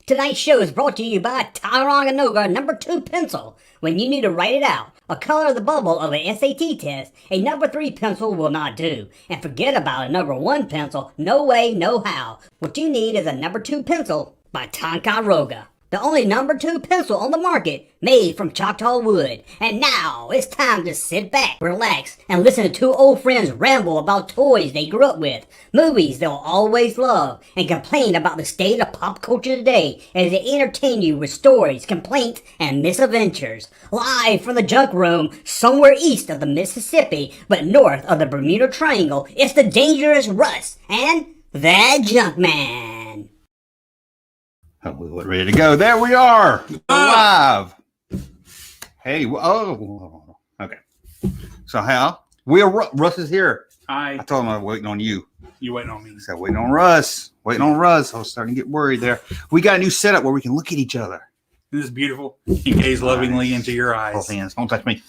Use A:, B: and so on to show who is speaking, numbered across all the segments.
A: Tonight's show is brought to you by Tyranoga number 2 pencil. When you need to write it out, or color the bubble of an SAT test, a number 3 pencil will not do. And forget about a number 1 pencil, no way, no how. What you need is a number 2 pencil by Tyranoga. The only number 2 pencil on the market, made from Choctaw wood. And now, it's time to sit back, relax, and listen to two old friends ramble about toys they grew up with, movies they'll always love, and complain about the state of pop culture today as they entertain you with stories, complaints, and misadventures. Live from the junk room, somewhere east of the Mississippi, but north of the Bermuda Triangle, it's the dangerous Russ and the Junkman.
B: We're ready to go. There we are, live. Hey, okay. So how? Russ is here.
C: Hi.
B: I told him I was waiting on you.
C: You waiting on me?
B: He said, waiting on Russ. Waiting on Russ. I was starting to get worried there. We got a new setup where we can look at each other.
C: This is beautiful. He gaze lovingly into your eyes.
B: Both hands. Don't touch me.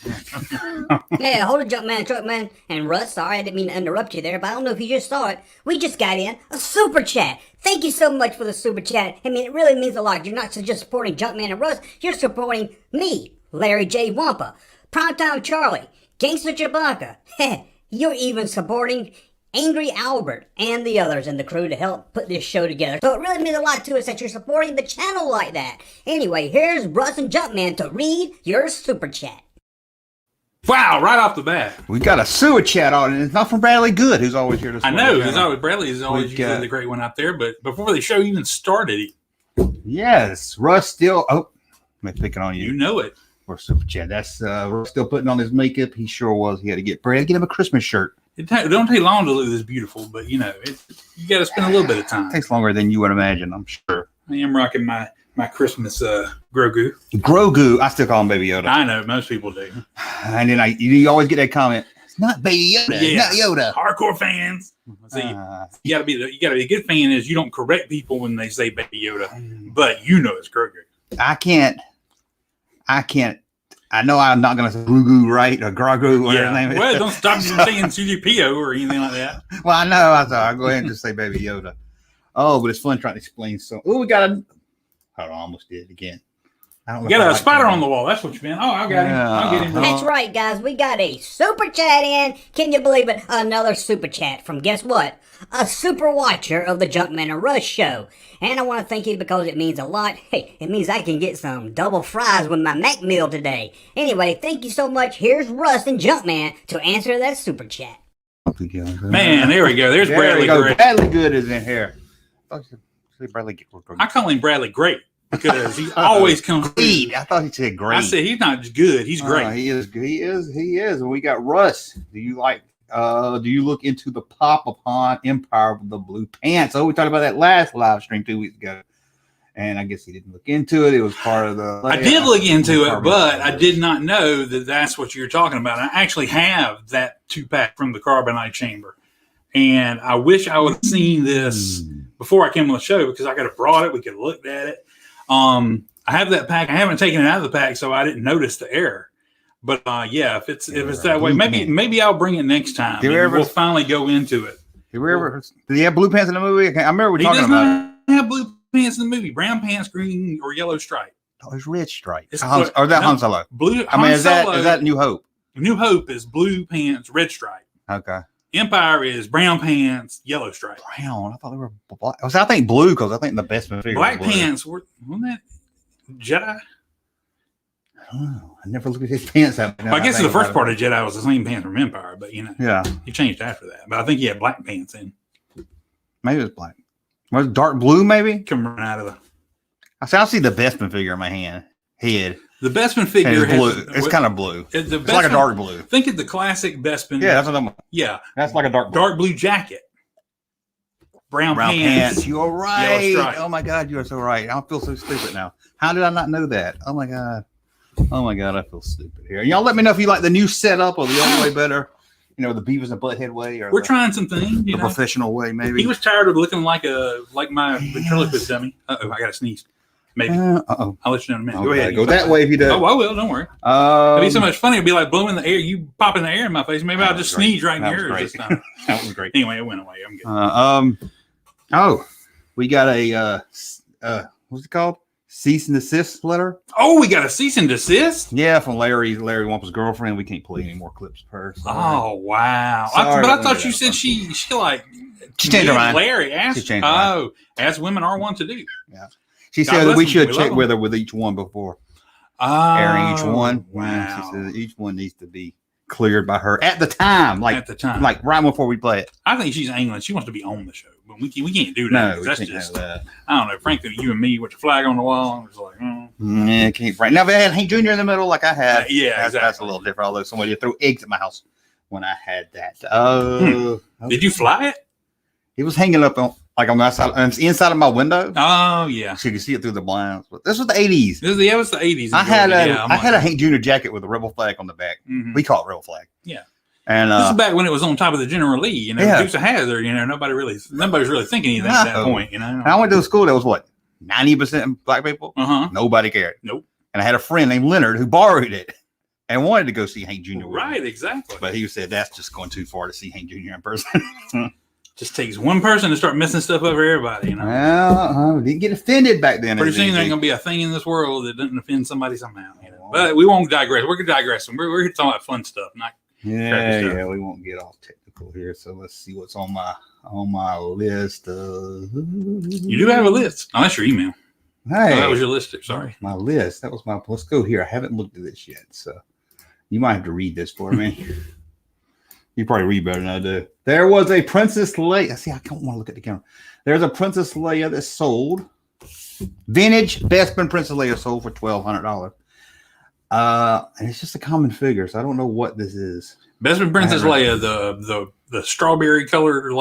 A: Hey, hold it, Junkman. And Russ, sorry I didn't mean to interrupt you there, but I don't know if you just saw it. We just got in a super chat. Thank you so much for the super chat. I mean, it really means a lot. You're not just supporting Junkman and Russ, you're supporting me, Larry J. Wampa, Primetime Charlie, Gangsta Chewbacca. You're even supporting Angry Albert and the others in the crew to help put this show together. So it really means a lot to us that you're supporting the channel like that. Anyway, here's Russ and Junkman to read your super chat.
C: Wow, right off the bat.
B: We got a sewer chat on, and it's not from Bradley Good, who's always here to support.
C: I know, Bradley is always usually the great one out there, but before the show even started,
B: yes, Russ still, I'm picking on you.
C: You know it.
B: For super chat. That's Russ still putting on his makeup. He sure was. He had to get him a Christmas shirt.
C: It don't take long to look this beautiful, but you know, you got to spend a little bit of time.
B: It takes longer than you would imagine, I'm sure.
C: I am rocking my Christmas Grogu.
B: Grogu, I still call him Baby Yoda.
C: I know, most people do.
B: And then you always get that comment, it's not Baby Yoda, it's not Yoda.
C: Hardcore fans. See, you gotta be a good fan is you don't correct people when they say Baby Yoda, but you know it's Grogu. I can't. I know I'm not going to say Grogu, right? Or Grogu, whatever his name is. Well, don't stop you from saying CGPO or anything like that.
B: Well, I know. I'll go ahead and just say Baby Yoda. Oh, but it's fun trying to explain. So, we got a... Hold on, I almost did it again.
C: You got a spider on the wall. That's what you meant. Oh, I got him. I'll get him.
A: That's right, guys. We got a super chat in. Can you believe it? Another super chat from, guess what? A super watcher of the Junkman and Russ show. And I want to thank you because it means a lot. Hey, it means I can get some double fries with my Mac meal today. Anyway, thank you so much. Here's Russ and Junkman to answer that super chat.
C: Man, there we go. There's Bradley Great.
B: Bradley Good is in here.
C: I call him Bradley Great. Because he always comes
B: great. I thought he said great.
C: I said he's not good. He's great.
B: He is. And we got Russ. Do you look into the pop upon Empire of the Blue Pants? Oh, we talked about that last live stream 2 weeks ago. And I guess he didn't look into it. It was part of the...
C: I did look into it, but I did not know that that's what you're talking about. I actually have that 2-pack from the Carbonite Chamber. And I wish I would have seen this before I came on the show because I could have brought it. We could have looked at it. I have that pack. I haven't taken it out of the pack, so I didn't notice the error. But yeah, if it's that way, maybe I'll bring it next time. We'll finally go into it.
B: Did he have blue pants in the movie? I remember we talking about it.
C: He does not have blue pants in the movie. Brown pants, green or yellow stripe.
B: Oh, it's red stripe. Or that Han Solo.
C: Blue.
B: Is that New Hope?
C: New Hope is blue pants, red stripe.
B: Okay.
C: Empire is brown pants, yellow stripe.
B: Brown. I thought they were black. I think blue because I think the best figure.
C: Black pants wasn't that Jedi?
B: Oh, I never looked at his pants.
C: Well, I guess the first part of Jedi was the same pants from Empire, but he changed after that. But I think he had black pants in.
B: Maybe it was black. Was it dark blue? Maybe
C: coming out of the.
B: I see the Bestman figure in my head.
C: The Bestman figure
B: is blue. It's kind of blue. It's like a dark blue.
C: Think of the classic Bestman.
B: Yeah, that's what I'm.
C: Yeah,
B: that's like a dark
C: blue jacket. Brown pants.
B: You are right. Oh my God, you are so right. I feel so stupid now. How did I not know that? Oh my God, I feel stupid here. Y'all let me know if you like the new setup or the old way better. The Beavis and Butthead way, or
C: we're trying some things.
B: The professional way, maybe.
C: He was tired of looking like my ventriloquist dummy. I got to sneeze. Maybe. I'll let you know in a minute.
B: Go ahead. Go that way if you do.
C: Oh, I will. Don't worry. It'd be so much funny. It'd be like blowing the air. You popping the air in my face. Maybe I'll just sneeze right in here this time.
B: That was great.
C: Anyway, it went away. I'm good.
B: We got a what's it called? Cease and desist letter.
C: Oh, we got a cease and desist.
B: Yeah, from Larry Wample's girlfriend. We can't play any more clips of her. Sorry.
C: Oh wow!
B: Sorry,
C: But I thought you said she like
B: she changed her mind.
C: Larry asked.
B: She changed her mind.
C: As women are one to do.
B: Yeah, she
C: God
B: said that
C: bless
B: we
C: them.
B: should
C: We
B: check
C: love
B: with her with each one before
C: Oh,
B: airing each one.
C: Wow!
B: She said each one needs to be cleared by her at the time,
C: At the time,
B: like right before we play it.
C: I think she's England. She wants to be on the show, but we can't do that.
B: No, we
C: that's
B: can't
C: just
B: have that.
C: I don't know. Frankly, you and me with the flag on the wall, I was like,
B: Yeah, can't right now. If I had Hank Jr. in the middle, like I had, that's
C: exactly.
B: a little different. Although somebody threw eggs at my house when I had that.
C: Did you fly it?
B: It was hanging up on the inside of my window.
C: Oh yeah,
B: So you can see it through the blinds. But this was the 80s.
C: it was the 80s.
B: I had a Hank Jr. jacket with a rebel flag on the back.
C: Mhm.
B: We call it rebel flag.
C: Yeah.
B: And
C: This is back when it was on top of the General Lee,
B: Yeah.
C: Dukes of Hazzard, nobody's really thinking anything at that
B: No.
C: point,
B: And I went to a school that was what 90% black people.
C: Uh-huh.
B: Nobody cared.
C: Nope.
B: And I had a friend named Leonard who borrowed it and wanted to go see Hank Jr. with me.
C: Right, exactly.
B: But he said that's just going too far to see Hank Jr. in person.
C: Just takes one person to start messing stuff up for everybody,
B: Well, didn't get offended back then.
C: Pretty soon there ain't gonna be a thing in this world that doesn't offend somebody somehow. But we won't digress. We're digressing. We're here to talk about fun stuff, not crappy stuff.
B: Yeah, we won't get all technical here. So let's see what's on my list.
C: You do have a list. Oh, that's your email.
B: Hey,
C: Oh, that was your list. Sorry.
B: my list. That was my. Let's go here. I haven't looked at this yet, so you might have to read this for me. You probably read better than I do. There was a Princess Leia. See, I don't want to look at the camera. There's a Princess Leia that sold. Vintage Bespin Princess Leia sold for $1,200. And it's just a common figure, so I don't know what this is.
C: Bespin Princess Leia, the strawberry colored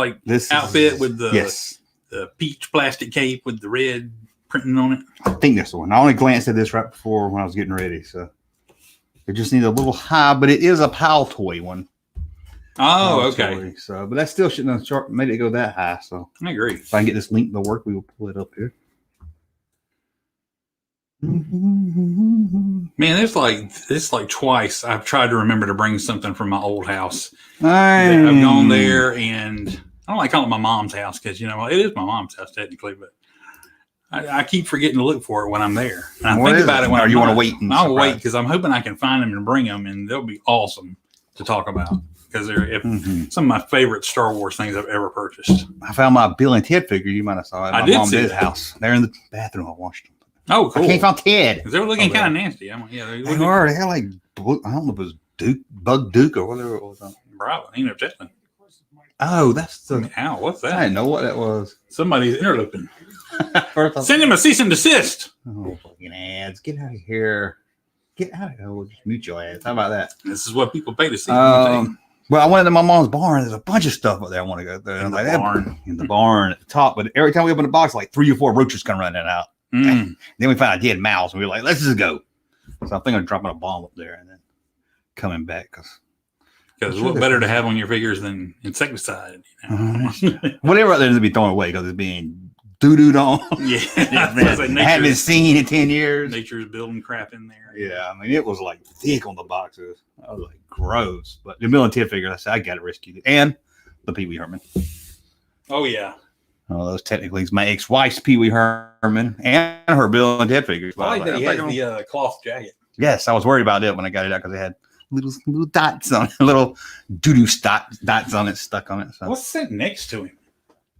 C: outfit with the peach plastic cape with the red printing on it.
B: I think that's the one. I only glanced at this right before when I was getting ready, so it just needs a little high, but it is a PAL toy one.
C: Oh,
B: PAL
C: okay.
B: toy, so, but that still shouldn't have made it go that high. So
C: I agree.
B: if I can get this link to work, we will pull it up here.
C: Man, it's like twice I've tried to remember to bring something from my old house.
B: I've
C: I've gone there, and I don't like calling it my mom's house because it is my mom's house technically, but I keep forgetting to look for it when I'm there. And I think about it when
B: you want to wait.
C: I'll wait because I'm hoping I can find them and bring them, and they'll be awesome to talk about because they're some of my favorite Star Wars things I've ever purchased.
B: I found my Bill and Ted figure. You might have saw it at my mom's house. They're in the bathroom. I washed them.
C: Oh, cool.
B: I can't find Ted.
C: They were looking kind of nasty. They
B: were. They had like blue, I don't know if it was Bug Duke or whatever it was.
C: Bravo. Ain't no telling.
B: Oh, that's the.
C: Ow, what's that?
B: I didn't know what that was.
C: Somebody's interloping. Send him a cease and desist.
B: Oh, fucking ads. Get out of here. Get out of here. We'll just mute your ass. How about that?
C: This is what people pay to see.
B: Well, I went into my mom's barn. There's a bunch of stuff up there. I want to go there. In the barn at the top. But every time we open the box, like 3 or 4 roaches come running out. Then we found a dead mouse, and we were like, let's just go. So I think I'm dropping a bomb up there and then coming back.
C: Because what better to have on your figures than insecticide?
B: Whatever there is to be thrown away because it's being doo-dooed on.
C: Yeah.
B: Haven't seen in 10 years.
C: Nature's building crap in there.
B: Yeah, I mean, it was like thick on the boxes. I was like, gross. But the Bill and Ted figure, I said, I got to rescue it. And the Pee Wee Herman.
C: Oh, yeah.
B: Oh, those technically is my ex-wife's Pee Wee Herman and her Bill and Ted figures.
C: I like that he has the cloth jacket.
B: Yes, I was worried about it when I got it out because it had little dots on it, little doo-doo dots on it, stuck on it. So.
C: What's that next to him?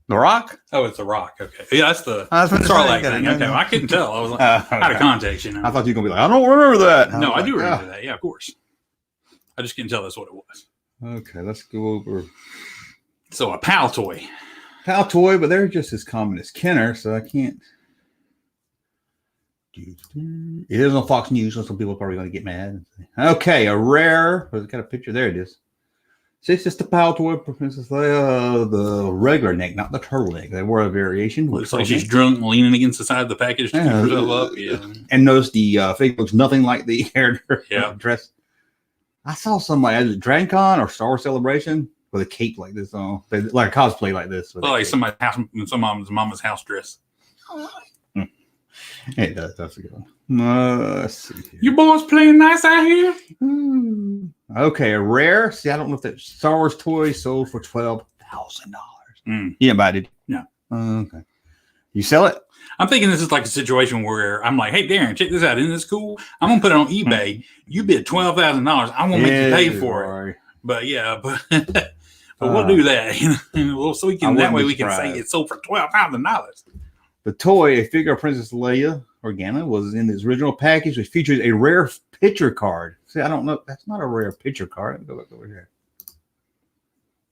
B: The Rock?
C: Oh, it's the Rock. Okay. Yeah, that's the Starlight thing. Okay, well, I couldn't tell. I was like, out of context,
B: I thought you were going to be like, I don't remember that.
C: No, I do remember that. Yeah, of course. I just couldn't tell that's what it was. Okay,
B: let's go over.
C: So a PAL toy.
B: PAL toy, but they're just as common as Kenner, so I can't. It is on Fox News, so some people are probably going to get mad. Okay, a rare. It's got a picture. There it is. So it's just a PAL toy for Princess Leia, the regular neck, not the turtleneck. They were a variation.
C: Looks like she's drunk, leaning against the side of the package to keep herself up. Yeah.
B: And notice the figure looks nothing like the hair dress. I saw somebody at DragonCon or Star Wars Celebration with a cape like this on, like a cosplay like this.
C: Like somebody's house, someone's mama's house dress.
B: It does. That's a good one. Let's see here.
C: You boys playing nice out here?
B: Okay, a rare. See, I don't know if that Star Wars toy sold for $12,000. You didn't buy it, did you?
C: No.
B: Okay. You sell it?
C: I'm thinking this is like a situation where I'm like, hey, Darren, check this out. Isn't this cool? I'm going to put it on eBay. You bid $12,000. I'm going to make you pay for it. But yeah, but we'll do that. So we can, that way we can say it sold for $12,000.
B: The toy, a figure of Princess Leia Organa, was in its original package, which features a rare picture card. See, I don't know. That's not a rare picture card. Let me go back over here.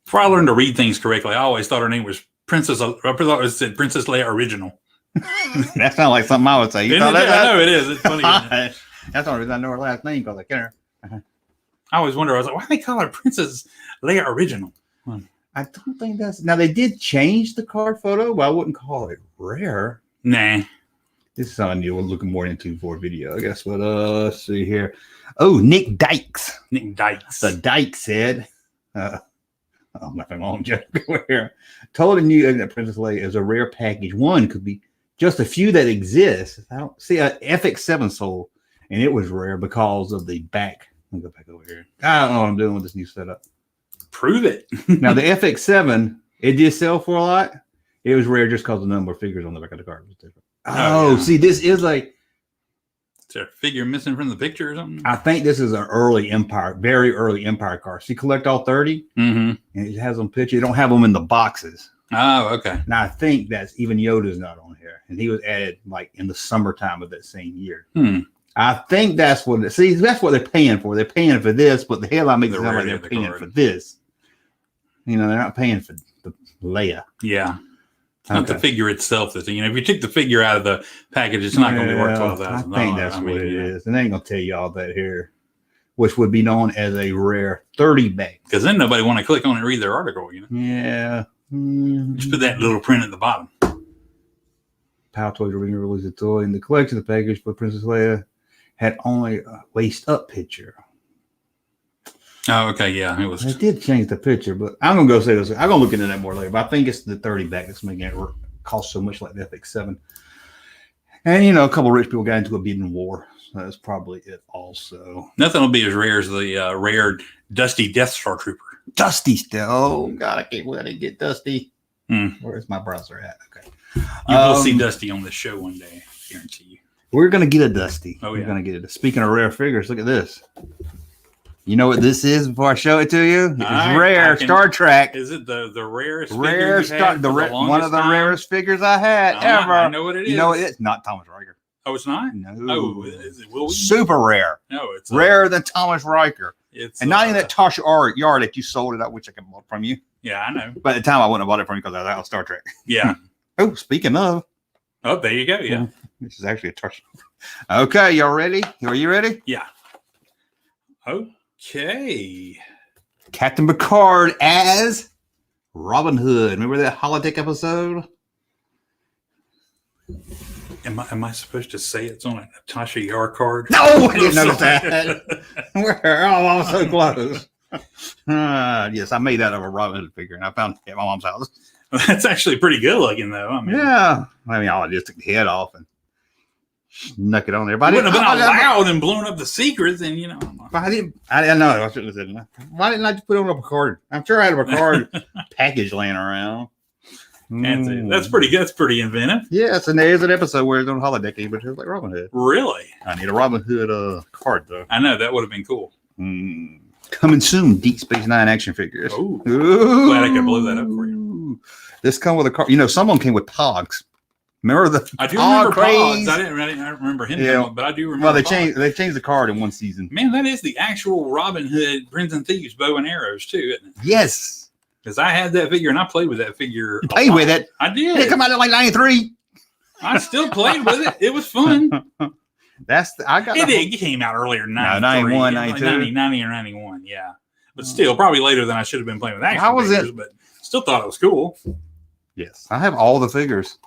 C: Before I learned to read things correctly, I always thought her name was Princess. I thought it said Princess Leia Original.
B: That sounds like something I would say.
C: I know it is. It's funny.
B: That's the only reason I know her last name, because I can't.
C: I always wonder. I was like, why do they call her Princess Leia Original?
B: I don't think that's. Now, they did change the card photo, but I wouldn't call it rare.
C: Nah.
B: This is something we're looking more into for a video, I guess. But let's see here. Oh, Nick Dykes.
C: Nick Dykes.
B: The Dyke said, I'm not going to joke over here. Told a new that Princess Leia is a rare package. One could be just a few that exist. I don't see a FX7 sold, and it was rare because of the back. Let me go back over here. I don't know what I'm doing with this new setup.
C: Prove it.
B: Now, the FX7, it did sell for a lot. It was rare just because the number of figures on the back of the card was different. Oh, yeah. See, this is like.
C: Is there a figure missing from the picture or something?
B: I think this is an early Empire, very early Empire card. See, collect all 30, and it has them pictured. You don't have them in the boxes.
C: Oh, okay.
B: Now, I think that's even Yoda's not on here, and he was added like in the summertime of that same year. I think that's what it. See, that's what they're paying for. They're paying for this, but the headline makes it sound like they're paying for this. You know, they're not paying for the Leia.
C: Yeah. Not the figure itself. If you took the figure out of the package, it's not going to be worth $12,000.
B: I think that's what it is. And they ain't going to tell you all that here, which would be known as a rare 30 bag.
C: Because then nobody want to click on it and read their article, you know?
B: Yeah.
C: Just put that little print at the bottom.
B: Power Toys originally released a toy in the collection. The package for Princess Leia had only a waist up picture.
C: Oh, okay, yeah, it was.
B: They did change the picture, but I'm gonna go say this. I'm gonna look into that more later. But I think it's the 30 back that's making it cost so much, like the FX7. And a couple of rich people got into a bidding war. So that's probably it. Also,
C: nothing will be as rare as the rare Dusty Death Star Trooper.
B: Dusty still. Oh God, I can't let it get Dusty. Where's my browser at? Okay,
C: you will see Dusty on this show one day. I guarantee you.
B: We're gonna get a Dusty.
C: Oh yeah,
B: we're gonna get it. Speaking of rare figures, look at this. You know what this is before I show it to you? It's rare Star Trek.
C: Is it the rarest
B: rare
C: figure
B: one of the rarest figures I had ever.
C: I know what it is.
B: You know what it is? Not Thomas Riker.
C: Oh, it's not?
B: No.
C: Oh, is it Will?
B: Super rare.
C: No, it's
B: rarer than Thomas Riker.
C: It's
B: and not even that Tasha Yar that you sold it. I wish I could bought from you.
C: Yeah, I know.
B: But at the time I wouldn't have bought it from you because I was out of Star Trek.
C: Yeah.
B: Oh, speaking of.
C: Oh, there you go. Yeah.
B: This is actually a Tasha. Okay, y'all ready? Are you ready?
C: Yeah. Okay.
B: Captain Picard as Robin Hood. Remember that holodeck episode?
C: Am I supposed to say it's on a Tasha Yar card?
B: No, I didn't notice that. I was so close. Yes, I made that of a Robin Hood figure, and I found it at my mom's house.
C: That's actually pretty good looking, though.
B: Yeah. I just took the head off and snuck it on there.
C: But it wouldn't have been allowed and blown up the secret, then,
B: I didn't know. I shouldn't have said it. Why didn't I just put it on a Picard? I'm sure I had a Picard package laying around.
C: That's pretty good. That's pretty inventive.
B: Yes, and there is an episode where it's on holodeck, but it's like Robin Hood.
C: Really?
B: I need a Robin Hood card, though.
C: I know. That would have been cool.
B: Coming soon, Deep Space Nine action figures.
C: Ooh. Glad I could blow that up for you.
B: This come with a card. Some of them came with Pogs. Remember
C: I do remember Pogs. I didn't remember him, but I do remember.
B: Well, they changed the card in one season.
C: Man, that is the actual Robin Hood Prince and Thieves bow and arrows too, isn't it?
B: Yes.
C: Because I had that figure and I played with that figure.
B: You played with it?
C: I did.
B: It come out in like 93.
C: I still played with it. It was fun. It came out earlier than
B: 91, 92.
C: 90 or 91, yeah. But still, probably later than I should have been playing with action figures, but still thought it was cool.
B: Yes. I have all the figures.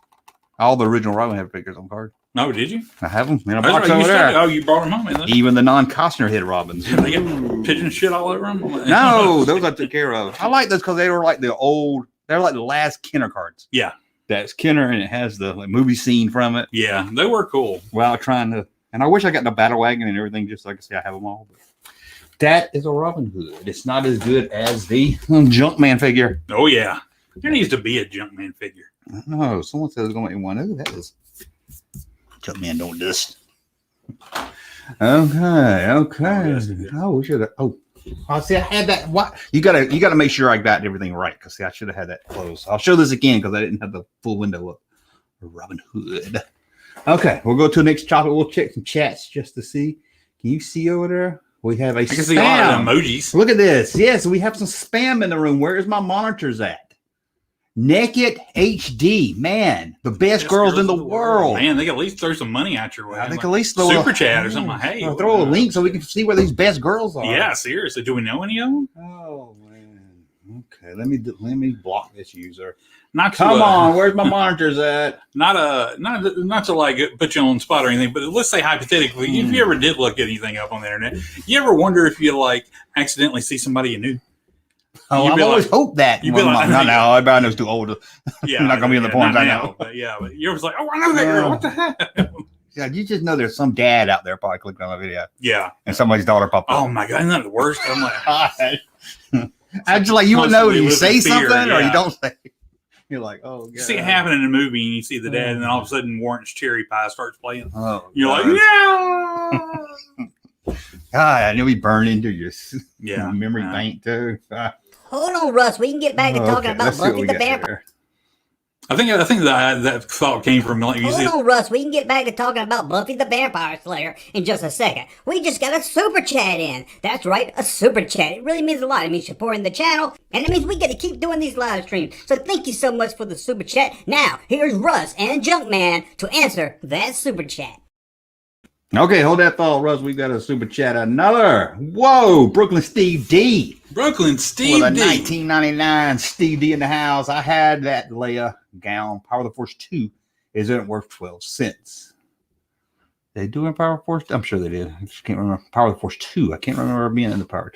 B: All the original Robin Hood figures on card.
C: Oh, did you?
B: I have them in a box over there.
C: Oh, you brought them home, man.
B: Even the non-Costner head Robins.
C: They got pigeon shit all over them?
B: No, those I took care of. I like those because they were like they were like the last Kenner cards.
C: Yeah.
B: That's Kenner, and it has the movie scene from it.
C: Yeah, they were cool.
B: Well, and I wish I got the battle wagon and everything just so I could say I have them all. But that is a Robin Hood. It's not as good as the Junkman figure.
C: Oh, yeah. There needs to be a Junkman figure.
B: Oh, someone says it's going to be one. Oh, that is Junkman don't do this. Okay. Oh, we should have. Oh, see, I had that. What you gotta make sure I got everything right, because see, I should have had that closed. I'll show this again because I didn't have the full window up. Robin Hood. Okay, we'll go to the next topic. We'll check some chats just to see. Can you see over there? We have a
C: I can see a lot of emojis.
B: Look at this. Yes, we have some spam in the room. Where is my monitors at? Naked HD, man, the best girls in the world.
C: Man, they can at least throw some money at your way.
B: I think at least throw
C: super chat or something. Hey,
B: throw a link so we can see where these best girls are.
C: Yeah, seriously. Do we know any of them?
B: Oh man. Okay, let me block this user.
C: Come
B: on, where's my monitors at?
C: Not to like put you on the spot or anything, but let's say hypothetically, if you ever did look anything up on the internet, you ever wonder if you like accidentally see somebody you knew?
B: Oh, I always hope that.
C: You'd be like,
B: no, everybody knows too old.
C: Yeah,
B: I'm not gonna be in the porn right now.
C: But you're always like, oh, I know that girl. What the heck?
B: Yeah, you just know there's some dad out there probably clicking on the video.
C: Yeah,
B: and somebody's daughter popped up.
C: Oh my god, isn't that the worst? I'm like,
B: I just like you would know if you say something or you don't say. You're like, oh, God.
C: You see it happen in a movie, and you see the dad, and then all of a sudden, Warrant's Cherry Pie starts playing.
B: Oh,
C: you're like, no.
B: God, I knew he burned into your memory
C: Yeah.
B: bank too.
A: Hold on, Russ. We can get back to talking about Buffy the Vampire.
C: I think that thought came from like
A: Hold on, Russ. We can get back to talking about Buffy the Vampire Slayer in just a second. We just got a super chat in. That's right, a super chat. It really means a lot. It means supporting the channel, and it means we get to keep doing these live streams. So thank you so much for the super chat. Now, here's Russ and Junkman to answer that super chat.
B: Okay, hold that thought, Russ. We got a super chat. Another. Whoa, Brooklyn Steve D.
C: Brooklyn Steve
B: With a
C: D.
B: 1999 Steve D in the house. I had that Leia gown. Power of the Force 2 isn't worth 12 cents. They do in Power of the Force? I'm sure they did. I just can't remember. Power of the Force 2. I can't remember being in the Power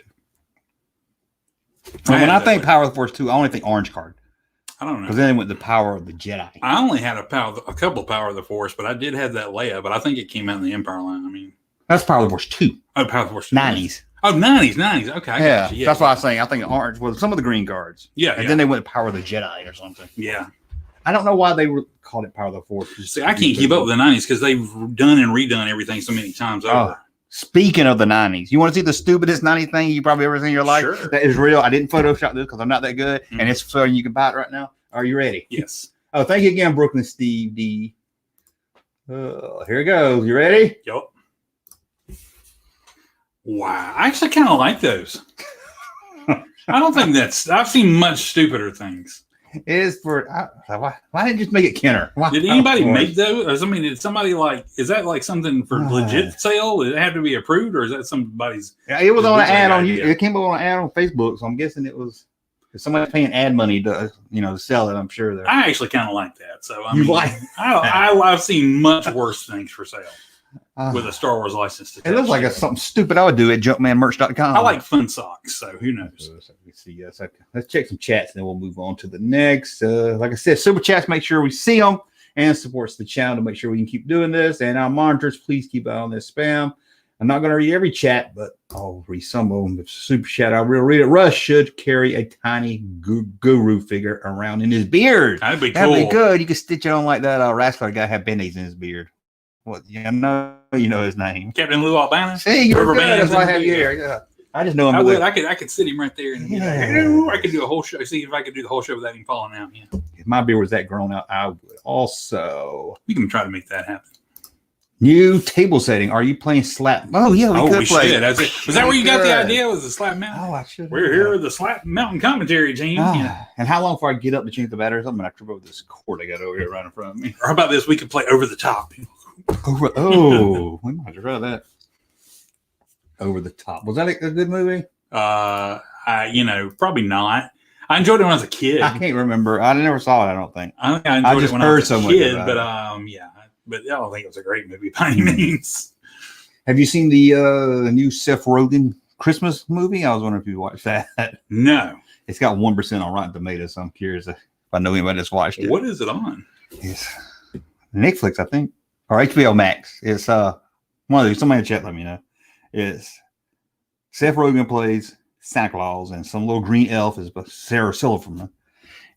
B: 2. When I think Power of the Force 2, I only think Orange Card.
C: I don't know.
B: Because then they went the Power of the Jedi.
C: I only had a couple of Power of the Force, but I did have that Leia, but I think it came out in the Empire line. I mean,
B: that's Power of the Force 2.
C: Oh, Power of the Force 2.
B: 90s.
C: Oh, 90s. Okay.
B: Yeah, that's what I was saying. I think orange was some of the green guards.
C: Yeah.
B: And then they went Power of the Jedi or something.
C: Yeah.
B: I don't know why they called it Power of the Force.
C: See, I can't keep up with the 90s because they've done and redone everything so many times over.
B: Speaking of the 90s, you want to see the stupidest 90s thing you probably ever seen in your life?
C: Sure.
B: That is real. I didn't Photoshop this because I'm not that good. Mm-hmm. And it's so you can buy it right now. Are you ready?
C: Yes.
B: Oh, thank you again, Brooklyn Steve D. Here it goes. You ready?
C: Yep. Wow. I actually kind of like those. I don't think I've seen much stupider things.
B: It is for, why didn't you just make it Kenner? Why?
C: Did anybody make those? I mean, did somebody is that like something for legit sale? Did it have to be approved or is that somebody's?
B: Yeah, it was on an ad on you. It came up on an ad on Facebook. So I'm guessing it was. If somebody's paying ad money to sell it, I'm sure
C: I actually kind of like that. So I've seen much worse things for sale with a Star Wars license.
B: It looks like something stupid I would do at junkmanmerch.com.
C: I like fun socks, so who knows?
B: Let me see. Yes, let's check some chats, and then we'll move on to the next. Like I said, super chats. Make sure we see them and supports the channel to make sure we can keep doing this. And our monitors, please keep an eye on this spam. I'm not going to read every chat, but I'll read some of them. If super chat, I will read it. Russ should carry a tiny guru figure around in his beard.
C: That'd be cool.
B: That'd be good. You could stitch it on like that. Wrestler guy had band-aids in his beard. What? You know his name.
C: Captain Lou Albana.
B: See, you're good. That's why I have you here. Yeah. I just know him.
C: I could sit him right there and I could do a whole show. See if I could do the whole show without him falling out. Yeah.
B: If my beard was that grown out, I would also.
C: We can try to make that happen.
B: New table setting. Are you playing Slap? Oh, yeah, we could play.
C: Was that where you got the idea? Was the Slap Mountain?
B: Oh, I should.
C: We're here with the Slap Mountain commentary team.
B: And how long before I get up to change the battery or something? I trip over this cord I got over here right in front of me.
C: Or how about this? We could play Over the Top.
B: We might have read that. Over the Top. Was that a good movie?
C: Probably not. I enjoyed it when I was a kid.
B: I can't remember. I never saw it, I don't think.
C: I just heard so much about it. But I don't think it was a great movie by any means.
B: Have you seen the new Seth Rogen Christmas movie? I was wondering if you watched that.
C: No.
B: It's got 1% on Rotten Tomatoes, so I'm curious if I know anybody that's watched it.
C: What is it on?
B: It's Netflix, I think. Or HBO Max. It's one of these. Somebody in the chat let me know. It's Seth Rogen plays Santa Claus, and some little green elf is Sarah Silverman.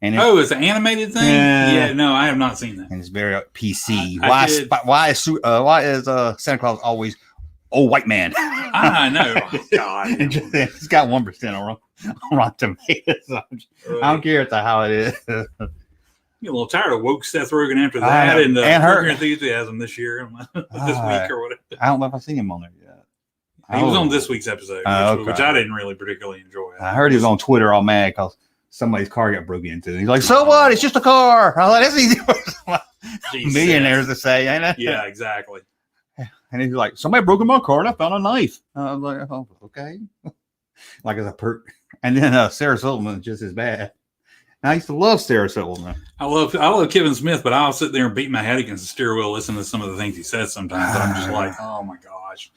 B: And
C: it's an animated thing. Yeah, no, I have not seen that.
B: And it's very PC.
C: Why
B: why is Santa Claus always old white man?
C: I know. Oh, God,
B: it's got 1% on Rotten Tomatoes. I don't care how it is.
C: I'm a little tired of woke Seth Rogen after that, and her enthusiasm this year, this week or whatever.
B: I don't know if I've seen him on there yet.
C: He was on this week's episode, which I didn't really particularly enjoy.
B: I heard he was on Twitter all mad because somebody's car got broken into. He's like, "So what? It's just a car." I was like, "That's easy for millionaires to say, ain't it?"
C: Yeah, exactly.
B: And he's like, "Somebody broke in my car and I found a knife." I was like, "Oh, okay." Like as a perk. And then Sarah Silverman is just as bad. I used to love Sarah Silverman. I love
C: Kevin Smith, but I'll sit there and beat my head against the steering wheel, listen to some of the things he says sometimes. But I'm just like, oh my gosh.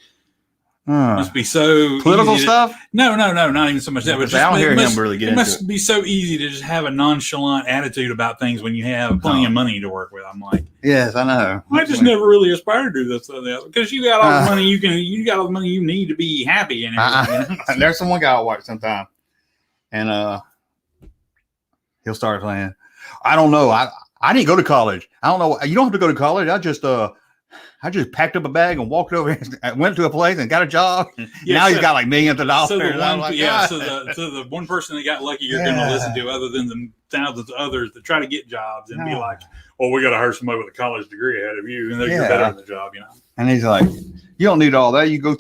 C: Must be so
B: political stuff.
C: No, not even so much that. But just,
B: I don't hear him really get into it.
C: It must be so easy to just have a nonchalant attitude about things when you have plenty of money to work with. I'm like,
B: yes, I know.
C: I just never really aspired to do this because you got all the money you got all the money you need to be happy and everything.
B: There's someone guy I watch sometime, and he'll start playing. I don't know. I didn't go to college. I don't know. You don't have to go to college. I just packed up a bag and walked over and went to a place and got a job. Now he's got like millions of dollars.
C: So the one person that got lucky you're going to listen to other than the thousands of others that try to get jobs and be like, well, we got to hire somebody with a college degree ahead of you and they're better at the job, you know.
B: And he's like, you don't need all that. You go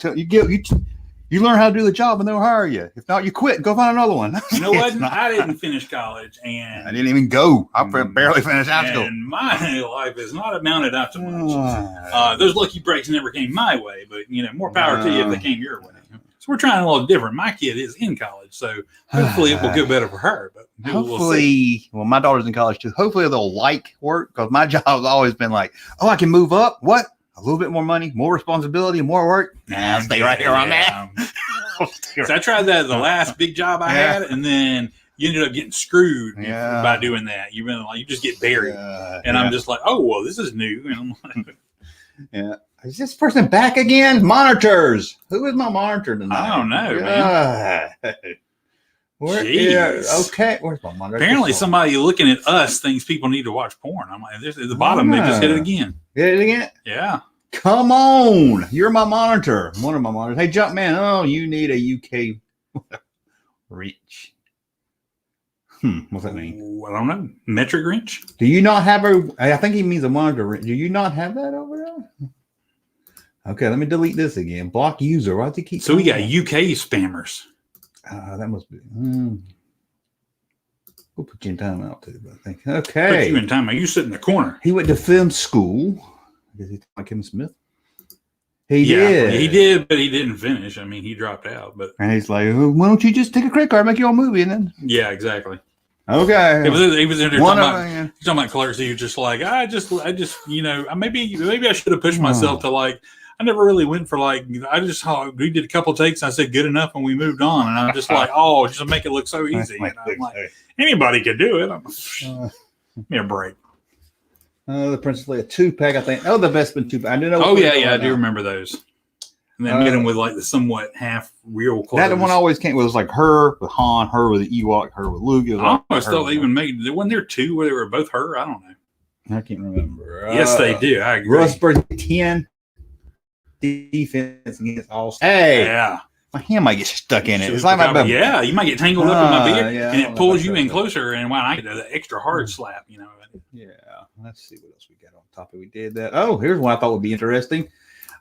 B: you learn how to do the job and they'll hire you. If not, you quit and go find another one.
C: You know what? I didn't finish college and
B: I didn't even go. I barely finished high school.
C: And my life is not amounted up to much. Those lucky breaks never came my way, but more power to you if they came your way. So we're trying a little different. My kid is in college, so hopefully it will get better for her. But
B: hopefully, my daughter's in college too. Hopefully they'll like work because my job has always been like, oh, I can move up. What? A little bit more money, more responsibility, more work. Nah, I'll stay right here on that.
C: So I tried that the last big job I had, and then you ended up getting screwed by doing that. You just get buried, and I'm just like, oh well, this is new, and I'm like,
B: is this person back again? Monitors. Who is my monitor tonight?
C: I don't know, man.
B: Okay, where's my monitor?
C: Apparently, somebody looking at us thinks people need to watch porn. I'm like, at the bottom, they just hit it again.
B: Hit it again?
C: Yeah.
B: Come on. You're my monitor. One of my monitors. Hey, Junkman. Oh, you need a UK wrench. What's that mean?
C: I don't know. Metric wrench?
B: Do you not have I think he means a monitor wrench. Do you not have that over there? Okay, let me delete this again. Block user. Why does he keep
C: So we got UK spammers.
B: That must be. We'll put you in timeout too, I think. Okay.
C: Put you in timeout. You sit in the corner.
B: He went to film school. Does he talk like Kevin Smith? He did,
C: but he didn't finish. I mean, he dropped out.
B: And he's like, why don't you just take a credit card, make your own movie, and then?
C: Yeah, exactly.
B: Okay.
C: He was in there talking about Clerks. He was just like, I just, maybe I should have pushed myself to like. I never really went for we did a couple takes. And I said good enough, and we moved on. And I'm just like, just to make it look so easy. And I'm like, anybody could do it. Give me a break.
B: The Princess Leia 2-pack, I think. Oh, the Bespin 2-pack. I do know.
C: Oh yeah, I do remember those. And then get them with like the somewhat half real clothes.
B: That one always came. It was like her with Han, her with the Ewok, her with Luke. It was
C: I almost thought they even made. Wasn't there two where they were both her? I don't know.
B: I can't remember.
C: Yes, they do. I agree.
B: Russ 10. Defense against all. Hey, my hand might get stuck in it. It's like
C: you might get tangled up in my beard, and it pulls you in closer. And when I get the extra hard slap,
B: Yeah, let's see what else we got on top of. We did that. Oh, here's one I thought would be interesting.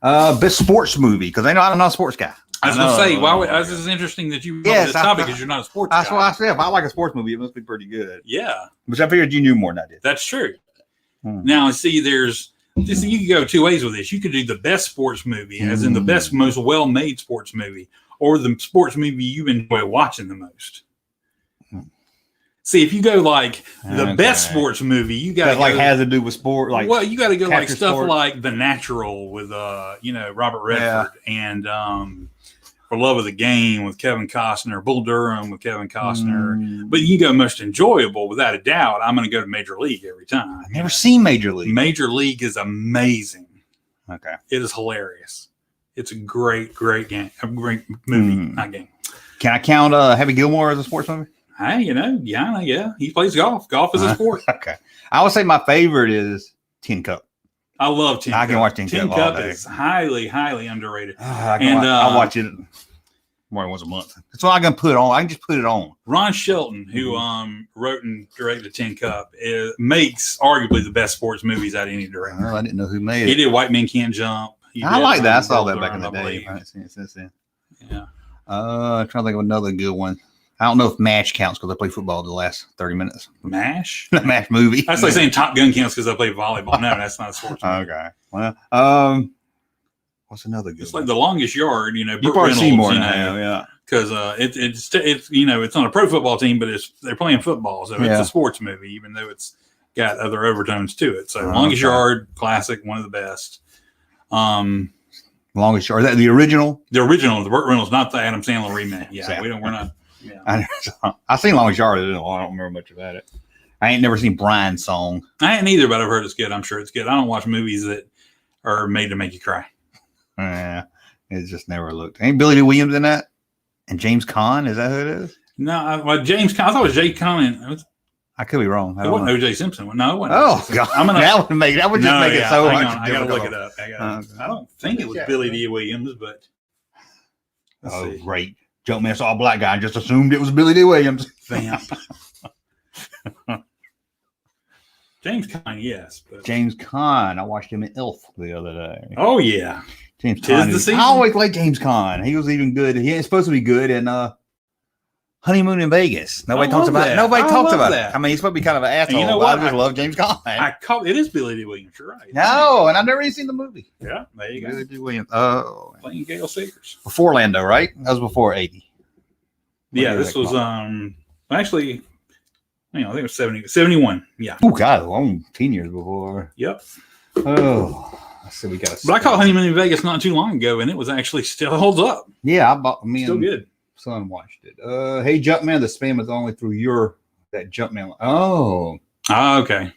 B: Best sports movie because I'm not a sports guy.
C: I was going to say, this is interesting that you brought this topic because you're not a sports guy.
B: That's what I said. If I like a sports movie, it must be pretty good.
C: Yeah,
B: which I figured you knew more than I did.
C: That's true. Now, see, you could go two ways with this. You could do the best sports movie, as in the best, most well-made sports movie, or the sports movie you enjoy watching the most. See, if you go like the best sports movie, you got
B: that has to do with sport.
C: You got to go like stuff like The Natural with Robert Redford and For Love of the Game with Kevin Costner, Bull Durham with Kevin Costner. But you go most enjoyable, without a doubt. I'm going to go to Major League every time.
B: I've never seen Major League.
C: Major League is amazing.
B: Okay,
C: it is hilarious. It's a great game, a great movie, not game.
B: Can I count Happy Gilmore as a sports movie?
C: Hey, yeah. He plays golf. Golf is a sport.
B: Okay. I would say my favorite is Tin Cup.
C: I love Tin Cup.
B: I can watch Tin Cup.
C: Tin Cup is highly, highly underrated.
B: I watch it more than once a month. That's what I can put on. I can just put it on.
C: Ron Shelton, who wrote and directed Tin Cup, makes arguably the best sports movies out of any director.
B: Well, I didn't know who made it.
C: He did White Men Can't Jump.
B: I like that. I saw that back in the day. I haven't seen it since then.
C: Yeah.
B: I'm trying to think of another good one. I don't know if MASH counts because I played football the last 30 minutes.
C: MASH?
B: The MASH movie.
C: That's like saying Top Gun counts because I played volleyball. No, that's not a sports movie.
B: Okay. Well, what's another good
C: It's
B: one?
C: like The Longest Yard,
B: You probably see more now, yeah.
C: Because it's on a pro football team, but they're playing football, so it's a sports movie, even though it's got other overtones to it. So Longest Yard, classic, one of the best.
B: Longest Yard. Is that the original?
C: The original, the Burt Reynolds, not the Adam Sandler remake. Yeah, we're not. Yeah.
B: I seen Longest Yard. I don't remember much about it. I ain't never seen Brian's Song.
C: I ain't either, but I've heard it's good. I'm sure it's good. I don't watch movies that are made to make you cry.
B: Yeah, it just never looked. Ain't Billy Dee Williams in that? And James Caan? Is that who it is?
C: No, James Caan. I thought it was Jay Caan.
B: I could be wrong.
C: It wasn't O.J. Simpson. No, it wasn't.
B: Oh, God. That would just make it so much.
C: I got to look it up. I don't think it was Billy Dee Williams, but.
B: Great. Junkman saw a black guy and just assumed it was Billy Dee Williams.
C: Vamp. James Caan, yes. But...
B: James Caan. I watched him in Elf the other day.
C: Oh, yeah.
B: James Caan. I always liked James Caan. He was even good. He ain't supposed to be good in Honeymoon in Vegas. Nobody talks about it. I mean, he's supposed to be kind of an asshole. You know what? I just love James Caan.
C: It is Billy Dee Williams. You're right.
B: No, and I've never even seen the movie.
C: Yeah, there you go.
B: Billy Dee Williams.
C: Playing Gale Sayers.
B: Before Lando, right? That was before 80.
C: Yeah, this was actually, I think it was 71. Yeah.
B: Oh God, long 10 years before.
C: Yep.
B: Oh, so we got.
C: But I caught Honeymoon in Vegas not too long ago, and it was actually still holds up.
B: Yeah, I bought me.
C: Still good.
B: Son watched it. Hey Junkman, the spam is only through that Junkman. Oh.
C: Okay.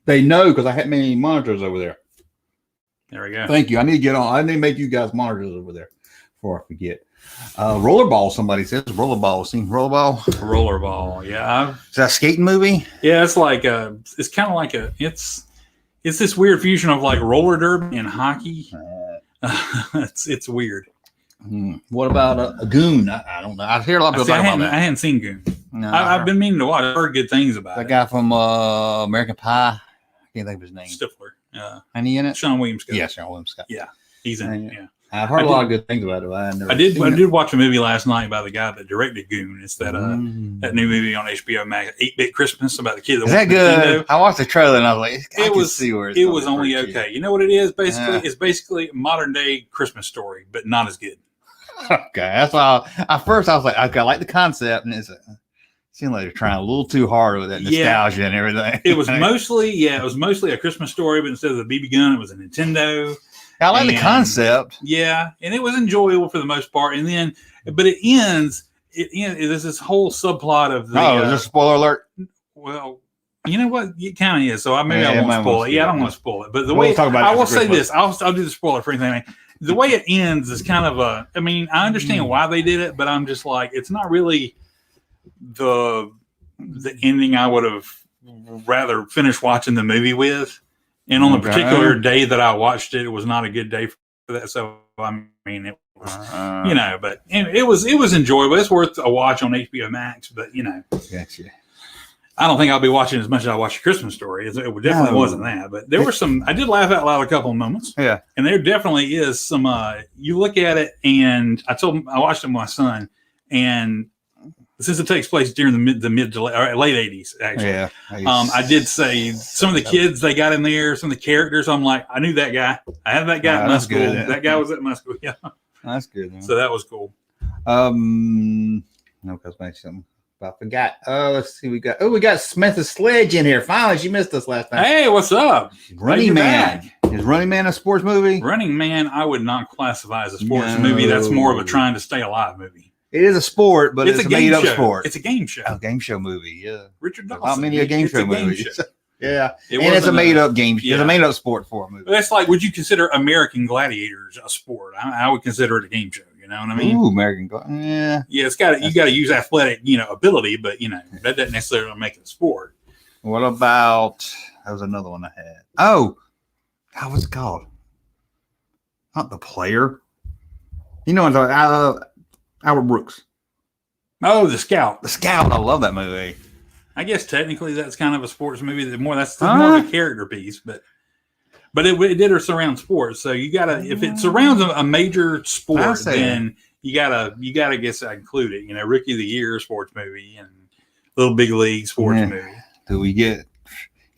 B: They know because I had many monitors over there.
C: There we go.
B: Thank you. I need to get on. I need to make you guys monitors over there before I forget. Rollerball, somebody says. Rollerball. Seen Rollerball?
C: Rollerball, yeah.
B: Is that a skating movie?
C: Yeah, it's like it's kind of like it's this weird fusion of like roller derby and hockey. It's weird.
B: What about a Goon? I don't know. I hear a lot of people talking about that.
C: I hadn't seen Goon. No, I've been meaning to watch. I've heard good things about
B: that guy from American Pie. I can't think of his name.
C: Stifler.
B: And he in it?
C: Sean William Scott.
B: Yeah, Sean William Scott.
C: Yeah, he's in it. Yeah.
B: I've heard a lot of good things about it.
C: I did watch a movie last night by the guy that directed Goon. It's that that new movie on HBO Max, 8-Bit Christmas, about the kid that
B: is that good? I watched the trailer and I was like,
C: it was only okay. You know what it is? Basically, it's basically a modern day Christmas story, but not as good.
B: Okay, that's why. At first, I was like, okay, I like the concept, and it seemed like they're trying a little too hard with that nostalgia and everything.
C: It was mostly a Christmas story, but instead of the BB gun, it was a Nintendo.
B: I like the concept.
C: Yeah, and it was enjoyable for the most part. And then, but it ends. There's this whole subplot of the.
B: Oh, is this a spoiler alert?
C: Well, you know what? It kind of is. So I won't spoil it. Yeah, I don't want to spoil it. But the way I will say this, I'll do the spoiler for anything. The way it ends is kind of I mean, I understand why they did it, but I'm just like, it's not really the ending I would have rather finished watching the movie with. And on the particular day that I watched it, it was not a good day for that. So I mean, it was, but it was enjoyable. It's worth a watch on HBO Max. But
B: gotcha.
C: I don't think I'll be watching as much as I watched A Christmas Story. It definitely wasn't that, but there were some. I did laugh out loud a couple of moments.
B: Yeah,
C: and there definitely is some. You look at it, and I watched it with my son, and since it takes place during the mid to late 80s, actually. Yeah. I did say some of the kids they got in there, some of the characters. I'm like, I knew that guy. I had that guy at my school. Good. That guy was at my school. Yeah,
B: that's good. Man.
C: So that was cool.
B: No, because maybe something. I forgot. Let's see. We got Smith's Sledge in here. Finally, she missed us last time.
C: Hey, what's up?
B: Running Man. Is Running Man a sports movie?
C: Running Man, I would not classify as a sports movie. That's more of a trying to stay alive movie.
B: It is a sport, but it's a made up sport.
C: It's a game show.
B: A game show movie, yeah.
C: Richard Dawson.
B: Not many game show movies. Yeah. And it's a made up game. Yeah. It's a made up sport for a movie.
C: That's like, would you consider American Gladiators a sport? I would consider it a game show, know what I mean?
B: Ooh, American golf. Yeah.
C: Yeah, you got to use athletic, ability, but that doesn't necessarily make it a sport.
B: What about? That was another one I had. Oh, how was it called? Not The Player. You know what I'm talking? Albert Brooks.
C: Oh, The Scout.
B: The Scout. I love that movie.
C: I guess technically that's kind of a sports movie. That's more of a character piece, but it did surround sports. So you gotta, if it surrounds a major sport, then you gotta guess I include it. Rookie of the Year sports movie and Little Big League sports movie.
B: Do we get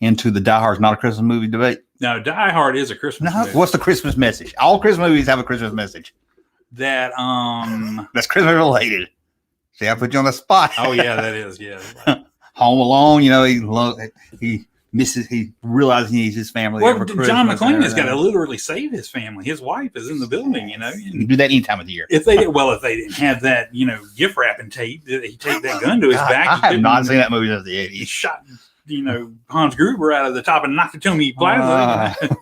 B: into the Die Hard's not a Christmas movie debate?
C: No, Die Hard is a Christmas movie.
B: What's the Christmas message? All Christmas movies have a Christmas message.
C: That's
B: Christmas related. See, I put you on the spot.
C: Oh yeah, that is, yeah.
B: Home Alone, he realizes he needs his family.
C: Well, John McClane has got to literally save his family. His wife is in the building, You
B: can do that any time of the year.
C: If they didn't have that, gift wrapping tape, he taped that gun to his back.
B: I have not seen that movie since the 80s.
C: He shot, Hans Gruber out of the top of Nakatomi Plaza.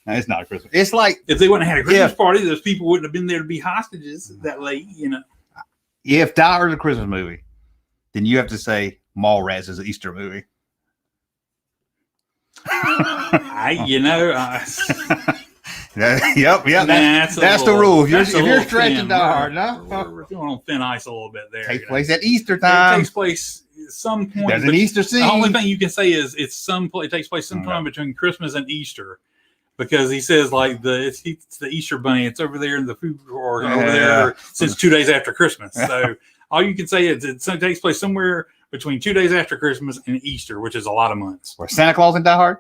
B: No, it's not a Christmas. It's like
C: if they wouldn't have had a Christmas party, those people wouldn't have been there to be hostages that late.
B: If Die Hard is a Christmas movie, then you have to say Mallrats is an Easter movie. Yep. That's the rule. If you're stretching Die Hard,
C: we're going on thin ice a little bit there.
B: Takes place at Easter time.
C: It takes place at some point.
B: There's an Easter scene.
C: The only thing you can say is it takes place sometime between Christmas and Easter, because he says it's the Easter bunny. It's over there in the food court over there since 2 days after Christmas. So all you can say is it takes place somewhere between 2 days after Christmas and Easter, which is a lot of months.
B: Or Santa Claus in Die Hard?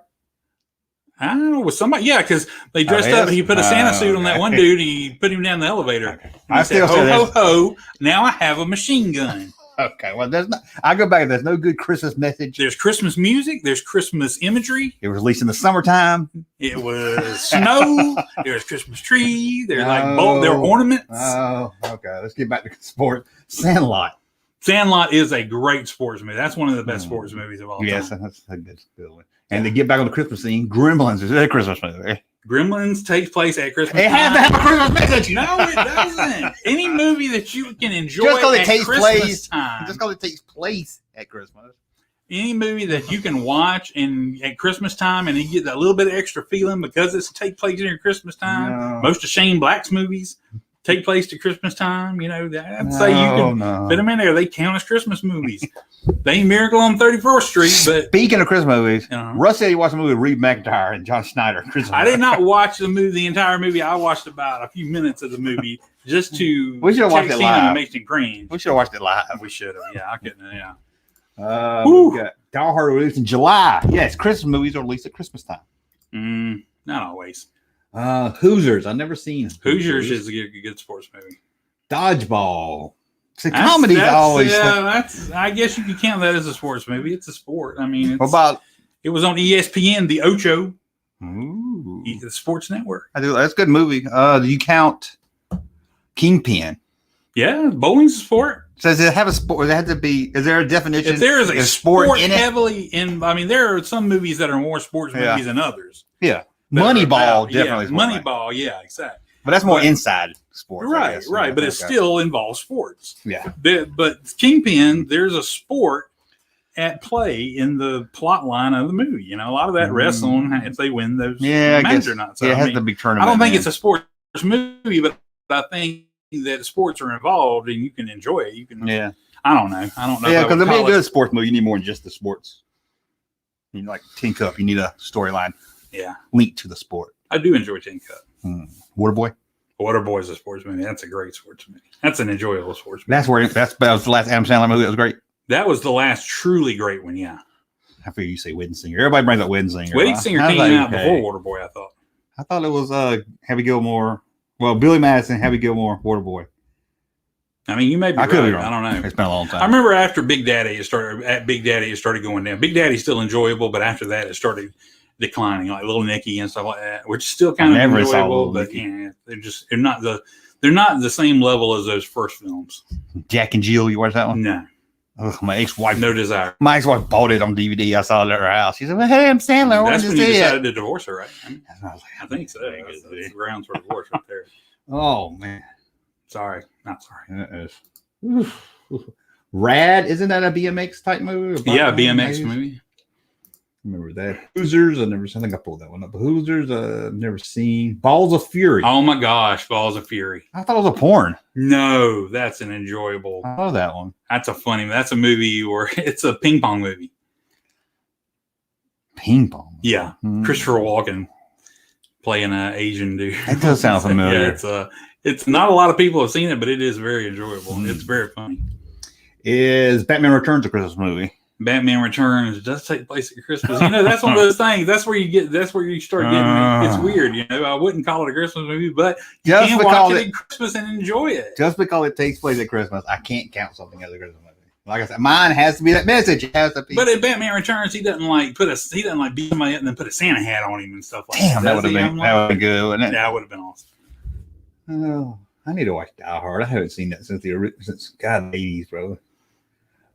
C: I don't know, with somebody, because they dressed up. He put a Santa suit on that one dude. He put him down the elevator.
B: Okay.
C: I still said, ho, ho, ho, now I have a machine gun.
B: Okay, well, I go back. There's no good Christmas message.
C: There's Christmas music. There's Christmas imagery.
B: It was released in the summertime.
C: It was snow. There's Christmas tree. There's there were ornaments.
B: Oh, okay. Let's get back to sports. Sandlot.
C: Sandlot is a great sports movie. That's one of the best sports movies of all time.
B: Yes, that's a good one. And to get back on the Christmas scene, Gremlins is a Christmas movie.
C: Gremlins takes place at Christmas time.
B: It has to have a Christmas message.
C: No, it doesn't. Any movie that you can enjoy
B: just because it takes
C: Christmas time.
B: Just because it takes place at Christmas.
C: Any movie that you can watch at Christmas time and you get that little bit of extra feeling because it's take place during Christmas time.
B: No.
C: Most of Shane Black's movies take place to Christmas time. I'd say you can put them in there. They count as Christmas movies. They ain't Miracle on 34th Street, but
B: speaking of Christmas movies, Russ said he watched a movie with Reed McIntyre and John Schneider.
C: I did not watch the entire movie. I watched about a few minutes of the movie just to
B: we should have watched it live.
C: It makes me cringe.
B: We should have watched it live.
C: We should have. Yeah, I couldn't. Yeah.
B: We got Die Hard released in July. Yes, Christmas movies are released at Christmas time.
C: Not always.
B: Hoosiers. I've never seen
C: Hoosiers is a good sports movie.
B: Dodgeball. It's a comedy always.
C: Yeah, I guess you could count that as a sports movie. It's a sport. I mean,
B: what about?
C: It was on ESPN, the Ocho,
B: the
C: Sports Network.
B: I do. That's a good movie. Do you count Kingpin?
C: Yeah, bowling's a sport.
B: Does it have a sport? It has to be. Is there a definition?
C: If there is a
B: sport in it,
C: heavily in. I mean, there are some movies that are more sports movies than others.
B: Yeah, Moneyball definitely.
C: Moneyball, yeah, exactly.
B: But that's more inside sports,
C: right. But it still involves sports.
B: Yeah.
C: But Kingpin, there's a sport at play in the plot line of the movie. A lot of that rests on if they win those matches or not. So
B: it has the big tournament.
C: I don't think it's a sports movie, but I think that sports are involved and you can enjoy it. You can. Yeah. I don't know.
B: Yeah, because to be a good sports movie, you need more than just the sports. You need like Tin Cup. You need a storyline.
C: Yeah.
B: Linked to the sport.
C: I do enjoy Tin Cup.
B: Waterboy.
C: Waterboy is a sports movie. That's a great sports movie. That's an enjoyable sports movie.
B: That was the last Adam Sandler movie that was great.
C: That was the last truly great one, yeah.
B: I figure you say Wedding Singer. Everybody brings up Wedding Singer.
C: Wedding Singer came out before Waterboy, I thought.
B: I thought it was Happy Gilmore. Well, Billy Madison, Happy Gilmore, Waterboy.
C: I mean, you may be right.
B: Could be wrong.
C: I don't know.
B: It's been a long time.
C: I remember after Big Daddy, it started going down. Big Daddy's still enjoyable, but after that, it started declining, like Little Nicky and stuff like that, which is still kind of enjoyable, but they're not the same level as those first films.
B: Jack and Jill, you watch that one?
C: No.
B: Oh, my ex-wife.
C: No desire.
B: My ex-wife bought it on DVD. I saw it at her house. She said, "Well, hey, I'm Sandler.
C: That's when you decided to divorce her, right? I think so.
B: That's
C: That's the grounds for divorce right there.
B: Oh man,
C: Sorry, not sorry.
B: Rad, isn't that a BMX type movie?
C: Yeah, BMX movie.
B: Remember that? Hoosiers, I think I pulled that one up. Hoosiers, I've never seen. Balls of Fury.
C: Oh my gosh, Balls of Fury.
B: I thought it was a porn.
C: No, that's an enjoyable.
B: I love that one.
C: That's a funny. That's a movie where it's a ping pong movie.
B: Ping pong.
C: Yeah, Christopher Walken playing an Asian dude.
B: That does sound familiar.
C: Yeah, it's not a lot of people have seen it, but it is very enjoyable. It's very funny.
B: Is Batman Returns a Christmas movie?
C: Batman Returns does take place at Christmas. You know, that's one of those things. That's where you start getting. It's weird. You know, I wouldn't call it a Christmas movie, but you can watch it at Christmas and enjoy it.
B: Just because it takes place at Christmas, I can't count something as a Christmas movie. Like I said, mine has to be that message. It has to be.
C: But in Batman Returns, he doesn't like beat somebody up and then put a Santa hat on him and stuff like that.
B: Damn, that would have been good, wouldn't it?
C: Yeah, that would have been awesome.
B: Oh, I need to watch Die Hard. I haven't seen that since the 80s, bro.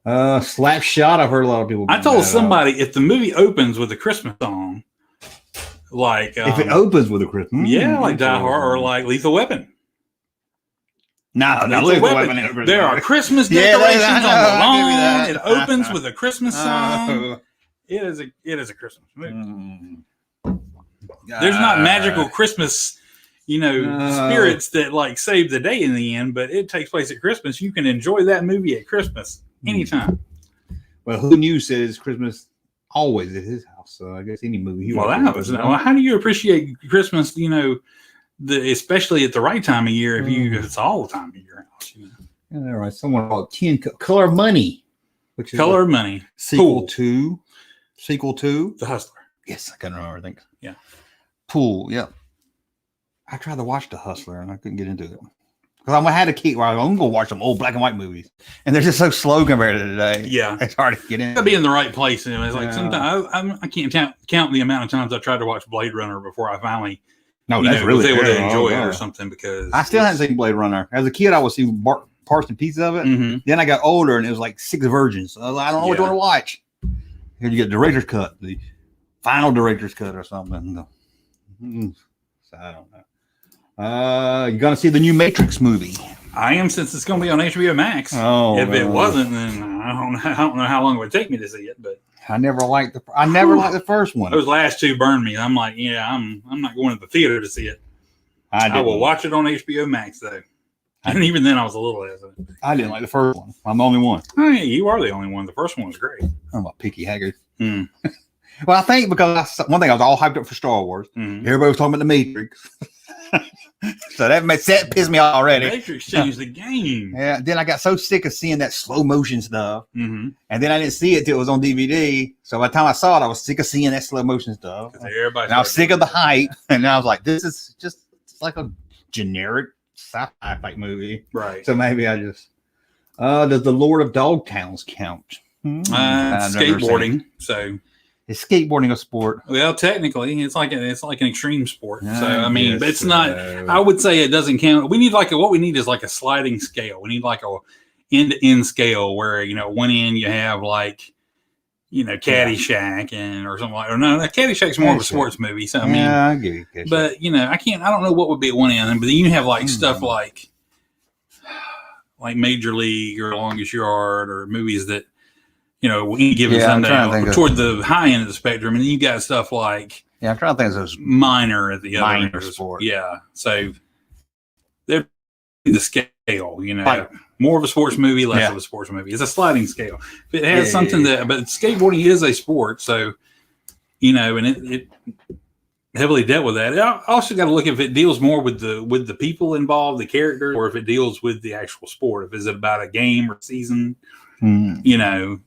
B: Slapshot. I've heard a lot of people.
C: I told somebody if the movie opens with a Christmas song, like
B: if it opens with a Christmas,
C: like Die Hard or like Lethal Weapon.
B: No, Lethal Weapon.
C: There are Christmas decorations on the lawn. It opens with a Christmas song. It is a Christmas movie. There's not magical Christmas, spirits that like save the day in the end, but it takes place at Christmas. You can enjoy that movie at Christmas anytime.
B: Well, who knew says Christmas always at his house? So I guess any movie.
C: How do you appreciate Christmas? Especially at the right time of year. If it's all the time of year.
B: All right. Someone called Color Money, which is
C: Color Money
B: sequel to
C: The Hustler.
B: Yes, I can't remember. I think.
C: Yeah.
B: Pool. Yeah. I tried to watch The Hustler and I couldn't get into it. Because I had a key where I'm going to watch some old black and white movies. And they're just so slow compared to today.
C: Yeah.
B: It's hard to get in.
C: Got to be in the right place. And it's like sometimes I can't count the amount of times I tried to watch Blade Runner before I finally
B: that's really
C: was able to enjoy it or something. Because
B: I still haven't seen Blade Runner. As a kid, I would see parts and pieces of it. Mm-hmm. Then I got older and it was like 6 virgins. So I don't know which one to watch. Here you get director's cut, the final director's cut or something. So I don't know. You're gonna see the new Matrix movie.
C: I am, since it's gonna be on HBO Max.
B: Oh,
C: if it wasn't, then I don't know how long it would take me to see it. But
B: I never liked the first one.
C: Those last two burned me. I'm like, I'm not going to the theater to see it. I will watch it on HBO Max though. And even then, I was a little hesitant.
B: I didn't like the first one. I'm the only one.
C: Oh, yeah, you are the only one. The first one was great.
B: I'm a picky haggard. Well, I think because one thing I was all hyped up for Star Wars. Everybody was talking about the Matrix. So that pissed me off already.
C: Matrix changed the game.
B: Yeah. Then I got so sick of seeing that slow motion stuff, and then I didn't see it till it was on DVD. So by the time I saw it, I was sick of seeing that slow motion stuff. And I was sick of the hype, and I was like, "This is just like a generic sci-fi type movie."
C: Right.
B: So maybe I just does the Lord of Dogtowns count?
C: Skateboarding. So.
B: Is skateboarding a sport?
C: Well, technically, it's like an extreme sport. So I mean, but it's not. I would say it doesn't count. We need what we need is like a sliding scale. We need like a end-to-end scale where one end you have like Caddyshack or something like. Or no, Caddyshack's more of a sports movie. So I mean,
B: I give you.
C: But I can't. I don't know what would be at one end. But then you have like stuff like Major League or Longest Yard or movies that. Any given Sunday toward the high end of the spectrum, and then you got stuff like
B: I'm trying to think of those
C: minor at the other
B: minor
C: end of
B: sport.
C: Yeah, so they're the scale, more of a sports movie, less of a sports movie. It's a sliding scale. If it has something but skateboarding is a sport, so and it heavily dealt with that. I also got to look if it deals more with the people involved, the characters, or if it deals with the actual sport. If it's about a game or season. So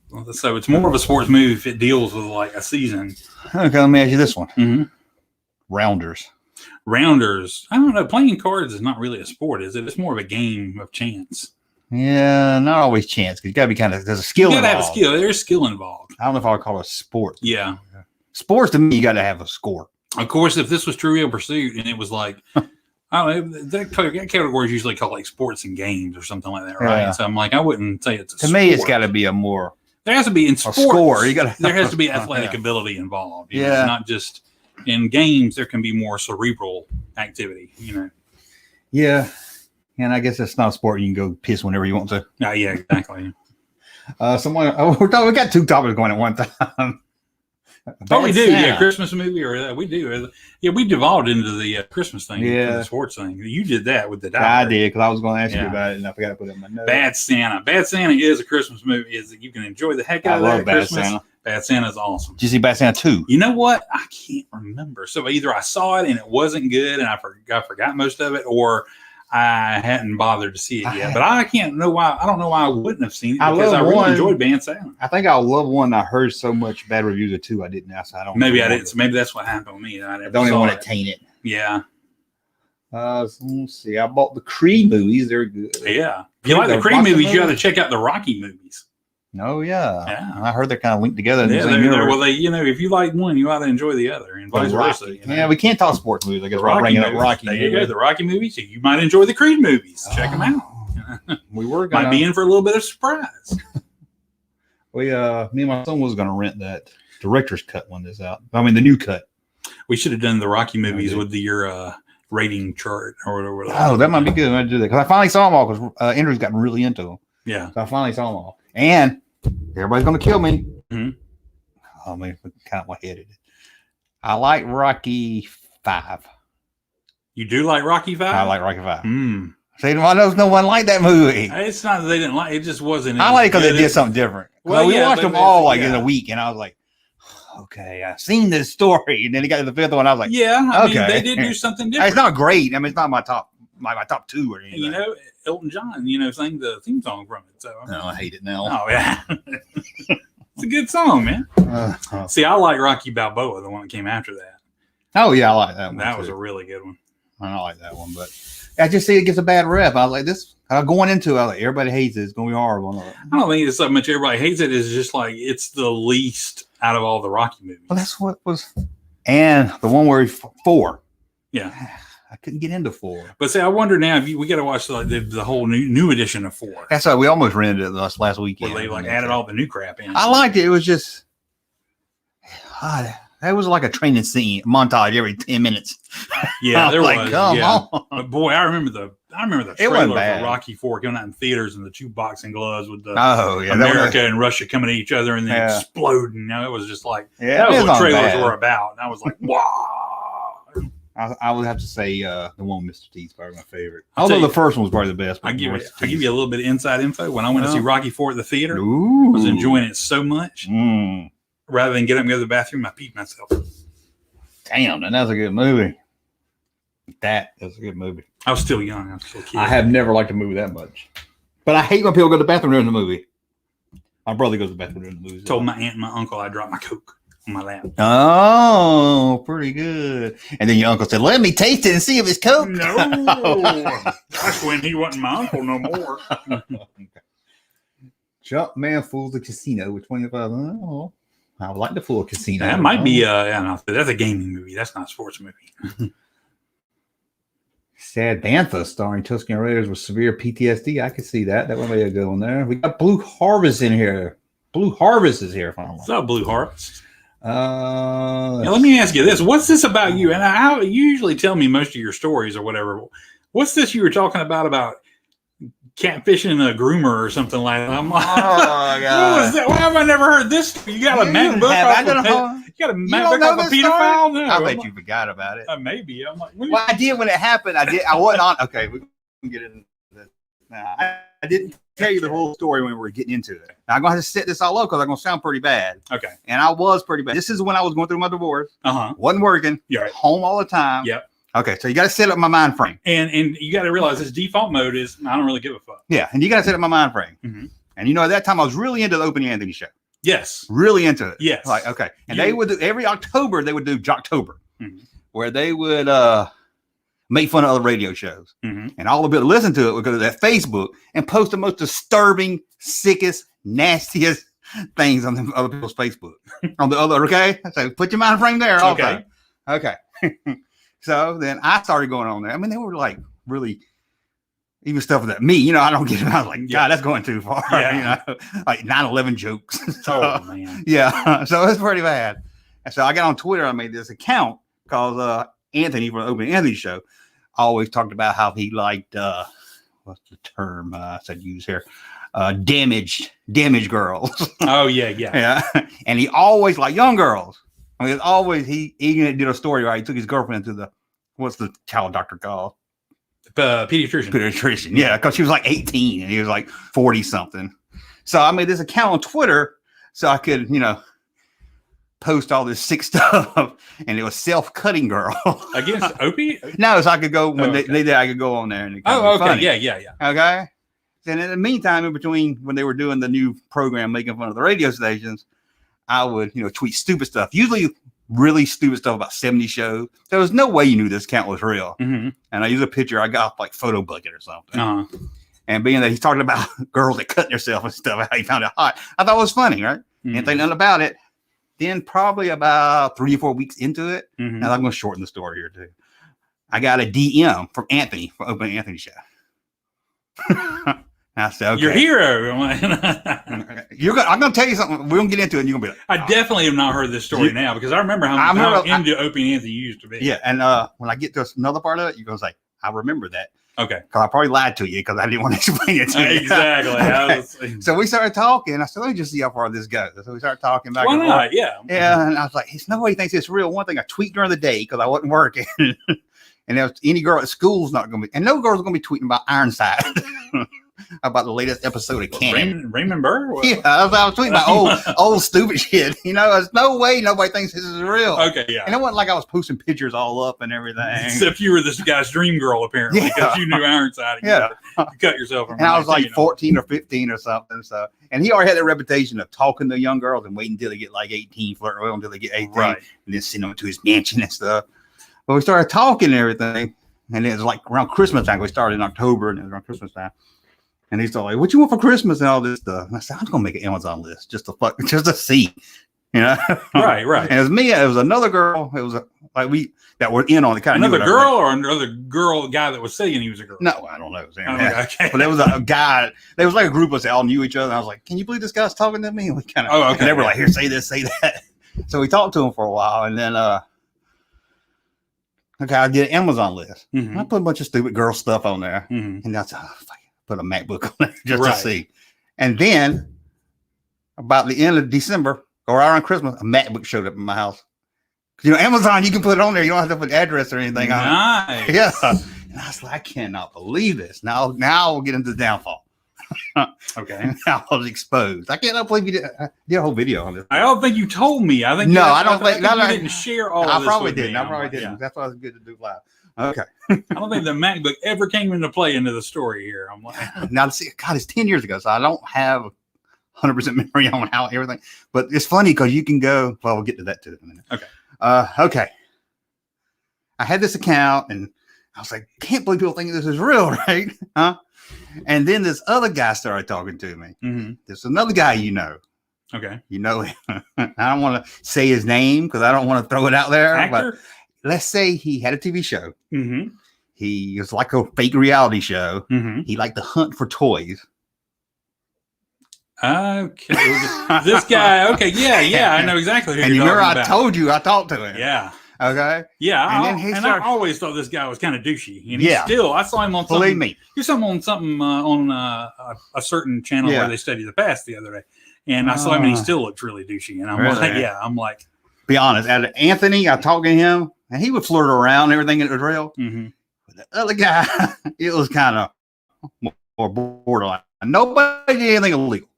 C: it's more of a sports movie if it deals with like a season.
B: Okay, let me ask you this one. Rounders.
C: I don't know. Playing cards is not really a sport, is it? It's more of a game of chance.
B: Yeah, not always chance. Because you got to be there's a skill involved. You got to have a skill.
C: There's skill involved.
B: I don't know if I would call it a sport.
C: Yeah.
B: Sports to me, you got to have a score.
C: Of course, if this was Trivial Pursuit and it was like, I don't know, that category is usually called like sports and games or something like that, right? Yeah. So I'm like, I wouldn't say it's a sport.
B: To me, it's got to be a more.
C: There has to be in sports.
B: Score.
C: There has to be athletic ability involved. Not just in games. There can be more cerebral activity.
B: Yeah. And I guess that's not a sport. You can go piss whenever you want to.
C: Yeah, exactly.
B: We got two topics going at one time.
C: Oh, we do. Santa. Yeah, Christmas movie or we do. Yeah, we devolved into the Christmas thing.
B: Yeah,
C: the sports thing. You did that with the
B: diver. I did because I was going to ask you about it, and I forgot to put it in my notes.
C: Bad Santa. Bad Santa is a Christmas movie. Is that you can enjoy the heck out of that at Christmas.
B: Santa.
C: Bad Santa is awesome.
B: Did you see Bad Santa 2?
C: You know what? I can't remember. So either I saw it and it wasn't good, and I forgot most of it, or I hadn't bothered to see it yet. But I can't know why. I don't know why I wouldn't have seen it because I really enjoyed Bad Santa.
B: I think I love one. I heard so much bad reviews of 2. I didn't. So I don't.
C: Maybe I didn't. So maybe that's what happened with me.
B: I don't even want to taint it.
C: Yeah.
B: So let's see. I bought the Creed movies. They're good.
C: Yeah. If you like the Creed movies, you got to check out the Rocky movies.
B: Oh yeah. I heard they're kind of linked together.
C: Yeah, well, if you like one, you ought to enjoy the other, and vice versa.
B: Yeah, we can't talk sports movies. I guess we're bringing up Rocky.
C: There you go, the Rocky movies. You might enjoy the Creed movies. Check them out.
B: We were
C: might be in for a little bit of surprise.
B: Me and my son was going to rent that director's cut one that's out. I mean, the new cut.
C: We should have done the Rocky movies with your rating chart or whatever.
B: Oh, that might be good. I might do that because I finally saw them all because Andrew's gotten really into them.
C: Yeah,
B: so I finally saw them all, and everybody's going to kill me.
C: Mm-hmm.
B: Oh man, kind of lightheaded. I like Rocky 5.
C: You do like Rocky 5?
B: I like Rocky 5. See, I know no one liked that movie.
C: It's not that they didn't like it; just wasn't.
B: I like it because they did something different. Well, we watched them all in a week, and I was like, okay, I've seen this story. And then he got to the 5th one. I was like,
C: I mean, they did do something different.
B: It's not great. I mean, it's not my top 2 or anything.
C: You know, Elton John, sang the theme song from it. So
B: I hate it now.
C: Oh yeah, it's a good song, man. See, I like Rocky Balboa, the one that came after that.
B: Oh yeah, I like that one.
C: That was a really good one.
B: I don't like that one, but I just see it gets a bad rep. I was like, this going into it, I was like, everybody hates it. It's going to be horrible.
C: I don't think it's so much everybody hates it. It's just like it's the least out of all the Rocky movies.
B: Well, that's what was, and the one where 4.
C: Yeah.
B: I couldn't get into 4.
C: But see, I wonder now if we got to watch the whole new edition of 4.
B: That's why we almost rented it last weekend.
C: Where they added all the new crap in.
B: I liked it. It was just, that was like a training scene montage every 10 minutes.
C: Yeah, there was.
B: Come on.
C: But boy, I remember the trailer for Rocky 4 coming out in theaters and the 2 boxing gloves with the America and Russia coming at each other and then exploding. It was just like that was what trailers were about. And I was like, wow.
B: I would have to say the one with Mr. T is probably my favorite. Although the first one was probably the best.
C: I give you a little bit of inside info. When I went to see Rocky 4 at the theater, I
B: Ooh.
C: was enjoying it so much. Rather than get up and go to the bathroom, I peed myself.
B: Damn, that's a good movie. That is a good movie.
C: I was still young. I was still a kid.
B: I have never liked a movie that much. But I hate when people go to the bathroom during the movie. My brother goes to the bathroom during the movie.
C: Told my aunt and my uncle I dropped my Coke on my lap.
B: Oh, pretty good. And then your uncle said, let me taste it and see if it's Coke.
C: No. That's when he wasn't my uncle no more.
B: Junkman fools the casino with 25. Oh, I would like to fool a casino.
C: That might be that's a gaming movie. That's not a sports movie.
B: Sad Bantha starring Tuscan Raiders with severe PTSD. I could see that. That would be a good one there. We got Blue Harvest in here. Blue Harvest is here.
C: What's up, Blue Harvest?
B: Now,
C: let me ask you this. What's this about you? And you usually tell me most of your stories or whatever. What's this you were talking about catfishing a groomer or something like that? I'm like,
B: oh, God.
C: What was that? Why have I never heard this? You got a MacBook off a pedophile? No,
B: I bet you forgot about it.
C: Maybe. I'm like,
B: well, I did when it happened. I wasn't on. Okay, we can get into this. Now, I didn't tell you the whole story when we were getting into it. Now, I'm going to have to set this all up because I'm going to sound pretty bad.
C: Okay.
B: And I was pretty bad. This is when I was going through my divorce. Wasn't working.
C: You're right.
B: Home all the time.
C: Yep.
B: Okay, so you got to set up my mind frame.
C: And you got to realize this default mode is I don't really give a fuck.
B: Yeah, and you got to set up my mind frame. Mm-hmm. And at that time I was really into the Opie and Anthony show.
C: Yes.
B: Really into it.
C: Yes.
B: Like, okay. And they would do every October, they would do Jocktober, where they would make fun of other radio shows. And all the people that listen to it would go to that Facebook and post the most disturbing, sickest, nastiest things on the other people's Facebook. On the other, okay? So put your mind frame there.
C: Okay.
B: Okay. So then I started going on there. I mean, they were like really, even stuff that me, I don't get it. I was like, God, that's going too far.
C: Yeah.
B: Like 9/11 jokes.
C: Oh, man.
B: Yeah. So it's pretty bad. And so I got on Twitter. I made this account because Anthony from the Opie and Anthony show always talked about how he liked what's the term I said use here? Damaged girls.
C: Oh yeah.
B: Yeah. And he always like young girls. I mean, always he did a story where he took his girlfriend to what's the child doctor called?
C: Pediatrician.
B: Yeah, because she was like 18 and he was like 40 something. So I made this account on Twitter so I could, post all this sick stuff, and it was self-cutting girl
C: Against Opie?
B: No, so I could go when they did. I could go on there and it
C: okay,
B: funny.
C: yeah.
B: Okay, and in the meantime, in between when they were doing the new program making fun of the radio stations, I would tweet stupid stuff. Usually, really stupid stuff about 70 shows. There was no way you knew this account was real.
C: Mm-hmm.
B: And I used a picture I got off like Photo Bucket or something.
C: Uh-huh.
B: And being that he's talking about girls that cut themselves and stuff, how he found it hot, I thought it was funny, right?
C: Mm-hmm.
B: Didn't think nothing about it. Then probably about 3 or 4 weeks into it,
C: mm-hmm.
B: Now I'm going to shorten the story here too. I got a DM from Anthony from Open Anthony Show. I said, okay.
C: Your hero.
B: I'm going to tell you something. We're going to get into it. And you're going to be like,
C: I definitely have not heard this story now because I remember how into Opie and Anthony used to be.
B: Yeah. And when I get to another part of it, you're going to say, I remember that.
C: Okay.
B: Because I probably lied to you because I didn't want to explain it to you.
C: Exactly.
B: Okay. So we started talking. I said, let me just see how far this goes. So we started talking back
C: Why
B: and
C: not?
B: forth.
C: Yeah.
B: Yeah. And I was like, there's no way he thinks it's real. One thing, I tweet during the day because I wasn't working. And there was any girl at school's not going to be, and no girl's going to be tweeting about Ironside. About the latest episode of Canon.
C: Raymond Burr?
B: Yeah, I was tweeting about old stupid shit. There's no way nobody thinks this is real.
C: Okay, yeah.
B: And it wasn't like I was posting pictures all up and everything.
C: Except you were this guy's dream girl, apparently, because you knew Ironside.
B: Yeah.
C: You cut yourself.
B: And I was like 14 or 15 or something. So, and he already had that reputation of talking to young girls and waiting until they get like 18, flirting with them until they get 18,
C: right.
B: And then send them to his mansion and stuff. But we started talking and everything. And it was like around Christmas time. We started in October and it was around Christmas time. And he's like, what you want for Christmas and all this stuff? And I said, I'm going to make an Amazon list just to see, Right.
C: And
B: it was me. It was another girl. It was that were in on the kind of
C: another girl or another girl, guy that was saying he was a girl.
B: No, I don't know.
C: Okay.
B: But there was a guy. There was like a group of us that all knew each other. And I was like, can you believe this guy's talking to me? And we kind of, and they were like, here, say this, say that. So we talked to him for a while, and then, I did an Amazon list.
C: Mm-hmm.
B: I put a bunch of stupid girl stuff on there,
C: mm-hmm.
B: and that's put a MacBook on there just to see. And then about the end of December or around Christmas, a MacBook showed up in my house. Amazon, you can put it on there. You don't have to put the address or anything
C: nice.
B: on it. Yeah. And I was like, I cannot believe this. Now we'll get into the downfall.
C: Okay.
B: Now I was exposed. I cannot believe you did a whole video on this.
C: I don't think you told me. I think
B: no, I don't think
C: you didn't share all of this.
B: I probably didn't.
C: Yeah.
B: That's why it's good to do live. Okay.
C: I don't think the MacBook ever came into play into the story here. I'm like,
B: now see, God, it's 10 years ago, so I don't have 100% memory on how everything. But it's funny because you can go. Well, we'll get to that too in a minute.
C: Okay.
B: Okay. I had this account, and I was like, can't believe people think this is real, right? Huh? And then this other guy started talking to me.
C: Mm-hmm.
B: There's another guy
C: Okay.
B: You know him. I don't want to say his name because I don't want to throw it out there.
C: Actor?
B: But let's say he had a TV show.
C: Mm-hmm.
B: He was like a fake reality show.
C: Mm-hmm.
B: He liked to hunt for toys.
C: Okay. This guy. Okay. Yeah. I know exactly who
B: and
C: you're
B: you remember
C: talking
B: I
C: about.
B: told you I talked to him.
C: Yeah.
B: Okay.
C: Yeah.
B: And
C: I always thought this guy was kind of douchey. And
B: yeah.
C: I saw him on something.
B: Believe me.
C: He was on something on a certain channel where they study the past the other day. And I saw him and he still looked really douchey. And I'm like,
B: be honest. Anthony, I talked to him and he would flirt around and everything. And it was real.
C: Mm-hmm.
B: But the other guy, it was kind of more borderline. Nobody did anything illegal.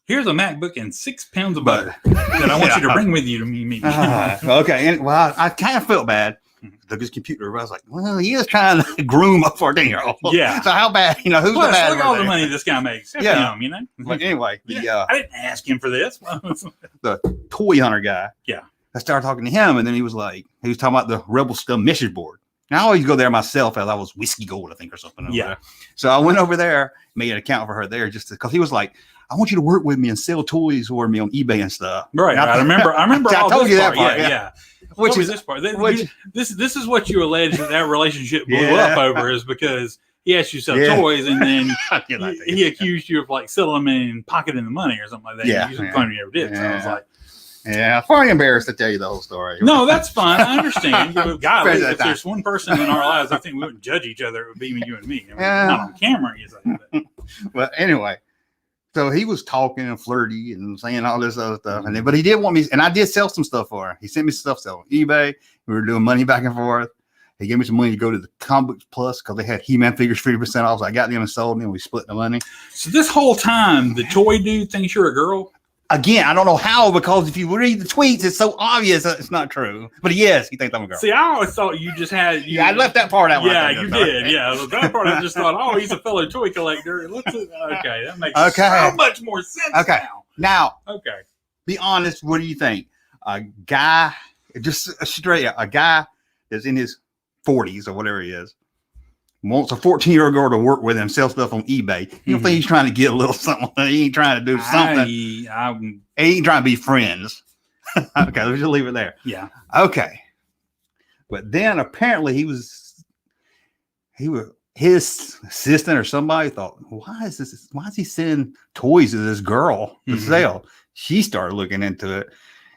C: Here's a MacBook and 6 pounds of butter that I want you to bring with you to meet me.
B: Okay. And I kind of felt bad. Took his computer. I was like, well, he is trying to groom a 14-year-old.
C: Yeah.
B: So how bad, who's the bad?
C: Look at all the money this guy makes.
B: Yeah.
C: Him,
B: But anyway,
C: I didn't ask him for this.
B: The toy hunter guy.
C: Yeah.
B: I started talking to him, and then he was talking about the Rebel Scum message board. Now I always go there myself as I was Whiskey Gold, I think, or something. Over there. So I went over there, made an account for her there just because he was like, I want you to work with me and sell toys for me on eBay and stuff.
C: Right.
B: And
C: I remember.
B: I told you that part.
C: Yeah.
B: Which is
C: this part? This is what you allege that relationship blew up over is because he asked you to sell toys and then he accused you of like selling them and pocketing the money or something like that.
B: Yeah.
C: You claimed you never did. So I was like,
B: Yeah, I'm probably embarrassed to tell you the whole story.
C: No, that's fine. I understand. God, if there's one person in our lives, I think we wouldn't judge each other. It would be you and me. I mean, not on camera, you say.
B: But anyway, so he was talking and flirty and saying all this other stuff. And but he did want me, and I did sell some stuff for him. He sent me stuff on eBay. We were doing money back and forth. He gave me some money to go to the Comic Books Plus because they had He-Man figures 50% off. So I got them and sold them. And we split the money.
C: So this whole time, the toy dude thinks you're a girl?
B: Again, I don't know how, because if you read the tweets, it's so obvious that it's not true. But yes, he thinks I'm a girl.
C: See, I always thought you just had...
B: I left that part out.
C: Yeah, you did. Yeah, that part I just thought, oh, he's a fellow toy collector. Okay, that makes so much more sense
B: now.
C: Okay.
B: Be honest, what do you think? A guy, just straight up, a guy that's in his 40s or whatever he is, wants a 14-year-old girl to work with him, sell stuff on eBay. You don't think he's trying to get a little something? He ain't trying to do something. He ain't trying to be friends. Okay, let's just leave it there.
C: Yeah.
B: Okay. But then apparently his assistant or somebody thought, why is he sending toys to this girl to sell? She started looking into it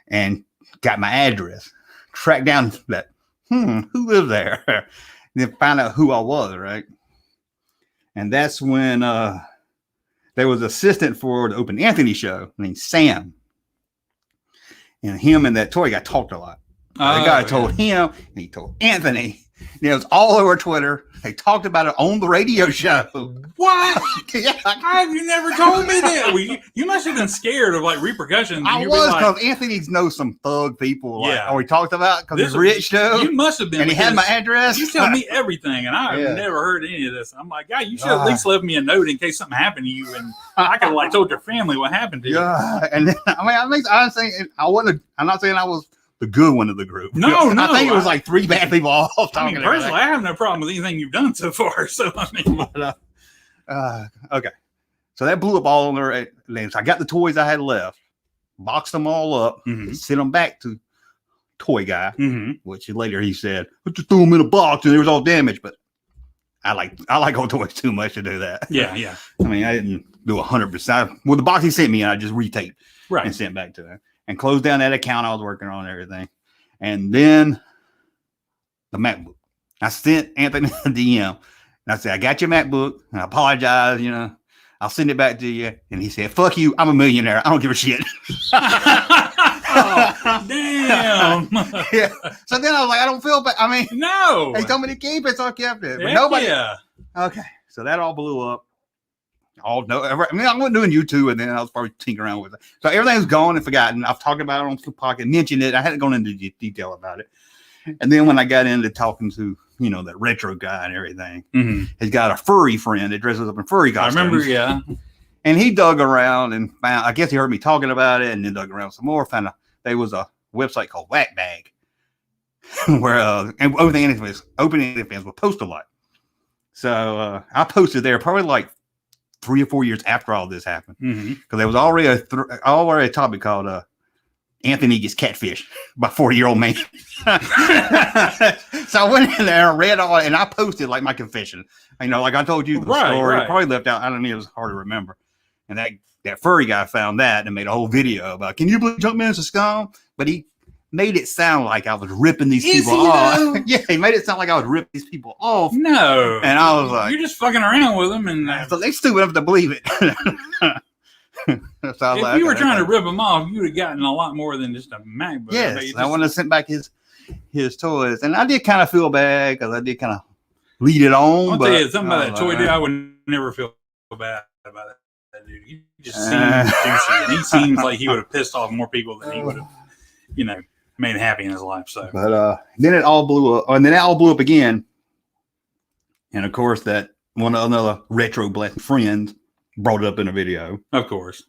B: and got my address, tracked down that, who lived there? And then found out who I was, right? And that's when there was an assistant for the Open Anthony show named Sam. And him and that toy guy talked a lot. The guy told him, and he told Anthony. And it was all over Twitter. They talked about it on the radio show.
C: What? Yeah. How have you never told me that? Well, you must have been scared of like repercussions.
B: I was, because Anthony knows some thug people. Like, we talked about because he's rich too.
C: You must have been.
B: And he had my address.
C: You tell me everything, and I have never heard any of this. I'm like, God, you should at least left me a note in case something happened to you, and I could have like told your family what happened to you.
B: Yeah, and then, I'm saying I wasn't. I'm not saying I was the good one of the group.
C: No,
B: I think it was like three bad people all talking.
C: Personally, I have no problem with anything you've done so far. So I mean,
B: okay. So that blew up all on their names. I got the toys I had left, boxed them all up, sent them back to Toy Guy, which later he said, "I just threw them in a box and it was all damaged." But I like old toys too much to do that.
C: Yeah.
B: I mean, I didn't do 100%. Well, the box he sent me, I just retaped and sent back to him. And closed down that account I was working on and everything. And then the MacBook. I sent Anthony a DM. And I said, I got your MacBook. And I apologize, I'll send it back to you. And he said, fuck you. I'm a millionaire. I don't give a shit.
C: Oh, damn.
B: Yeah. So then I was like, I don't feel bad. I mean,
C: no.
B: They told me to keep it, so I kept it. But
C: Heck
B: nobody.
C: Yeah.
B: Okay. So that all blew up. I wasn't doing YouTube, and then I was probably tinkering around with it. So everything's gone and forgotten. I've talked about it on Flip Pocket, mentioned it. I hadn't gone into detail about it. And then when I got into talking to, that retro guy and everything, he's got a furry friend that dresses up in furry costumes.
C: I remember, yeah.
B: And he dug around and found, I guess he heard me talking about it, and then dug around some more, found out there was a website called Whack Bag, where and Open fans would post a lot. So I posted there probably like 3 or 4 years after all this happened, because there was already a topic called Anthony Gets Catfish by 40-year-old man. So I went in there and read all, and I posted like my confession. Like I told you the story. Right. Probably left out. I don't know. It was hard to remember. And that furry guy found that and made a whole video about, can you believe Junkman's a scum? But he made it sound like I was ripping these people off. Yeah, he made it sound like I was ripping these people off.
C: No.
B: And I was like,
C: you're just fucking around with them. And
B: so they stupid enough to believe it. So
C: if you were trying to rip them off, you would have gotten a lot more than just a MacBook.
B: Yes, I want to send back his toys. And I did kind of feel bad because I did kind of lead it on.
C: I'll tell you something about that toy dude. I would never feel bad about that dude. He just seemed douchey. And he seems like he would have pissed off more people than he would have, made happy in his life. So,
B: but then it all blew up, and then it all blew up again. And of course, that another retro black friend brought it up in a video.
C: Of course,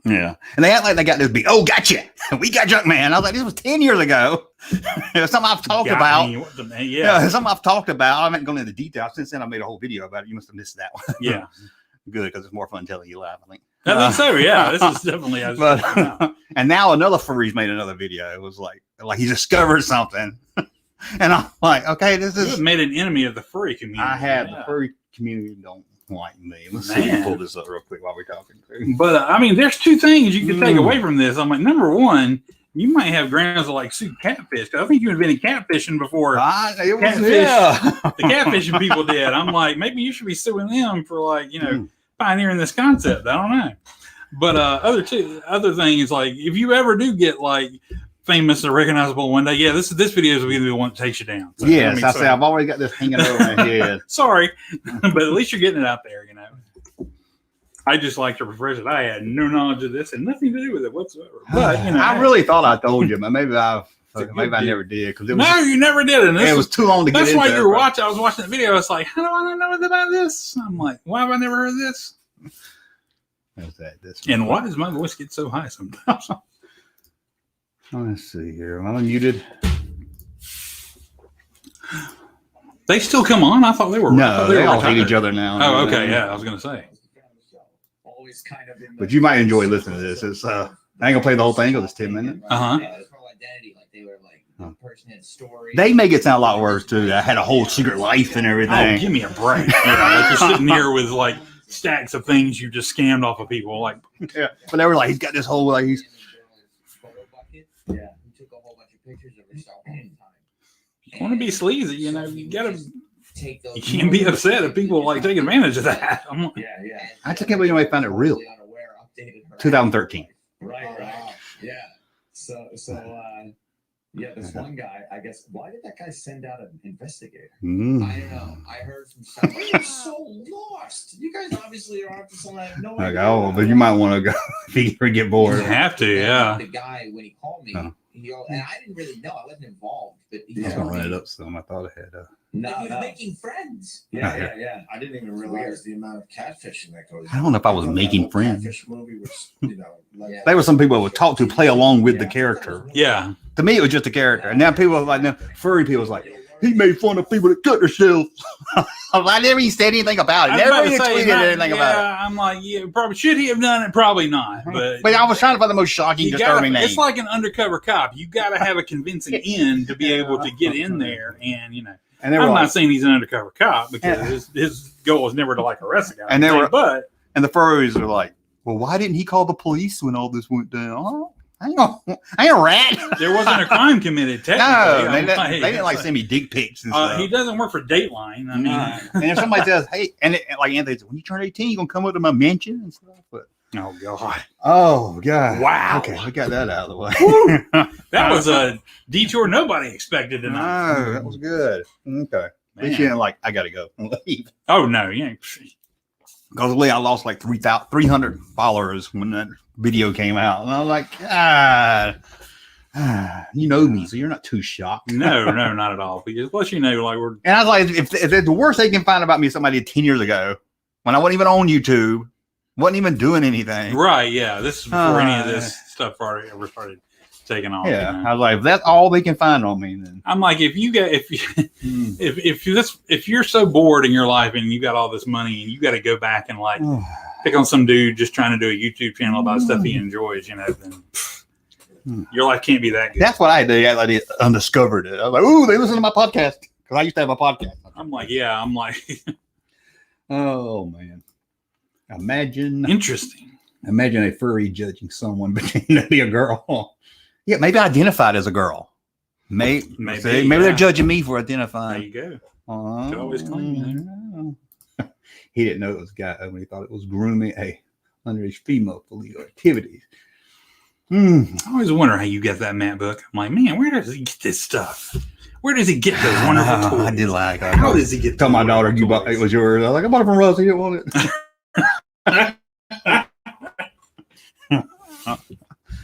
B: yeah. And they act like they got this big. Oh, gotcha! We got Junkman. I was like, this was 10 years ago. It was something I've talked about. Yeah, something I've talked about. I haven't gone into detail since then. I made a whole video about it. You must have missed that one.
C: Yeah,
B: good, because it's more fun telling you live, I think.
C: I think so. Yeah, this is definitely.
B: And now another furry's made another video. It was like he discovered something, and I'm like, okay, this is.
C: You made an enemy of the furry community.
B: I have. The furry community don't like me. Let's see if we pull this up real quick while we're talking.
C: But there's two things you can take away from this. I'm like, number one, You might have grounds to like sue catfish. I think you invented catfishing before
B: It was,
C: the catfishing people did. I'm like, maybe you should be suing them for like, pioneering this concept. I don't know. But other things, like if you ever do get like famous or recognizable one day, this video is going to be the one that takes you down. So,
B: yes, I say I've always got this hanging over my head.
C: Sorry, but at least you're getting it out there, I just like to refresh it. I had no knowledge of this and nothing to do with it whatsoever. But
B: I really thought I told you, but maybe I never did because
C: no, you never did. And
B: it was too long to get into.
C: That's why you were watching. I was watching the video. It's like, how do I not know about this? I'm like, why have I never heard of this? And why does my voice get so high sometimes?
B: Let's see here. Am I unmuted?
C: They still come on? I thought they were.
B: No, they all hate each other now.
C: Oh, okay. Yeah, I was going to say.
B: But you might enjoy listening to this. It's I ain't gonna play the whole thing because it's 10 minutes. They make it sound a lot worse too. I had a whole secret life and everything.
C: Oh, give me a break. Like you're sitting here with like stacks of things you just scammed off of people. Like,
B: yeah, but they were like, he's got this whole like he's.
D: Yeah, he took a whole bunch of pictures of herself all the time.
C: You want to be sleazy, you gotta. You can't be upset if people like take advantage of that.
B: I just can't believe anybody found it real. 2013.
D: Right. Yeah. So this one guy, I guess, why did that guy send out an investigator? I don't know. I heard from somebody. I'm so lost. You guys obviously are up to something I have no idea.
B: Oh, but you might want to go if you ever get bored.
C: You have to, yeah.
D: The guy, when he called me, and I didn't really know. I wasn't involved. But he
B: was going to run it up some. I thought I had
D: No, he was making friends. Yeah. I didn't even realize the amount of catfishing that goes on.
B: I don't know if I was making friends.
D: Catfish movie was,
B: There were some people that would talk to play along with the character.
C: Yeah.
B: To me, it was just a character. And now people like now furry people was like, he made fun of people that cut themselves. I never even said anything about it. Never even tweeted anything about it.
C: I'm like, probably should he have done it? Probably not. But
B: I was trying to find the most shocking, disturbing name.
C: It's like an undercover cop. You got to have a convincing end to be able to get in there, and And I'm not saying he's an undercover cop because his goal is never to like arrest a guy.
B: And the furries are like, well, why didn't he call the police when all this went down? Oh, I ain't a rat.
C: There wasn't a crime committed, technically.
B: No, they didn't like send me dick pics and stuff.
C: He doesn't work for Dateline. I mean,
B: and if somebody says, hey, like Anthony said, when you turn 18, you're going to come up to my mansion and stuff. But oh, God.
C: Wow.
B: Okay, we got that out of the way.
C: That was a detour nobody expected tonight.
B: No, that was good. Okay. At least you didn't like, I got to go and leave.
C: Oh, no. Yeah.
B: Because Lee, I lost like 300 followers when that video came out. And I was like, you know me, so you're not too shocked.
C: No, not at all. Because plus, like we're.
B: And I was like, if the worst they can find about me is somebody 10 years ago, when I wasn't even on YouTube, wasn't even doing anything.
C: Right, yeah. This is before any of this stuff ever started taking off.
B: Yeah. I was like, if that's all they can find on me, then
C: I'm like, if you're so bored in your life and you got all this money and you got to go back and like pick on some dude just trying to do a YouTube channel about stuff he enjoys, then your life can't be that good.
B: That's what I did. I undiscovered it. I was like, ooh, they listen to my podcast because I used to have a podcast.
C: I'm like,
B: oh man.
C: Interesting.
B: Imagine a furry judging someone pretending to be a girl. Yeah, maybe I identified as a girl. Maybe they're judging me for identifying.
C: There you go. Could always claim that.
B: He didn't know it was a guy when he thought it was grooming a underage female for illegal activities.
C: I always wonder how you get that Matt book. I'm like, man, where does he get this stuff? Where does he get those wonderful toys?
B: I did like it.
C: How does he get?
B: Tell my daughter it was yours. I was like, I bought it from Russ. He didn't want it.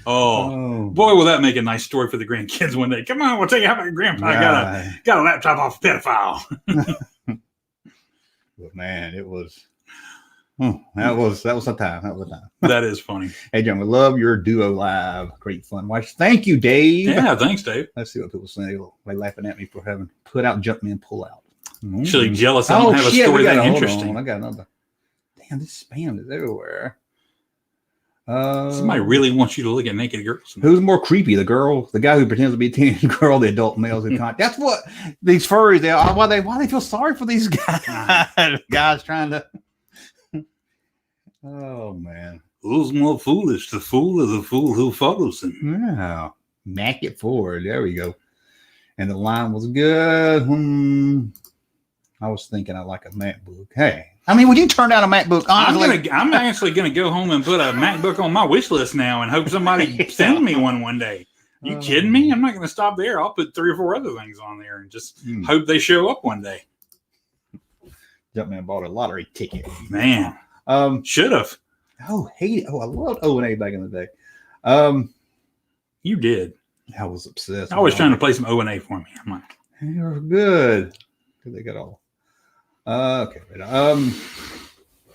C: Oh boy, will that make a nice story for the grandkids one day. Come on, we'll tell you how my grandpa got a laptop off a pedophile.
B: But man, it was that was a time. That was a time.
C: That is funny.
B: Hey John, we love your duo live. Great fun. Watch. Thank you, Dave.
C: Yeah, thanks, Dave.
B: Let's see what people say. They're laughing at me for having put out Junkman pull out.
C: Actually jealous I don't have a story that interesting.
B: I got another. Damn, this spam is everywhere.
C: Somebody really wants you to look at naked girls.
B: Who's more creepy, the guy who pretends to be a teenage girl, the adult males who can't? That's what these furries why they feel sorry for these guys. Guys trying to. Oh man,
C: who's more foolish, the fool or the fool who follows him?
B: Yeah, Mac it forward. There we go. And the line was good. I was thinking I like a MacBook. Hey, I mean, would you turn down a MacBook? Honestly,
C: I'm actually gonna go home and put a MacBook on my wish list now and hope somebody sends me one day. You kidding me? I'm not gonna stop there. I'll put 3 or 4 other things on there and just hope they show up one day.
B: Junkman bought a lottery ticket.
C: Man, should have.
B: Oh, I loved O&A back in the day.
C: You did.
B: I was obsessed.
C: I was trying to play some O&A for me. I'm like,
B: you're good. They got all. Okay.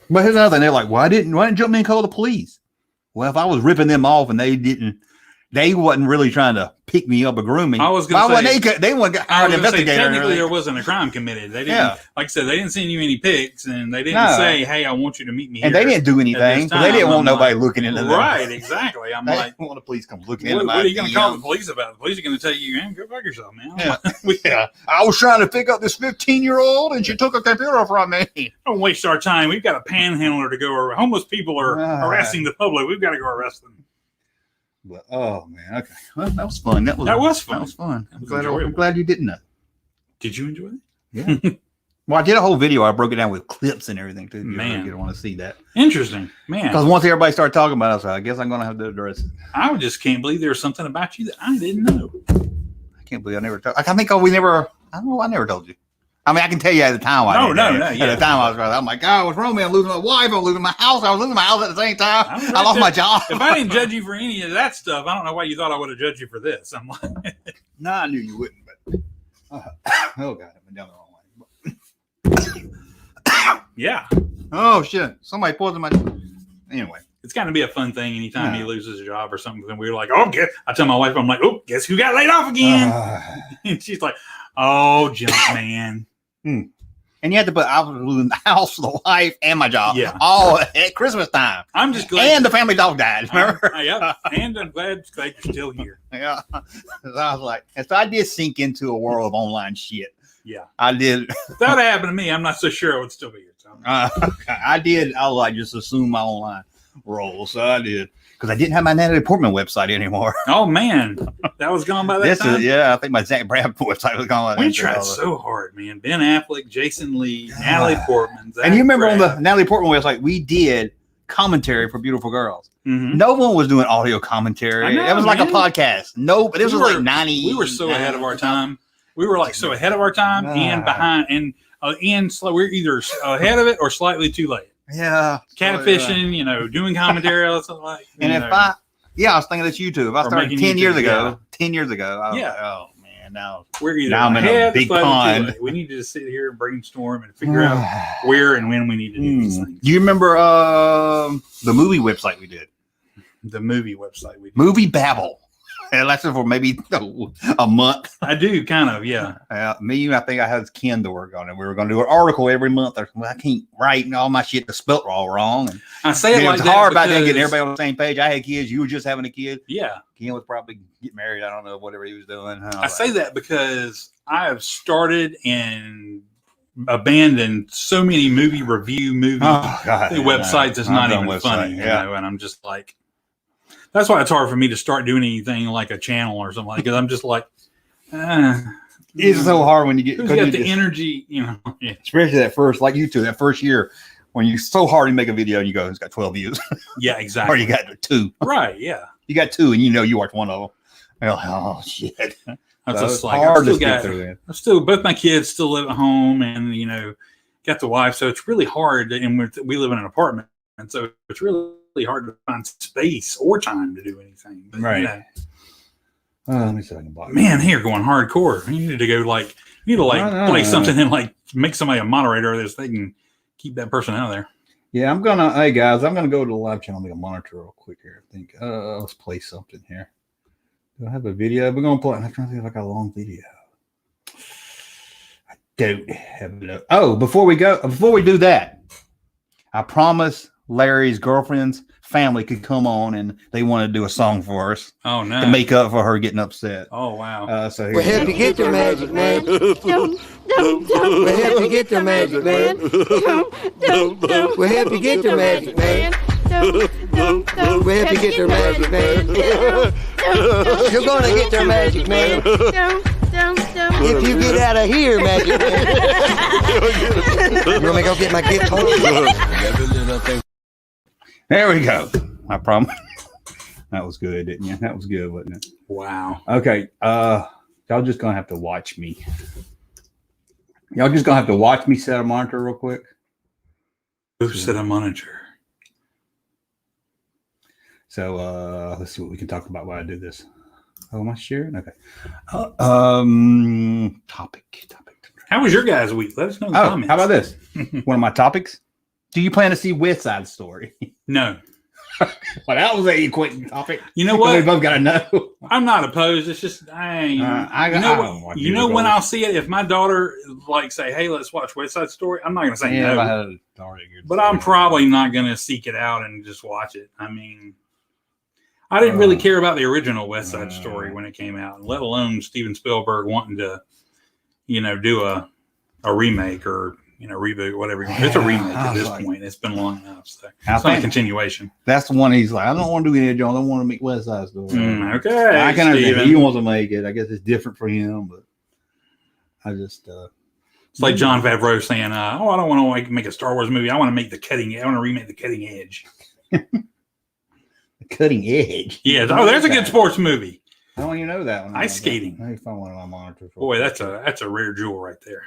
B: But here's another thing. They're like, why didn't Junkman call the police? Well, if I was ripping them off and they wasn't really trying to pick me up or groom me.
C: I was going to say
B: they wouldn't hired an investigator.
C: Technically, there wasn't a crime committed. They didn't, like I said, they didn't send you any pics, and they didn't say, "Hey, I want you to meet me."
B: And they didn't do anything. They didn't want nobody looking into them.
C: Right? Exactly. I'm like,
B: I want the police come looking into
C: what are you going to call the police about? The police are going to tell you, "Man, go fuck yourself, man."
B: Yeah. I was trying to pick up this 15-year-old, and she took a computer from me.
C: Don't waste our time. We've got a panhandler to go. Homeless people are harassing the public. We've got to go arrest them.
B: But, oh man, okay. Well, that was fun. That was fun. I'm glad you didn't know.
C: Did you enjoy it?
B: Yeah. Well, I did a whole video. I broke it down with clips and everything too.
C: Man,
B: you don't want to see that.
C: Interesting, man.
B: Because once everybody started talking about it, so I guess I'm gonna have to address it.
C: I just can't believe there's something about you that I didn't know.
B: I can't believe I never told. I think I never told you. I mean, I can tell you at the time.
C: No.
B: At the time, I was right. I'm like, oh, what's wrong with me? I'm losing my wife. I'm losing my house. I was losing my house at the same time. I lost my job.
C: If I didn't judge you for any of that stuff, I don't know why you thought I would have judged you for this. I'm like,
B: no, I knew you wouldn't. But oh god, I went down the wrong way.
C: Yeah.
B: Oh shit! Somebody poisoned my. Anyway,
C: it's got to be a fun thing anytime he loses a job or something. And we're like, oh, I tell my wife, I'm like, oh, guess who got laid off again? And she's like, oh, Junkman.
B: And you had to put I was losing the house, the wife, and my job.
C: Yeah.
B: All at Christmas time.
C: I'm just glad.
B: And the family dog died. Remember?
C: Yeah. And I'm glad you're still here.
B: Yeah. I was like, and so I did sink into a world of online shit.
C: Yeah.
B: I did.
C: If that happened to me, I'm not so sure I would still be here. So
B: I did. I like just assume my online role. So I did. Because I didn't have my Natalie Portman website anymore.
C: Oh, man. That was gone by that time?
B: I think my Zach Brad website was gone by that
C: We tried so hard, man. Ben Affleck, Jason Lee, Natalie Portman. Zach
B: and you remember
C: Brad.
B: on the Natalie Portman website, we did commentary for Beautiful Girls.
C: Mm-hmm.
B: No one was doing audio commentary. It was like a podcast. No, but this was like 90.
C: We were so ahead of our time. We were like so ahead of our time and behind. And slow. We're either ahead of it or slightly too late.
B: Yeah,
C: catfishing, doing commentary, I was like,
B: and I was thinking that's you too. If I started 10 years ago, I was like, oh man, now
C: we're either
B: now I'm in a big pond.
C: We need to just sit here and brainstorm and figure out where and when we need to do these things.
B: Do you remember the movie website we did?
C: The movie website we did.
B: Movie Babble. It lasted for maybe a month.
C: I do, kind of, yeah.
B: I think I had Ken to work on it. We were going to do an article every month. I can't write and all my shit to spelt all wrong. And
C: I say it like
B: was hard back then getting everybody on the same page. I had kids. You were just having a kid.
C: Yeah.
B: Ken was probably getting married. I don't know, whatever he was doing.
C: I say that because I have started and abandoned so many movie websites. It's not even funny. And I'm just like, that's why it's hard for me to start doing anything like a channel or something like that. I'm just like,
B: it's so hard when you get
C: energy,
B: especially that first, like you two, that first year when you're so hard to make a video and you go, it's got 12 views.
C: Yeah, exactly.
B: Or you got 2.
C: Right. Yeah.
B: You got 2 and you watch one of them. You're like, oh shit.
C: That's just like, I'm still, both my kids still live at home and, got the wife. So it's really hard. And we live in an apartment. And so it's really hard to find space or time to do anything. But,
B: right. Let me see if I can block.
C: Man, here going hardcore. You need to go play something and make somebody a moderator of this. They can keep that person out of there.
B: Yeah, hey guys, I'm gonna go to the live channel, make a monitor real quick here. I think let's play something here. Do I have a video? We're gonna play. I'm trying to think if I got a long video. I don't have it. Oh, before we do that, I promise Larry's girlfriend's family could come on and they want to do a song for us.
C: Oh no!
B: To make up for her getting upset.
C: Oh wow!
B: So
E: we're here to get the magic, man. We're here to get the magic, man. We're here to get the magic, man. We're here to get the magic, man. You're gonna get there, Magic Man. If you get out of here, Magic Man. You want me to go get my guitar?
B: There we go. I promise. That was good, didn't you? That was good, wasn't it?
C: Wow.
B: Okay. Y'all just gonna have to watch me. Y'all just gonna have to watch me set a monitor real quick.
C: Who set a monitor?
B: So let's see what we can talk about while I do this. Oh, am I sharing? Okay. Topic.
C: How was your guys' week? Let us know in the comments.
B: How about this? One of my topics. Do you plan to see West Side Story?
C: No.
B: Well, that was a quick topic.
C: You know what?
B: We both got to know.
C: I'm not opposed. It's just when I'll see it. If my daughter say, "Hey, let's watch West Side Story," I'm not going to say no. But I'm probably not going to seek it out and just watch it. I mean, I didn't really care about the original West Side Story when it came out, let alone Steven Spielberg wanting to, do a remake or reboot, whatever. It's a remake at this point. It's been long enough. So it's not a continuation.
B: That's the one he's like, I don't want to do any Jones. I want to make West Side Story.
C: Okay.
B: I can understand. He wants to make it. I guess it's different for him, but I just.
C: It's like Jon Favreau saying, I don't want to make a Star Wars movie. I want to make I want to remake The Cutting Edge.
B: The Cutting Edge?
C: Yeah. There's a good sports movie.
B: I don't even know that one.
C: Ice skating.
B: Let me find one of my monitors.
C: Boy, that's a rare jewel right there.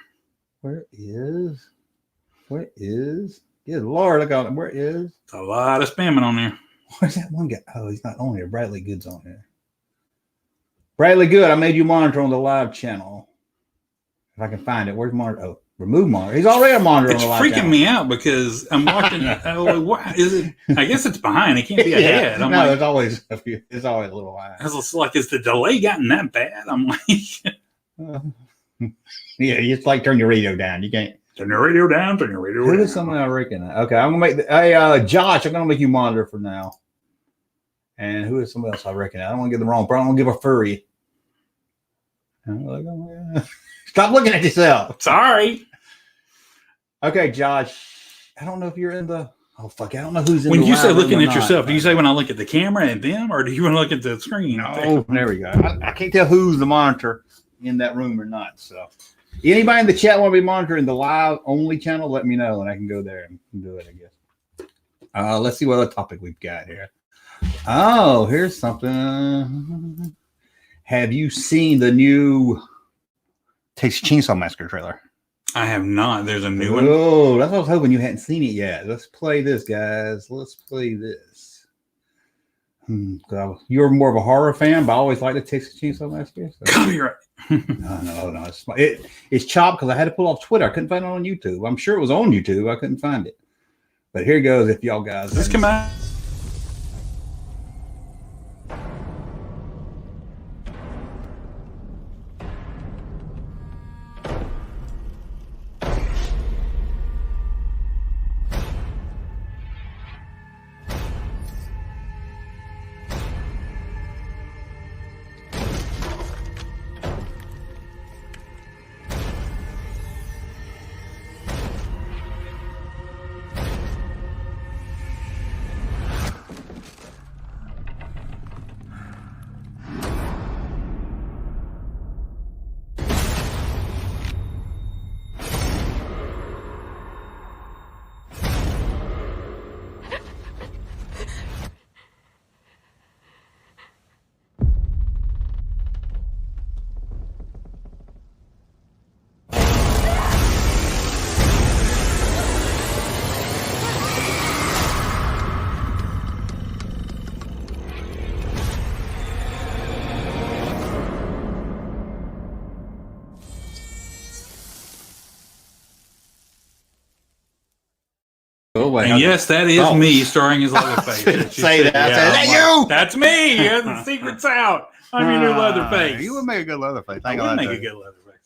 B: Where is? Good Lord, look out. Where is?
C: It's a lot of spamming on there.
B: Where's that one guy? Oh, he's not on here. Bradley Good's on here. Bradley Good, I made you monitor on the live channel. If I can find it. Where's monitor? Oh, remove monitor. He's already a monitor on the live channel.
C: It's freaking me out because I'm watching. What is it? I guess it's behind. It can't be ahead.
B: There's always a little line.
C: It's like, is the delay gotten that bad? I'm like,
B: yeah, you just turn your radio down. You can't
C: turn your radio down.
B: Who is someone I reckon? Okay, I'm gonna make Josh. I'm gonna make you monitor for now. And who is someone else I reckon? I don't want to give the wrong. But I'm gonna give a furry. Stop looking at yourself.
C: Sorry.
B: Okay, Josh. I don't know if you're in the. Oh fuck! I don't know who's in.
C: When you say looking at yourself, do you say when I look at the camera and them, or do you want to look at the screen?
B: No, there we go. I can't tell who's the monitor in that room or not. So, anybody in the chat want to be monitoring the live only channel? Let me know, and I can go there and do it. I guess. Let's see what other topic we've got here. Oh, here's something. Have you seen the new Texas Chainsaw Massacre trailer?
C: I have not. There's a new one.
B: Oh, that's what I was hoping you hadn't seen it yet. Let's play this, guys. Let's play this. You're more of a horror fan, but I always like the Texas Chainsaw Massacre. So.
C: Copyright.
B: No. It's chopped because I had to pull off Twitter. I couldn't find it on YouTube. I'm sure it was on YouTube. I couldn't find it. But here goes. If y'all guys.
C: Let's come out. And yes, that is me starring as Leatherface.
B: Say that. Yeah, is that you?
C: That's me. The secret's out. I'm your new Leatherface.
B: You would make a good Leatherface.
C: I would make a good Leatherface.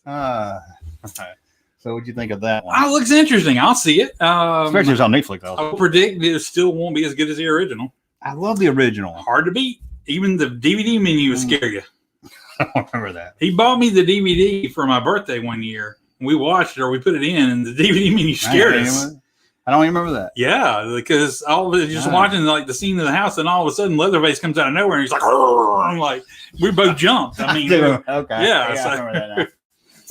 B: So what'd you think of that one?
C: Oh, it looks interesting. I'll see it.
B: Especially if it's on Netflix.
C: I will predict it still won't be as good as the original.
B: I love the original.
C: Hard to beat. Even the DVD menu will scare you.
B: I don't remember that.
C: He bought me the DVD for my birthday one year. We watched it, or we put it in, and the DVD menu scared us.
B: I don't even remember that.
C: Yeah, because I was just watching like the scene of the house, and all of a sudden Leatherface comes out of nowhere, and he's like, I'm like, we both jumped. I mean,
B: okay.
C: Yeah,
B: I remember that now.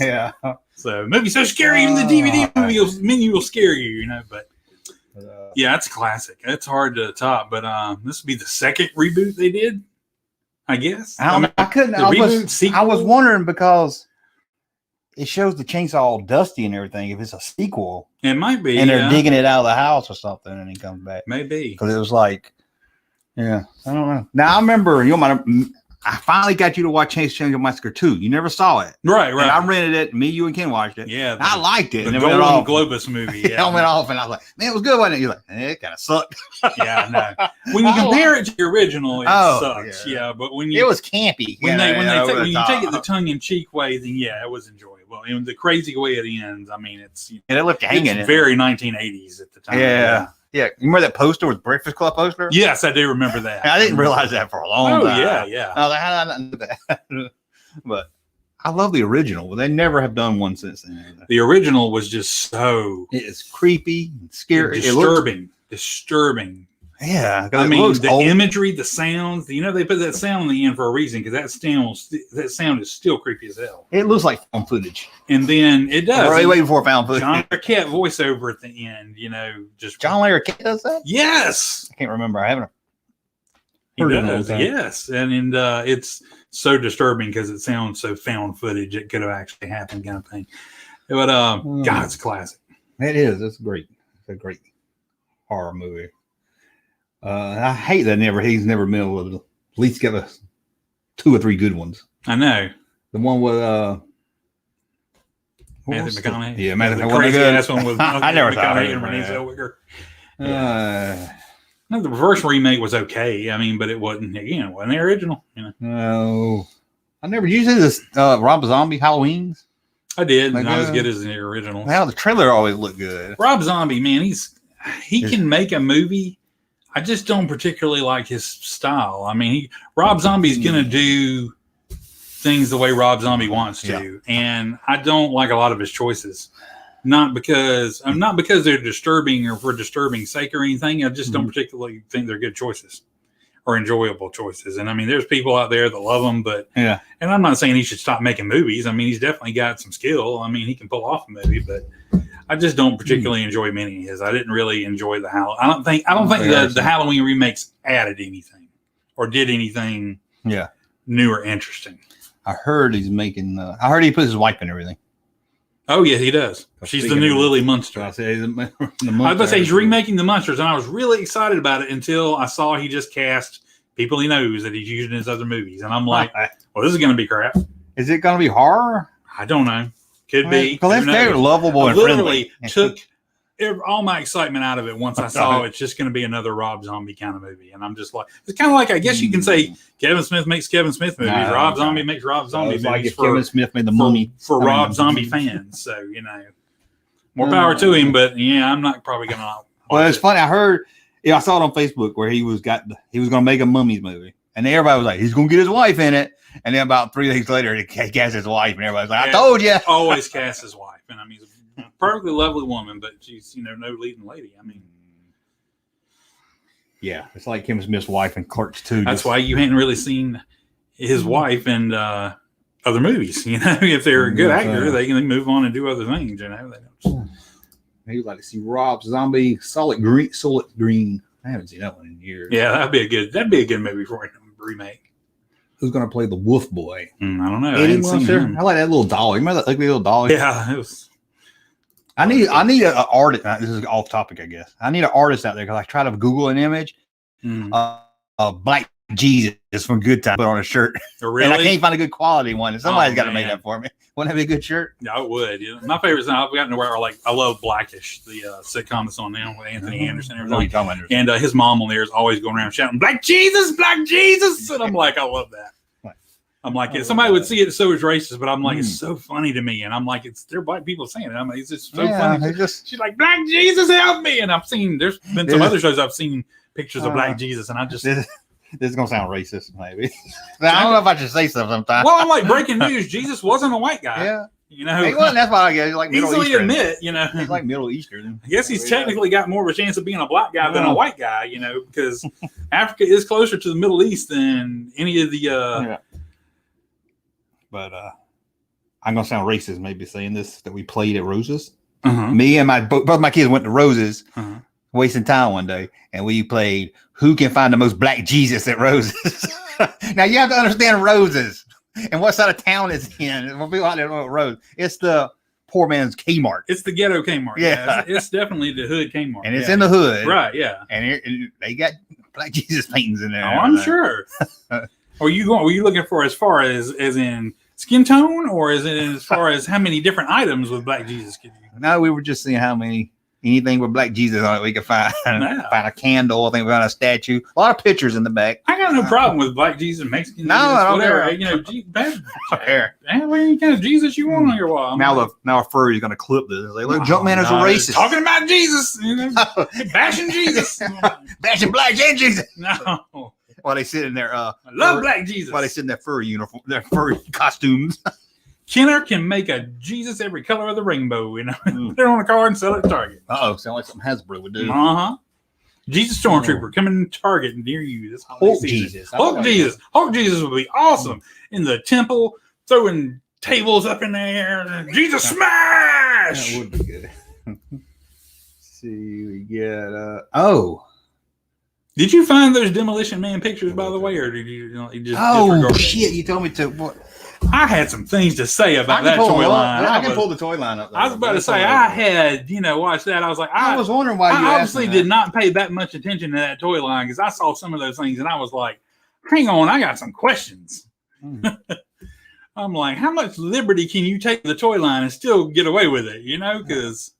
B: Yeah.
C: So movie so scary, even the DVD menu will scare you, you know. But yeah, it's a classic. It's hard to top. But this would be the second reboot they did, I guess. I
B: was wondering because it shows the chainsaw all dusty and everything. If it's a sequel,
C: it might be.
B: And they're digging it out of the house or something, and he comes back.
C: Maybe
B: because it was like, yeah, I don't know. Now I remember I finally got you to watch Chainsaw Massacre 2. You never saw it.
C: Right.
B: And I rented it. Me, you, and Ken watched it.
C: Yeah.
B: I liked it.
C: The Golden Globus movie.
B: Yeah. It went off, and I was like, man, it was good, wasn't it? You're like, it kind of sucked.
C: Yeah, no. When you compare it to the original, it sucks. Yeah. But when you...
B: It was campy.
C: When you take it the tongue-in-cheek way, then yeah, it was enjoyable. And the crazy way it ends, I mean, it's...
B: And it left you hanging.
C: It's very 1980s at the time.
B: Yeah. Yeah, you remember that poster with Breakfast Club poster?
C: Yes, I do remember that.
B: I didn't realize that for a long time.
C: Yeah.
B: I was like, how did I not know that? But I love the original, but they never have done one since then.
C: The original was just so...
B: It's creepy, and scary.
C: Disturbing.
B: Yeah.
C: I mean, the imagery, the sounds, they put that sound on the end for a reason, because that sound is still creepy as hell.
B: It looks like found footage.
C: And then it does.
B: Right waiting for found footage.
C: John Arquette voiceover at the end, just...
B: John Arquette does that?
C: Yes!
B: I can't remember. I haven't
C: heard it. Yes. And it's so disturbing because it sounds so found footage. It could have actually happened kind of thing. But, God, it's a classic.
B: It is. It's great. It's a great horror movie. I hate that he's never been able to at least get 2 or 3 good ones.
C: I know.
B: The one with
C: Matthew McConaughey.
B: Yeah, Matthew
C: McConaughey. Crazy ass one with
B: I never saw
C: McConaughey and Renee Zellweger. No, the first remake was okay. I mean, but it wasn't the original.
B: No, I never used this Rob Zombie Halloweens.
C: I did. Not as good as the original.
B: Well, the trailer always looked good.
C: Rob Zombie, man, he can make a movie. I just don't particularly like his style. I mean, Rob Zombie's going to do things the way Rob Zombie wants to, and I don't like a lot of his choices. Not because they're disturbing or for disturbing sake or anything. I just don't particularly think they're good choices or enjoyable choices. And I mean, there's people out there that love them, but and I'm not saying he should stop making movies. I mean, he's definitely got some skill. I mean, he can pull off a movie, but I just don't particularly enjoy many of his. I didn't really enjoy the Halloween. I don't think the Halloween remakes added anything or did anything new or interesting.
B: I heard he's making. I heard he puts his wife in everything.
C: Oh yeah, he does. She's the new Lily Munster. I was about to say he's remaking the Munsters, and I was really excited about it until I saw he just cast people he knows that he's using in his other movies, and I'm like, well, this is going to be crap.
B: Is it going to be horror?
C: I don't know. Could be.
B: Because they're lovable and
C: literally took all my excitement out of it once I saw it's just going to be another Rob Zombie kind of movie, and I'm just like, it's kind of like, I guess you can say Kevin Smith makes Kevin Smith movies, Rob Zombie makes Rob Zombie movies.
B: Like if Kevin Smith made the Mummy
C: for Rob Zombie fans, so more power to him. But I'm not probably going to.
B: Well, it's funny. I heard, I saw it on Facebook where he was going to make a Mummies movie, and everybody was like, he's going to get his wife in it. And then about 3 days later, he cast his wife, and everybody's like, I told you.
C: Always cast his wife, and I mean, he's a perfectly lovely woman, but she's no leading lady. I mean,
B: it's like Kevin Smith's wife in Clerks 2.
C: That's why you hadn't really seen his wife in other movies. If they're a good actor, they can move on and do other things. They don't.
B: Maybe like to see Rob Zombie Solid Green. I haven't seen that one in years.
C: Yeah, that'd be a good movie for a remake.
B: Who's going to play the Wolf Boy?
C: I don't know.
B: Eddie Munster. I like that little doll. You remember that ugly little doll?
C: Yeah, it was.
B: I need an artist. This is off topic, I guess. I need an artist out there because I try to Google an image of Black Jesus from Good Time, put on a shirt.
C: Really?
B: And I can't find a good quality one. And somebody's got to make that for me. Wouldn't that be a good shirt?
C: Yeah, it would. My favorite thing I've gotten to wear I love Blackish, the sitcom that's on now with Anthony Anderson and everything. And his mom on there is always going around shouting, Black Jesus, Black Jesus. And I'm like, I love that. I'm like, somebody would see it so it's racist, but I'm like, it's so funny to me. And I'm like, they're black people saying it. I'm like, it's just so funny. She's like, Black Jesus, help me. And there's been some other shows I've seen pictures of Black Jesus, and I just.
B: This is going to sound racist, maybe. I don't know if I should say something sometimes.
C: Well, I'm like, breaking news, Jesus wasn't a white guy.
B: Yeah.
C: You know,
B: Hey, well, that's why I guess he's like Middle
C: easily
B: Eastern.
C: admit, you know,
B: He's like Middle Eastern.
C: I guess he's technically got more of a chance of being a black guy than a white guy, you know, because Africa is closer to the Middle East than any of the.
B: Yeah. But I'm gonna sound racist, maybe saying this that we played at Rose's. Me and both my kids went to Rose's, wasting time one day, and we played Who Can Find the Most Black Jesus at Rose's. Now you have to understand Rose's and what side of town it's in. When people out there know Rose, it's the poor man's Kmart.
C: It's the ghetto Kmart.
B: Yeah.
C: It's definitely the hood Kmart.
B: And it's in the hood.
C: Right, yeah.
B: And they got Black Jesus paintings in there.
C: Oh, I'm sure. Are you looking for as far as in skin tone, or is it as far as how many different items with Black Jesus could you?
B: No, we were just seeing how many anything with Black Jesus on it we could find.
C: Yeah.
B: Find a candle. I think we found a statue. A lot of pictures in the back.
C: I got no problem with Black Jesus, Mexican
B: No,
C: Jesus,
B: I don't
C: whatever.
B: care.
C: You know,
B: Care.
C: any kind of Jesus you want on your wall.
B: Now a furry's gonna clip this. Like, look, Junkman is a racist.
C: Talking about Jesus, you know, bashing Jesus,
B: Bashing Black Jesus.
C: No,
B: While they sit in their
C: I love Black Jesus.
B: while they sit in their furry uniform, their furry costumes.
C: Kenner can make a Jesus every color of the rainbow, you know, put it on a card and sell it at Target.
B: Sound like something Hasbro would do.
C: Jesus Stormtrooper coming to Target near you this holiday
B: Hulk
C: season.
B: Jesus.
C: Hulk Jesus. Hulk Jesus would be awesome in the temple, throwing tables up in there. Jesus smash!
B: That would be good. See, we get
C: Did you find those Demolition Man pictures, by the way, or did you just disregard them?
B: shit! You told me to. What?
C: I had some things to say about that toy line.
B: I can pull the toy line up.
C: I was about to say, I had, watched that. I was like,
B: I was wondering why you
C: I
B: asked
C: obviously
B: me
C: did not pay that much attention to that toy line because I saw some of those things and I was like, hang on, I got some questions. I'm like, how much liberty can you take the toy line and still get away with it? You know, because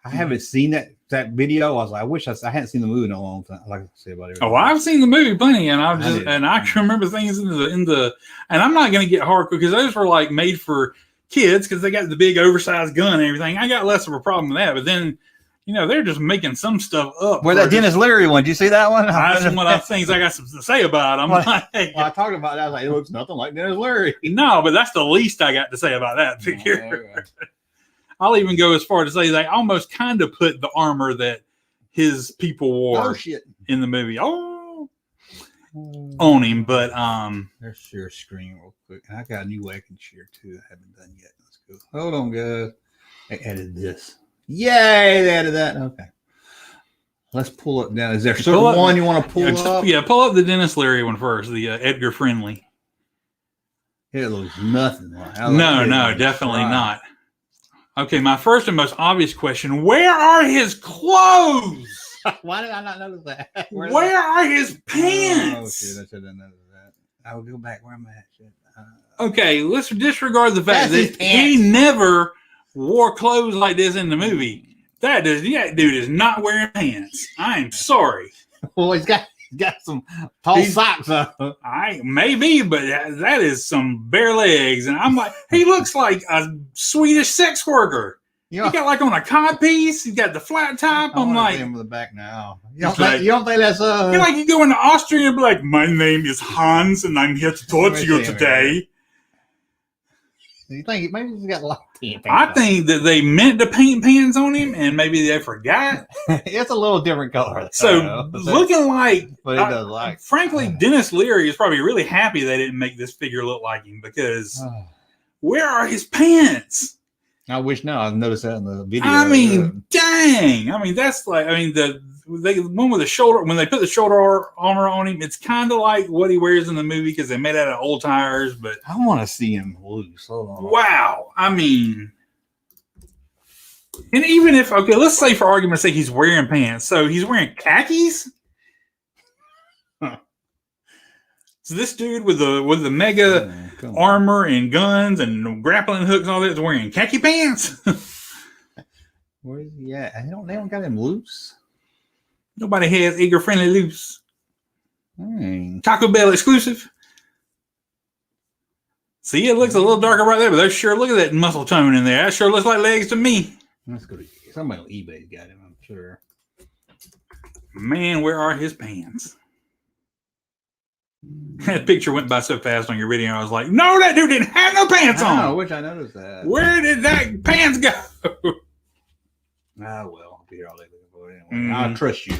B: I haven't seen that video. I was like, I wish I hadn't seen the movie in a long time. Like I say about it.
C: oh, I've seen the movie plenty, and I can remember things in the and I'm not going to get hardcore because those were like made for kids because they got the big oversized gun and everything. I got less of a problem with that, but then they're just making some stuff up.
B: Where that Dennis Leary one? Did you see that one?
C: That's one of the things I got something to say about. I'm
B: well,
C: like,
B: well, I talked about that. I was like, it looks nothing like Dennis Leary.
C: no, but that's the least I got to say about that figure. I'll even go as far to say they almost kind of put the armor that his people wore in the movie on him, but
B: let's share a screen real quick. And I got a new way I can share too. I haven't done yet. Let's go. Hold on, guys. They added this. Yay! They added that. Okay. Let's pull it down. Is there certain one you want to pull up?
C: Yeah, pull up the Dennis Leary one first. The Edgar Friendly.
B: It looks nothing like.
C: No, definitely not. Okay, my first and most obvious question: where are his clothes?
B: Why did I not notice that?
C: Where are his pants?
B: Oh shit! I should have noticed that. I'll go back. Where am I at?
C: Okay, let's disregard the fact that he never wore clothes like this in the movie. That dude is not wearing pants. I am sorry.
B: Well, he's got some tall socks on.
C: Maybe, but that is some bare legs. And I'm like, he looks like a Swedish sex worker. He got like on a cod piece. He's got the flat top. I'm like,
B: him in the back now. You don't think that's
C: You're like you go into Austria and be like, my name is Hans and I'm here to talk to you today.
B: You think maybe he's got a lot of pants?
C: I think that they meant to paint pants on him and maybe they forgot.
B: It's a little different color.
C: So looking like,
B: but it does like.
C: Frankly, Dennis Leary is probably really happy they didn't make this figure look like him because where are his pants?
B: I wish now I noticed that in the video.
C: I mean, dang. I mean, that's like, the one with the shoulder, when they put the shoulder armor on him, it's kind of like what he wears in the movie because they made out of old tires, but
B: I want to see him loose. Hold on.
C: Wow. I mean, and even if, okay, let's say for argument's sake, he's wearing pants. So he's wearing khakis? So this dude with the mega armor and guns and grappling hooks and all that is wearing khaki pants?
B: Where is he at? They don't got him loose.
C: Nobody has Edgar Friendly loose. Taco Bell exclusive. See, it looks a little darker right there, but there's sure, look at that muscle tone in there. That sure looks like legs to me.
B: Let's go to somebody on eBay got him, I'm sure.
C: Man, where are his pants? That picture went by so fast on your video. I was like, no, that dude didn't have no pants on.
B: I wish I noticed that.
C: Where did that pants go?
B: Well, I'll be here all day looking for it anyway. I'll trust you.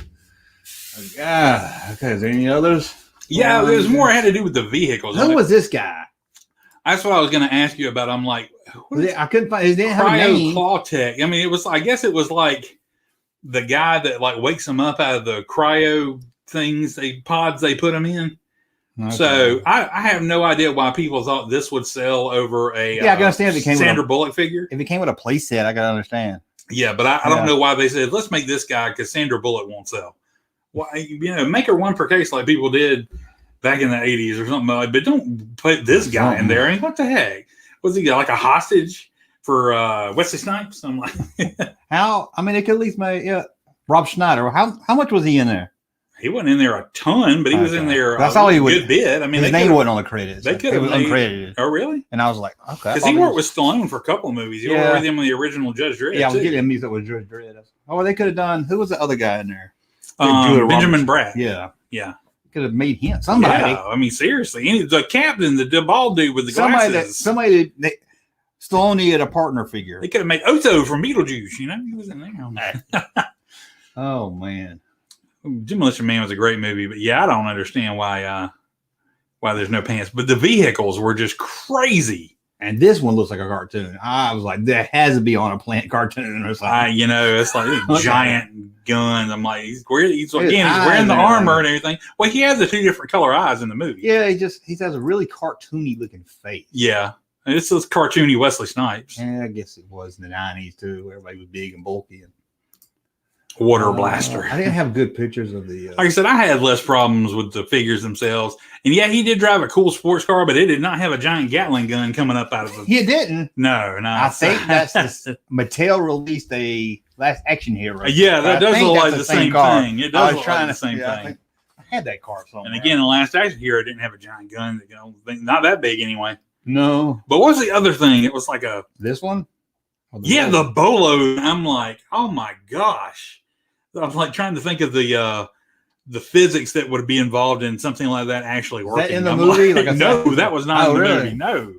B: Okay, is there any others?
C: Yeah, there's more had to do with the vehicles.
B: Who was this guy?
C: That's what I was going to ask you about. I'm like,
B: I couldn't find his name. Have a name.
C: Claw Tech. I mean, it was. I guess it was like the guy that like wakes them up out of the cryo things, pods they put them in. Okay. So I have no idea why people thought this would sell over a
B: I can understand if it came
C: Sandra Bullock figure.
B: If it came with a play set, I can understand.
C: Yeah, but I don't know why they said let's make this guy because Sandra Bullock won't sell. Why make her one per case like people did back in the 80s or something like. But don't put this guy in there. I mean, what the heck? Was he like a hostage for Wesley Snipes? I'm like,
B: how? I mean, they could at least make Rob Schneider. How much was he in there?
C: He wasn't in there a ton, but he was in there.
B: That's all he was.
C: Good bit. I mean,
B: his name wasn't on the credits.
C: They could have
B: uncredited.
C: Oh, really?
B: And I was like, okay.
C: Because he worked with Stallone for a couple of movies. He worked with him in the original Judge Dredd.
B: Yeah, I was getting him up with Judge Dredd. Oh, they could have done. Who was the other guy in there?
C: Benjamin Bratt.
B: Yeah. Could have made him somebody.
C: Yeah, I mean, seriously, the captain, the bald dude with the glasses.
B: Somebody Stallone needed a partner figure.
C: They could have made Otto from Beetlejuice. He was in there.
B: Oh man.
C: Demolition Man was a great movie, but I don't understand why there's no pants. But the vehicles were just crazy.
B: And this one looks like a cartoon. I was like, that has to be on a plant cartoon or something.
C: It's like giant guns. I'm like, he's wearing the armor and everything. Well, he has the two different color eyes in the movie.
B: Yeah, he has a really cartoony looking face.
C: Yeah. It's this cartoony Wesley Snipes.
B: Yeah, I guess it was in the 90s too. Everybody was big and bulky and
C: water blaster.
B: I didn't have good pictures of the.
C: Like I said, I had less problems with the figures themselves. And he did drive a cool sports car, but it did not have a giant Gatling gun coming up out of it.
B: He didn't.
C: No.
B: I think that's Mattel released a Last Action Hero.
C: Yeah, that does look like the same thing. It does look like the same thing.
B: I had that car somewhere.
C: And again, the Last Action Hero didn't have a giant gun. Not that big anyway.
B: No.
C: But what was the other thing? It was like
B: this one?
C: The Bolo. I'm like, oh my gosh. I'm like trying to think of the physics that would be involved in something like that actually working.
B: Is that in the movie?
C: No, that was not in the movie. No.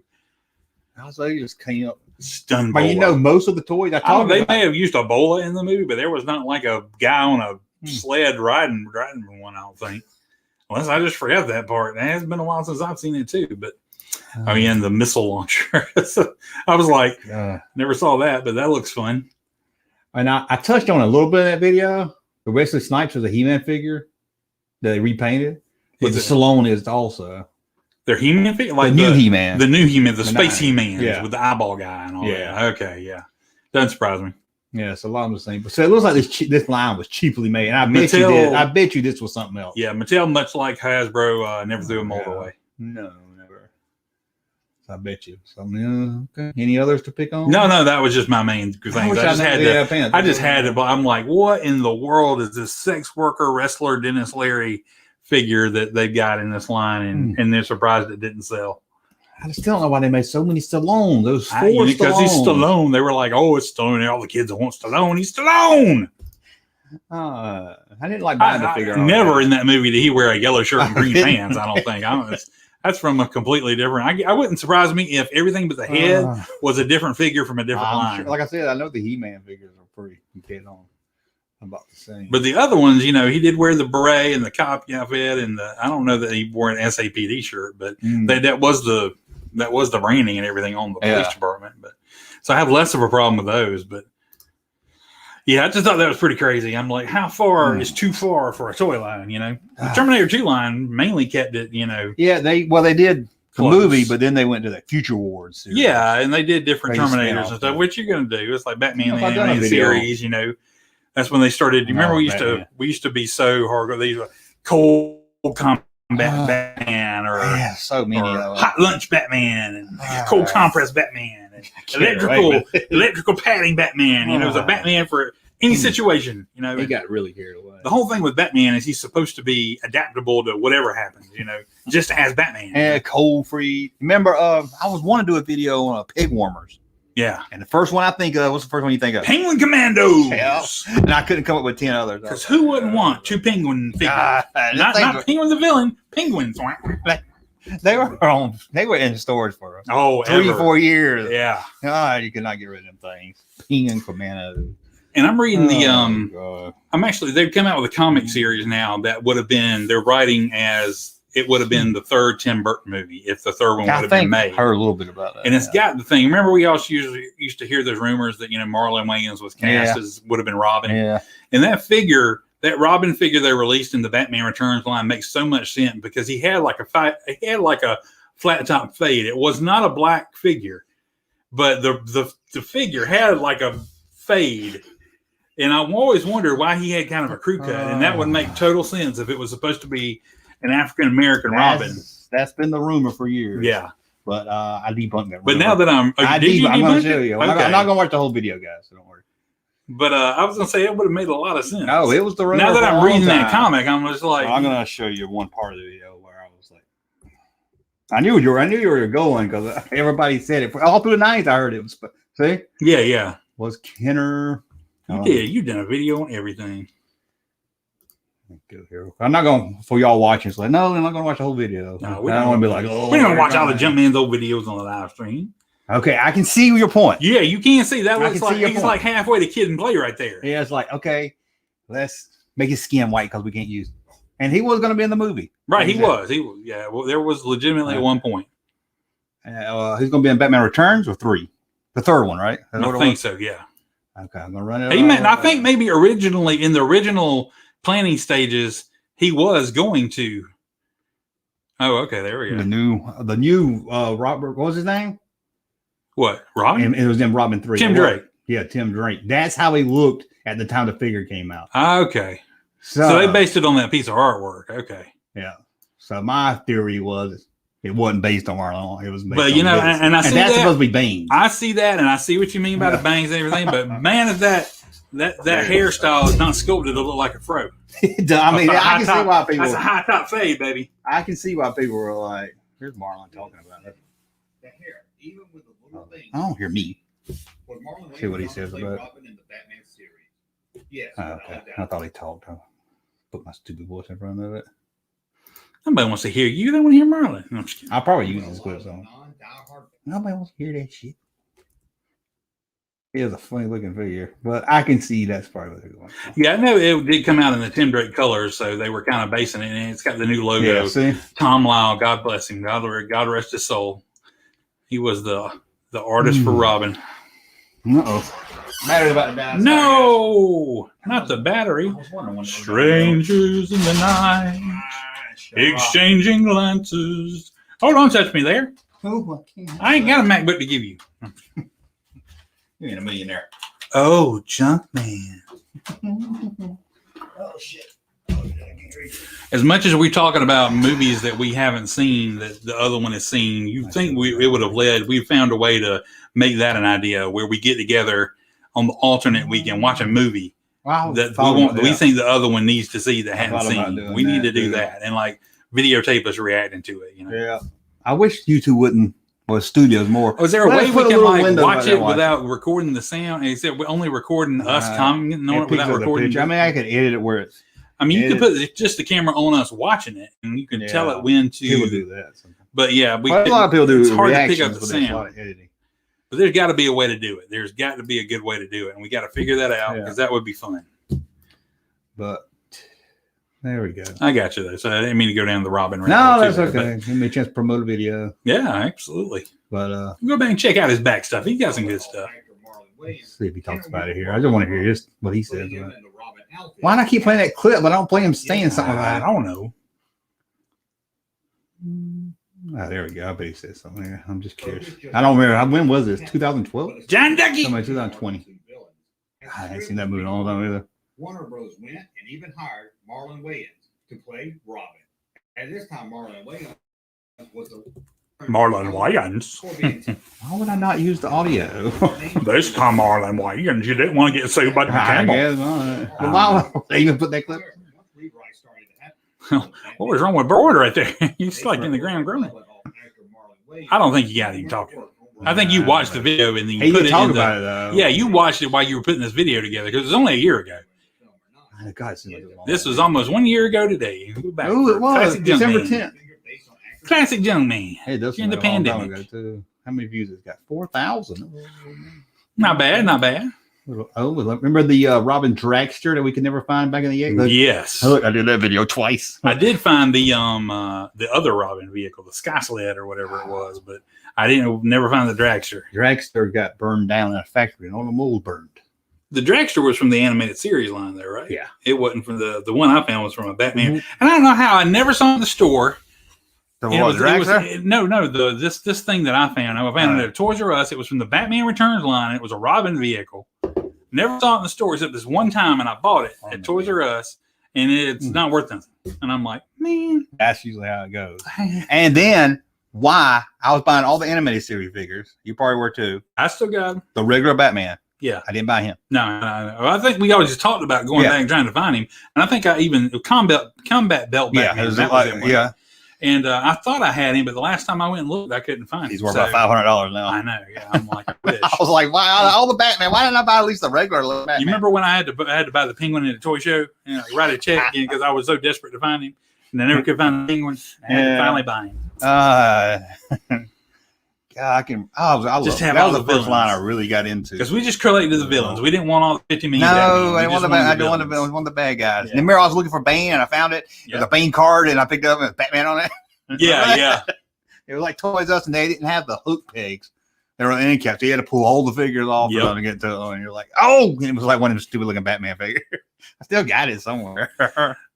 B: I was like, you just came up.
C: Stun
B: But
C: Bola.
B: most of the toys I talked
C: they may have used a Bola in the movie, but there was not like a guy on a sled riding one, I don't think. Unless I just forgot that part. It has been a while since I've seen it too, but the missile launcher. So I was like, never saw that, but that looks fun.
B: And I touched on a little bit of that video. The Wesley Snipes was a He-Man figure that they repainted. But the Stallone is also.
C: Their He-Man figure? Like
B: the new He-Man.
C: The new He-Man, the space He-Man with the eyeball guy and all that.
B: Yeah.
C: Okay, yeah. Doesn't surprise me.
B: Yeah, so a lot of the same. So it looks like this line was cheaply made. And I bet you this was something else.
C: Yeah, Mattel, much like Hasbro, never threw a mold away.
B: No, never. I bet you. So, okay. Any others to pick on?
C: No, that was just my main thing. I just had to. But I'm like, what in the world is this sex worker wrestler Dennis Leary figure that they've got in this line, and they're surprised it didn't sell.
B: I still don't know why they made so many Stallone. Those four Stallone.
C: Because he's Stallone. They were like, oh, it's Stallone. All the kids want Stallone. He's Stallone.
B: I didn't like buying the figure.
C: Never in that movie did he wear a yellow shirt and green pants. I don't think. That's from a completely different. I wouldn't surprise me if everything but the head was a different figure from a different line.
B: Sure, like I said, I know the He-Man figures are pretty dead on about the same.
C: But the other ones, he did wear the beret and the cop outfit, and I don't know that he wore an SAPD shirt, but that was the branding and everything on the police department. But so I have less of a problem with those. But yeah, I just thought that was pretty crazy. I'm like, how far is too far for a toy line? The Terminator 2 line mainly kept it.
B: Yeah, they did the movie, but then they went to that Future Wars series.
C: Yeah, and they did different Terminators and stuff. What you're going to do? It's like Batman the animated series. That's when they started. You remember we used to be so hardcore. These were Cold Combat Batman or
B: so many
C: Hot Lunch Batman and Cold Compress Batman and electrical padding Batman. It was a Batman for any situation.
B: He got really carried away.
C: The whole thing with Batman is he's supposed to be adaptable to whatever happens. Just as Batman.
B: And cold free. Remember, I was wanting to do a video on pig warmers.
C: Yeah.
B: And the first one I think of, what's the first one you think of?
C: Penguin Commandos.
B: Yeah. And I couldn't come up with 10 others.
C: Because who wouldn't want 2 penguin figures? Not Penguin the villain, penguins.
B: They were in stores for 3 or 4 years.
C: Yeah.
B: God, you could not get rid of them things. Penguin Commando.
C: And I'm reading they've come out with a comic series now that would have been, they're writing as it would have been the third Tim Burton movie if the third one would have been made.
B: I heard a little bit about that.
C: And it's got the thing. Remember, we also used to hear those rumors that, Marlon Wayans was cast as would have been Robin.
B: Yeah.
C: And that Robin figure they released in the Batman Returns line makes so much sense because he had like a flat top fade. It was not a black figure, but the figure had like a fade. And I've always wondered why he had kind of a crew cut, and that would make total sense if it was supposed to be an African American Robin.
B: That's been the rumor for years.
C: Yeah,
B: but I debunked that rumor.
C: But now that I'm going
B: to show you. Okay. I'm not going to watch the whole video, guys. So don't worry.
C: But I was going to say it would have made a lot of sense.
B: No, it was the rumor.
C: Now that I'm reading that comic, I'm just like,
B: I'm going to show you one part of the video where I was like, I knew you were going because everybody said it all through the 90s. I heard it was. See?
C: Yeah.
B: Was Kenner?
C: You did. You done a video on everything.
B: Go here. I'm not going for y'all watching. It's like, no, I'm not going to watch the whole video.
C: No, we
B: don't want to be like,
C: we're going to watch all the Junkman's old videos on the live stream.
B: Okay, I can see your point.
C: Yeah, you can see that. Looks like he's like halfway to Kid and Play right there.
B: Yeah, it's like, okay, let's make his skin white because we can't use it. And he was going to be in the movie.
C: Right, he was. Yeah, well, there was legitimately at one point.
B: He's going to be in Batman Returns or 3? The third one, right?
C: I think so, yeah.
B: Okay, I'm going to run it.
C: I think maybe originally, in the original planning stages, he was going to. Oh, okay, there we go.
B: The new Robert, what was his name?
C: What, Robin?
B: And it was in Robin 3.
C: Tim Drake.
B: Yeah, Tim Drake. That's how he looked at the time the figure came out.
C: Okay. So they based it on that piece of artwork. Okay.
B: Yeah. So my theory was it wasn't based on Marlon. It was based
C: on
B: and
C: I see
B: that's supposed to be bangs.
C: I see that, and I see what you mean by the bangs and everything. But man, if that hairstyle is not sculpted to look like a fro.
B: I mean, I can see why people.
C: That's a high top fade, baby.
B: I can see why people were like, "Here's Marlon talking about it."
D: The hair, even with the little thing.
B: I don't hear me.
D: See
B: what he says about it.
D: Robin in the Batman series. Yes.
B: Okay. I thought he talked. I'll put my stupid voice in front of it.
C: Nobody wants to hear you. They want to hear Marlon. No, I'm just kidding.
B: I'll probably use his clips on. Nobody wants to hear that shit. He is a funny looking figure, but I can see that's probably what they're going.
C: Yeah, I know it did come out in the Tim Drake colors, so they were kind of basing it, and it's got the new logo.
B: Yeah, see?
C: Tom Lyle, God bless him, God rest his soul. He was the artist for Robin.
B: Battery about to die.
C: No, not the battery. Strangers in the night, exchanging glances. Oh, don't touch me there.
B: Oh,
C: I ain't got a MacBook to give you.
B: You ain't a millionaire.
C: Oh, Junkman.
B: Oh, shit.
C: As much as we're talking about movies that we haven't seen, that the other one has seen, you think it would have we found a way to make that an idea where we get together on the alternate weekend, watch a movie that we think the other one needs to see that hadn't seen. We need to do that and like videotape us reacting to it.
B: Yeah. I wish you two wouldn't. Well, studios more.
C: Oh, is there a way we can like watch it without recording the sound? Is it only recording us commenting on it without recording?
B: I mean, I could edit it where it's.
C: I mean, you could put just the camera on us watching it, and you can tell it when to.
B: People do that.
C: But yeah,
B: a lot of people do.
C: It's hard to pick up the sound. But there's got to be a way to do it. There's got to be a good way to do it, and we got to figure that out because that would be fun.
B: But there we go.
C: I got you though. So I didn't mean to go down the Robin.
B: No, that's okay. Give me a chance to promote a video.
C: Yeah, absolutely.
B: But
C: go back and check out his back stuff. He got some good stuff.
B: Let's see if he talks about it here. I just want to hear just what he says. Why not keep playing that clip, but I don't play him saying something like that?
C: I don't know.
B: Oh, there we go. I bet he says something here. I'm just curious. I don't remember. When was this? 2012?
C: John Ducky.
B: Somebody 2020. I haven't seen that movie in a long time either.
D: Warner Bros. Went and even hired Marlon Wayans to play Robin. At this time, Marlon Wayans was the
C: Marlon Wayans.
B: Why would I not use the audio?
C: This time, Marlon Wayans, you didn't want to get sued by the camel.
B: Why would they even put that clip?
C: What was wrong with Broad right there? He's like in the ground groaning. I don't think you got him talking. I think you watched the video and then you
B: He
C: put
B: didn't
C: it
B: talk
C: in
B: about it though.
C: Yeah, you watched it while you were putting this video together because it was only a year ago.
B: Oh, God, it seems like a long
C: This
B: time.
C: was almost 1 year ago today.
B: Oh, it was
C: Classic
B: December
C: Junkman.
B: 10th.
C: Classic Junkman.
B: Hey, this
C: During the
B: was a long time
C: pandemic.
B: ago, too. How many views it's got? 4,000.
C: Not bad, not bad.
B: Oh, remember the Robin Dragster that we could never find back in the 80s?
C: Yes.
B: Look, I did that video twice.
C: I did find the other Robin vehicle, the Sky Sled or whatever it was, but I never find the Dragster.
B: Dragster got burned down in a factory and all the mold burned.
C: The Dragster was from the animated series line there, right?
B: Yeah.
C: It wasn't from the one I found was from a Batman. And I don't know how I never saw it in the store.
B: So
C: And
B: what, Dragster?
C: no, this thing that I found it at Toys R Us. It was from the Batman Returns line. It was a Robin vehicle. Never saw it in the store except this one time, and I bought it at Toys R Us, and it's not worth nothing. And I'm like, man,
B: That's usually how it goes. And then why I was buying all the animated series figures. You probably were too.
C: I still got him.
B: The regular Batman.
C: Yeah.
B: I didn't buy him.
C: No. I think we always just talked about going back and trying to find him, and I think I even combat belt Batman.
B: Yeah,
C: that was it.
B: yeah.
C: And I thought I had him, but the last time I went and looked, I couldn't find him.
B: He's worth about $500 now.
C: I know. Yeah, I'm like, I wish.
B: I was like, why all the Batman? Why didn't I buy at least the regular little Batman?
C: You remember when I had to buy the penguin at a toy show and write a check because I was so desperate to find him, and I never could find the penguin. I had to finally buy him.
B: God, I can. I love
C: Just
B: that.
C: have
B: That
C: all
B: was
C: the
B: the first
C: villains.
B: line I really got into.
C: Because we just collected the villains. We didn't want all the 50 million.
B: No,
C: Batman.
B: I
C: We
B: want
C: just
B: the
C: wanted
B: I don't want the
C: villains.
B: villains. I want the bad guys.
C: Yeah.
B: And remember, I was looking for Bane, and I found it.
C: Yeah.
B: There's a Bane card, and I picked it up, and it was Batman on it.
C: Yeah.
B: It was like Toys R Us, and they didn't have the hook pegs. They were end caps. So you had to pull all the figures off
C: Yep.
B: for them to get to it. And you're like, oh, and it was like one of them stupid looking Batman figures. I still got it somewhere.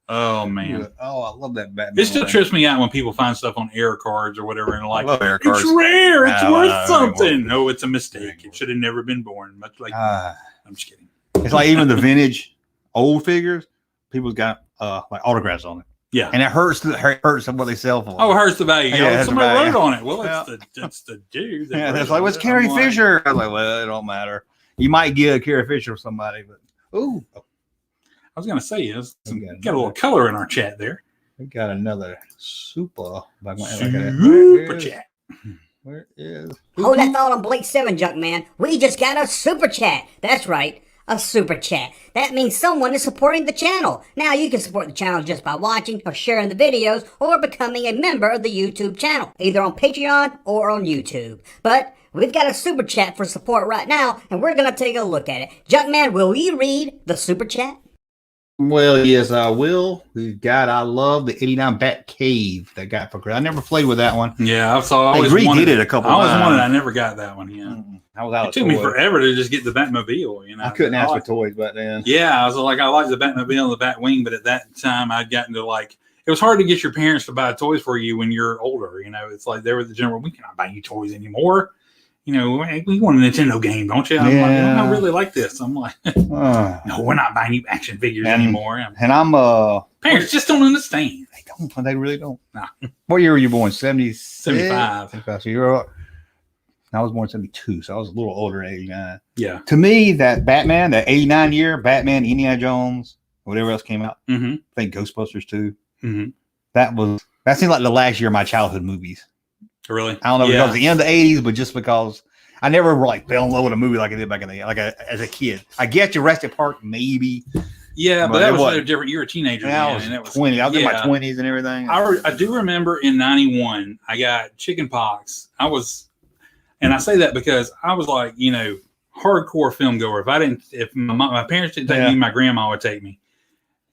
C: Oh man,
B: Oh, I love that Batman.
C: it still
B: thing.
C: trips me out when people find stuff on air cards or whatever and
B: I
C: like,
B: love air
C: it's
B: cards.
C: rare, it's
B: No,
C: worth
B: no, it ain't
C: something.
B: worth it.
C: No, it's a mistake. It should have never been born. Much like I'm just kidding.
B: It's like even the vintage old figures, people's got like autographs on it.
C: Yeah.
B: And it hurts what they sell for.
C: Oh, it hurts the value.
B: Yeah,
C: Yeah,
B: it hurts the
C: somebody
B: value.
C: wrote on it. Well,
B: Yeah.
C: it's the dude. that
B: yeah,
C: wrote
B: that's like,
C: on
B: what's
C: it.
B: Carrie
C: I'm like,
B: Fisher? I was like, well, it don't matter. You might get a Carrie Fisher or somebody, but ooh,
C: I was gonna say is
B: Okay.
C: got a little color in our chat there.
B: we got another super.
C: Super chat.
B: Where is?
A: Hold that thought on Blake 7, Junkman. We just got a super chat. That's right, a super chat. That means someone is supporting the channel. Now you can support the channel just by watching or sharing the videos or becoming a member of the YouTube channel, either on Patreon or on YouTube. But we've got a super chat for support right now, and we're going to take a look at it. Junkman, will you read the super chat?
B: Well, yes, I will. We got. I love the '89 Bat Cave that got for Chris. I never played with that one.
C: Yeah, I always
B: redid
C: wanted
B: it a couple
C: I always
B: times.
C: wanted. I never got that one. Yeah,
B: I was out.
C: it took me forever to just get the Batmobile. You know,
B: I couldn't ask for
C: like,
B: toys back then.
C: Yeah, I was like, I liked the Batmobile and the Batwing, but at that time, I'd gotten to like, it was hard to get your parents to buy toys for you when you're older. You know, it's like they were the general. We cannot buy you toys anymore. You know, we want a Nintendo game, don't you? I'm like,
B: Yeah.
C: I really like this. I'm like, no, we're not buying you action figures anymore.
B: And I'm
C: Parents just don't understand.
B: They don't. They really don't.
C: Nah.
B: What year were you born? 76?
C: 75.
B: 75. So you're. I was born 72, so I was a little older than 89.
C: Yeah.
B: To me, that Batman, that 89 year Batman, Indiana Jones, whatever else came out.
C: Mm-hmm.
B: I think Ghostbusters too.
C: Mm-hmm.
B: That seemed like the last year of my childhood movies.
C: Really?
B: I don't know if it
C: Yeah.
B: was the end of the 80s, but just because I never like fell in love with a movie like I did back in the as a kid. I get Jurassic Park, maybe.
C: Yeah,
B: But
C: but that
B: it
C: was
B: wasn't.
C: so different. You were a teenager.
B: And I
C: then,
B: was
C: and it was
B: 20. I was in my
C: yeah.
B: 20s and everything.
C: I do remember in 91, I got chicken pox. And I say that because I was like, you know, hardcore film goer. If my parents didn't take me, my grandma would take me.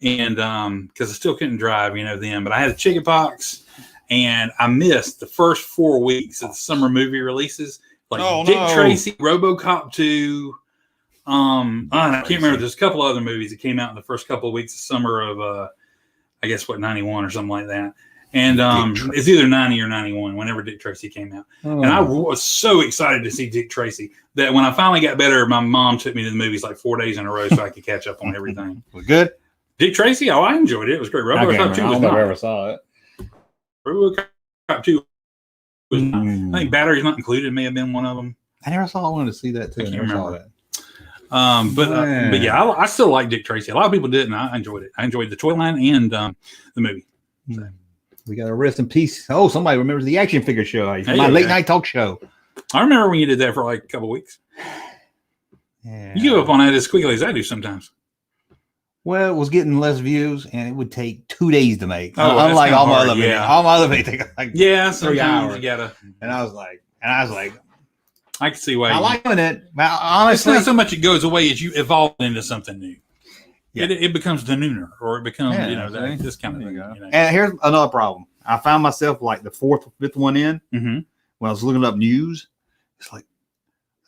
C: And because I still couldn't drive, you know, then, but I had a chicken pox and I missed the first 4 weeks of the summer movie releases. Like Dick Tracy, RoboCop 2. I can't remember. There's a couple other movies that came out in the first couple of weeks of summer of, I guess, 91 or something like that. And it's either 90 or 91, whenever Dick Tracy came out. And I was so excited to see Dick Tracy that when I finally got better, my mom took me to the movies like 4 days in a row so I could catch up on everything.
B: Was good?
C: Dick Tracy? Oh, I enjoyed it. It was great. RoboCop 2 was not.
B: saw it.
C: RoboCop 2 was not. I think Batteries Not Included may have been one of them.
B: I never saw. I wanted to see that too.
C: I
B: I
C: can't
B: never saw
C: remember.
B: that.
C: But yeah, I still like Dick Tracy. A lot of people didn't. I enjoyed it. I enjoyed the toy line and the movie. So.
B: We got a rest in peace. Oh, somebody remembers the action figure show.
C: Hey,
B: My late
C: okay.
B: night talk show.
C: I remember when you did that for like a couple of weeks.
B: Yeah.
C: You give up on that as quickly as I do sometimes.
B: Well, it was getting less views, and it would take 2 days to make.
C: Oh, that's
B: unlike
C: kinda
B: all my
C: hard,
B: other videos.
C: yeah.
B: All my other videos take like
C: Yeah,
B: 3
C: sometimes
B: hours.
C: you gotta.
B: And I was like,
C: I can see why.
B: I like doing it. Well,
C: It's
B: honestly,
C: not so much it goes away as you evolve into something new.
B: Yeah.
C: It becomes the nooner, or it becomes
B: Yeah, see?
C: this kind of
B: There
C: thing.
B: you go.
C: You know.
B: And here's another problem. I found myself like the 4th or 5th one in
C: Mhm.
B: when I was looking up news. It's like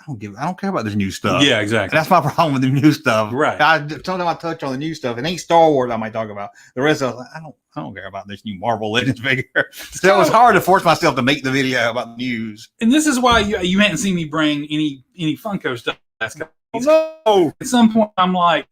B: I don't care about this new stuff.
C: Yeah,
B: And
C: exactly.
B: that's my problem with the new stuff.
C: Right.
B: Sometimes I touch on the new stuff. It ain't Star Wars I might talk about. The rest of it, I don't care about this new Marvel Legends figure. So it was hard to force myself to make the video about the news.
C: And this is why you hadn't seen me bring any Funko stuff.
B: No.
C: At some point, I'm like,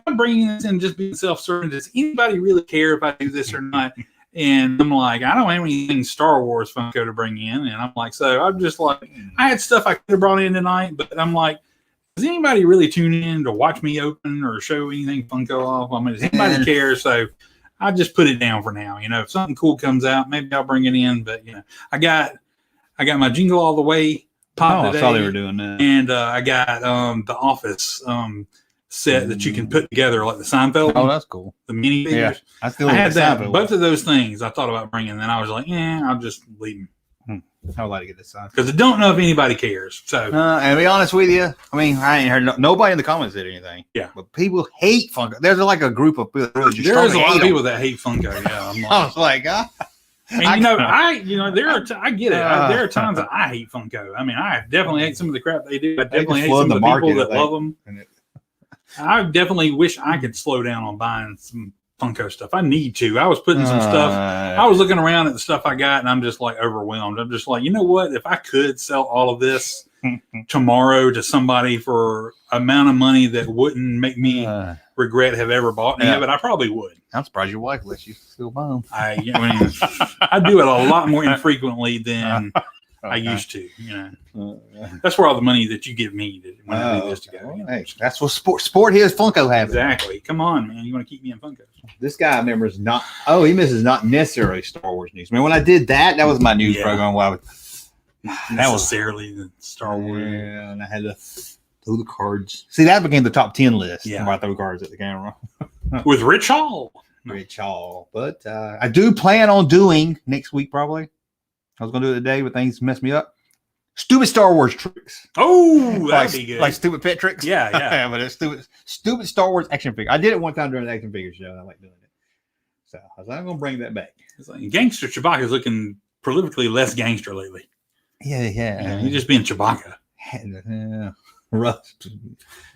C: I'm bringing this in just being self-serving. Does anybody really care if I do this or not? And I'm like, I don't have anything Star Wars Funko to bring in. And I'm like, so I'm just like, I had stuff I could have brought in tonight, but I'm like, does anybody really tune in to watch me open or show anything Funko off? I mean, does anybody care? So I just put it down for now. You know, if something cool comes out, maybe I'll bring it in. But you know, I got my Jingle All the Way pop
B: I
C: today,
B: saw they were doing that.
C: and I got the Office set that you can put together, like the Seinfeld,
B: Oh, that's cool.
C: the mini
B: Yeah,
C: figures.
B: I still
C: I had
B: need the
C: that.
B: Seinfeld
C: Both of those things I thought about bringing. Then I was like, I'll just leave them
B: I would like to get this Seinfeld.
C: because I don't know if anybody cares. So
B: And to be honest with you, I mean, I ain't heard nobody in the comments said anything.
C: Yeah.
B: But people hate Funko. There's like a group of people that really just
C: there is a
B: strongly
C: lot of
B: hate
C: people that hate Funko. Yeah, I'm
B: them.
C: like,
B: I was like,
C: and I get it. There are times that I hate Funko. I mean, I definitely hate some of the crap they do. I definitely hate
B: flood
C: some of
B: the
C: the people
B: market,
C: that love them.
B: and it-
C: I definitely wish I could slow down on buying some Funko stuff. I need to. I was putting some stuff. I was looking around at the stuff I got, and I'm just like overwhelmed. I'm just like, you know what? If I could sell all of this tomorrow to somebody for amount of money that wouldn't make me regret have ever bought any of it, I probably would.
B: I'm surprised your wife lets you still buy them.
C: I do it a lot more infrequently than I used to. You know, that's where all the money that you give me when I do this to go. You know?
B: Hey, that's what sport here is Funko has.
C: Exactly. Come on, man. You want to keep me in Funko?
B: This guy remembers not. Oh, he misses not necessarily Star Wars news. Man, when I did that was my news
C: Yeah.
B: program. Where I was,
C: That was necessarily the Star Wars.
B: yeah, and I had to throw the cards. See, that became the top 10 list.
C: Yeah.
B: Where I throw cards at the camera.
C: With Rich Hall.
B: Rich Hall. But I do plan on doing next week probably. I was going to do it today, but things messed me up. Stupid Star Wars tricks.
C: Oh, that'd be good.
B: Like stupid pet tricks.
C: Yeah, yeah.
B: But it's stupid Star Wars action figure. I did it one time during the action figure show. I like doing it. So I was like, I'm going to bring that back.
C: It's like Gangster Chewbacca is looking prolifically less gangster lately.
B: Yeah.
C: You're just being Chewbacca.
B: Yeah. Russ,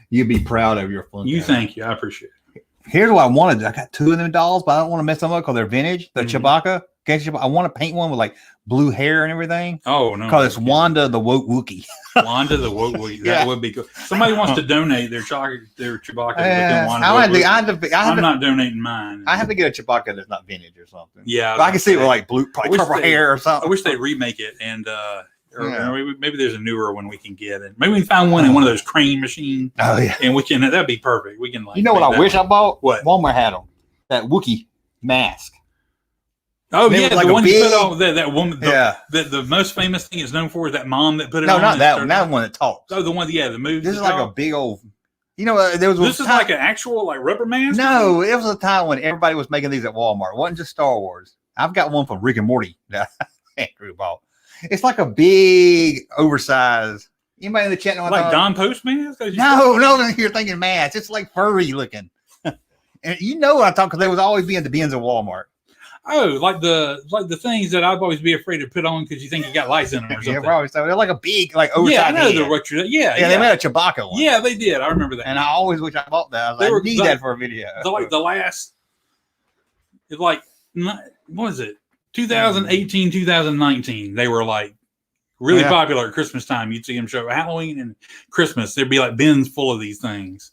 B: you'd be proud of your Funko.
C: Thank you. I appreciate it.
B: Here's what I wanted. I got 2 of them dolls, but I don't want to mess them up because they're vintage. The
C: Mhm.
B: Chewbacca. I want to paint one with like blue hair and everything.
C: Oh, no.
B: Because it's Wanda the woke Wookiee.
C: Wanda the Woke Wookiee. That
B: Yeah.
C: would be good. Somebody wants to donate their Chewbacca.
B: Yeah,
C: Wanda
B: I'm
C: I'm not donating mine.
B: I have to get a Chewbacca that's not vintage or something.
C: Yeah.
B: But I can see it with like blue,
C: I wish
B: purple
C: they-
B: hair or
C: I
B: something.
C: wish they'd remake it and
B: Yeah.
C: or maybe there's a newer one we can get. And maybe we can find one in one of those crane machines.
B: Oh yeah.
C: And we can, that'd be perfect. We can like.
B: You know what
C: make
B: I
C: that
B: wish
C: one.
B: I bought?
C: What?
B: Walmart had them. That Wookiee mask.
C: Oh
B: It
C: yeah,
B: was like
C: the
B: a
C: one you
B: big-
C: put on that woman.
B: Yeah.
C: The most famous thing it's known for is that mom that put it
B: No,
C: on.
B: not
C: and
B: that one.
C: started-
B: That one that talks.
C: Oh, the one. Yeah, the movie.
B: This is like a big old. You know, there was.
C: This is like an actual like rubber mask.
B: No, it was a time when everybody was making these at Walmart. It wasn't just Star Wars. I've got one from Rick and Morty that Andrew bought. It's like a big, oversized. Anybody in the chat know what I'm
C: Like
B: talking
C: Don Post mask.
B: No, you're thinking mask. It's like furry looking. And you know what I'm talking because they was always be in the bins at Walmart.
C: Oh, like the things that I'd always be afraid to put on because you think you got lice in them or something.
B: Yeah, probably so. They're like a big, like oversized.
C: Yeah, I know
B: head.
C: they're what you're. Yeah,
B: Yeah, they made a Chewbacca one.
C: Yeah, they did. I remember that.
B: And I always wish I bought that. I was
C: They
B: like,
C: were
B: I need
C: like-
B: that for a video.
C: the last, it's like what was it? 2018, 2019. They were like really
B: Yeah.
C: popular at Christmas time. You'd see them show Halloween and Christmas. There'd be like bins full of these things.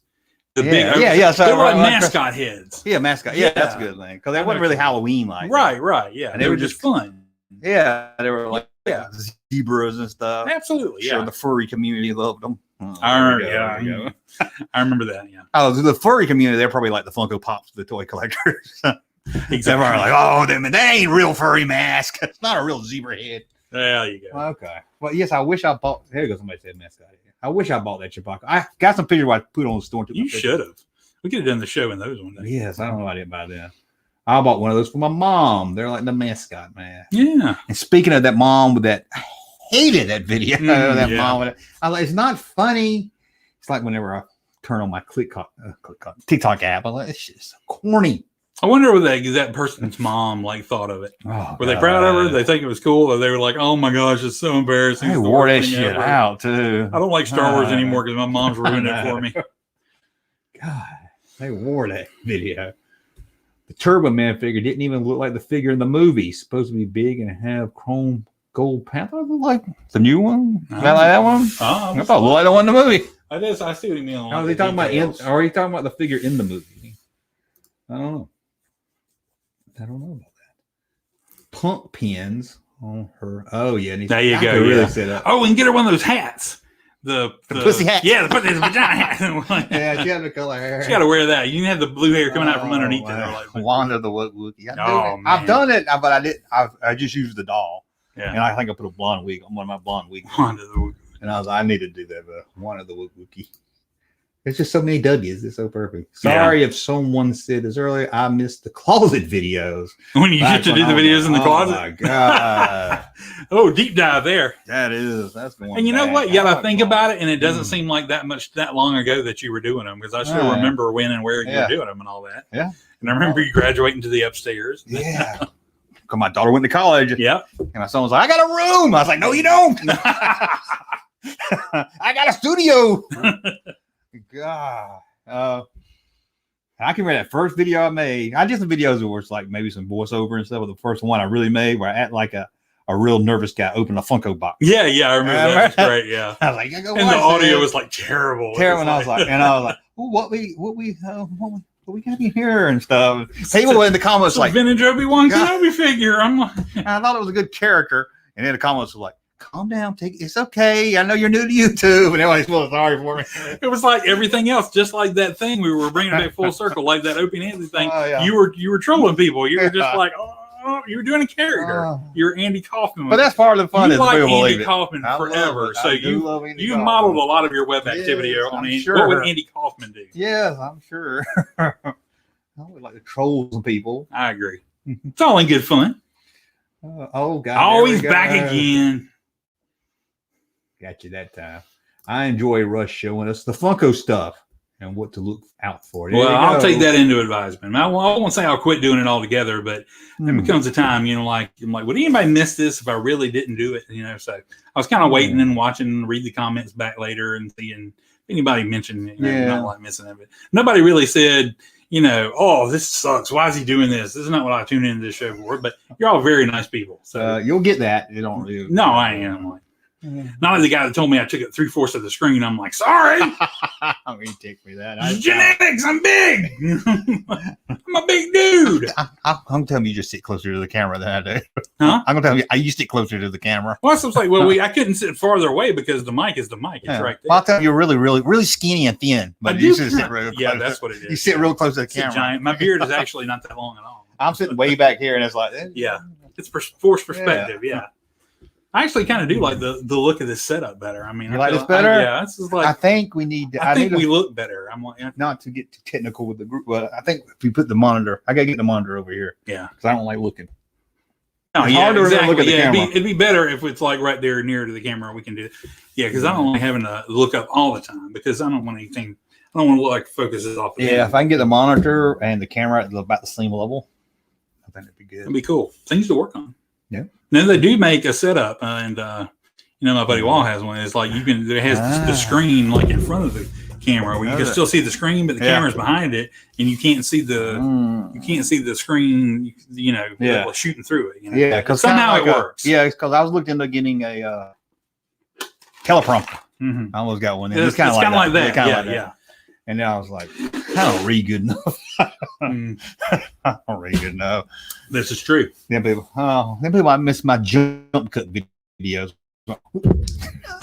C: The
B: Yeah. So
C: they were like
B: like
C: mascot heads.
B: Yeah, mascot. Yeah,
C: Yeah.
B: that's a good thing because they
C: I
B: wasn't
C: know.
B: really Halloween like.
C: Right. Yeah,
B: And
C: they were just fun.
B: Yeah, they were like
C: Yeah.
B: zebras and stuff.
C: Absolutely.
B: Sure,
C: Yeah.
B: the furry community loved them. Oh,
C: I
B: there
C: remember,
B: we go, there we go.
C: I remember that. Yeah.
B: Oh, the furry community, they're probably like the Funko Pops, the toy collectors.
C: Exactly.
B: They're probably like, oh, they ain't real furry mask. It's not a real zebra head.
C: There you go.
B: Okay. Well, yes, I wish I bought. Here goes somebody said mascot. I wish I bought that Chewbacca. I got some pictures where I put on the store.
C: You should have. We could have done the show in those one day.
B: Yes, I don't know why I didn't buy that. I bought one of those for my mom. They're like the mascot, man.
C: Yeah.
B: And speaking of that mom with that, I hated that video. That
C: yeah.
B: mom with it. I like, it's not funny. It's like whenever I turn on my TikTok app, I'm like, it's just so corny.
C: I wonder what that person's mom like thought of it.
B: Oh,
C: were they proud of her? Did they think it was cool? Or they were like, oh my gosh, it's so embarrassing.
B: They wore that shit out too.
C: I don't like Star Wars anymore because my mom's ruined it for me.
B: God, they wore that video. The Turbo Man figure didn't even look like the figure in the movie. Supposed to be big and have chrome gold pants. Like the new one. Is that like that one?
C: Oh,
B: I thought it looked like the one in the movie.
C: I see what you mean.
B: Are they talking about or are you talking about the figure in the movie? I don't know. I don't know about that. Punk pins on her. Oh yeah,
C: there you go.
B: Really set up.
C: Oh, we can get her one of those hats. The
B: pussy hat.
C: Yeah, the vagina hat.
B: Yeah, she had the color hair.
C: She got to wear that. You can have the blue hair coming out from underneath it.
B: Like, Wanda the Wookiee.
C: I've
B: done it, but I didn't. I just used the doll.
C: Yeah.
B: And I think I put a blonde wig on one of my blonde wigs.
C: Wanda the Wookiee.
B: And I was like, I need to do that, but Wanda the Wookiee. There's just so many W's. It's so perfect. Sorry if someone said this earlier. I missed the closet videos.
C: When you get to do the videos in the closet.
B: Oh my God.
C: Oh, deep dive there.
B: That's the one.
C: And you know what? You got to think about it, and it doesn't seem like that long ago that you were doing them, because I still remember when and where you were doing them and all that.
B: Yeah.
C: And I remember you graduating to the upstairs.
B: Yeah. Because my daughter went to college.
C: Yeah.
B: And my son was like, I got a room. I was like, no, you don't. I got a studio. God. I can remember that first video I made. I did some videos where it's like maybe some voiceover and stuff. But the first one I really made where I act like a real nervous guy opening a Funko box.
C: Yeah, I remember that. That's great. Yeah.
B: I was like, and
C: the audio was like terrible.
B: Terrible. And I was like, well, what we got in here and stuff. People in the comments like
C: vintage Obi-Wan Kenobi figure. I'm like,
B: I thought it was a good character, and then the comments were like, calm down, it's okay. I know you're new to YouTube, and everybody's feeling sorry for me.
C: It was like everything else, just like that thing we were bringing it back full circle, like that Opie and Anthony thing.
B: Yeah.
C: You were trolling people. You were just like, you were doing a character. You're Andy Kaufman.
B: But that's part of the fun.
C: You
B: is
C: like
B: people
C: Andy Kaufman forever, so you modeled a lot of your web activity on Andy. Sure. What would Andy Kaufman do?
B: Yes, I'm sure. I would like to troll some people.
C: I agree. It's all in good fun.
B: Oh God!
C: Always back again.
B: Got you that time. I enjoy Russ showing us the Funko stuff and what to look out for.
C: Well, I'll take that into advisement. I won't say I'll quit doing it altogether, but there becomes a time, like, I'm like, would anybody miss this if I really didn't do it? So I was kind of waiting and watching and read the comments back later and seeing if anybody mentioned it. Not like missing it, but nobody really said, oh, this sucks. Why is he doing this? This is not what I tune into this show for, but you're all very nice people. So
B: you'll get that. You don't really.
C: No, I am. Like, not like the guy that told me I took it 3/4 of the screen. I'm like, sorry.
B: I mean, take me that.
C: Genetics. I'm big. I'm a big dude.
B: I'm telling you, just sit closer to the camera than I do.
C: Huh?
B: I'm gonna tell you, you sit closer to the camera.
C: Well, I was like, I couldn't sit farther away because the mic is the mic. It's right there.
B: Well, I'll tell you, you're really, really, really skinny and thin. But you should sit real close.
C: Yeah, that's what it is.
B: You sit real close to the camera.
C: Giant. My beard is actually not that long at all.
B: I'm sitting way back here, and it's like,
C: yeah, it's forced perspective. Yeah. I actually kind of do like the look of this setup better. I mean,
B: you like this better?
C: Yeah, it's just like
B: I think we need.
C: I think we look better. I'm like,
B: not to get too technical with the group, but I think if we put the monitor, I gotta get the monitor over here.
C: Yeah,
B: because I don't like looking.
C: Oh yeah, exactly. Yeah, it'd be better if it's like right there near to the camera. We can do it. Yeah, because I don't like having to look up all the time because I don't want anything. I don't want to look like focus is off.
B: Yeah, if I can get the monitor and the camera at about the same level, I think it'd be good.
C: It'd be cool. Things to work on.
B: Yeah.
C: Now they do make a setup, and my buddy Wall has one. It's like it has the screen like in front of the camera where you can still see the screen, but the camera's behind it, and you can't see the screen. Shooting through it.
B: Yeah, because
C: somehow it works.
B: Yeah, because I was looking into getting a teleprompter. I almost got one.
C: It's kind of like that. Yeah.
B: And then I was like, I don't read good enough. I don't read good enough.
C: This is true.
B: Then people, I miss my jump cut videos.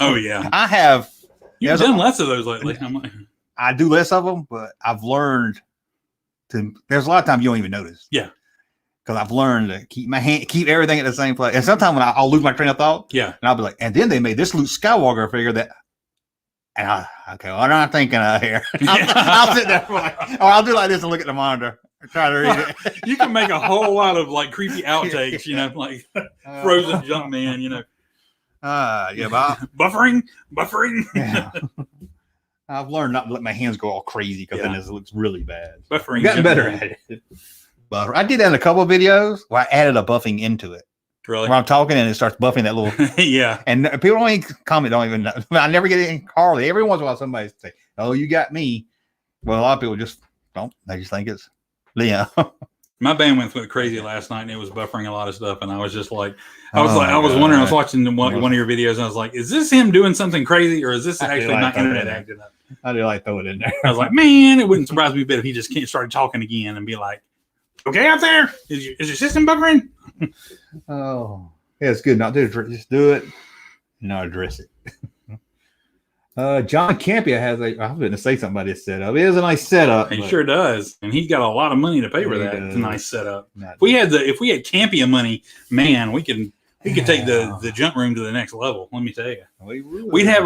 C: Oh yeah,
B: I have.
C: You've done less of those lately.
B: I do less of them, but I've learned to. There's a lot of times you don't even notice.
C: Yeah,
B: because I've learned to keep everything at the same place. And sometimes when I'll lose my train of thought,
C: Yeah.
B: and I'll be like, and then they made this Luke Skywalker figure that. And okay, what am I thinking of here? I'll sit there or I'll do like this and look at the monitor and try to read it.
C: You can make a whole lot of like creepy outtakes, you know, like Frozen Junkman, you know.
B: Yeah, but
C: buffering.
B: Yeah. I've learned not to let my hands go all crazy because then it looks really bad.
C: Buffering.
B: I've gotten better at it. But I did that in a couple of videos where I added a buffing into it.
C: Really?
B: Where I'm talking and it starts buffing that little.
C: Yeah.
B: And people don't even comment, don't even know. I never get it in hardly. Every once in a while somebody say, "Oh, you got me." Well, a lot of people just don't. They just think it's
C: My bandwidth went crazy last night and it was buffering a lot of stuff. And I was just like, I was wondering, I was watching one of your videos and I was like, is this him doing something crazy or is this actually my internet acting up?
B: I do like throw it in there.
C: I was like, man, it wouldn't surprise me a bit if he just started talking again and be like, okay, out there, is your system buffering?
B: Oh, yeah, it's good not to just do it, not address it. John Campia has I was going to say something about this setup. It is a nice setup.
C: He sure does, and he's got a lot of money to pay for that. It's a nice setup. If we had Campia money, man, we could take the junk room to the next level. Let me tell you, we'd have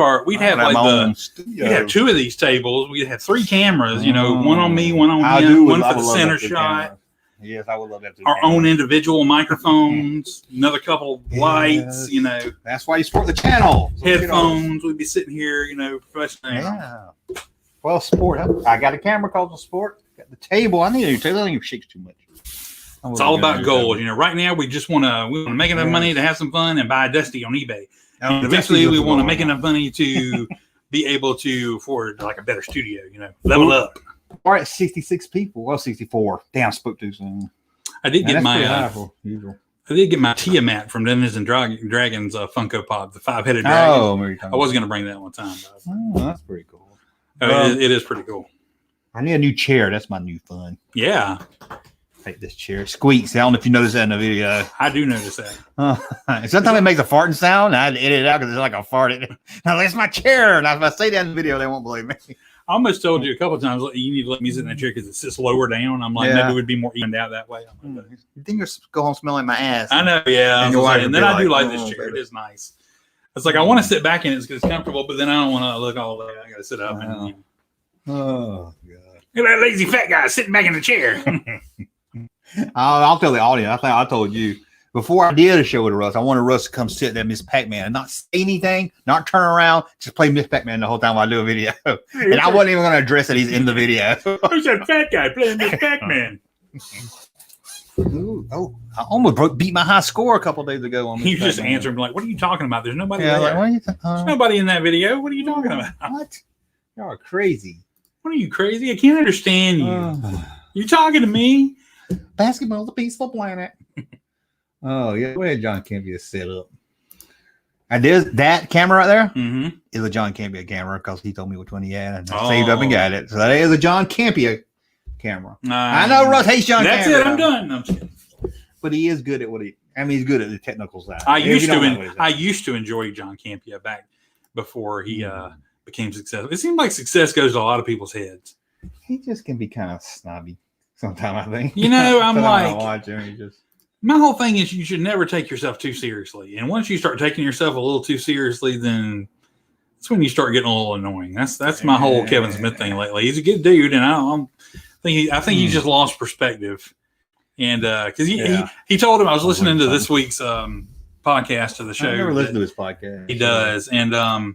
C: two of these tables. We'd have 3 cameras. You know, one on me, one on him, one for the center shot.
B: Yes, I would love that.
C: Our own individual microphones, another couple of lights, you know.
B: That's why you support the channel.
C: Headphones. We'd be sitting here, you know, professionally.
B: Yeah. Well, sport. I got a camera called the sport. Got the table. I need a new table. I don't even shake too much.
C: It's all about goals. You know, right now we just want to make enough money to have some fun and buy a Dusty on eBay. And eventually we want to make enough money to be able to afford like a better studio, you know, level up.
B: We're at 66 people. Well, 64. Damn, spoke too soon.
C: I did get my Tiamat from Dungeons and Dragons Funko Pop, the 5-headed dragon. I was going to bring that one time.
B: That's pretty cool.
C: It is pretty cool.
B: I need a new chair. That's my new fun.
C: Yeah.
B: Take this chair. Squeaks. I don't know if you noticed that in the video.
C: I do notice that.
B: Sometimes it makes a farting sound. I edit it out because it's like a fart. Now, that's my chair. And if I say that in the video, they won't believe me.
C: I almost told you a couple of times, you need to let me sit in that chair because it sits lower down. I'm like, maybe it would be more evened out that way.
B: You think you're go home smelling my ass?
C: I know, yeah. And then I do like this chair. It is nice. It's like I want to sit back in it because it's comfortable, but then I don't want to look all the way. I got to sit up. And,
B: oh, God.
C: Look at that lazy fat guy sitting back in the chair.
B: I'll tell the audience. I think I told you. Before I did a show with Russ, I wanted Russ to come sit there, Miss Pac-Man, and not say anything, not turn around, just play Miss Pac-Man the whole time while I do a video. And I wasn't even going to address that he's in the video.
C: Who's that fat guy playing Miss Pac-Man?
B: I almost beat my high score a couple of days ago.
C: You just answered like, "What are you talking about? There's nobody there. Like, there's nobody in that video. What are you talking about?
B: What? Y'all are crazy.
C: What are you crazy? I can't understand you. You talking to me?
B: Basketball's a peaceful planet." Oh, yeah. Go ahead, John Campia set up. And there's that camera right there is a John Campia camera because he told me which one he had and I saved up and got it. So that is a John Campia camera. I know Russ hates John Campia.
C: That's it. I'm done. No, I'm just kidding.
B: But he is good at he's good at the technical side.
C: I used to enjoy John Campia back before he became successful. It seems like success goes to a lot of people's heads.
B: He just can be kind of snobby sometimes, I think.
C: You know, I'm like,
B: watch him, he just...
C: My whole thing is you should never take yourself too seriously. And once you start taking yourself a little too seriously, then that's when you start getting a little annoying. That's my whole Kevin Smith thing lately. He's a good dude, and I think he just lost perspective. And because he told him, I was listening to this week's podcast of the show.
B: I never listened to his podcast.
C: He does, and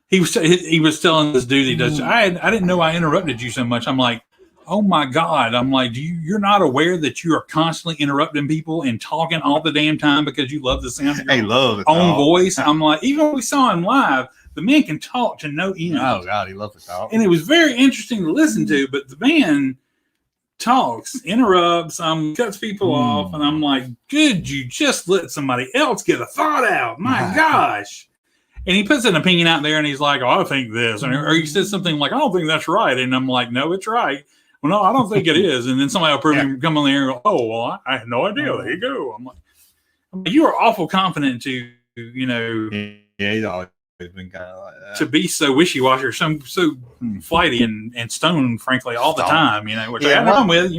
C: he was telling this dude he does. I didn't know I interrupted you so much. I'm like, oh my God. I'm like, you're not aware that you are constantly interrupting people and talking all the damn time because you love the sound of your own voice. I'm like, even when we saw him live, the man can talk to no end.
B: Oh God, he loves to talk.
C: And it was very interesting to listen to, but the man talks, interrupts, cuts people off, and I'm like, could you just let somebody else get a thought out? My gosh. And he puts an opinion out there and he's like, oh, I think this. Or he says something like, I don't think that's right. And I'm like, no, it's right. Well, no, I don't think it is. And then somebody will come on there and go, oh, well, I had no idea. There you go. I'm like, you are awful confident to, you know.
B: Yeah, he's always been kind of like that.
C: To be so wishy-washy or so flighty and stoned, frankly, all the time, you know, which I have wrong with.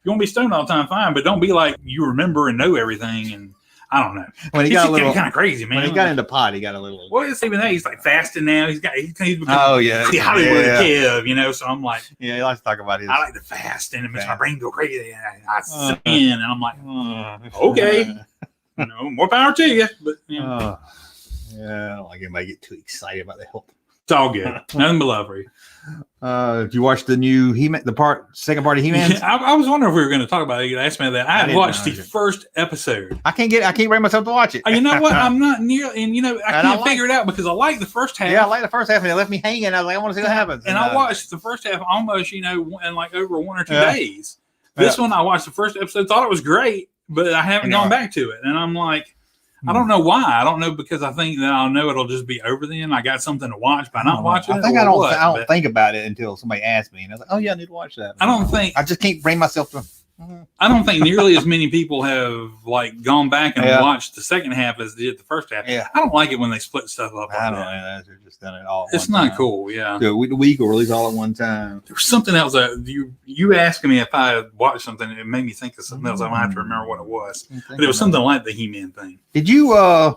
C: you want to be stoned all the time, fine, but don't be like you remember and know everything. And I don't know.
B: When he got a little
C: kind of crazy, man.
B: When he got into pot, he got a little.
C: Well, it's even that he's like fasting now. He's become
B: the
C: Hollywood Kev, you know. So I'm like,
B: yeah, he likes to talk about his.
C: I like to fast, and it makes my brain go crazy. And I sit in, and I'm like, okay, more power to you. But
B: yeah, I don't like anybody get too excited about the health.
C: It's all good. Nothing but love for you.
B: Did you watch the new He-Man, second part of He-Man?
C: Yeah, I was wondering if we were going to talk about it. You asked me that. I watched the first episode.
B: I can't bring myself to watch it.
C: You know what? I'm not near, and I can't figure it out because I like the first half.
B: Yeah, I like the first half, and it left me hanging. I was like, I want to see what happens.
C: And I watched the first half almost, in like over 1 or 2 days. This one, I watched the first episode, thought it was great, but I haven't gone back to it. And I'm like, I don't know why. I don't know because I think that I'll know it'll just be over then. I got something to watch by not watching it.
B: I don't think about it until somebody asks me, and I was like, "Oh yeah, I need to watch that." I just can't bring myself to.
C: I don't think nearly as many people have like gone back and watched the second half as they did the first half.
B: Yeah,
C: I don't like it when they split stuff up.
B: I don't know. They're just done it all.
C: It's not cool. Yeah,
B: the week or release all at one time.
C: There was something else that you asking me if I watched something. It made me think of something else. I might have to remember what it was, but it was something like the He-Man thing.
B: Did you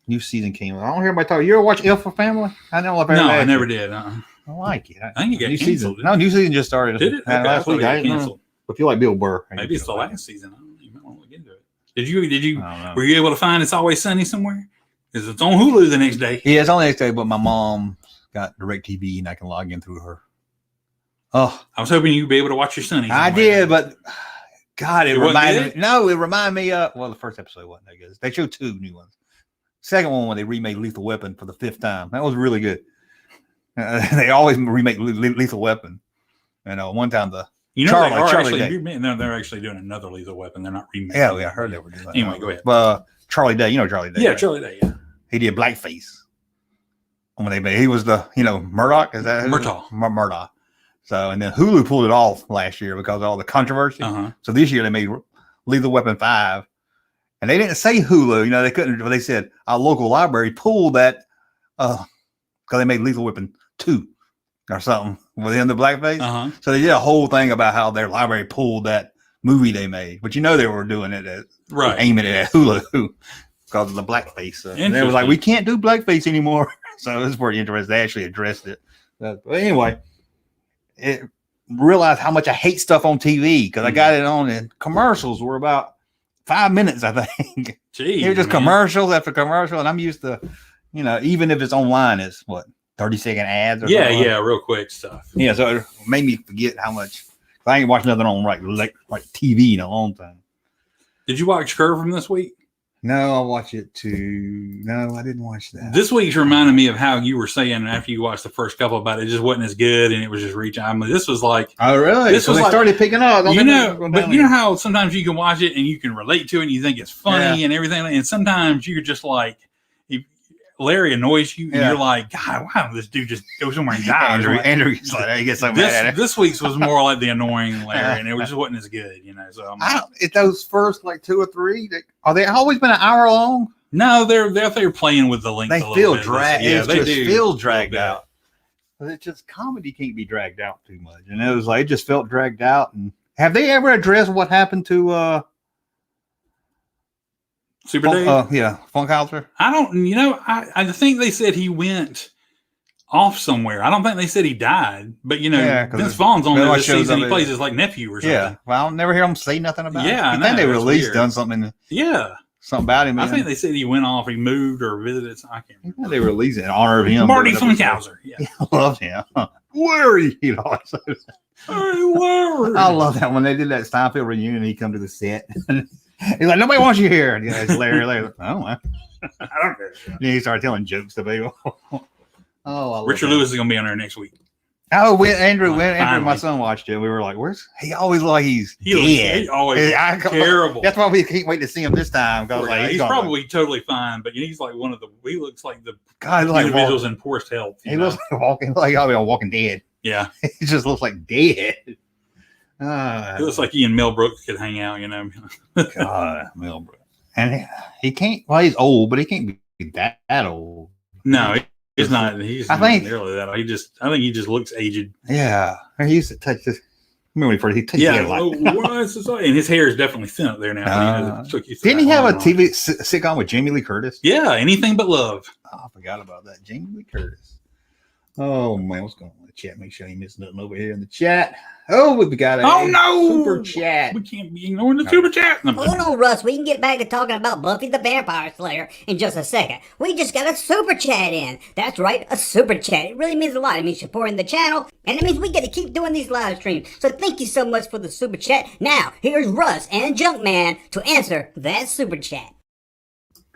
B: new season came out? I don't hear anybody talk. You ever watch Alpha Family? I know.
C: I never did.
B: I like it.
C: I think it got
B: new
C: canceled.
B: Season. No, new season just started.
C: Did it?
B: Last week. I canceled. If you like Bill Burr,
C: maybe it's the last season. I don't even want to look into it. Did you? Were you able to find It's Always Sunny somewhere? Because it's on Hulu the next day.
B: Yeah, it's on the next day. But my mom got DirecTV, and I can log in through her. Oh,
C: I was hoping you'd be able to watch your Sunny.
B: I did, but God, it reminded me. No, it reminded me of. Well, the first episode wasn't that good. They showed 2 new ones. Second one when they remade Lethal Weapon for the 5th time. That was really good. They always remake Lethal Weapon. One time Charlie Day.
C: They're actually doing another Lethal Weapon. They're not remaking.
B: Yeah, I heard they were doing that.
C: Anyway, go ahead.
B: But Charlie Day, Charlie Day.
C: Yeah,
B: right?
C: Charlie Day. Yeah,
B: he did blackface. When he was the Murdoch. Is that Murdoch? So and then Hulu pulled it off last year because of all the controversy. So this year they made Lethal Weapon 5. And they didn't say Hulu, they couldn't. They said our local library pulled that because they made Lethal Weapon 2 or something within the blackface. So they did a whole thing about how their library pulled that movie they made, but they were doing it aiming it at Hulu because of the blackface. And they was like, we can't do blackface anymore. So it was pretty interesting. They actually addressed it. But anyway, it realized how much I hate stuff on TV because I got it on and commercials were about 5 minutes, I think.
C: Jeez,
B: it was just commercials after commercial, and I'm used to, even if it's online, it's 30-second ads. Or
C: real quick stuff.
B: Yeah, so it made me forget how much. I ain't watched nothing on like TV in a long time.
C: Did you watch Curve from this week?
B: No, I watched it too. No, I didn't watch that.
C: This week's reminded me of how you were saying after you watched the first couple about it just wasn't as good and it was just reaching. This was like,
B: oh really?
C: This was
B: they started picking up.
C: But you know how sometimes you can watch it and you can relate to it and you think it's funny and everything, and sometimes you're just like, Larry annoys you and you're like, God, why don't this dude just go somewhere and die?
B: Andrew gets like, he gets so mad at it.
C: This week's was more like the annoying Larry, and it just wasn't as good, So I'm like,
B: if those first 2 or 3, are they always been an hour long?
C: No, they're playing with the length.
B: They feel dragged.
C: Yeah,
B: they do feel dragged out. But it's just comedy can't be dragged out too much, and it was like it just felt dragged out. And have they ever addressed what happened to
C: Super Dave?
B: Funkhauser?
C: I don't, I think they said he went off somewhere. I don't think they said he died, but Vince Vaughn's on there this season. He plays his nephew or something.
B: Yeah, well, I'll never hear him say nothing about it.
C: Yeah,
B: I think they done something.
C: Yeah,
B: something about him.
C: I think they said he went off, he moved or visited. I can't remember.
B: They released it in honor of him.
C: Marty Funkhauser. Yeah,
B: I love him. Larry, I love that when they did that Steinfeld reunion. He come to the set. He's like, nobody wants you here. And, it's Larry. I don't know. I don't care. And he started telling jokes to people.
C: Richard Lewis is going to be on there next week.
B: Oh, Andrew, my son watched it. We were like, "Where's he?" Always like he's dead.
C: He's always terrible.
B: That's why we can't wait to see him this time.
C: He's probably totally fine, but he's like one of the. He looks like the individuals in poorest health.
B: He looks like Walking Dead.
C: Yeah,
B: he just looks like dead.
C: It looks like he and Mel Brooks could hang out,
B: God, Mel Brooks. And he can't, he's old, but he can't be that old.
C: No, he's not. He's not nearly that old. I think he just looks aged.
B: Yeah. He used to touch this. Remember when he first, he
C: Yeah,
B: had
C: and his hair is definitely thin up there now.
B: Didn't he have a TV sitcom with Jamie Lee Curtis?
C: Yeah, Anything But Love.
B: Oh, I forgot about that. Jamie Lee Curtis. Oh, man, what's going on in the chat? Make sure you miss nothing over here in the chat. Oh, we got a super chat.
C: We can't be ignoring the super chat.
A: Hold on, Russ. We can get back to talking about Buffy the Vampire Slayer in just a second. We just got a super chat in. That's right, a super chat. It really means a lot. It means supporting the channel, and it means we get to keep doing these live streams. So thank you so much for the super chat. Now, here's Russ and Junkman to answer that super chat.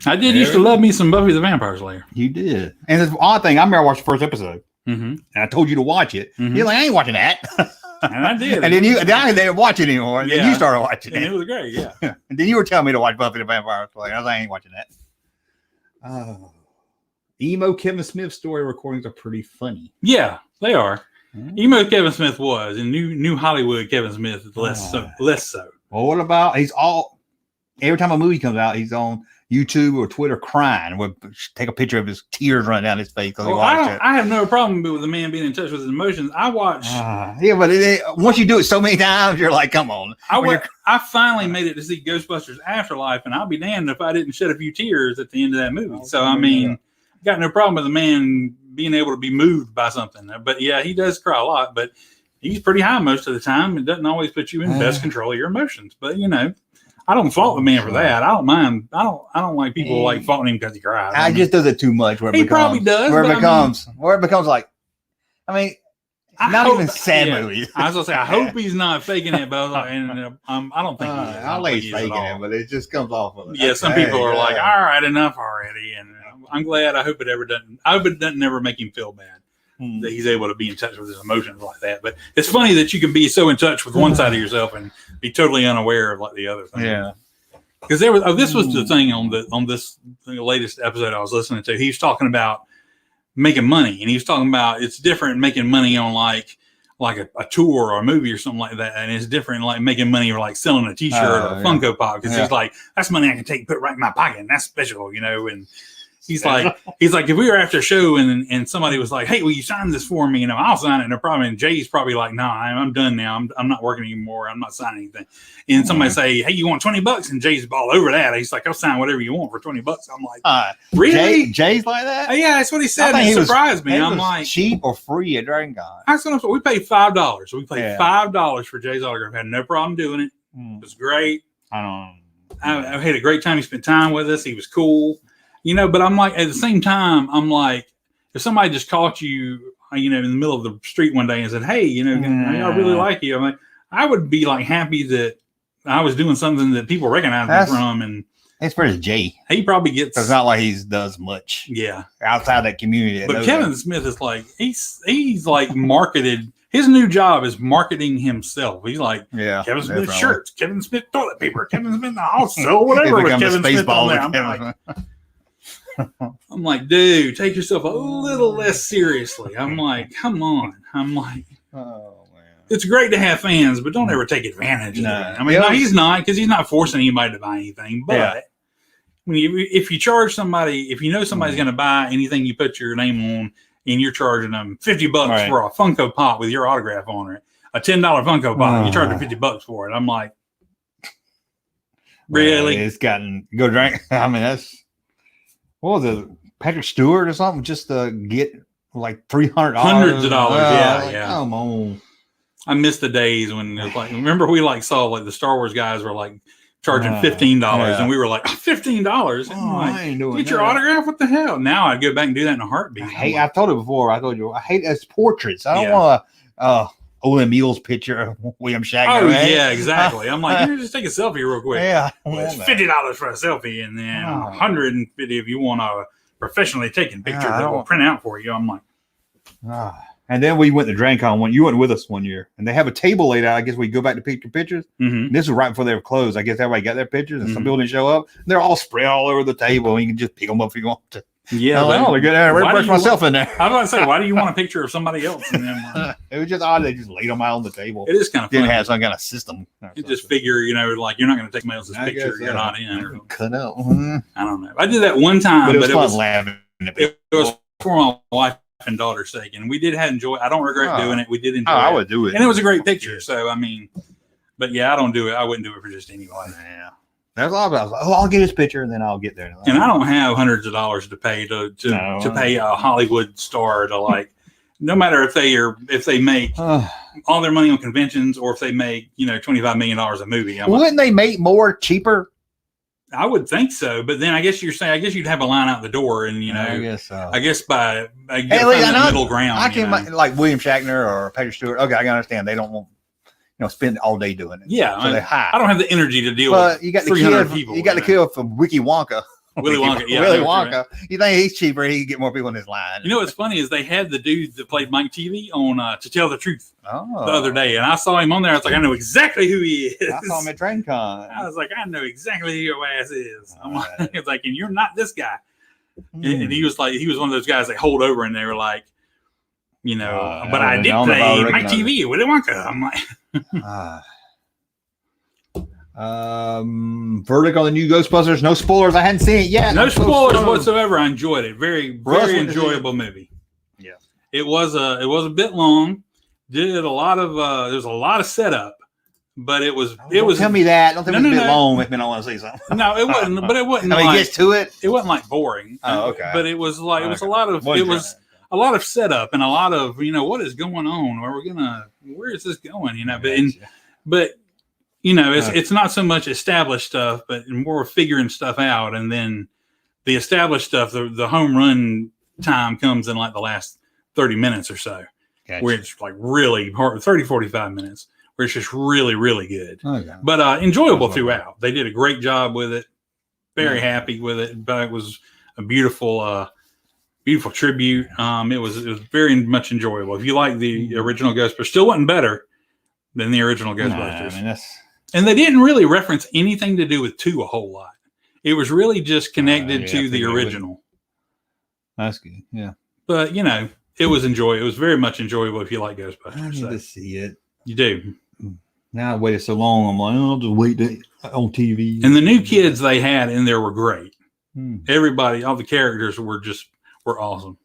C: I did used to love me some Buffy the Vampire Slayer.
B: You did. And the odd thing, I remember I watched the first episode, and I told you to watch it. You're like, I ain't watching that.
C: And I did.
B: And then I didn't watch it anymore. And then you started watching it.
C: And it was great, yeah.
B: And then you were telling me to watch Buffy the Vampire Slayer. I was like, I ain't watching that. Emo Kevin Smith story recordings are pretty funny.
C: Yeah, they are. Emo Kevin Smith was, and new Hollywood Kevin Smith is less so.
B: Well, what about every time a movie comes out, he's on YouTube or Twitter crying. We'll take a picture of his tears running down his face because he watched it.
C: I have no problem with the man being in touch with his emotions. I watch.
B: But once you do it so many times, you're like, come on.
C: I finally made it to see Ghostbusters Afterlife, and I'll be damned if I didn't shed a few tears at the end of that movie. So, I mean, got no problem with the man being able to be moved by something. But, yeah, he does cry a lot, but he's pretty high most of the time. It doesn't always put you in best control of your emotions. But, you know. I don't fault the man for that. I don't mind. I don't like people like faulting him because he cries.
B: I just does it too much. Where it becomes,
C: probably does.
B: Where it becomes like, I mean, not even sad movies.
C: I was gonna say, I hope he's not faking it, but I don't think he is.
B: I'll let he's faking it, but it just comes off of it.
C: Yeah, some people are like, all right, enough already, and I'm glad. I hope it doesn't never make him feel bad. That he's able to be in touch with his emotions like that. But it's funny that you can be so in touch with one side of yourself and be totally unaware of like the other thing.
B: Yeah.
C: Because this was the thing on this latest episode I was listening to. He was talking about making money, and he was talking about it's different making money on like a tour or a movie or something like that, and it's different like making money or like selling a T-shirt or a Funko Pop, because he's like, that's money I can take and put right in my pocket, and that's special, you know. And he's like, if we were after a show and somebody was like, hey, will you sign this for me? You know, I'll sign it. No problem. And Jay's probably like, no, I'm done now. I'm not working anymore. I'm not signing anything. And somebody say, hey, you want $20? And Jay's all over that. He's like, I'll sign whatever you want for $20. I'm like, really?
B: Jay's like that?
C: Yeah, that's what he said. It surprised me. I'm like,
B: cheap or free at Dragon Con?
C: We paid $5. We paid $5 for Jay's autograph. Had no problem doing it. It was great. I had a great time. He spent time with us. He was cool. You know, but I'm like, at the same time, I'm like, if somebody just caught you, you know, in the middle of the street one day and said, hey, you know, I really like you. I'm like, I would be like happy that I was doing something that people recognize me from. And
B: it's for Jay.
C: He probably gets.
B: It's not like he does much.
C: Yeah.
B: Outside that community.
C: But Kevin Smith is like, he's like marketed. His new job is marketing himself. He's like, Kevin Smith shirts, Kevin Smith toilet paper, Kevin Smith I'll sell whatever with Kevin Smith on there. I'm like, dude, take yourself a little less seriously. I'm like, come on. I'm like, oh man, it's great to have fans, but don't ever take advantage of it. I mean, no, he's not, because he's not forcing anybody to buy anything. But if you charge somebody, if you know somebody's going to buy anything you put your name on, and you're charging them $50 for a Funko Pop with your autograph on it, a $10 Funko Pop, you charge them $50 for it. I'm like, really?
B: It's gotten go drink. I mean, that's. What was it, Patrick Stewart or something, just to get like $300?
C: Hundreds of dollars, yeah.
B: Come on.
C: I miss the days when it was like, remember we like saw like the Star Wars guys were like charging $15 and we were like, $15?
B: I ain't doing
C: get your autograph? What the hell? Now I'd go back and do that in a heartbeat.
B: I've told it before. I told you, I hate as portraits. I don't want Owen Meals picture of William Shatner.
C: Oh, yeah, exactly. I'm like, just take a selfie real quick.
B: Yeah.
C: Well, it's $50 for a selfie, and then $150 if you want a professionally taken picture that will print out for you. I'm like,
B: and then we went to DragonCon one. You went with us one year, and they have a table laid out. I guess we go back to pick your pictures. This was right before they were closed. I guess everybody got their pictures, and some people didn't show up. They're all spread all over the table, and you can just pick them up if you want to.
C: Yeah,
B: they're good. I brush myself in there.
C: I was about to say, why do you want a picture of somebody else? And then,
B: it was just odd. They just laid them out on the table.
C: It is kind of funny.
B: Didn't have some kind of system.
C: You just figure, you know, like you're not going to take somebody else's picture. You're not in. Or,
B: cut out.
C: I don't know. I did that one time,
B: but it was fun laughing.
C: It was for my wife and daughter's sake, and we did enjoy. I don't regret doing it. We did enjoy.
B: I
C: it.
B: would do it,
C: and it was a great picture. So I mean, but yeah, I don't do it. I wouldn't do it for just anybody.
B: Yeah. There's a lot of I was like, I'll get his picture and then I'll get there.
C: And I don't have hundreds of dollars to pay to pay a Hollywood star to like, no matter if they make all their money on conventions or if they make $25 million a movie.
B: Wouldn't they make more cheaper?
C: I would think so, but then I guess you're saying you'd have a line out the door, and
B: I guess so.
C: I guess by middle ground.
B: I can like William Shatner or Patrick Stewart. Okay, I can understand they don't want spend all day doing it.
C: Yeah,
B: so they hide.
C: I don't have the energy to deal with.
B: You got the
C: 300
B: kid.
C: people.
B: You got the kid from Willy Wonka.
C: Willy Wonka. Yeah,
B: Willy Wonka. You think he's cheaper? He can get more people in his line.
C: You know what's funny is they had the dude that played Mike TV on To Tell the Truth the other day, and I saw him on there. I was like, I know exactly who he is.
B: I saw him at DrainCon.
C: I was like, I know exactly who your ass is. It's like, and you're not this guy. And he was one of those guys that hold over, and they were like, but I did play Mike TV, Willy Wonka. I'm like.
B: Verdict on the new Ghostbusters. No spoilers. I hadn't seen it yet.
C: No spoilers whatsoever. I enjoyed it. Very enjoyable movie.
B: Yeah,
C: it was a bit long. Did a lot of there's a lot of setup, but it was
B: tell me that. Don't tell me it's a bit long. If me don't want to see something.
C: No, it wasn't. But it wasn't.
B: I mean, it gets to it.
C: It wasn't like boring.
B: Oh, okay.
C: But it was like it was a lot of a lot of setup and a lot of what is going on? Where is this going? But it's not so much established stuff, but more figuring stuff out. And then the established stuff, the home run time comes in like the last 30 minutes or so, where it's like really hard, 30, 45 minutes, where it's just really, really good. Okay. But enjoyable throughout. They did a great job with it. Very happy with it. But it was a beautiful tribute. It was very much enjoyable. If you like the original Ghostbusters, still wasn't better than the original Ghostbusters.
B: I mean,
C: and they didn't really reference anything to do with 2 a whole lot. It was really just connected to the original.
B: That's good. Yeah.
C: But, it was enjoyable. It was very much enjoyable if you like Ghostbusters.
B: I need to see it.
C: You do.
B: Now I waited so long. I'm like, I'll just wait on TV.
C: And the new kids they had in there were great. Everybody, all the characters were awesome.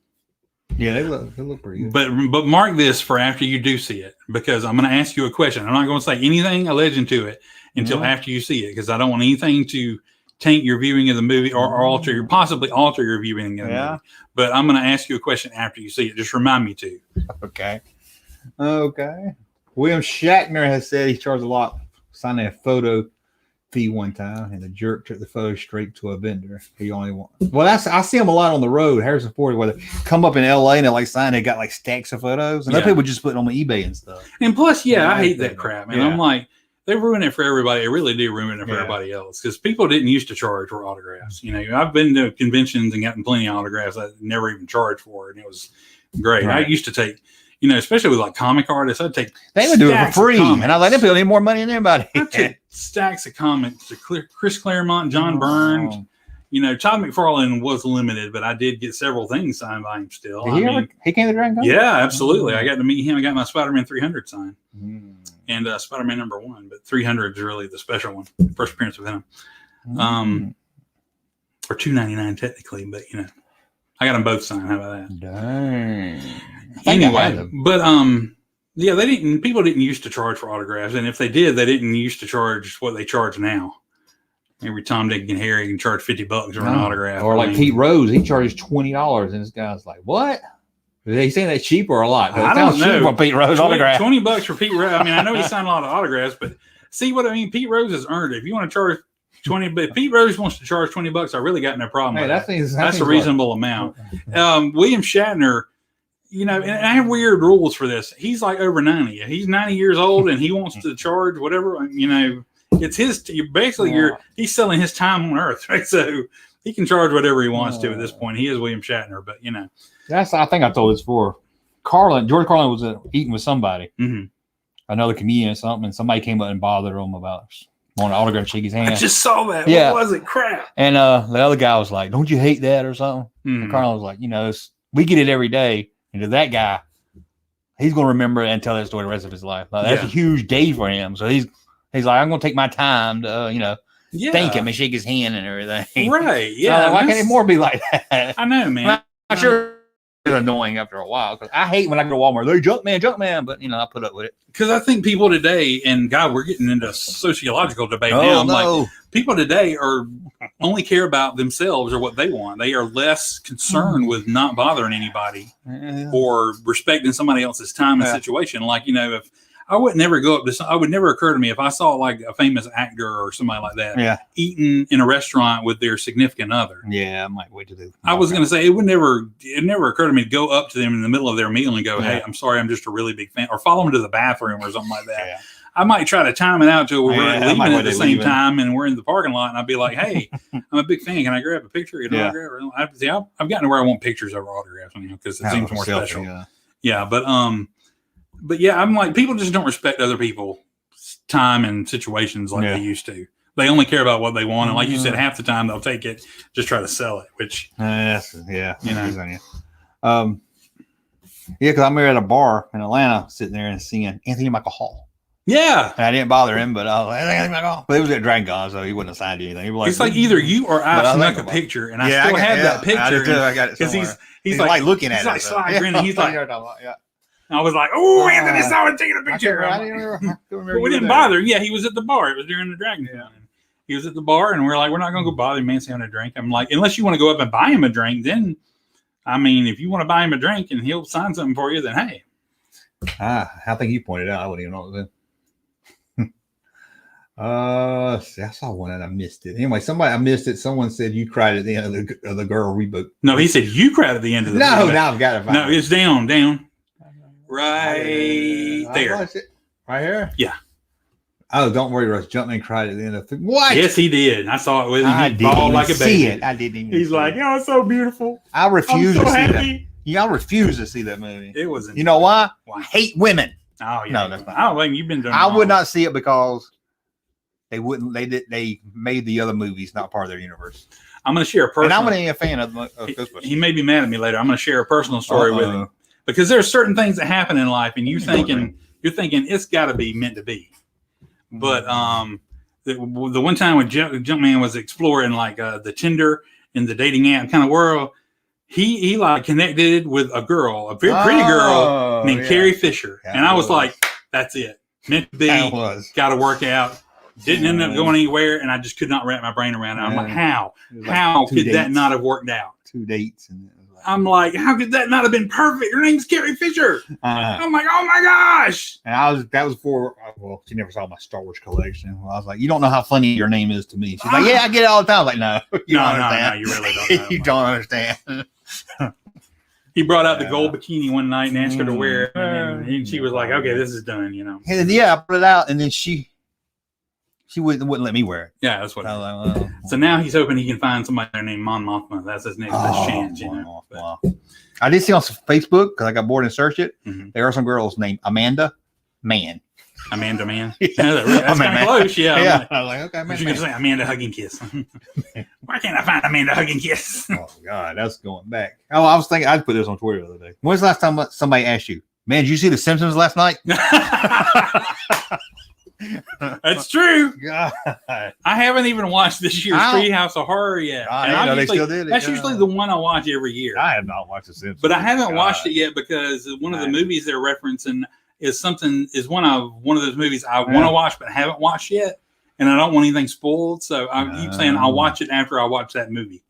B: Yeah, they look pretty good.
C: But mark this for after you do see it, because I'm going to ask you a question. I'm not going to say anything alleged to it until after you see it, because I don't want anything to taint your viewing of the movie or possibly alter your viewing of the movie. But I'm going to ask you a question after you see it. Just remind me to.
B: Okay. William Shatner has said he charged a lot signing a photo fee one time, and the jerk took the photo straight to a vendor. He only wanted. Well, I see him a lot on the road. Harrison Ford, where they come up in LA and they sign. They got like stacks of photos, and people just put them on eBay and stuff.
C: And plus, I hate that crap. And I'm like, they ruin it for everybody. They really do ruin it for everybody else, because people didn't used to charge for autographs. I've been to conventions and gotten plenty of autographs I never even charged for, and it was great. Right. I used to take. Especially with like comic artists, I'd take.
B: They would do it for free, and I let them people need more money than anybody.
C: I took stacks of comics to Chris Claremont, John Burns. Todd McFarlane was limited, but I did get several things signed by him still.
B: He came to DrainCon?
C: Yeah, absolutely. I got to meet him. I got my Spider-Man 300 signed, and Spider-Man #1, but 300 is really the special one. First appearance with him, or $2.99 technically, but I got them both signed. How about that?
B: Dang.
C: Anyway, but people didn't used to charge for autographs, and if they did, they didn't used to charge what they charge now. Every Tom, Dick, and Harry can charge $50 for an autograph.
B: Or like Pete Rose, he charges $20, and this guy's like, "What? Are they saying that's cheap or a lot?"
C: I don't know.
B: For Pete Rose autograph,
C: $20 for Pete Rose. I mean, I know he signed a lot of autographs, but see what I mean. Pete Rose has earned it. If you want to charge 20, but if Pete Rose wants to charge $20, I really got no problem with that. That's a reasonable amount. William Shatner. And I have weird rules for this. He's like over 90. He's 90 years old, and he wants to charge whatever. It's his. He's selling his time on Earth, right? So he can charge whatever he wants to at this point. He is William Shatner, but
B: I think I told this before. George Carlin was eating with somebody, another comedian or something, and somebody came up and bothered him about wanting an autograph, shake his hand.
C: I just saw that. Yeah. What was it? Crap.
B: And the other guy was like, "Don't you hate that or something?" And Carlin was like, we get it every day. And to that guy, he's going to remember it and tell that story the rest of his life. Like, that's a huge day for him. So he's like, I'm going to take my time to, thank him and shake his hand and everything.
C: Right. Yeah.
B: So why can't it more be like that?
C: I know, man.
B: I'm not sure It's annoying after a while because I hate when I go to Walmart. They're Junkman, but I put up with it.
C: Because I think people today, and God, we're getting into a sociological debate now. I'm like, people today only care about themselves or what they want. They are less concerned with not bothering anybody or respecting somebody else's time and situation. Like, if I would never go up to, I would never occur to me if I saw like a famous actor or somebody like that eating in a restaurant with their significant other.
B: Yeah, I might wait to do.
C: I was going to say it never occurred to me to go up to them in the middle of their meal and go, "Hey, I'm sorry, I'm just a really big fan," or follow them to the bathroom or something like that. I might try to time it out till we're leaving at the same time and we're in the parking lot, and I'd be like, "Hey, I'm a big fan. Can I grab a picture? I've gotten to where I want pictures over autographs, because it seems more special." Yeah, but yeah, I'm like, people just don't respect other people's time and situations like they used to. They only care about what they want, and like you said, half the time they'll take it, just try to sell it. Which, because I'm at a bar in Atlanta, sitting there and seeing Anthony Michael Hall. Yeah, and I didn't bother him, but I was like, Anthony Michael Hall. But it was at Dragon Con, so he wouldn't have signed anything. He was like, it's like either you or I snuck a picture, and I still have that picture.
B: I got it because
C: he's
B: like looking at
C: it.
B: He's
C: like grinning. He's like. I was like, "Oh, Anthony saw it taking a picture." But we didn't bother. Yeah, he was at the bar. It was during the Dragon Con. He was at the bar, and we're like, "We're not going to go bother him, man, having a drink." I'm like, unless you want to go up and buy him a drink, then, if you want to buy him a drink and he'll sign something for you, then hey.
B: I think you pointed out. I wouldn't even know what it was. I saw one and I missed it. Anyway, I missed it. Someone said you cried at the end of the girl reboot.
C: No, he said you cried at the end of the
B: No, now I've got it.
C: No, it's down. Right there.
B: Right here?
C: Yeah.
B: Oh, don't worry, Russ. Junkman cried at the end of the What?
C: Yes, he did. I saw it with him. He bawled like a baby.
B: I didn't even
C: He's like, "Oh, it's so beautiful."
B: I refuse to see
C: happy.
B: that. Y'all refuse to see that movie.
C: It wasn't.
B: You know why? I hate women.
C: Oh, yeah.
B: No, that's not.
C: I don't think you've been doing
B: I would not see it because they wouldn't. They made the other movies not part of their universe.
C: I'm going to share a personal.
B: And I'm not even a fan of Ghostbusters.
C: He may be mad at me later. I'm going to share a personal story with him. Because there's certain things that happen in life, and you're thinking it's got to be meant to be. But the one time when Junkman was exploring like the Tinder and the dating app kind of world, he like connected with a girl, a very pretty girl named Carrie Fisher, and I was like, "That's it, meant to be. Got to work out." Didn't end up going anywhere, and I just could not wrap my brain around it. I'm like, how could that not have worked out? 2 dates and. I'm like, how could that not have been perfect? Her name's Carrie Fisher. I'm like, oh my gosh.
B: And that was for, she never saw my Star Wars collection. Well, I was like, you don't know how funny your name is to me. She's like, yeah, I get it all the time. I was like, no, you don't understand.
C: No, you really don't know.
B: You don't understand.
C: He brought out the gold bikini one night and asked her to wear it. And she was like, okay, this is done,
B: Yeah, I put it out, and then she wouldn't let me wear it.
C: Yeah, that's what. So now he's hoping he can find somebody there named Mon Mothma. That's his next best chance.
B: I did see on Facebook because I got bored and searched it. There are some girls named Amanda Man.
C: Amanda Man. That's kind of close. Yeah.
B: I was like, okay,
C: Amanda. You say Amanda Hug and Kiss. Why can't I find Amanda Hug and Kiss?
B: Oh God, that's going back. Oh, I was thinking I'd put this on Twitter the other day. When's the last time somebody asked you, "Man, did you see The Simpsons last night?"
C: That's true.
B: God.
C: I haven't even watched this year's Treehouse of Horror yet.
B: They still did it.
C: That's usually the one I watch every year.
B: I have not watched The Simpsons,
C: but I haven't watched it yet because one of the movies they're referencing is one of those movies I want to watch but haven't watched yet, and I don't want anything spoiled. So I keep saying I'll watch it after I watch that movie.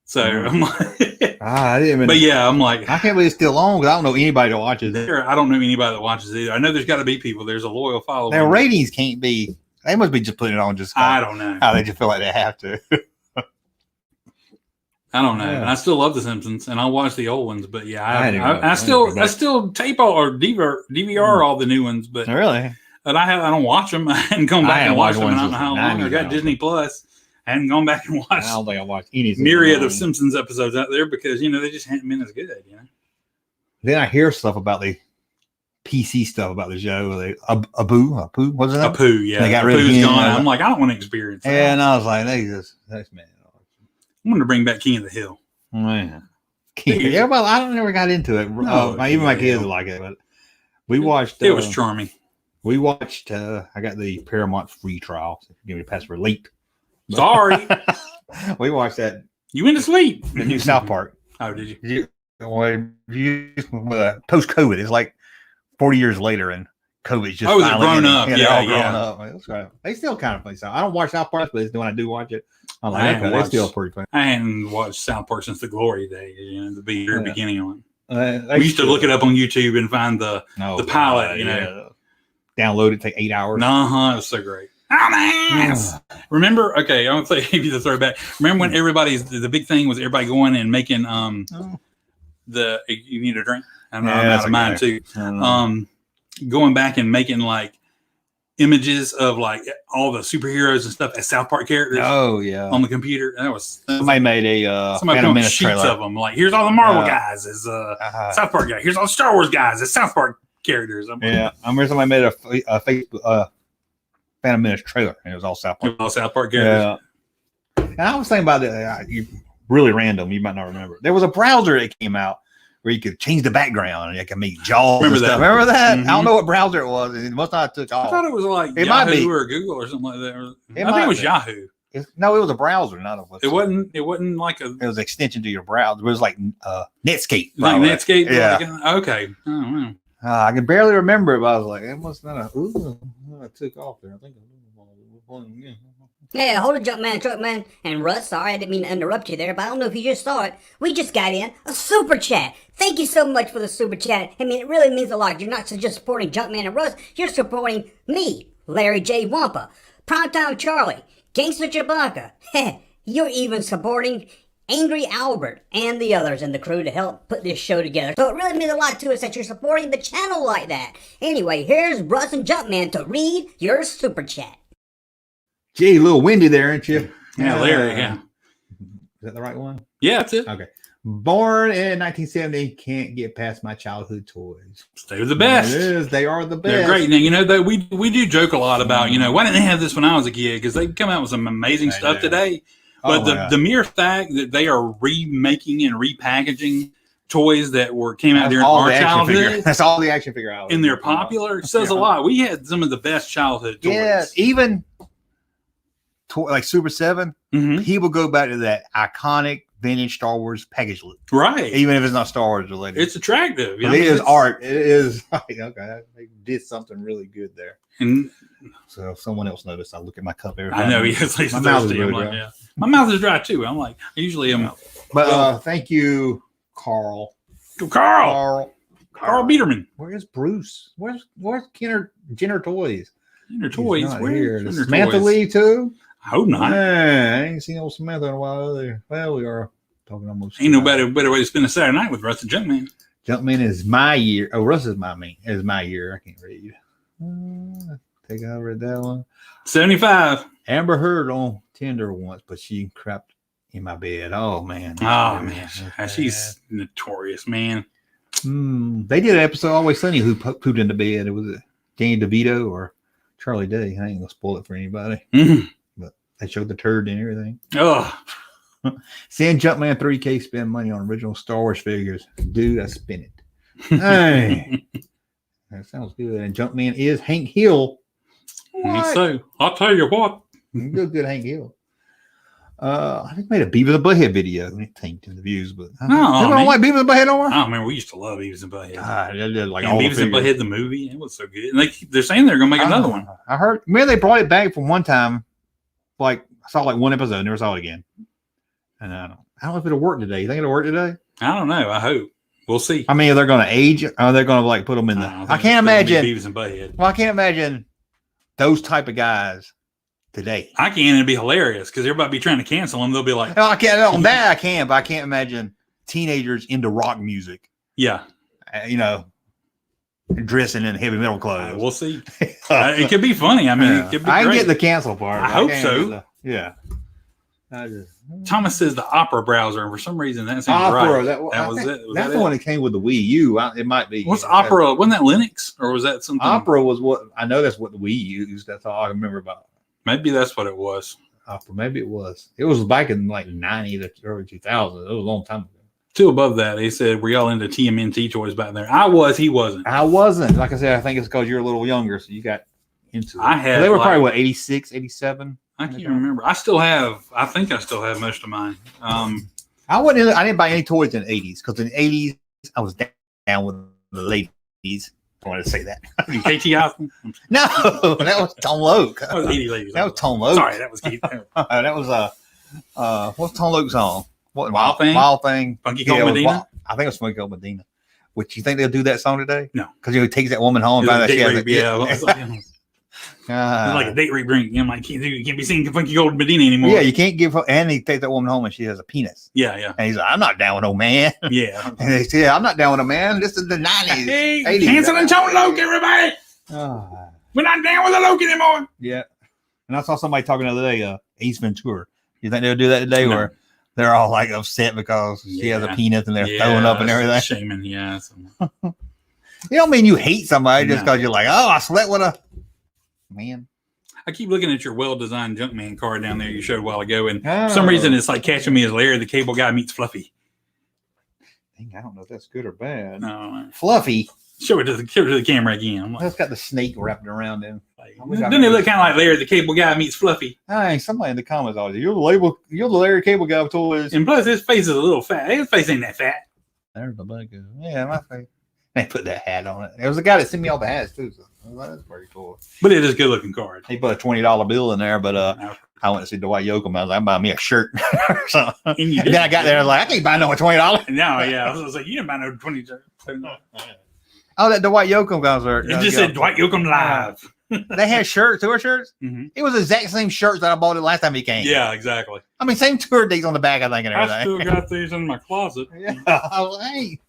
C: So I'm like,
B: I didn't even.
C: But yeah, I'm like,
B: I can't believe it's still on because I don't know anybody that watches it.
C: I don't know anybody that watches it either. I know there's got to be people. There's a loyal follower.
B: Their ratings can't be. They must be just putting it on just.
C: I don't know.
B: How they just feel like they have to.
C: I don't know. And I still love The Simpsons, and I'll watch the old ones. But yeah, I still tape or DVR all the new ones. But
B: really,
C: but I don't watch them. I hadn't gone back and watched them. I don't know how long. I got Disney Plus. I hadn't gone back and watched.
B: I don't think I watched any
C: myriad of Simpsons episodes out there because they just hadn't been as good.
B: Then I hear stuff about the PC stuff about the show. Apu, what's it?
C: Apu, yeah.
B: They got rid of him.
C: Gone. I'm like, I don't want to experience that.
B: And I was like, that's man.
C: I'm going to bring back King of the Hill.
B: Man. Everybody, I never got into it. No, even my kids like it, but we watched.
C: It was charming.
B: We watched. I got the Paramount free trial. So give me the password late.
C: Sorry.
B: We watched that.
C: You went to sleep.
B: The new South Park.
C: Oh, did you?
B: post COVID. It's like 40 years later, and COVID's just
C: they're grown up.
B: they're
C: Yeah,
B: all grown up. That's right. They still kind of funny. So I don't watch South Park, but when I do watch it, I'm like, okay, they're still pretty funny.
C: I hadn't watched South Park since the glory days, the very beginning of it.
B: We
C: used to look it up on YouTube and find the pilot,
B: Download it, take 8 hours.
C: It was so great. Oh man! Remember? Okay, I'm gonna give you the throwback. Remember when the big thing was everybody going and making you need a drink? I'm out of mine too. Going back and making like images of like all the superheroes and stuff as South Park characters.
B: Oh yeah,
C: on the computer. That was
B: somebody made a
C: somebody put sheets of them. Like here's all the Marvel guys as South Park guys. Here's all the Star Wars guys as South Park characters.
B: I remember somebody made a Facebook Phantom Menace trailer, and it was all South Park.
C: All South Park characters.
B: Yeah. And I was thinking about it. Really random. You might not remember. There was a browser that came out where you could change the background and you can make Jaws. Remember that? Mm-hmm. I don't know what browser it was. It must not have took off.
C: I thought it was like Yahoo or Google or something like that. I think it was Yahoo.
B: No, it was a browser. Not a.
C: It wasn't like a.
B: It was an extension to your browser. It was like Netscape.
C: Like Netscape.
B: Yeah.
C: Okay. I don't know.
B: I can barely remember it, but I was like, it must not have. I took off there. I think.
A: Yeah, hold it, Junkman, Truckman, and Russ. Sorry, I didn't mean to interrupt you there, but I don't know if you just saw it. We just got in a super chat. Thank you so much for the super chat. I mean, it really means a lot. You're not just supporting Junkman and Russ, you're supporting me, Larry J. Wampa, Primetime Charlie, Gangster Chewbacca. You're even supporting Angry Albert and the others in the crew to help put this show together. So it really means a lot to us that you're supporting the channel like that. Anyway, here's Russ and Junkman to read your super chat.
B: Gee, a little windy there, ain't you?
C: Yeah, Larry, yeah.
B: Is that the right one?
C: Yeah, that's it.
B: Okay. Born in 1970, can't get past my childhood toys.
C: They're the best.
B: It is. They are the best.
C: They're great. Now, we do joke a lot about, why didn't they have this when I was a kid? Because they come out with some amazing stuff today. But the mere fact that they are remaking and repackaging toys that came out during our childhood.
B: That's all the action figure out.
C: And they're popular. Says a lot. We had some of the best childhood toys.
B: Yeah, even like Super 7, people go back to that iconic vintage Star Wars package look.
C: Right.
B: Even if it's not Star Wars related.
C: It's attractive.
B: It is art. It is like, okay, they did something really good there.
C: And
B: so if someone else noticed, I look at my cup every time.
C: I know he is.
B: My mouth is really
C: dry. Yeah. My mouth is dry too. I'm like, I usually am.
B: But thank you, Carl.
C: Carl Biederman.
B: Where's Bruce? Where's Jenner Toys?
C: Jenner Toys.
B: Where's Samantha Lee too?
C: I hope not.
B: Man, I ain't seen old Samantha in a while either. Well, we are talking almost.
C: Ain't no better way to spend a Saturday night with Russ and Junkman.
B: Junkman is my year. Oh, Russ is my year. I can't read. Think I read that one.
C: 75.
B: Amber Heard on Tinder once, but she crapped in my bed. Oh man.
C: Oh man. She's notorious, man.
B: They did an episode of Always Sunny who pooped in the bed. It was Danny DeVito or Charlie Day. I ain't gonna spoil it for anybody. But they showed the turd and everything.
C: Oh.
B: Send Junkman 3K spend money on original Star Wars figures. Dude, I spin it. Hey. That sounds good. And Junkman is Hank Hill.
C: So I'll tell you what.
B: Good Hank Hill. I think made a Beavis and Butthead video. It tanked in the views, but
C: I
B: don't like Beavis and Butthead no more.
C: I remember we used to love Beavis and Butthead.
B: Like
C: Beavis and Butthead the movie, it was so good. And they're saying they're gonna make another one.
B: I heard. Man, they brought it back from one time. Like I saw like one episode, never saw it again. And I don't know if it'll work today. You think it'll work today?
C: I don't know. I hope. We'll see.
B: I mean, are they going to age? Or are they going to like put them in the? I can't imagine.
C: Beavis and Butthead.
B: Well, I can't imagine those type of guys today.
C: I can. It'd be hilarious because everybody be trying to cancel them. They'll be like,
B: "No, I can't." On that, I can, but I can't imagine teenagers into rock music.
C: Yeah,
B: dressing in heavy metal clothes.
C: We'll see. It could be funny. I mean, it could be.
B: I can get the cancel part.
C: I hope so.
B: Yeah.
C: Thomas says the Opera browser, and for some reason that seems right. That was it.
B: That's the one that came with the Wii U. It might be.
C: What's Opera? Wasn't that Linux, or was that something?
B: Opera was what I know. That's what the Wii used. That's all I remember about.
C: Maybe that's what it was.
B: Opera. Maybe it was. It was back in like 90 to early 2000. It was a long time ago.
C: Two above that, he said, "Were y'all into TMNT toys back there?" I was. He wasn't.
B: I wasn't. Like I said, I think it's because you're a little younger, so you got into it. They were probably what 86, 87.
C: I can't remember. I think I still have most of mine.
B: I didn't buy any toys in the 80s because in the 80s I was down with the ladies. I wanted to say that.
C: KT Osmond?
B: No, that was Tone Loc.
C: That was 80 ladies.
B: That was Tone Loc.
C: Sorry, that was Keith.
B: That was what's Tone Loc's song? What
C: Wild Thing?
B: Wild Thing.
C: Funky Cold Medina?
B: I think it was Funky Cold Medina. Which you think they'll do that song today?
C: No.
B: Because he takes that woman home and finds out she has
C: like a date rape drink. You know, like, you can't be singing Funky Cold Medina anymore.
B: Yeah, you can't give her, and he takes that woman home and she has a penis.
C: Yeah.
B: And he's like, I'm not down with no man.
C: Yeah.
B: And they say, I'm not down with a man. This is the 90s.
C: Hey,
B: 80s.
C: Hansel and Tone Loc, everybody. We're not down with the Loc anymore.
B: Yeah. And I saw somebody talking the other day, Ace Ventura. You think they'll do that today where they're all like upset because she has a penis and they're throwing up and everything?
C: Shaming, yeah.
B: You don't mean you hate somebody just because you're like, oh, I slept with a man.
C: I keep looking at your well-designed Junkman card down there you showed a while ago, and for some reason it's like catching me as Larry the Cable Guy meets Fluffy.
B: I don't know if that's good or bad.
C: No,
B: Fluffy.
C: Show it to the camera again. I'm like,
B: that's got the snake wrapped around him.
C: Doesn't it look kind of like Larry the Cable Guy meets Fluffy?
B: Hey, somebody in the comments always, you're the Larry Cable Guy with toys.
C: And plus, his face is a little fat. His face ain't that fat.
B: There's the bug. Yeah, my face. They put that hat on it. There was a guy that sent me all the hats too. So that's pretty cool.
C: But it is a good looking card.
B: He put a $20 bill in there, but I went to see Dwight Yoakam. I was like, I'm buying me a shirt or something. And then I got there, I was like, I can't buy no $20.
C: No, yeah. I was like, you didn't buy no $20.
B: Oh, that Dwight Yoakam concert.
C: It just said Dwight Yoakam live.
B: They had shirts, tour shirts.
C: Mm-hmm.
B: It was the exact same shirts that I bought it last time he came.
C: Yeah, exactly.
B: I mean, same tour dates on the back, I think, and everything.
C: I still got these in my closet.
B: Yeah. I was like, hey,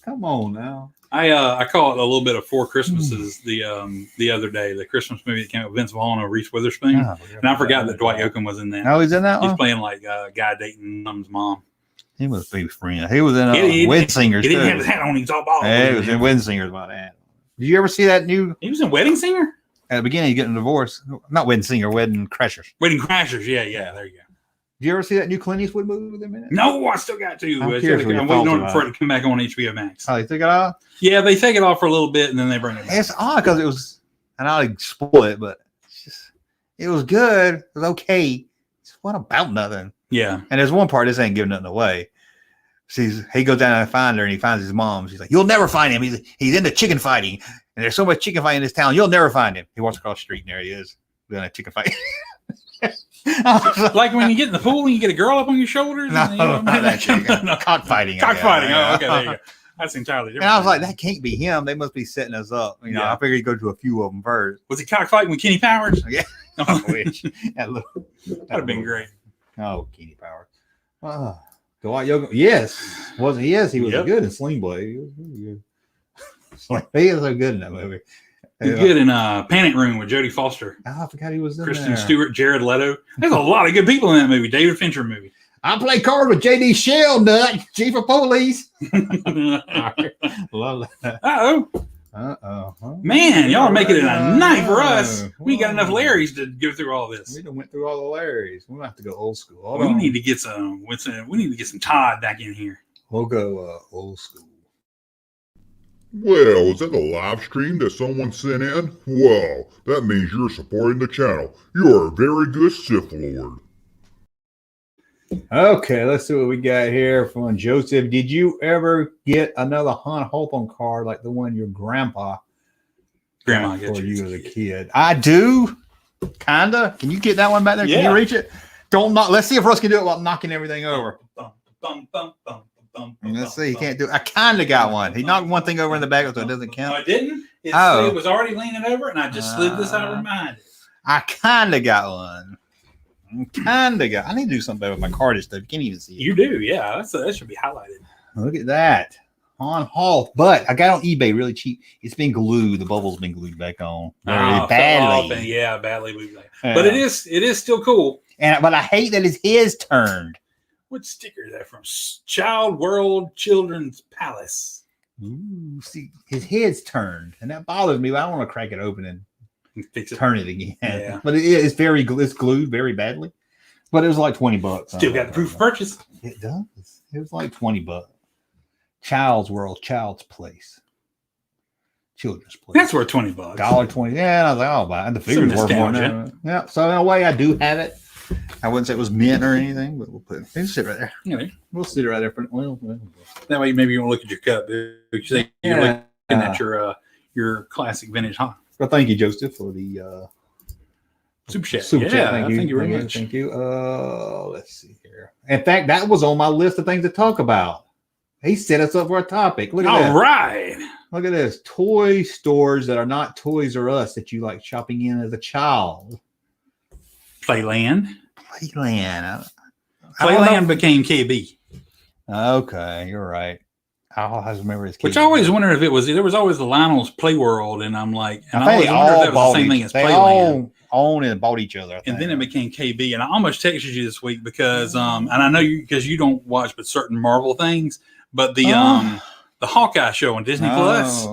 B: come on now.
C: I call it a little bit of Four Christmases the other day, the Christmas movie that came out with Vince Vaughn and Reese Witherspoon. And I forgot that Dwight Yoakam was in that.
B: Oh, he's in that one?
C: He's playing like a guy dating mom's mom.
B: He was a big friend. He was in Wedding Singers,
C: He didn't have his hat on. He's all bald.
B: Yeah, he was in Wedding Singers about that. Did you ever see that new?
C: He was in Wedding Singer?
B: At the beginning, he's getting a divorce. Not Wedding Singer, Wedding Crashers.
C: Wedding Crashers, yeah, there you go.
B: Did you ever see that new Clint Eastwood movie with him in it?
C: No, I still got to. I'm waiting for it to come back on HBO Max.
B: Oh, they took it off?
C: Yeah, they take it off for a little bit and then they bring it back.
B: It's odd because it was, and I'll spoil it, but it was good. It was okay. It wasn't about nothing.
C: Yeah.
B: And there's one part, this ain't giving nothing away. He goes down and finds her and he finds his mom. She's like, you'll never find him. He's into chicken fighting. And there's so much chicken fighting in this town. You'll never find him. He walks across the street and there he is doing a chicken fight.
C: Like when you get in the pool and you get a girl up on your shoulders?
B: No, not that no. Cockfighting.
C: Cockfighting. Oh, okay, there you go. That's entirely different.
B: And I was like, that can't be him. They must be setting us up. You know, I figured he'd go to a few of them first.
C: Was he cockfighting with Kenny Powers?
B: Yeah. I wish. That'd
C: have been great.
B: Oh, Kenny Powers. Dwight Yoakam. Yes. Wasn't he? Yes, he was good in Sling Blade. He was really good. He was so good in that movie.
C: He's good in Panic Room with Jodie Foster.
B: Oh, I forgot he was in
C: Kristen
B: there.
C: Stewart, Jared Leto. There's a lot of good people in that movie. David Fincher movie.
B: I play cards with J.D. Shellnut, Chief of Police. Love that.
C: Uh-oh. Man, y'all are making it a night for us. We ain't got enough Larrys to go through all this.
B: We done went through all the Larrys. We'll have to go old school.
C: We need to get some Todd back in here.
B: We'll go old school.
F: Well, is that a live stream that someone sent in? Well, that means you're supporting the channel. You're a very good Sith Lord.
B: Okay, let's see what we got here from Joseph. Did you ever get another Han Hawthorne card like the one your grandpa
C: got
B: for you as a kid? I do. Kinda. Can you get that one back there? Can you reach it? Let's see if Russ can do it while knocking everything over. Let's see. He can't do it. I kind of got one. He knocked one thing over in the back, so it doesn't count.
C: No, I didn't. It was already leaning over, and I just slid this out of my mind.
B: I kind of got one. I need to do something better with my card and stuff. You can't even see it.
C: You do, yeah. That should be highlighted.
B: Look at that. On Hall. But I got on eBay really cheap. It's been glued. The bubble's been glued back on. Very badly.
C: Badly glued back. But it is still cool.
B: But I hate that it's his turn.
C: What sticker is that from? Child World Children's Palace.
B: Ooh, see, his head's turned. And that bothers me. But I don't want to crack it open and
C: fix it.
B: Turn it again.
C: Yeah.
B: But it's glued very badly. But it was like $20.
C: Still got the proof of purchase.
B: It does. It was like $20. Child's World, Child's Place. Children's Place.
C: That's worth $20.
B: $1.20. Yeah, and I was like, oh, and the figure's worth more now. Yeah. So in a way, I do have it. I wouldn't say it was mint or anything, but we'll put it. Sit right there.
C: Yeah.
B: We'll sit it right there for
C: That way, maybe you want to look at your cup. You say you're looking at your classic vintage hot.
B: Well, thank you, Joseph, for the
C: Super chat.
B: Super chat. Thank you very much. Thank you. Let's see here. In fact, that was on my list of things to talk about. He set us up for a topic. Look at that.
C: All right.
B: Look at this. Toy stores that are not Toys R Us that you like shopping in as a child.
C: Playland.
B: Playland
C: became KB.
B: Okay, you're right. I always remember his.
C: Which I always wondered if it was. There was always the Lionel's Play World, and I'm like, and
B: I
C: always wondered if that was the same thing as Playland.
B: Own and bought each other.
C: And then it became KB. And I almost texted you this week because, and I know you because you don't watch but certain Marvel things, but the Hawkeye show on Disney Plus,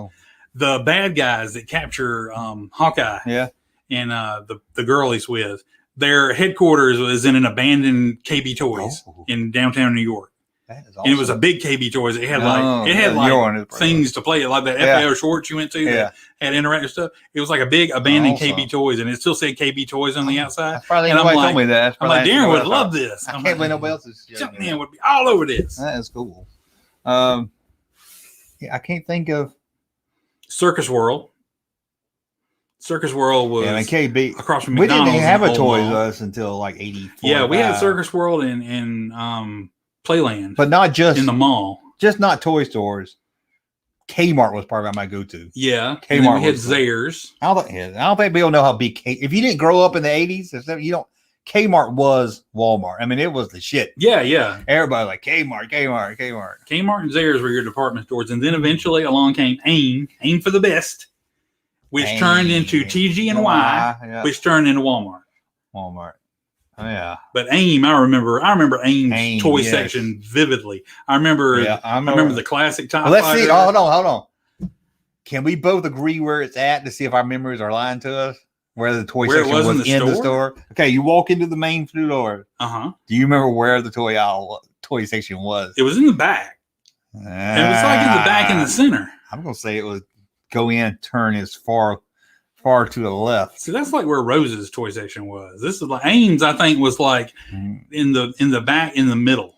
C: the bad guys that capture Hawkeye, and the girl he's with, their headquarters was in an abandoned KB Toys in downtown New York. That is awesome. And it was a big KB Toys. It had like things to play, like that FAO Schwartz you went to that had interactive stuff. It was like a big abandoned KB Toys, and it still said KB Toys on the outside.
B: Probably
C: and
B: nobody told me that.
C: I'm like, Darren would love this.
B: I can't believe nobody else is.
C: Junkman would be all over this.
B: That is cool. I can't think of
C: Circus World. Circus World was
B: KB
C: across from
B: McDonald's.
C: McDonald's.
B: We didn't have a Toys R Us until like 84.
C: Yeah, we had Circus World in Playland,
B: but not just
C: in the mall.
B: Just not toy stores. Kmart was probably my go-to.
C: Yeah,
B: Kmart.
C: We had Zayres.
B: I don't think people know how big if you didn't grow up in the 80s, you don't. Kmart was Walmart. I mean, it was the shit.
C: Yeah.
B: Everybody like Kmart.
C: Kmart and Zayres were your department stores, and then eventually along came AIM for the best, which turned into TG and Y, which turned into Walmart.
B: Oh, yeah.
C: But AIM, I remember AIM's toy section vividly. I remember the classic TIE
B: Let's
C: Fighter.
B: see. Oh, hold on. Can we both agree where it's at to see if our memories are lying to us? Where the toy section was in the store? Okay, you walk into the main floor. Do you remember where the toy section was?
C: It was in the back. It was like in the back in the center.
B: I'm going to say it was go in, turn as far to the left.
C: See, that's like where Rose's toy section was. This is like Ames, I think, was like in the back in the middle.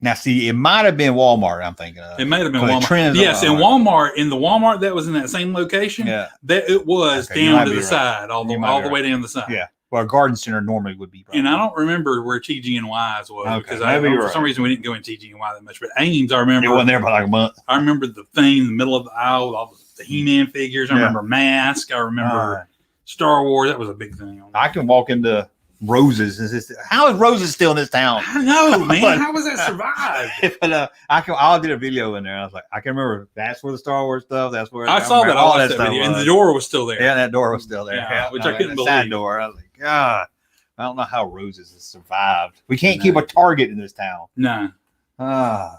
B: Now, see, it might have been Walmart. I'm thinking of.
C: It might have been Walmart. Yes, in the Walmart that was in that same location. Yeah, that it was down to the side, all the way down the side.
B: Yeah, well, a garden center normally would be.
C: And I don't remember where TG and Y's was because for some reason we didn't go in TG and Y that much. But Ames, I remember
B: it wasn't there for like a month.
C: I remember the thing in the middle of the aisle with all the He-Man figures. I remember Mask. I remember Star Wars. That was a big thing.
B: I can walk into Roses. How is Roses still in this town?
C: I know, man. How was that survived?
B: But I did a video in there. I was like, I can remember that's where the Star Wars stuff. That's where
C: I saw that all that video, and the door was still there.
B: Yeah, that door was still there.
C: Yeah, which I couldn't believe.
B: Side door. I was like, God, I don't know how Roses has survived. We can't keep a Target in this town.
C: No.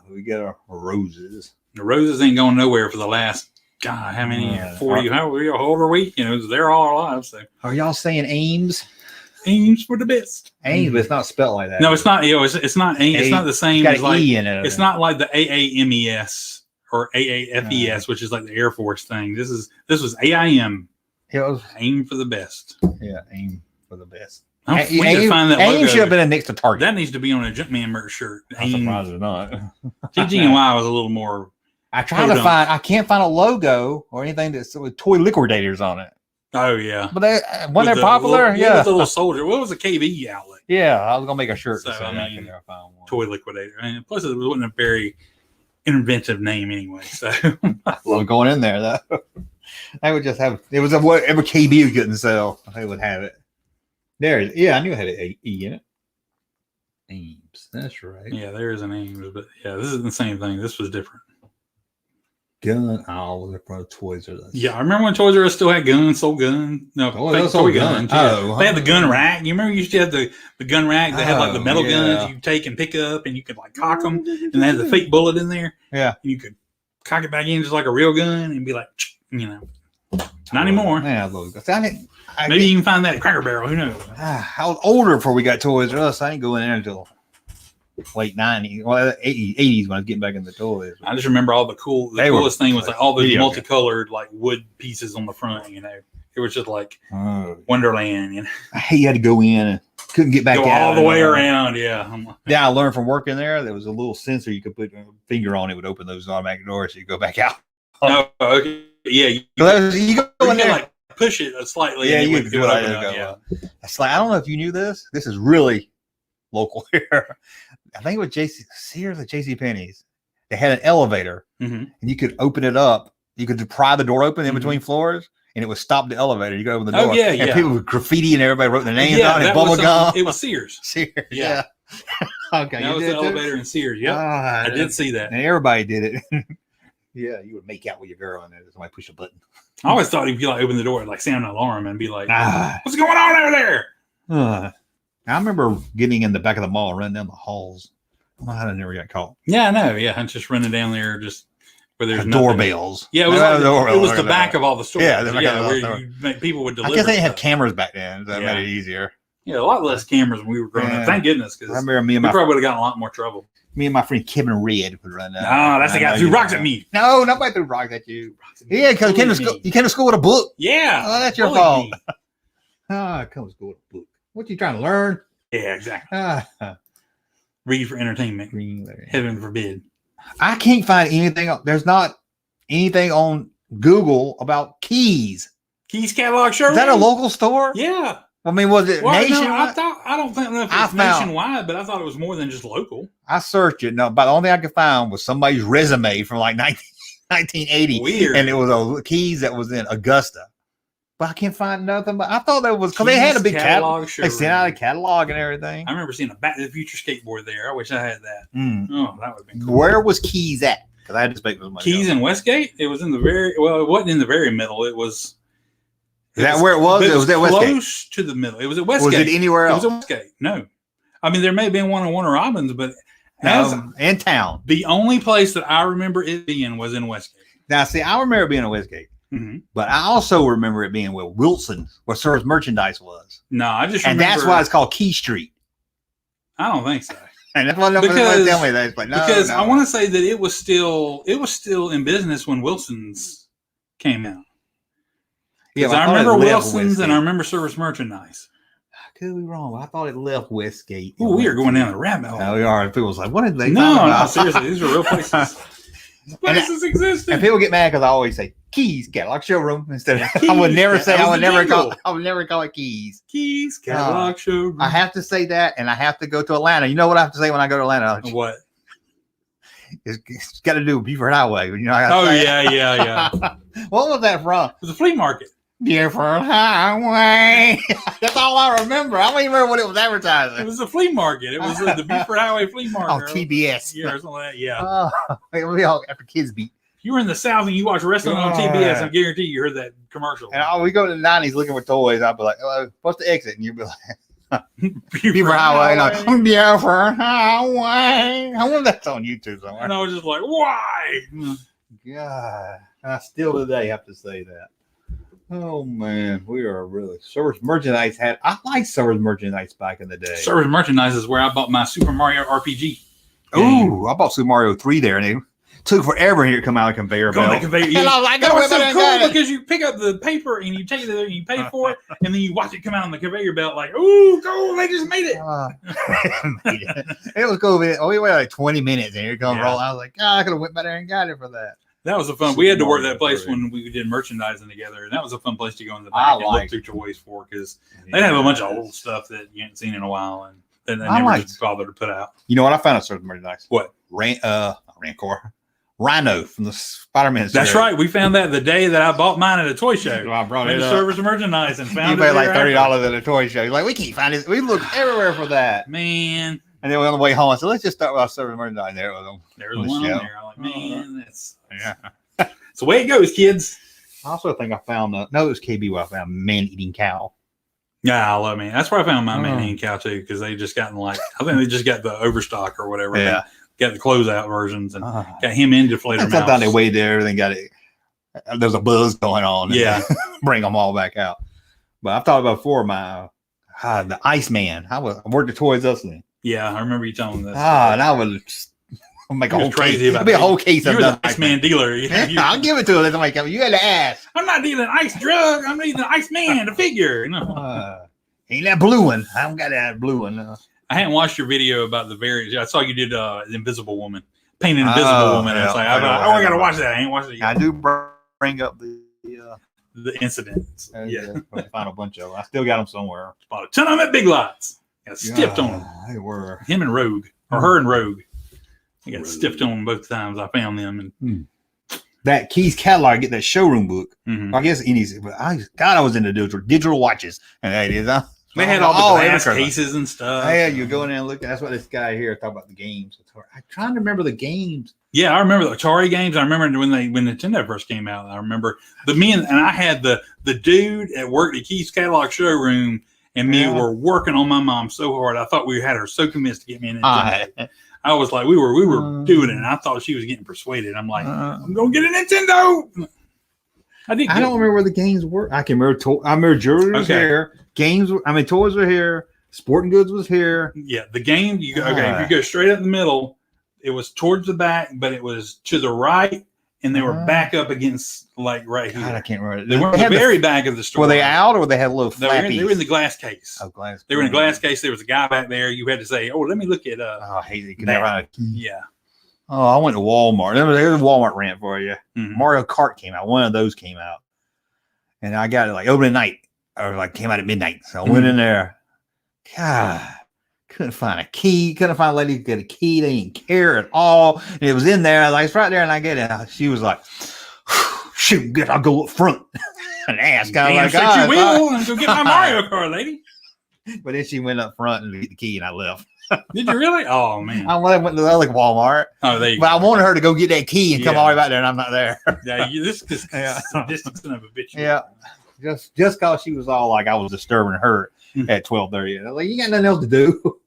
B: We get our Roses.
C: The Roses ain't going nowhere for the last. God, how many? 40? How old are we? They're all our lives. So.
B: Are y'all saying Ames?
C: Ames for the best.
B: Ames, but it's not spelled like that.
C: No, it's not. It's not. It's not the same as like.
B: E in it,
C: it's not like the AAMES or AAFES, which is like the Air Force thing. This was AIM.
B: It was
C: AIM for the best.
B: Yeah, AIM for the best.
C: We need to find that logo.
B: AIM should have been next to Target.
C: That needs to be on a Junkman merch shirt.
B: I'm surprised it's not.
C: TG and Y was a little more.
B: I tried to find. I can't find a logo or anything that's with toy liquidators on it.
C: Oh yeah,
B: but when they're popular,
C: with the little soldier. What was a KB outlet?
B: Yeah, I was gonna make a shirt.
C: So I mean, toy liquidator. And plus, it wasn't a very inventive name anyway. So
B: I love going in there though. I would just have it was whatever KB couldn't sell. They would have it. There, yeah, I knew it had an E in it. Ames, that's right.
C: Yeah, there is an Ames, but yeah, this isn't the same thing. This was different.
B: Gun owls in front of Toys R Us.
C: Yeah, I remember when Toys R Us still had guns, sold guns. No,
B: sold guns.
C: They had the gun rack. You remember you used to have the gun rack that had like the metal guns you take and pick up, and you could like cock them, and they had the fake bullet in there.
B: Yeah,
C: and you could cock it back in just like a real gun, and be like, not anymore.
B: Yeah, I love guns.
C: Maybe you can find that at Cracker Barrel. Who knows?
B: I was older before we got Toys R Us. I didn't go in there until late 90s, well, 80s when I was getting back into toys.
C: I just remember all the coolest thing was like all those multicolored like wood pieces on the front, It was just like Wonderland,
B: I hate you had to go in and couldn't get back
C: Go
B: out.
C: all the way around. Yeah.
B: Then I learned from working there was a little sensor you could put your finger on. It would open those automatic doors so you go back out.
C: Oh, okay. Yeah. You
B: You go in
C: can
B: there.
C: like push it slightly.
B: Yeah,
C: and
B: you
C: it
B: can
C: would
B: do
C: open
B: it.
C: up, yeah.
B: It's like, I don't know if you knew this. This is really local here. I think it was Sears or JCPenney's. They had an elevator, and you could open it up. You could pry the door open in between floors, and it would stop the elevator. You could open the door.
C: Oh, yeah,
B: and people with graffiti and everybody wrote their names on it,
C: that
B: bubble
C: was,
B: gum.
C: It was Sears.
B: Sears,
C: Yeah.
B: Okay,
C: That
B: you
C: was
B: did
C: the
B: too?
C: elevator in Sears. Yeah. I did see that.
B: And everybody did it. Yeah, you would make out with your girl and then somebody push a button.
C: I always thought he'd be like, open the door, like sound an alarm and be like, what's going on over there?
B: I remember getting in the back of the mall and running down the halls. I don't know how I never got caught.
C: Yeah, I know. Yeah, I'm just running down there just where there's
B: doorbells.
C: Yeah, it was, it was the back of all the stores.
B: Yeah, the back of the
C: where people would deliver.
B: I guess they didn't have cameras back then. So that made it easier.
C: Yeah, a lot less cameras when we were growing up. Thank goodness, because
B: I remember me and
C: we
B: my
C: probably would have gotten a lot more trouble.
B: Me and my friend Kevin Red would run down.
C: No, that's the guy who threw rocks at me.
B: No, nobody threw rocks at you. Yeah, because you came to school with a book.
C: Yeah.
B: Oh, that's your fault. I come to school with a book. What you trying to learn?
C: Yeah, exactly. Read for entertainment. Heaven forbid.
B: I can't find anything. There's not anything on Google about Keys.
C: Keys Catalog Showroom?
B: Is that a local store?
C: Yeah.
B: I mean, was it nationwide?
C: No, I don't know if it's nationwide, but I thought it was more than just local.
B: I searched it. No, but the only thing I could find was somebody's resume from like 1980.
C: Weird.
B: And it was a Keys that was in Augusta. But I can't find nothing. But I thought that was because they had a big catalog. They sent out a catalog and everything.
C: I remember seeing a Back to the Future skateboard there. I wish I had that. Oh, that would have been cool.
B: Where was Keys at? Because I had to speak with my
C: Keys in Westgate? It was in the it wasn't in the very middle. It was.
B: Is that where it was? It was at Westgate.
C: Close to the middle. It was at Westgate.
B: Was it anywhere else?
C: It was at Westgate. No. I mean, there may have been one on Warner Robins, but
B: in town.
C: The only place that I remember it being was in Westgate.
B: Now, see, I remember it being in Westgate. But I also remember it being where Wilson, where Service Merchandise was.
C: No, I just remember.
B: And that's why it's called Key Street.
C: I don't think so.
B: And that's why nobody would tell me that. Like,
C: because I want to say that it was still in business when Wilson's came out. Yeah, I remember Wilson's and I remember Service Merchandise.
B: I could be wrong. I thought it left Westgate.
C: Oh, we are going down the rabbit hole.
B: No, we are. People was like, what did they
C: No, seriously. These are real places. Places existed.
B: And people get mad because I always say Keys Catalog Showroom instead of Keys. I would never call it Keys.
C: Keys Catalog Showroom.
B: I have to say that, and I have to go to Atlanta. You know what I have to say when I go to Atlanta?
C: What?
B: It's got to do with Buford Highway. You know.
C: Yeah.
B: What was that from?
C: It was a flea market.
B: Buford Highway. That's all I remember. I don't even remember what it was advertising.
C: It was a flea market. It was the Buford Highway Flea Market.
B: On TBS.
C: Yeah, or something like that. Yeah.
B: We all after Kids Beat.
C: If you were in the South and you watch wrestling on TBS, I guarantee you heard that commercial.
B: And we go to the 90s looking for toys. I'll be like, what's the exit? And you'll be like, Buford Highway. Like, Buford Highway. I wonder if that's on YouTube somewhere.
C: And I was just like, why?
B: God. I still today have to say that. Oh man, we are really Service Merchandise I liked Service Merchandise back in the day.
C: Service Merchandise is where I bought my Super Mario RPG.
B: Oh, I bought Super Mario 3 there, and it took forever here to come out of the conveyor belt.
C: And I was like, that was so cool because you pick up the paper and you take it there and you pay for it, and then you watch it come out on the conveyor belt like, ooh, cool, they just made it.
B: It was cool. We waited like 20 minutes, and here it comes roll. I was like, I could have went by there and got it for that.
C: That was a fun. We had to work that place when we did merchandising together, and that was a fun place to go in the back and look through toys for because they have a bunch of old stuff that you haven't seen in a while, and they never just bothered to put out.
B: You know what I found at Service Merchandise?
C: What?
B: Rancor. Rhino from the Spider-Man series.
C: That's right. We found that the day that I bought mine at a toy show.
B: I brought it
C: to Service Merchandise and found
B: it. You paid like $30 at a toy show. You're like, we can't find it. We looked everywhere for that.
C: Man.
B: And then on the way home, I said, let's just start with our Service Merchandise. There was
C: one on there. I'm like, man, that's it's the way it goes, kids.
B: I also think I found it was KB where I found man-eating cow.
C: Yeah, I love man. That's where I found my man-eating cow too, because they just gotten I think they just got the overstock or whatever.
B: Yeah.
C: Got the closeout versions and got him in Deflator Mouse.
B: Sometimes they waited there, everything got it. There's a buzz going on.
C: Yeah.
B: Bring them all back out. But I've thought about before the Iceman. I worked at Toys R Us then.
C: Yeah, I remember you telling this.
B: And I would make a whole crazy about it. It'd be a whole case
C: of
B: the
C: Iceman dealer.
B: I'll give it to him. You had to ask.
C: I'm not dealing ice drug. I'm dealing Iceman, the figure.
B: Ain't that blue one? I don't got that blue one.
C: I hadn't watched your video about the various. I saw you did the Invisible Woman, paint an Invisible Woman.
B: Yeah,
C: It's like, I got to watch that. I ain't watched it yet.
B: I do bring up the
C: incidents. Yeah,
B: I found a bunch of them. I still got them somewhere.
C: bought a ton of them at Big Lots. Got stiffed on them.
B: They were
C: Him and Rogue, or her and Rogue. I got stiffed on them both times. I found them and.
B: That Keys catalog. Get that showroom book.
C: Mm-hmm.
B: I guess any. But I was into digital watches, and that is.
C: They had all the glass
B: every
C: cases and stuff.
B: Yeah, you go in there and look. That's what this guy here talk about the games. I'm trying to remember the games.
C: Yeah, I remember the Atari games. I remember when Nintendo first came out. I remember and I had the dude at work at Keys Catalog showroom, and me were working on my mom so hard. I thought we had her so convinced to get me a Nintendo. I was like, we were doing it, and I thought she was getting persuaded. I'm like, I'm gonna get a Nintendo. I don't
B: remember where the games were. I can remember. I remember jewelry was here. Games. Toys were here. Sporting goods was here.
C: Yeah, the game. If you go straight up the middle, it was towards the back, but it was to the right, and they were back up against right here.
B: God, I can't remember.
C: They were in the very back of the store.
B: Were they out, or they had a little flappies?
C: They were in the glass case.
B: Oh, glass.
C: They were in a glass case. There was a guy back there. You had to say, "Oh, let me look at."
B: I hate it.
C: Yeah.
B: Oh, I went to Walmart. There's a Walmart rant for you.
C: Mm-hmm.
B: Mario Kart came out. One of those came out, and I got it open at night, or came out at midnight. So I went in there. God, couldn't find a key. Couldn't find a lady who get a key. They didn't care at all. And it was in there. It's right there, and I get it. She was like, "Shoot, good. I'll go up front and ask."
C: Damn, you will. Go get my Mario Kart, lady.
B: But then she went up front and get the key, and I left.
C: Did you really? Oh man!
B: I went to the other Walmart.
C: Oh, there you
B: but
C: go.
B: I wanted her to go get that key and come all the way back there, and I'm not there.
C: Yeah, this is distance of a bitch.
B: Yeah, just because she was all like I was disturbing her at 12:30. I was like, you got nothing else to do.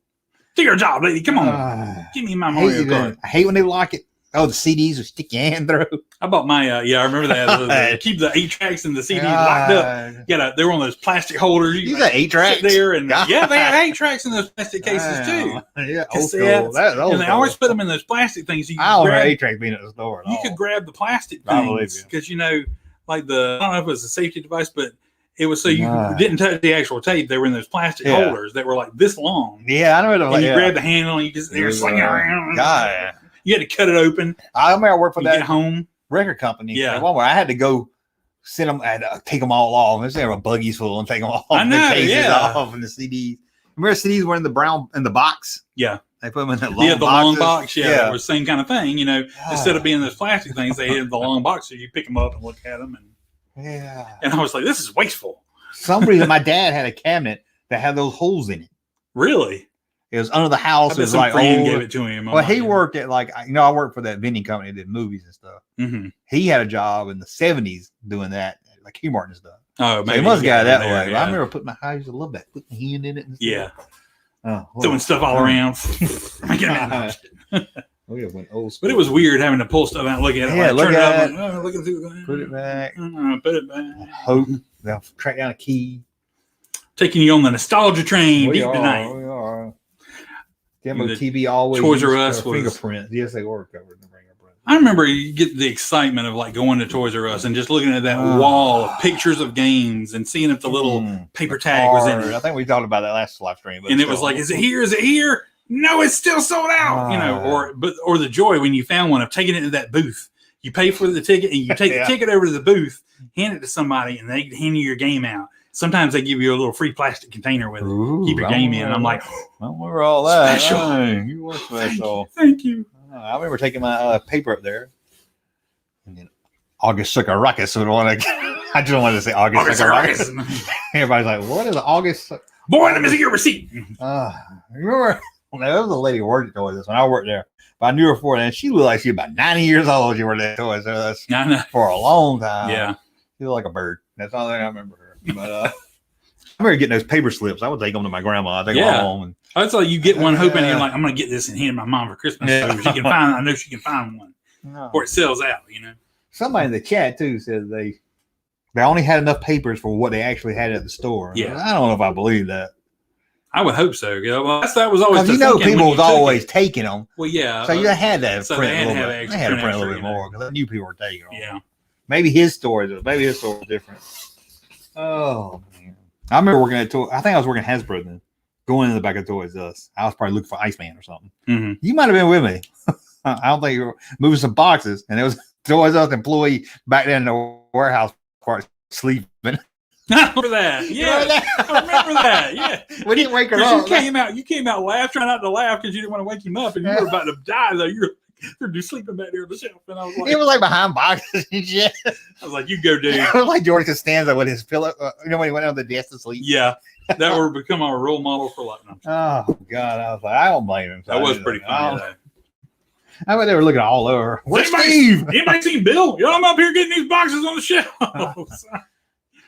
C: Do your job, lady. Come on, give me my Mario Kart.
B: I hate when they lock it. Oh, the CDs will stick your hand through.
C: I bought my I remember that. Keep the 8-tracks and the CDs locked up. They were on those plastic holders.
B: You got 8-tracks
C: there, and they had 8-tracks in those plastic cases too.
B: Yeah,
C: old school. And they always put them in those plastic things.
B: I don't remember 8-tracks being at the store.
C: You could grab the plastic things because I don't know if it was a safety device, but it was so you didn't touch the actual tape. They were in those plastic holders that were like this long.
B: Yeah, I know.
C: And you grab the handle and you just swing it around.
B: God.
C: You had to cut it open.
B: I remember I worked for that
C: get home
B: record company.
C: Yeah,
B: Walmart. I had to go send them. I had to take them all off. They were buggies full and take them off.
C: I know.
B: The cases off and the CDs. Remember CDs were in the box.
C: Yeah,
B: they put them in that long
C: long box. Yeah, it was the same kind of thing. Instead of being those plastic things, they had the long box, so you pick them up and look at them. And I was like, this is wasteful.
B: Some reason my dad had a cabinet that had those holes in it.
C: Really?
B: It was under the house. It was
C: some friend gave it to him.
B: Well, he worked at I worked for that vending company that did movies and stuff.
C: Mm-hmm.
B: He had a job in the 70s doing that, like Kmart and stuff.
C: Oh,
B: so he must have got it that way. Yeah. I remember putting my eyes a little bit, putting my hand in it. And stuff.
C: Yeah. Throwing stuff all around. But it was weird having to pull stuff out and look at it.
B: Yeah, look at it.
C: Looking through.
B: Put it back.
C: Put it back.
B: Hope they'll track down a key.
C: Taking you on the nostalgia train deep tonight.
B: We are. Demo TV always
C: Toys R Us was
B: fingerprints. Yes, they were covered in the fingerprints.
C: I remember you get the excitement of going to Toys R Us and just looking at that wall of pictures of games and seeing if the little paper tag was in it.
B: I think we talked about that last live stream.
C: And it was like, is it here? Is it here? No, it's still sold out. Or the joy when you found one of taking it to that booth. You pay for the ticket and you take the ticket over to the booth, hand it to somebody, and they hand you your game out. Sometimes they give you a little free plastic container with it. Keep your game in. And I'm like,
B: don't remember all that.
C: Special.
B: Hey, you were special.
C: Thank you.
B: I remember taking my paper up there. And then August Sucker Ruckus. So I just wanted to say August Sucker Ruckus. Everybody's like, what is August?
C: Boy, let me see your receipt.
B: Remember, there was a lady who worked at Toys R Us when I worked there. But I knew her before then. She looked like she was about 90 years old. She worked at Toys R Us for a long time.
C: Yeah.
B: She looked like a bird. That's all I remember her. But I remember getting those paper slips. I would take them to my grandma. I'd take them home. And,
C: that's like you get one hoping you're like, I'm going to get this and hand my mom for Christmas. So she can find. I know she can find one before it sells out.
B: Somebody in the chat too said they only had enough papers for what they actually had at the store.
C: Yeah,
B: I don't know if I believe that.
C: I would hope so. Well, that was always
B: people was always taking them.
C: Well, yeah.
B: So you had that
C: so
B: print
C: they had
B: a little bit. They had to print a little bit more because I knew people were taking them.
C: Yeah.
B: Maybe his store was different. Oh man. I remember working at I think I was working at Hasbro then. Going in the back of Toys R Us. I was probably looking for Iceman or something.
C: Mm-hmm.
B: You might have been with me. I don't think you were moving some boxes, and there was a Toys R Us employee back there in the warehouse part sleeping.
C: I remember that. Yeah, I remember that. Yeah,
B: We didn't wake her up.
C: You came out laugh, trying not to laugh because you didn't want to wake him up, and you were about to die. Though you're just sleeping back there on the shelf, and I was like,
B: It was like behind boxes and shit.
C: I was like, you go, dude.
B: It was like George Costanza with his pillow. When he went on the desk to sleep.
C: Yeah, that would become our role model for life.
B: Oh God, I was like, I don't blame him. So
C: That was pretty funny.
B: I bet they were looking all over. Where's
C: Anybody-
B: Steve?
C: Anybody seen Bill? You know, I'm up here getting these boxes on the shelf.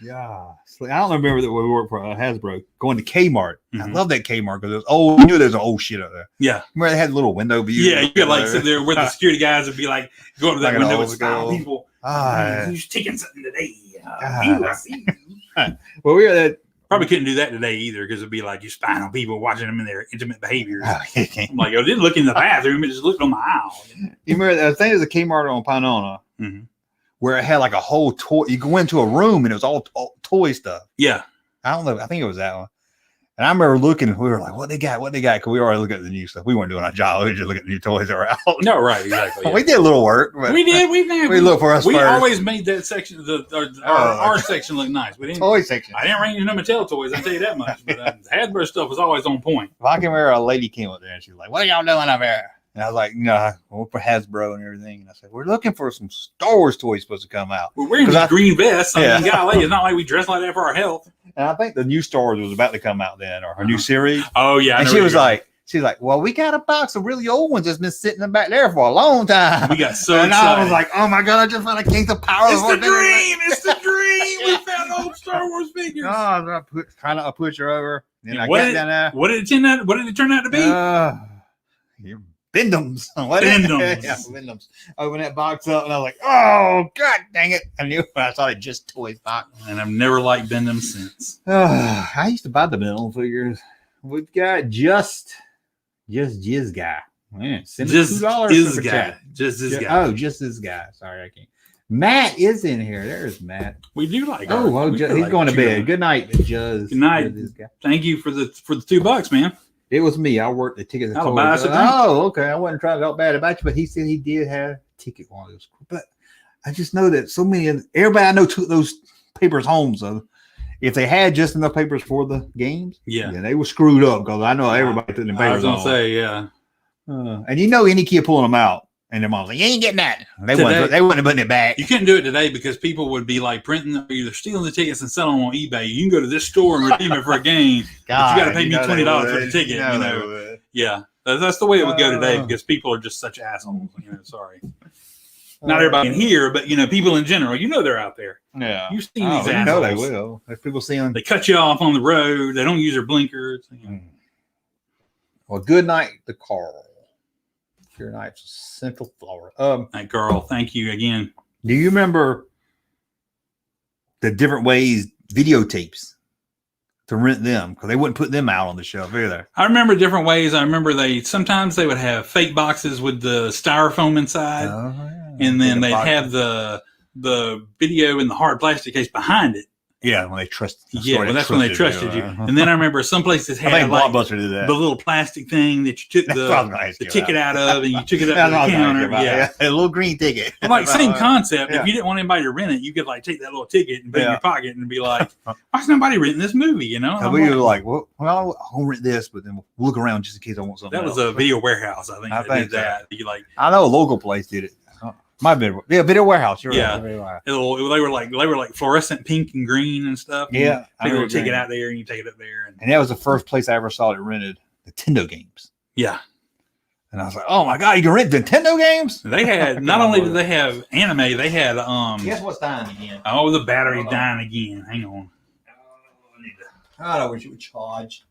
B: Yeah, I don't remember that we worked for Hasbro going to Kmart. I
C: Mhm.
B: love that Kmart because it was old. You knew there's old shit up there.
C: Yeah,
B: Remember they had a little window view.
C: yeah. You could like sit there where the security guys would be like, go up to that
B: Like an
C: window
B: old
C: and style
B: school.
C: people.
B: Ah,
C: Who's taking something today?
B: God.
C: I see.
B: well, we were at.
C: Probably couldn't do that today either because it'd be like you spying on people, watching them in their intimate behaviors.
B: You
C: I'm like, I didn't look in the bathroom; it just looked on my aisle.
B: remember? I think there's a Kmart on Pinona
C: Mhm.
B: where it had like a whole toy. You go into a room and it was all toy stuff.
C: Yeah,
B: I don't know. I think it was that one. And I remember looking. We were like, "What they got? What they got?" Because we were already looking at the new stuff. We weren't doing our job. We were just looking at the new toys that were out.
C: no, right, exactly. Yeah.
B: We did a little work. But
C: We did.
B: We looked for us
C: We
B: first.
C: always made that section, our section, look nice. We didn't.
B: Toy section.
C: I didn't bring you no Mattel toys. I tell you that much. But Hasbro stuff was always on point.
B: If I can remember, a lady came up there and she was like, "What are y'all doing up there?" And I was like, "No, we're for Hasbro and everything." And I said, "We're looking for some Star Wars toys supposed to come out."
C: We're wearing
B: 'Cause
C: these
B: I-
C: green vests. I mean,
B: Yeah.
C: golly, it's not like we dress like that for our health.
B: And I think the new Star Wars was about to come out then, or her new series.
C: Oh yeah, I
B: And
C: know
B: she
C: where
B: was
C: you're
B: like, "Well, we got a box of really old ones that's been sitting back there for a long time."
C: going. We got so
B: and
C: excited.
B: I was like, "Oh my God, I just found a case of Power."
C: it's
B: of
C: the
B: Horsemen."
C: dream. It's the dream. We found old Star Wars figures.
B: Oh, I was trying to push her over. Then
C: And
B: I
C: what
B: got
C: did-
B: down there.
C: What did it turn out to be?
B: You Bindums.
C: Bindums.
B: Yeah, Bindums. Open that box up and I was like, "Oh, God dang it." I knew I thought it just toys box.
C: And I've never liked Bendham since.
B: I used to buy the Bindum figures. We've got just Jizz Guy. Man, send us
C: Just
B: $2
C: this
B: super
C: guy.
B: chat.
C: Just this
B: Ju-
C: guy.
B: Oh, just this guy. Sorry, I can't. Matt is in here. There's Matt.
C: We do like.
B: Oh, well, he's going to bed. Good night, Juzz.
C: Good night.
B: This guy.
C: Thank you for the $2, man.
B: It was me. I worked the ticket.
C: I'll buy us a drink.
B: Oh, okay. I wasn't trying to talk bad about you, but he said he did have a ticket one of those. But I just know that so many of everybody I know took those papers home. So if they had just enough papers for the games,
C: Yeah.
B: then they were screwed up because I know everybody took them
C: I
B: papers
C: was gonna
B: home.
C: say, yeah.
B: And you know, any kid pulling them out, and their mom's like, "You ain't getting that." They wouldn't have putting it back.
C: You couldn't do it today because people would be like printing, either stealing the tickets and selling them on eBay. You can go to this store and redeem it for a game.
B: God,
C: you gotta pay me
B: know they
C: $20 for
B: would.
C: the ticket, you know.
B: they would.
C: Yeah. That's the way it would go today because people are just such assholes. Sorry. Not everybody in here, but people in general, they're out there.
B: Yeah,
C: You've seen
B: oh,
C: these
B: you know
C: assholes.
B: they will. There's people seeing.
C: They cut you off on the road. They don't use their blinkers.
B: Well, good night to Carl. Good night to Central Florida.
C: Hey, Carl, thank you again.
B: Do you remember the different ways videotapes to rent them? Because they wouldn't put them out on the shelf either.
C: I remember different ways. I remember sometimes they would have fake boxes with the styrofoam inside, and then they'd have the video in the hard plastic case behind it.
B: Yeah, when they trust.
C: That's when they trusted you. And then I remember some places
B: I
C: had
B: think
C: like
B: Blockbuster did that.
C: the little plastic thing that you took
B: That's what I was gonna ask
C: the
B: you
C: ticket
B: about.
C: out of, and you took it up
B: That's
C: to
B: what I was
C: the
B: gonna ask
C: counter.
B: you about.
C: Yeah.
B: A little green ticket.
C: Like same concept.
B: Yeah.
C: If you didn't want anybody to rent it, you could like take that little ticket and put it in
B: Yeah.
C: your pocket and be like, "Why's nobody renting this movie?"
B: And
C: I'm
B: we were like, well, I'll rent this, but then we'll look around just in case I want something.
C: that was
B: else.
C: a video warehouse. I think
B: I
C: that
B: think
C: did that. You like.
B: I know a local place did it. Might have been Video Warehouse. You're
C: Yeah.
B: right.
C: They were like fluorescent pink and green and stuff.
B: Yeah, I
C: People
B: remember
C: would take it
B: green.
C: out there and you take it up there.
B: And that was the first place I ever saw that rented Nintendo games.
C: Yeah,
B: And I was like, "Oh my God, you can rent Nintendo games?"
C: they had not only did they have anime, they had
B: Guess what's dying again?
C: oh, the battery's dying again. Hang on.
B: I don't know what you would charge.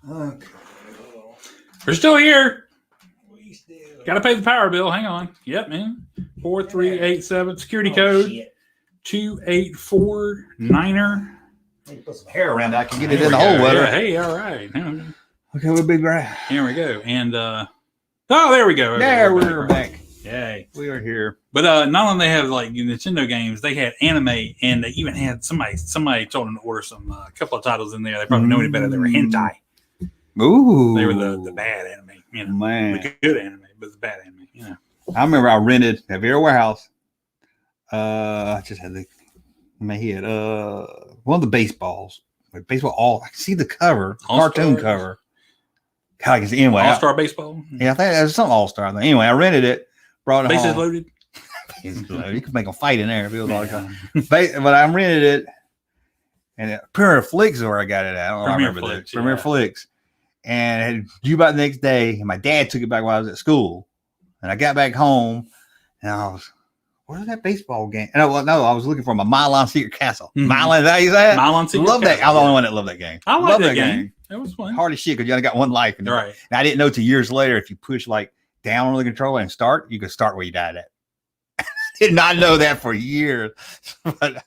B: Okay.
C: We're still here. Got to pay the power bill. Hang on. Yep, man. 4387 security code 2849er.
B: Put some hair around that. I can get it in the hole with
C: Yeah,
B: her.
C: hey, all right.
B: Okay, we'll be right.
C: Here we go. And oh, there we go.
B: There, we're back.
C: Yay.
B: We are here.
C: But not only they have like Nintendo games, they had anime, and they even had somebody told them to order a couple of titles in there. They probably know any better. They were hentai.
B: Ooh.
C: They were the bad anime, you know,
B: Man.
C: the good anime, but the bad anime, you know.
B: I remember I rented at Vera Warehouse. I just had he had one of the baseballs. Like baseball I can see the cover, cartoon cover. God, I can see anyway.
C: All-Star Baseball?
B: Yeah, I think it was some All-Star thing. Anyway, I rented it, brought it
C: Bases
B: home.
C: loaded?
B: You could make them fight in there. It feels like but I rented it, and Premier Flicks is where I got it at. I remember that. Premier Flicks. And it had due by the next day, and my dad took it back while I was at school. And I got back home, and I was, where's that baseball game? And I was looking for my Mylon Secret Castle.
C: Mm-hmm.
B: Mylon, is that how you say it?
C: Mylon Secret
B: Love
C: Castle.
B: that. I'm the only one that loved that game.
C: I love that game. It was fun.
B: Hard as shit because you only got one life.
C: Right.
B: And I didn't know till years later if you push like down on the controller and start, you could start where you died at. Did not know that for years. But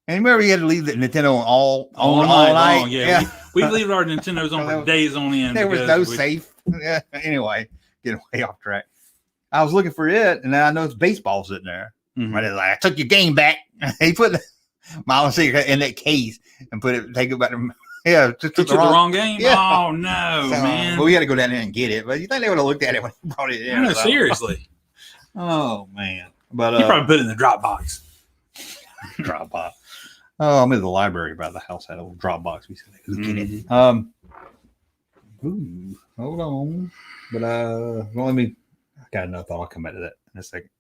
B: and remember you had to leave the Nintendo all night.
C: Long. Yeah. We leave our Nintendos on for days on end.
B: There was no safe. Yeah. Anyway, getting way off track. I was looking for it, and then I noticed baseball sitting there.
C: Mm-hmm.
B: Right, like, I took your game back. He put Mylon Secret in that case and take it back to just took
C: the wrong game.
B: Yeah.
C: Oh no, man!
B: Well, we had to go down there and get it. But you think they would have looked at it when he brought it in?
C: No, seriously.
B: Oh man! But
C: he probably put it in the drop box.
B: Drop box. Oh, I'm in the library by the house. Had a little drop box. We said, "Look at it." Ooh, hold on. But well, I got another thought. I'll come back to that in a second.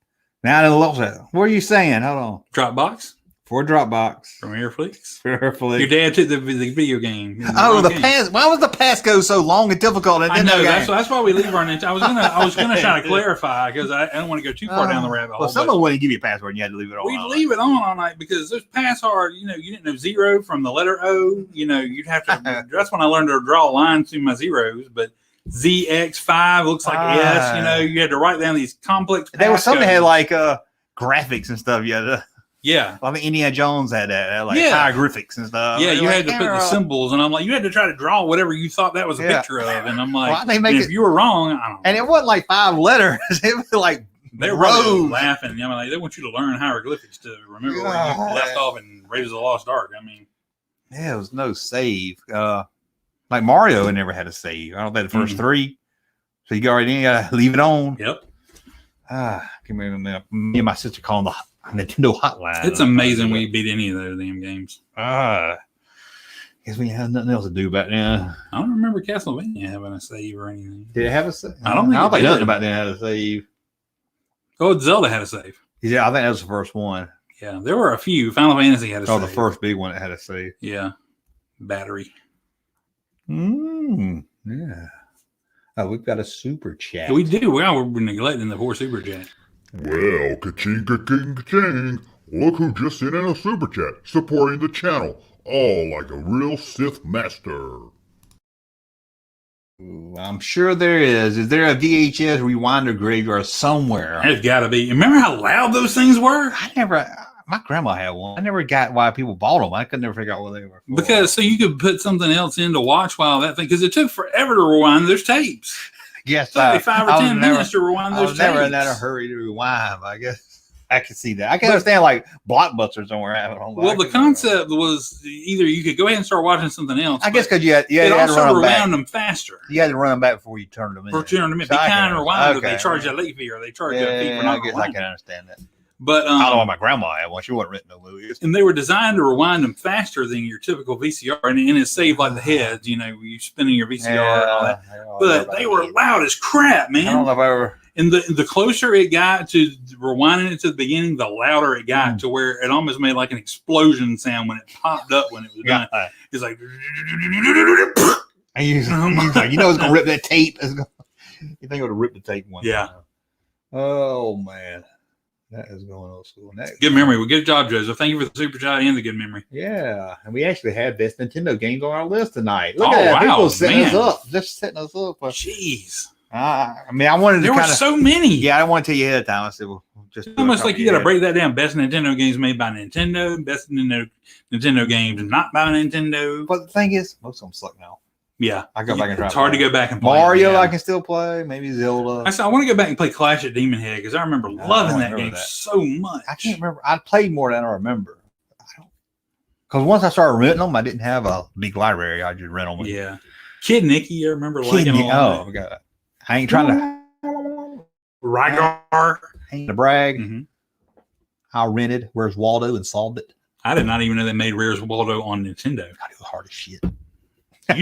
B: Now to the left. What are you saying? Hold on.
C: Drop box.
B: For Dropbox.
C: Premier Flicks.
B: Premier Flicks.
C: Your dad took the video game.
B: The pass. Why was the pass go so long and difficult?
C: I know. That's why we leave our Nintendo. I was gonna try to clarify because I don't want to go too far down the rabbit hole.
B: Well, someone wouldn't give you a password and you had to leave it on.
C: We'd leave it on all night because those pass hard, you didn't know zero from the letter O. You'd have to. That's when I learned to draw lines through my zeros. But ZX5 looks like S. You had to write down these complex.
B: There was something that had like graphics and stuff.
C: Yeah.
B: I mean, Indiana Jones had that, like hieroglyphics and stuff.
C: Yeah, you had to put the symbols, and I'm like, you had to try to draw whatever you thought that was a picture of, and I'm like, if you were wrong, I don't know.
B: And it wasn't like 5 letters; it was like
C: they were really laughing. I mean, like, they want you to learn hieroglyphics to remember where you left off in Raiders of the Lost Ark. I mean,
B: yeah, it was no save. Like Mario never had a save. I don't think the first 3, so you already got to leave it on.
C: Yep.
B: Me and my sister call them the Nintendo hotline.
C: It's amazing we beat any of those damn games.
B: Guess we had nothing else to do back then.
C: I don't remember Castlevania having a save or anything.
B: Did it have a save?
C: I don't think
B: nothing about that had a save.
C: Oh, Zelda had a save.
B: Yeah, I think that was the first one.
C: Yeah, there were a few. Final Fantasy had a save.
B: Oh, the first big one that had a save.
C: Yeah. Battery.
B: Yeah. Oh, we've got a super chat.
C: We do. We're neglecting the poor super chat.
F: Well, ka-ching, ka-ching, ka-ching. Look who just sent in a super chat, supporting the channel, all like a real Sith master.
B: Ooh, I'm sure there is. Is there a VHS rewinder graveyard somewhere?
C: There's got to be. Remember how loud those things were?
B: My grandma had one. I never got why people bought them. I could never figure out what they were for.
C: Because so you could put something else in to watch while that thing, because it took forever to rewind those tapes.
B: Yes,
C: 5 or 10 minutes to rewind those tapes.
B: I was never in that hurry to rewind. I guess I can see that. I can understand like Blockbusters don't have it on.
C: Well, the concept was either you could go ahead and start watching something else.
B: I guess because you had to
C: also
B: run them back.
C: rewound them faster.
B: You had to run them back before you turned them in.
C: Be kind of rewind. They charge you a late fee or they charge you a fee for not rewinding.
B: I can understand that.
C: But
B: I don't know why my grandma had one. She wasn't written no movies.
C: And they were designed to rewind them faster than your typical VCR, and it saved like the heads. You spinning your VCR and all that. But they were loud as crap, man.
B: I don't know if I ever.
C: And the closer it got to rewinding it to the beginning, the louder it got to where it almost made like an explosion sound when it popped up when it was done. It's like.
B: And it's gonna rip that tape. You think it would have ripped the tape one time? Oh man. That is going old school.
C: Good memory. Well, good job, Joseph. Thank you for the super chat and the good memory.
B: Yeah. And we actually had best Nintendo games on our list tonight. Look at that. People setting us up. Just setting us up.
C: Jeez.
B: I wanted to
C: There were so many.
B: Yeah, I didn't want to tell you ahead of time. I said, well, just
C: almost like you got to break that down. Best Nintendo games made by Nintendo. Best Nintendo games not by Nintendo.
B: But the thing is, most of them suck now.
C: Yeah.
B: I go back and try.
C: It's hard to go back and play.
B: Mario,
C: yeah.
B: I can still play. Maybe Zelda.
C: I want to go back and play Clash at Demon Head because I remember loving that game so much.
B: I can't remember. I played more than I remember. Because once I started renting them, I didn't have a big library. I just rent them.
C: Yeah. Kid Nicky, I remember liking them.
B: Oh, God. I ain't trying to.
C: Rygar.
B: Ain't to brag.
C: Mm-hmm.
B: I rented Where's Waldo and solved it.
C: I did not even know they made Where's Waldo on Nintendo.
B: God, it was hard as shit.
C: I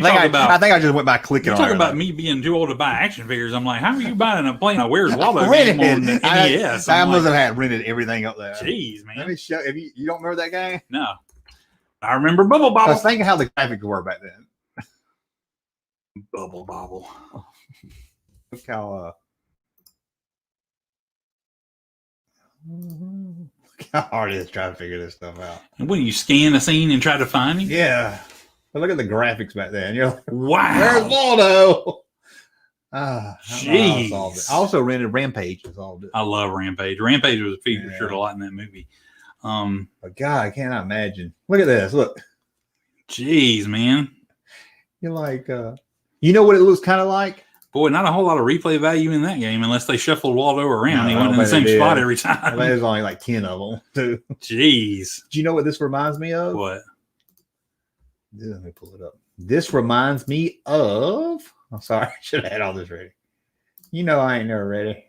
C: think
B: I just went by clicking on it.
C: You talk about me being too old to buy action figures. I'm like, how are you buying a playing a Where's Waldo game on the NES?
B: I must have had rented everything up there.
C: Jeez, man.
B: Let me show you. You don't remember that game?
C: No. I remember Bubble Bobble.
B: I was thinking how the graphics were back then.
C: Bubble Bobble.
B: Look how hard it is trying to figure this stuff out.
C: And when you scan a scene and try to find him?
B: Yeah. But look at the graphics back then. You're like,
C: wow.
B: Where's Waldo?
C: Jeez.
B: I also rented Rampage. Solved it.
C: I love Rampage. Rampage was featured a lot in that movie.
B: But God, I cannot imagine. Look at this. Look.
C: Jeez, man.
B: You're like, you know what it looks kind of like?
C: Boy, not a whole lot of replay value in that game unless they shuffled Waldo around. He went in the same spot every time.
B: There's only like 10 of them, too.
C: Jeez.
B: Do you know what this reminds me of?
C: What?
B: Let me pull it up. This reminds me of. I'm sorry. I should have had all this ready. You know, I ain't never ready.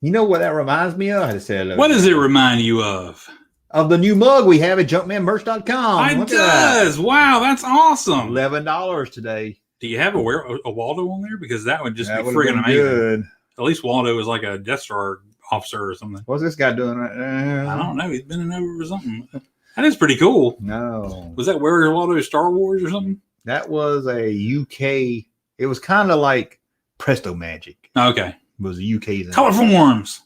B: You know what that reminds me of? I just said.
C: What does it remind you of?
B: Of the new mug we have at junkmanmerch.com.
C: It does. Wow, that's awesome.
B: $11 today.
C: Do you have a Waldo on there? Because that would just be friggin' amazing. Good. At least Waldo is like a Death Star officer or something.
B: What's this guy doing right now?
C: I don't know. He's bending over or something. That is pretty cool.
B: No.
C: Was that Where's Waldo Star Wars or something?
B: That was a UK. It was kind of like Presto Magic.
C: Okay.
B: It was a UK.
C: Color forms.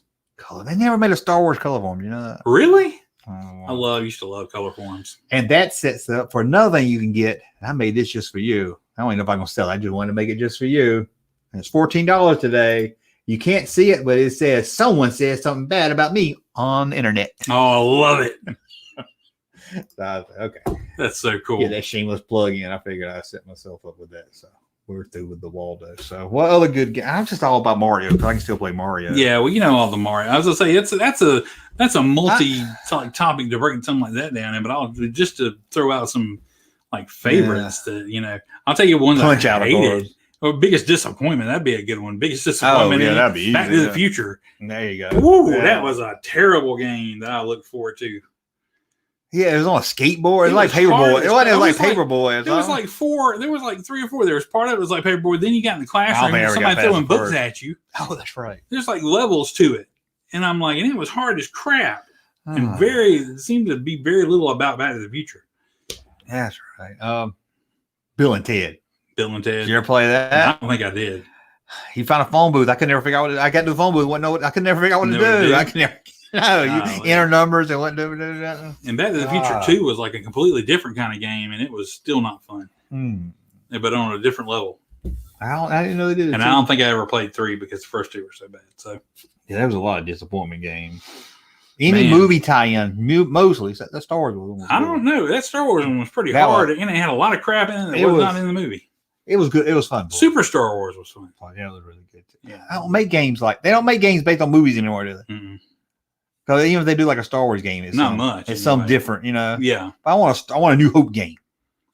B: They never made a Star Wars color form. You know that?
C: Really? I used to love color forms.
B: And that sets up for another thing you can get. I made this just for you. I don't even know if I'm going to sell it. I just wanted to make it just for you. And it's $14 today. You can't see it, but it says someone says something bad about me on the internet.
C: Oh, I love it.
B: Okay.
C: That's so cool.
B: Get that shameless plug in. I figured I set myself up with that. So we're through with the Waldo. So what other good game? I'm just all about Mario because I can still play Mario.
C: Yeah, well, you know all the Mario. I was gonna say that's a multi-topic to break something like that down in. But I'll just to throw out some like favorites that I'll tell you one that
B: Punch
C: I
B: out
C: hated. Or biggest disappointment. That'd be a good one. Biggest disappointment.
B: Oh, yeah, that'd be easy.
C: Back to the Future.
B: There you go.
C: Woo, that was a terrible game that I look forward to.
B: Yeah, it was on a skateboard. It was like Paperboy. It wasn't like Paperboy.
C: There was like four. There was like 3 or 4. There was part of it was like Paperboy. Then you got in the classroom and somebody throwing books at you.
B: Oh, that's right.
C: There's like levels to it. And I'm like, and it was hard as crap. And it seemed to be very little about Back to the Future.
B: That's right. Bill and Ted.
C: Bill and Ted.
B: Did you ever play that?
C: I don't think I did.
B: He found a phone booth. I could never figure out what I got to the phone booth. I could never figure out what to do. I could never. No, you enter numbers and what do that.
C: And Back to the Future 2 was like a completely different kind of game, and it was still not fun. But on a different level.
B: I didn't know they did it.
C: And I don't think I ever played 3 because the first 2 were so bad. So
B: yeah, there was a lot of disappointment games. Any movie tie-in, mostly the Star Wars one.
C: I don't know. That Star Wars one was pretty hard, and it had a lot of crap in it that was not in the movie.
B: It was good. It was fun.
C: Super Star Wars was fun.
B: Oh, yeah, it was really good too. Yeah, they don't make games based on movies anymore, do they? Because even if they do like a Star Wars game, it's
C: not much.
B: It's something different,
C: Yeah.
B: I want a New Hope game.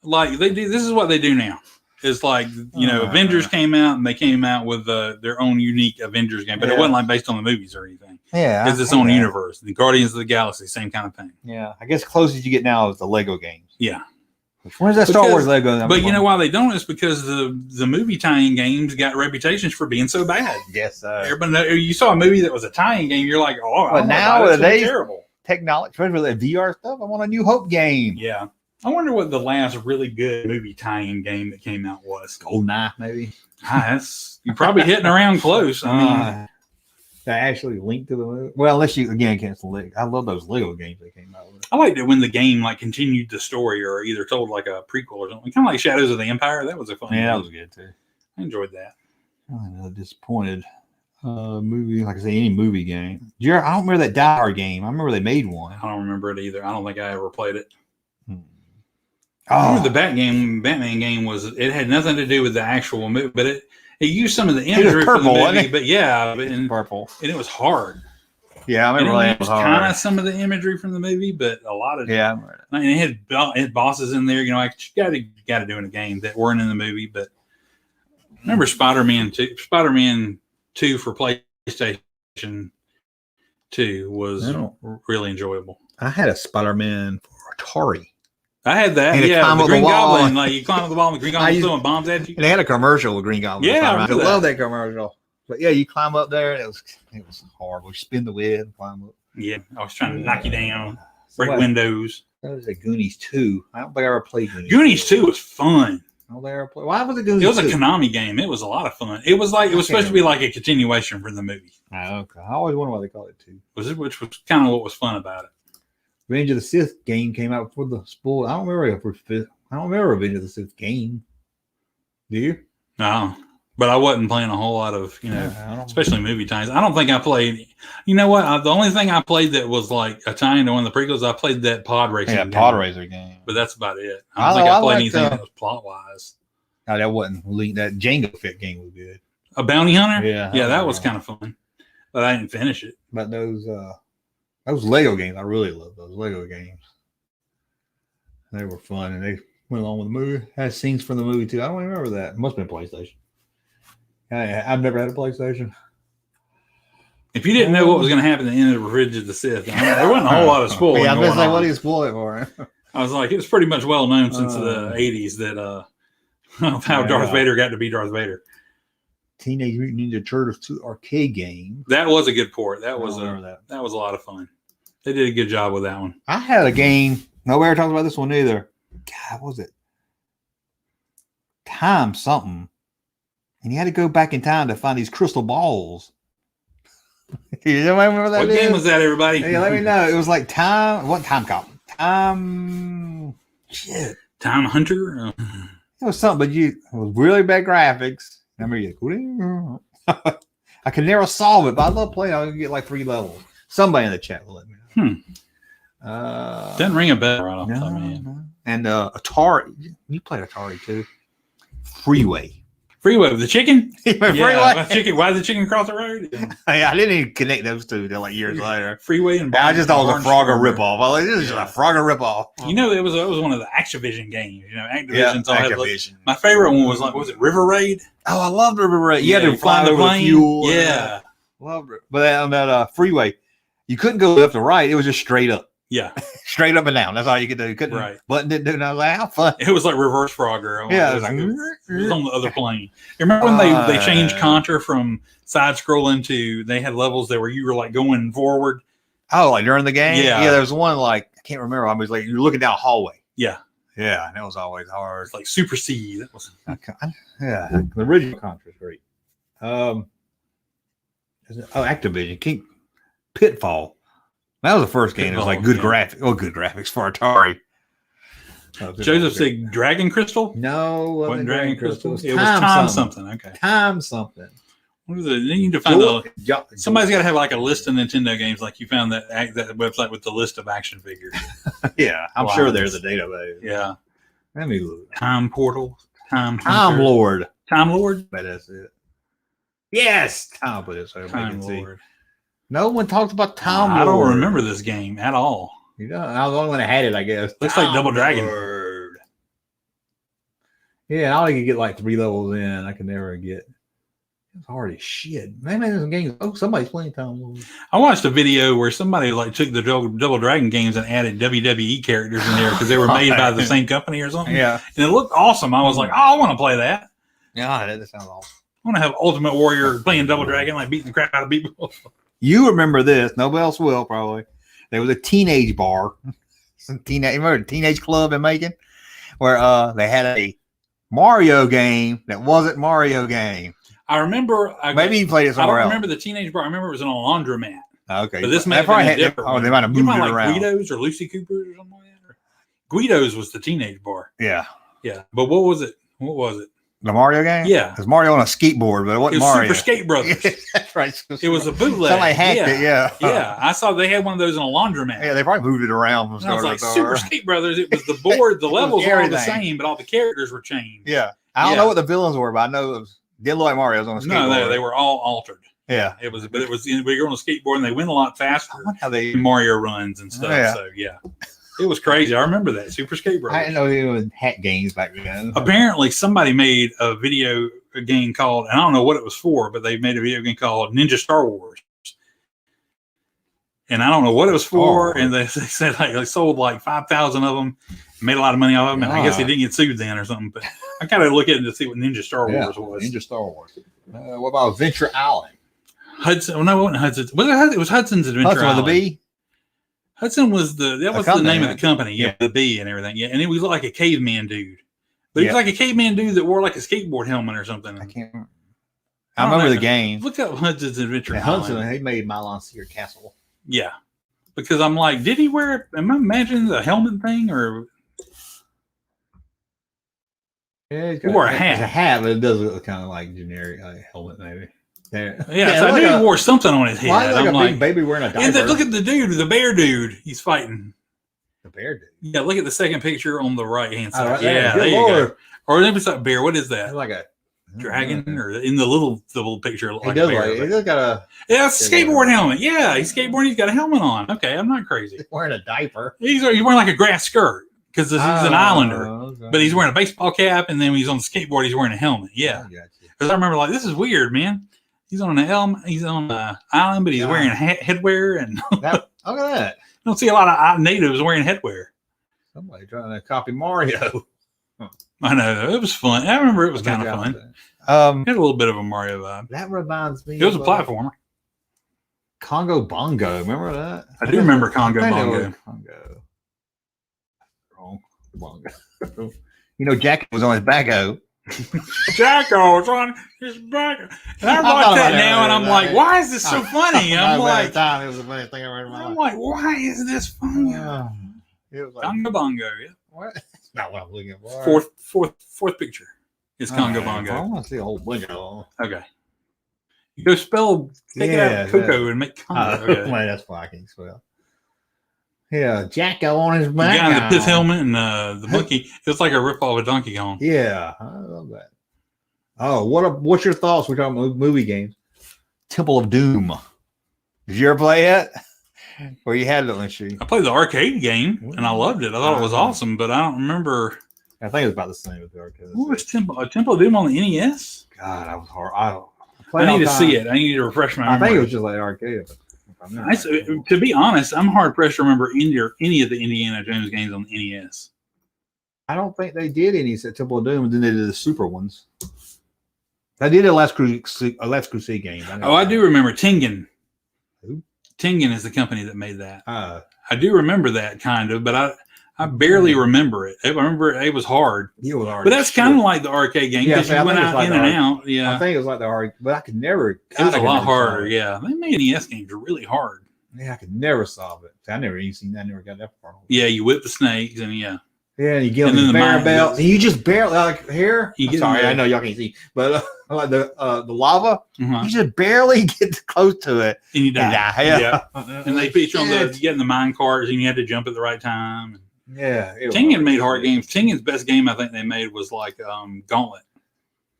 C: Like they do. This is what they do now. It's like Avengers came out and they came out with their own unique Avengers game, but it wasn't like based on the movies or anything.
B: Yeah,
C: it's its own universe. The Guardians of the Galaxy, same kind of thing.
B: Yeah, I guess closest you get now is the Lego games.
C: Yeah.
B: Where's that Star Wars Lego?
C: But you know why they don't? It's because the movie tie-in games got reputations for being so bad.
B: Yes,
C: everybody. You saw a movie that was a tie-in game, you're like, oh,
B: but nowadays,
C: terrible
B: technology, especially with that VR stuff. I want a New Hope game.
C: Yeah, I wonder what the last really good movie tie-in game that came out was.
B: GoldenEye, maybe.
C: That's you're probably hitting around close. I mean,
B: to actually link to the movie. Well, unless you again can't Lego. I love those Lego games they came out with.
C: I liked it when the game like continued the story or either told like a prequel or something. Kind of like Shadows of the Empire. That was a fun game.
B: That was good too.
C: I enjoyed that.
B: I'm disappointed. Movie, like I say, any movie game. I don't remember that Die Hard game. I remember they made one.
C: I don't remember it either. I don't think I ever played it. I remember the Batman game it had nothing to do with the actual movie, but it used some of the imagery from the movie. But yeah,
B: purple,
C: and it was hard.
B: Yeah, I remember
C: it was kind of some of the imagery from the movie, but a lot of
B: and
C: it had bosses in there. You know, like you got to do in a game that weren't in the movie. But I remember Spider-Man 2 for PlayStation 2 was really enjoyable.
B: I had a Spider-Man for Atari.
C: I had that.
B: And
C: yeah, the Green Goblin. Like you climb up the wall, and the Green Goblin throwing bombs at you.
B: And they had a commercial with Green Goblin.
C: Yeah,
B: I love that commercial. But yeah, you climb up there. And it was horrible. You spin the web and climb up.
C: Yeah, I was trying to knock you down, break windows.
B: That was a Goonies 2. I don't think I ever played Goonies.
C: Goonies 2 was fun.
B: I don't think I ever played. Why was it Goonies?
C: It was a Konami game. It was a lot of fun. It was supposed to be like a continuation from the movie.
B: Oh, okay. I always wonder why they call it 2.
C: Which was kind of what was fun about it.
B: Revenge of the Sith game came out before the spoil. I don't remember Revenge of the Sith game. Do you?
C: No, but I wasn't playing a whole lot of especially movie times. I don't think I played. You know what? The only thing I played that was like a tie into one of the prequels, I played that pod racing.
B: Yeah, pod racer game.
C: But that's about it. I don't think I played anything that was plot wise.
B: No, that wasn't. That Jango Fett game was good.
C: A bounty hunter.
B: Yeah,
C: that was kind of fun, but I didn't finish it.
B: But those Lego games, I really love those Lego games. They were fun, and they went along with the movie. Had scenes from the movie too. I don't remember that. It must have been PlayStation. I've never had a PlayStation.
C: If you didn't know what was going to happen at the end of Revenge of the Sith, there wasn't a whole lot of spoiling.
B: Yeah, I was going to say, what do you spoil it for?
C: I was like, it was pretty much well known since the 80s that how Darth Vader got to be Darth Vader.
B: Teenage Mutant Ninja Turtles 2 arcade game.
C: That was a good port. That was a lot of fun. They did a good job with that one.
B: I had a game. Nobody ever talks about this one either. God, what was it? Time something. And you had to go back in time to find these crystal balls. You remember that?
C: What game was that, everybody?
B: Hey, let me know. It was like Time. What Time Cop? Time. Shit.
C: Time Hunter.
B: It was something, but it was really bad graphics. Remember you? I could never solve it, but I love playing. I could get like 3 levels. Somebody in the chat will let me know.
C: Doesn't ring a bell right off the top of my head.
B: No. And Atari. You played Atari too. Freeway.
C: Freeway with the chicken?
B: Freeway.
C: Why did the chicken cross the road?
B: I didn't even connect those two until like years later.
C: Freeway and
B: I just thought it was a Frogger ripoff. I was like, this is a Frogger ripoff.
C: You know, it was one of the Activision games. You know, Activision's
B: Activision.
C: My favorite one was it River Raid?
B: Oh, I loved River Raid. You had to fly
C: the
B: over the fuel.
C: Yeah.
B: Loved it. But on that Freeway, you couldn't go left or right. It was just straight up.
C: Yeah.
B: Straight up and down. That's all you could do. You couldn't button didn't do. And I was like, how fun.
C: It was like reverse Frogger.
B: Yeah.
C: It was on the other plane. You remember when they changed Contra from side scrolling to they had levels that where you were like going forward?
B: Oh, like during the game?
C: Yeah.
B: Yeah, there was one like, I can't remember. I was like, you're looking down a hallway.
C: Yeah.
B: Yeah. And that was always hard.
C: It's like Super C. That was
B: yeah. The original Contra is great. Activision. Pitfall. That was the first game. It was like good graphics. Oh, good graphics for Atari.
C: Joseph said Dragon Crystal?
B: No, it wasn't Dragon Crystal.
C: It was Time something. Okay.
B: Time something.
C: What is it? You need to find somebody's got to have like a list of Nintendo games, like you found that website with the list of action figures.
B: Yeah, I'm sure there's a database.
C: Yeah.
B: Let me look.
C: Time Portal. Time
B: Lord.
C: Time Lord?
B: But that's it. Yes. Time put it so
C: Time Lord.
B: No one talked about Time Lord.
C: I don't remember this game at all.
B: You know, I was the only one that had it, I guess.
C: Looks like Double Dragon.
B: Lord. Yeah, I only could get like 3 levels in. I could never get. It's hard as shit. Man, there's some games. Oh, somebody's playing Time Lord.
C: I watched a video where somebody like took the Double Dragon games and added WWE characters in there because they were made by the same company or something.
B: Yeah.
C: And it looked awesome. I was like, I want to play that.
B: Yeah, that sounds awesome.
C: I want to have Ultimate Warrior playing Double Dragon, like beating the crap out of people.
B: You remember this. Nobody else will, probably. There was a teenage bar. Remember the teenage club in Macon? Where they had a Mario game that wasn't Mario game.
C: I remember.
B: Maybe you played it somewhere else.
C: I don't remember the teenage bar. I remember it was in a laundromat.
B: Okay.
C: But this may have been a different one.
B: They might have moved it
C: like
B: around.
C: Guido's or Lucy Cooper's or something like that? Guido's was the teenage bar.
B: Yeah.
C: Yeah. But what was it? What was it?
B: The Mario game?
C: Yeah.
B: Because Mario on a skateboard, but it wasn't
C: It was
B: Mario.
C: Super Skate Brothers.
B: That's right.
C: It was a bootleg.
B: Somebody hacked it, yeah.
C: Yeah. I saw they had one of those in a laundromat.
B: Yeah, they probably moved it around.
C: And I was like, Super Skate Brothers. It was the board. The levels were all the same, but all the characters were changed.
B: Yeah. I don't know what the villains were, but I know it did look like Mario's on a skateboard.
C: No, they were all altered.
B: Yeah.
C: It was we were on a skateboard and they went a lot faster.
B: I wonder how they
C: Mario runs and stuff.
B: Yeah.
C: So yeah. It was crazy. I remember that Super Skate Brothers.
B: I didn't know they were hack games back then.
C: Apparently, somebody made a video game called, and I don't know what it was for, but they made a video game called Ninja Star Wars. And I don't know what it was for. And they said they sold like 5,000 of them, made a lot of money off them. And I guess they didn't get sued then or something. But I kind of look at it to see what Ninja Star Wars was.
B: Ninja Star Wars. What about Adventure Island?
C: Hudson. Well, no, it wasn't Hudson's. It was Hudson's Adventure
B: Hudson
C: Island.
B: with a B?
C: Hudson was the name of the company, yeah, the B and everything, yeah, and it was like a caveman dude, but he was like a caveman dude that wore like a skateboard helmet or something.
B: I can't remember. I remember the game.
C: Look up Hudson's Adventure Island.
B: Hudson, he made Milon Sear Castle.
C: Yeah, because I'm like, did he wear? Am I imagining the helmet thing or?
B: Yeah, he
C: wore a hat.
B: It's a hat, but it does look kind of like generic helmet, maybe.
C: Yeah, so I knew he wore something on his head.
B: Why
C: I'm
B: like a big baby wearing a diaper?
C: Look at the dude, the bear dude. He's fighting.
B: The bear dude.
C: Yeah, look at the second picture on the right hand side.
B: Right
C: yeah, there you go. Or maybe it's like bear. What is that?
B: It's like a
C: dragon, or in the little picture.
B: He does like he does got a
C: it's a skateboard helmet. Yeah, he's skateboarding. He's got a helmet on. Okay, I'm not crazy.
B: He's wearing a diaper.
C: He's wearing like a grass skirt because he's an islander.
B: Okay.
C: But he's wearing a baseball cap, and then when he's on the skateboard, he's wearing a helmet. Yeah, because I remember like this is weird, man. He's on he's on an island, but he's wearing headwear, and
B: look at that.
C: I don't see a lot of natives wearing headwear.
B: Somebody trying to copy Mario.
C: I know it was fun. I remember it was kind of fun. It had a little bit of a Mario vibe.
B: That reminds me.
C: It was a platformer.
B: Congo Bongo. Remember that?
C: I do remember Congo Bongo.
B: Wrong. Bongo. You know, Jack was on his back-o.
C: Jacko's on his back. And I watch that now, and I'm like, why is this so funny? I'm like,
B: it was the funniest thing I ever heard in my life.
C: I'm like, why is this funny?
B: It was like,
C: Congo Bongo, yeah.
B: what? That's not what I'm looking for.
C: Fourth picture is Congo Bongo.
B: I want to see a whole bunch of them.
C: Okay. You go take it out of Coco and make Congo. Okay.
B: Well, that's why I can't spell. Yeah, Jacko on his back.
C: The guy in the pith helmet and the monkey. It's like a ripoff of Donkey Kong.
B: Yeah, I love that. Oh, what's your thoughts? We're talking about movie games. Temple of Doom. Did you ever play it? Or you had it on the sheet?
C: I played the arcade game and I loved it. I thought it was awesome, but I don't remember.
B: I think it was about the same with the arcade.
C: What was Temple of Doom on the NES?
B: God, that was hard.
C: I need to see it. I need to refresh my memory.
B: I think it was just like arcade.
C: To be honest, I'm hard pressed to remember any of the Indiana Jones games on the NES.
B: I don't think they did any at Temple of Doom, and then they did the super ones. They did a Last Crusade game.
C: I do remember Tengen.
B: Who?
C: Tengen is the company that made that.
B: I
C: do remember that kind of, but I barely remember it. I remember it was hard.
B: It was hard.
C: But that's kind of like the arcade game because you went out in and out. Yeah.
B: I think it was like the hard, but I could never.
C: It was a lot harder. Yeah. They made NES games really hard.
B: Yeah, I could never solve it. I never got that far.
C: Yeah, you whip the snakes and yeah.
B: Yeah, and you get on the bear belt, and you just barely like here. Sorry, I know y'all can't see, but like the lava, you just barely get close to it,
C: and you die.
B: Yeah.
C: And they put you on getting the mine carts, and you had to jump at the right time.
B: Yeah,
C: Tengen made hard games. Tengen's best game I think they made was like Gauntlet.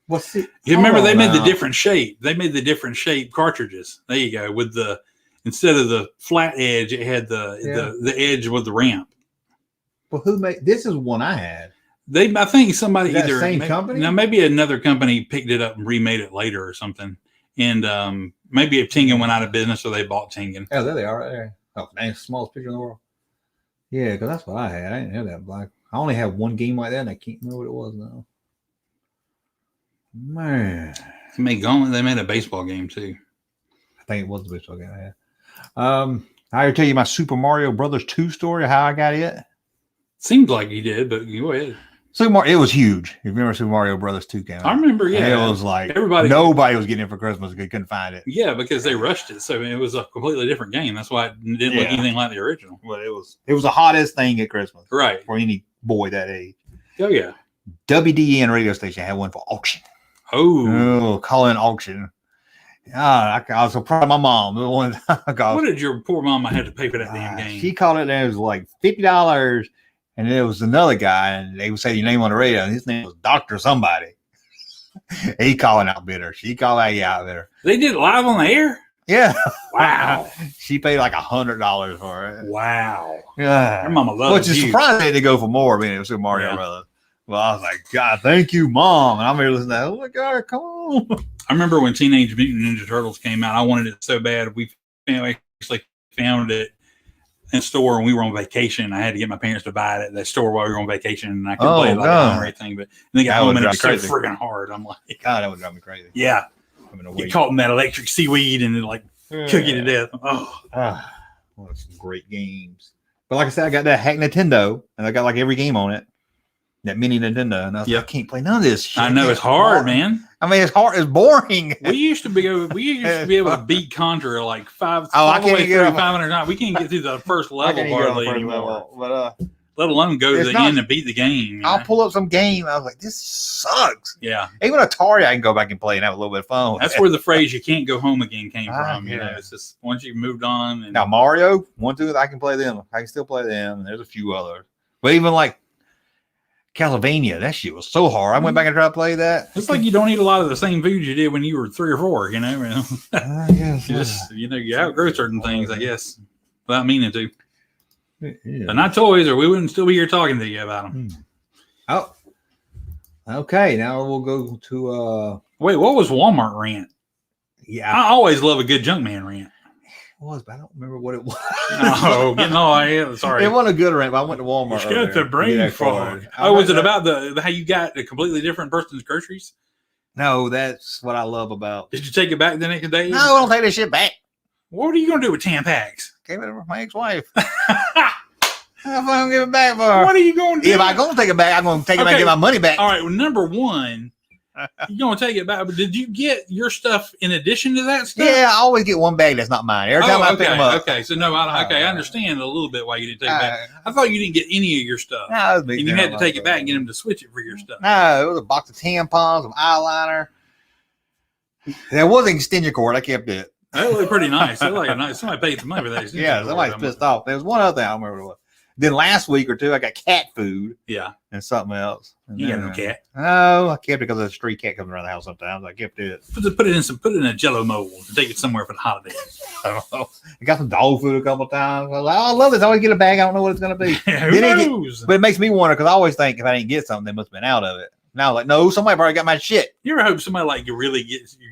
B: What's it?
C: You remember they made the different shape. They made the different shape cartridges. There you go. With the instead of the flat edge, it had the edge with the ramp.
B: Well, who made this? Is one I had.
C: I think somebody either
B: same company.
C: Now maybe another company picked it up and remade it later or something. And maybe if Tengen went out of business, or they bought Tengen.
B: Oh, there they are, right there. Oh, man, smallest picture in the world. Yeah, because that's what I had. I didn't have that black. I only have one game like that, and I can't remember what it was now. Man,
C: they made Gauntlet. They made a baseball game too.
B: I think it was the baseball game I had. I ever tell you my Super Mario Brothers 2 story, how I got it?
C: Seems like you did, but you go ahead.
B: It was huge. You remember Super Mario Brothers 2 came out?
C: I remember, yeah.
B: And it was like nobody was getting it for Christmas because they couldn't find it.
C: Yeah, because they rushed it. So it was a completely different game. That's why it didn't look anything like the original.
B: Well, it was the hottest thing at Christmas.
C: Right.
B: For any boy that age.
C: Oh, yeah.
B: WDN radio station had one for auction.
C: Oh,
B: call-in auction. I was so proud of my mom. The one
C: what did your poor mama have to pay for that damn game?
B: She called it, and it was like $50, and there was another guy, and they would say your name on the radio, and his name was Dr. Somebody. He called an outbidder. She called a outbidder.
C: They did it live on the air?
B: Yeah.
C: Wow.
B: She paid like $100 for it.
C: Wow.
B: Yeah.
C: Her mama loves
B: Which is surprising they had to go for more. I mean, it was Super Mario Brothers. Well, I was like, God, thank you, Mom. And I'm here listening to that. Oh my God, come on.
C: I remember when Teenage Mutant Ninja Turtles came out. I wanted it so bad. We actually found it in a store, and we were on vacation. I had to get my parents to buy it at that store while we were on vacation, and I couldn't play it like at home or anything. But they got home, and it was so friggin' hard. I'm like,
B: God, that would drive me crazy.
C: Yeah. Get caught in that electric seaweed and like cook you to death.
B: Well, some great games. But like I said, I got that hack Nintendo, and I got like every game on it. That mini Nintendo, and I was like, I can't play none of this shit.
C: I know it's hard, man.
B: I mean, it's hard. It's boring.
C: We used to be able to beat Contra like five.
B: I can't get
C: 500. We can't get through the first level hardly anymore.
B: But
C: let alone go to the end and beat the game.
B: I'll pull up some game. I was like, this sucks.
C: Yeah.
B: Even Atari, I can go back and play and have a little bit of fun.
C: That's where the phrase "you can't go home again" came from. You know, it's just once you've moved on. And
B: now Mario 1, 2, I can play them. I can still play them. And there's a few others, but even like Castlevania, that shit was so hard. I went back and tried to play that.
C: It's like you don't eat a lot of the same food you did when you were 3 or 4. You know,
B: yes,
C: you just you outgrow certain things, I guess, without meaning to.
B: Yeah.
C: But not toys, or we wouldn't still be here talking to you about them.
B: Oh, okay. Now we'll go to
C: wait. What was Walmart rant?
B: Yeah,
C: I always love a good Junkman rant.
B: Was, but I don't remember what it was.
C: Oh, sorry.
B: It wasn't a good rant, but I went to Walmart.
C: You got the brain fog. Oh, was it about how you got a completely different person's groceries?
B: No, that's what I love about.
C: Did you take it back the next day?
B: No, I don't take this shit back.
C: What are you going to do with 10 packs?
B: Gave it to my ex-wife. I'm going to give it back for her.
C: What are you going to do?
B: If I'm going to take it back, I'm going to take it back and get my money back.
C: All right, well, number one, you're going to take it back. But did you get your stuff in addition to that stuff?
B: Yeah, I always get one bag that's not mine. Every time I pick them up.
C: Okay, so no, I understand a little bit why you didn't take it back. I thought you didn't get any of your stuff.
B: No,
C: and you had to take it back and get them to switch it for your stuff.
B: No, it was a box of tampons, some eyeliner. There was an extension cord. I kept it.
C: That looked pretty nice. It looked like a nice. Somebody paid some money for that.
B: Yeah, somebody's pissed off. There was one other thing. I don't remember what it was. Then last week or two, I got cat food.
C: Yeah.
B: And something else. And
C: you got no cat?
B: No, I kept it because there's a stray cat coming around the house sometimes. I kept it.
C: Put it in a Jello mold and take it somewhere for the holidays.
B: I don't know. I got some dog food a couple of times. I was like, I love this. I always get a bag. I don't know what it's going to be.
C: Who knows?
B: But it makes me wonder because I always think if I didn't get something, they must have been out of it. Now, like, no, somebody probably got my shit.
C: You ever hope somebody like you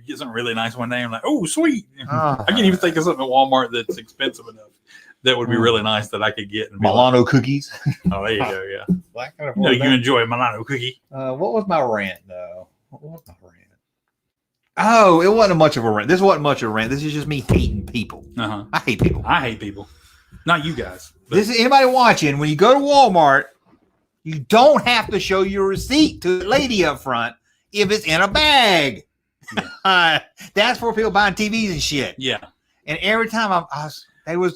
C: get something really nice one day and like, oh, sweet. I can't even think of something at Walmart that's expensive enough. That would be really nice that I could get.
B: Milano cookies.
C: Oh, there you go. Yeah. You enjoy a Milano cookie.
B: What was my rant, though? What was my rant? Oh, it wasn't much of a rant. This wasn't much of a rant. This is just me hating people. I hate people.
C: I hate people. Not you guys.
B: This is anybody watching. When you go to Walmart, you don't have to show your receipt to the lady up front if it's in a bag. Yeah. That's for people buying TVs and shit.
C: Yeah.
B: And every time I was like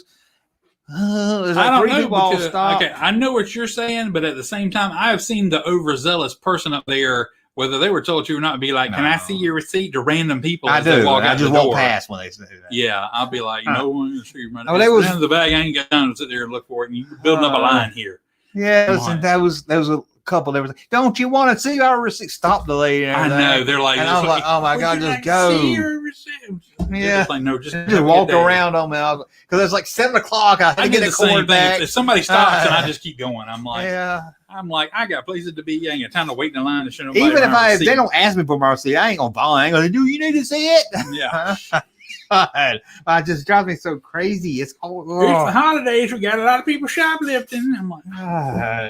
C: I don't know because, okay, I know what you're saying, but at the same time, I have seen the overzealous person up there, whether they were told to or not, be like, "Can I see your receipt?" to random people.
B: I do. I just walk past when they say that.
C: Yeah, I'll be like, "No one will see your money." They was in the bag. I ain't got time to sit there and look for it. And you're building up a line here.
B: Yes, and that was a couple. They was like, "Don't you want to see our receipt?" Stop the lady.
C: I know they're like,
B: and I was like, "Oh my God, just go!"
C: See your receipt?
B: Yeah,
C: like, no, just
B: walk around on me because it's like 7 o'clock. I had to get a cord back.
C: If somebody stops and I just keep going, I'm like,
B: yeah.
C: I'm like, I got places to be. I ain't got time to wait in the line to show nobody.
B: Even if they don't ask me for my receipt, I ain't gonna buy. I ain't gonna do. You need to see it.
C: Yeah.
B: God, it just drives me so crazy. It's all.
C: It's the holidays. We got a lot of people shoplifting. I'm like,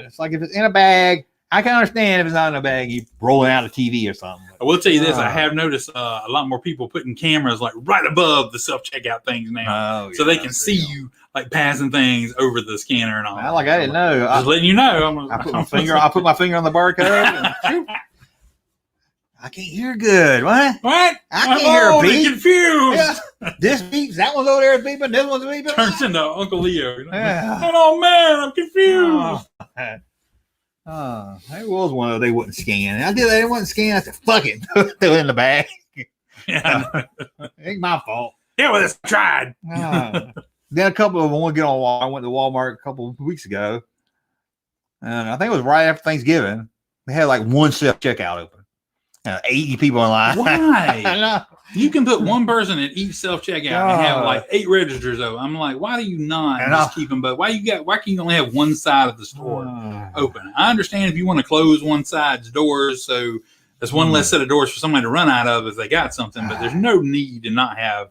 B: it's like if it's in a bag. I can understand if it's not in a bag, you rolling out a TV or something.
C: I will tell you this: I have noticed a lot more people putting cameras like right above the self-checkout things now, so they can see you like passing things over the scanner and all.
B: I didn't know.
C: Just letting you know.
B: I put my finger on the barcode. And, I can't hear good. What?
C: I
B: can't hear a beep.
C: Confused.
B: Yeah. This beeps. That one's over there beeping. This one's beeping.
C: Turns into Uncle Leo.
B: Yeah.
C: Oh man, I'm confused.
B: There was one of they wouldn't scan. I did. They wouldn't scan. I said, "Fuck it, throw it in the bag."
C: Yeah,
B: Ain't my fault.
C: yeah, well, it's tried.
B: Then a couple of them want to get on Walmart. I went to Walmart a couple of weeks ago, and I think it was right after Thanksgiving. They had like one self checkout open. 80 people in line.
C: Why?
B: I know.
C: You can put one person at each self checkout and have like 8 registers open. I'm like, why do you not just keep them both? Why can you only have one side of the store open? I understand if you want to close one side's doors, so that's one less set of doors for somebody to run out of if they got something. But there's no need to not have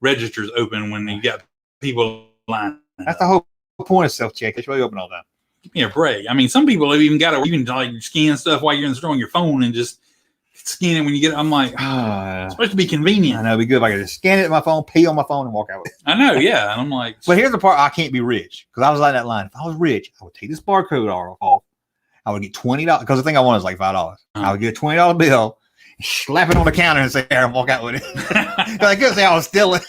C: registers open when you got people lined.
B: That's the whole point of self check. It's really open all the time.
C: Give me a break. I mean, some people have even got to even like scan stuff while you're in the store on your phone and just scan it when you get it. I'm like, it's supposed to be convenient.
B: I know, it'd be good if I could just scan it at my phone, pee on my phone, and walk out with it.
C: I know, yeah. And I'm like,
B: but here's the part: I can't be rich because I was like that line. If I was rich, I would take this barcode off. I would get $20 because the thing I wanted is like $5. I would get a $20 bill, slap it on the counter, and say, "There," and walk out with it. I couldn't say I was stealing.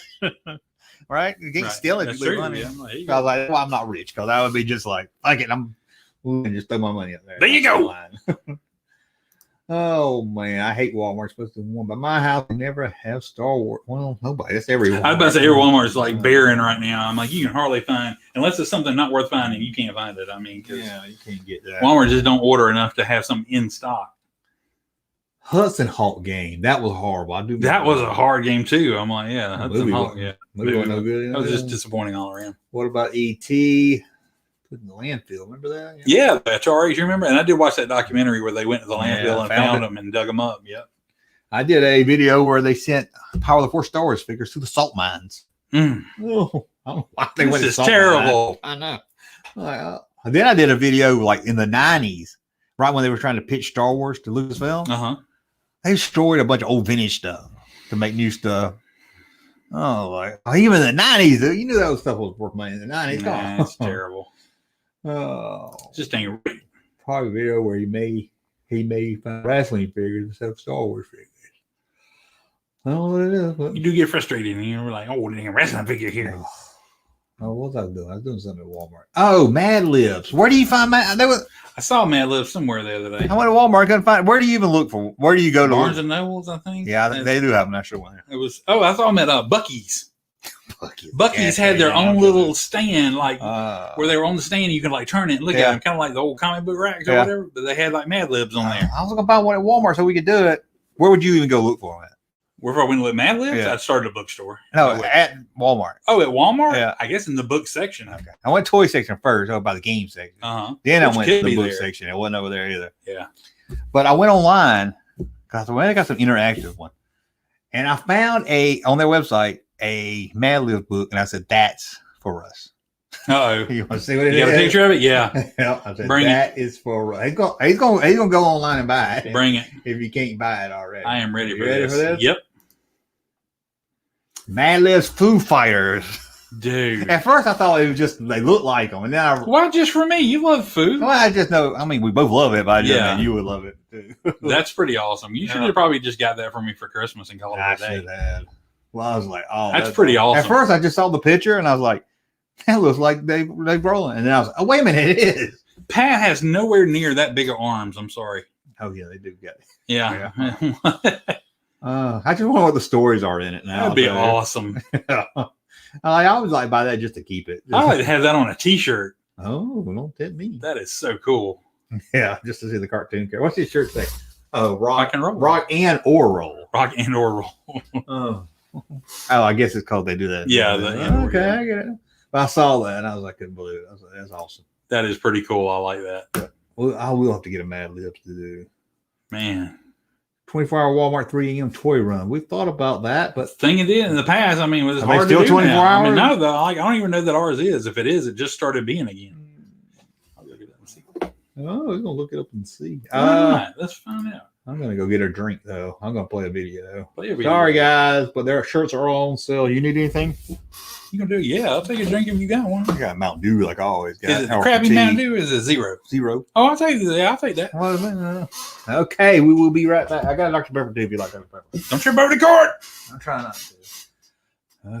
B: Right? You can't steal it.
C: That's
B: you lose
C: true,
B: money.
C: yeah.
B: I was like, well, I'm not rich because I would be just like, fuck it, and just throw my money up there.
C: There you go.
B: Oh man, I hate Walmart. Supposed to be one, but my house never have Star Wars. Well, nobody. That's every Walmart.
C: I was about to say every Walmart's like barren right now. I'm like, you can hardly find unless it's something not worth finding. You can't find it. I mean,
B: yeah, you can't get that.
C: Walmart just don't order enough to have some in stock.
B: Hudson Hawk game. That was horrible.
C: That was a hard game too. I'm like, yeah, Hudson Hawk. Yeah,
B: movie wasn't no good.
C: That was just disappointing all around.
B: What about E.T.? Put in the landfill. Remember that?
C: Yeah, that's alright. You remember? And I did watch that documentary where they went to the landfill and found them and dug them up. Yep. I
B: did a video where they sent Power of the 4 Star Wars figures to the salt mines.
C: Oh,
B: I don't know why they went to
C: this is
B: salt
C: terrible.
B: mines. I know. Then I did a video like in the 90s, right when they were trying to pitch Star Wars to Lucasfilm. They destroyed a bunch of old vintage stuff to make new stuff. Oh, like even in the 90s, you knew that stuff was worth money in the 90s.
C: That's terrible.
B: Oh,
C: just ain't right.
B: Probably a video where he may find wrestling figures instead of Star Wars figures. I don't know what it is. But...
C: You do get frustrated and you're like, oh, there's a wrestling figure here.
B: Oh, what was I doing? I was doing something at Walmart. Oh, Mad Libs. Where do you find Mad?
C: I saw Mad Libs somewhere the other day.
B: I went to Walmart. Couldn't find. Where do you even look for? Where do you go to?
C: Barnes and Nobles, I think.
B: Yeah, they do have them. Not sure when.
C: It was. Oh, I saw them at Buc-ee's. Buc-ee's had their own little stand, like where they were on the stand. You could like turn it and look at them, kind of like the old comic book racks or whatever. But they had like Mad Libs on there.
B: I was gonna buy one at Walmart so we could do it. Where would you even go look for them at?
C: Where I went to look at Mad Libs, I started a bookstore.
B: No, at Walmart.
C: Oh, at Walmart?
B: Yeah.
C: I guess in the book section.
B: Okay. I went toy section first, by the game section. Then I went to the book section. It wasn't over there either.
C: Yeah.
B: But I went online because I got some interactive one. And I found on their website a Mad Libs book, and I said, "That's for us."
C: Oh,
B: you want to see what it is?
C: You got a picture of it? Yeah.
B: I said, that is for us. He's gonna go online and buy it.
C: Bring it
B: if you can't buy it already.
C: I am ready for this. Yep.
B: Mad Libs Foo Fighters.
C: Dude.
B: At first I thought it was just they looked like them, and then
C: why just for me? You love food.
B: Well, I just know. I mean, we both love it, but I just know you would love it too.
C: That's pretty awesome. You should have probably just got that for me for Christmas and called it a day.
B: I should have. Well, I was like, oh,
C: that's pretty awesome.
B: At first, I just saw the picture and I was like, that looks like Dave Brolin. And then I was like, oh, wait a minute, it is.
C: Pat has nowhere near that big of arms. I'm sorry.
B: Oh yeah, they do get it.
C: Yeah.
B: I just wonder what the stories are in it now.
C: That'd be awesome.
B: I always like buy that just to keep it.
C: I would have that on a T-shirt.
B: Oh, don't tip me.
C: That is so cool.
B: Yeah, just to see the cartoon character. What's his shirt say? Oh, rock
C: and roll.
B: Rock and or roll.
C: Rock and or roll.
B: Oh, I guess it's called they do that.
C: Yeah.
B: Okay, I get it. But I saw that and I was like, couldn't believe it. I was like, that's awesome.
C: That is pretty cool. I like that.
B: Well, I will have to get a Mad Libs to do.
C: Man.
B: 24-hour Walmart 3 a.m. toy run. We've thought about that, but
C: thing it did in the past. I mean, it was hard
B: still
C: to do
B: 24
C: now.
B: hours?
C: I mean, no, though. I don't even know that ours is. If it is, it just started being again. I'll look it up and see.
B: Oh, we're gonna look it up and see.
C: Let's find out.
B: I'm gonna go get a drink though. I'm gonna play a video.
C: Sorry,
B: guys, but their shirts are all on sale. You need anything?
C: You can do it. Yeah, I'll take a drink if you got one.
B: I got Mountain Dew like I always got.
C: Is it crappy Mountain Dew or is it zero?
B: Zero.
C: Oh, I'll take that. I'll take that.
B: Okay, we will be right back. I got a Dr. Pepper too if you like Dr. Pepper.
C: Don't trip over the court.
B: I'm trying not to.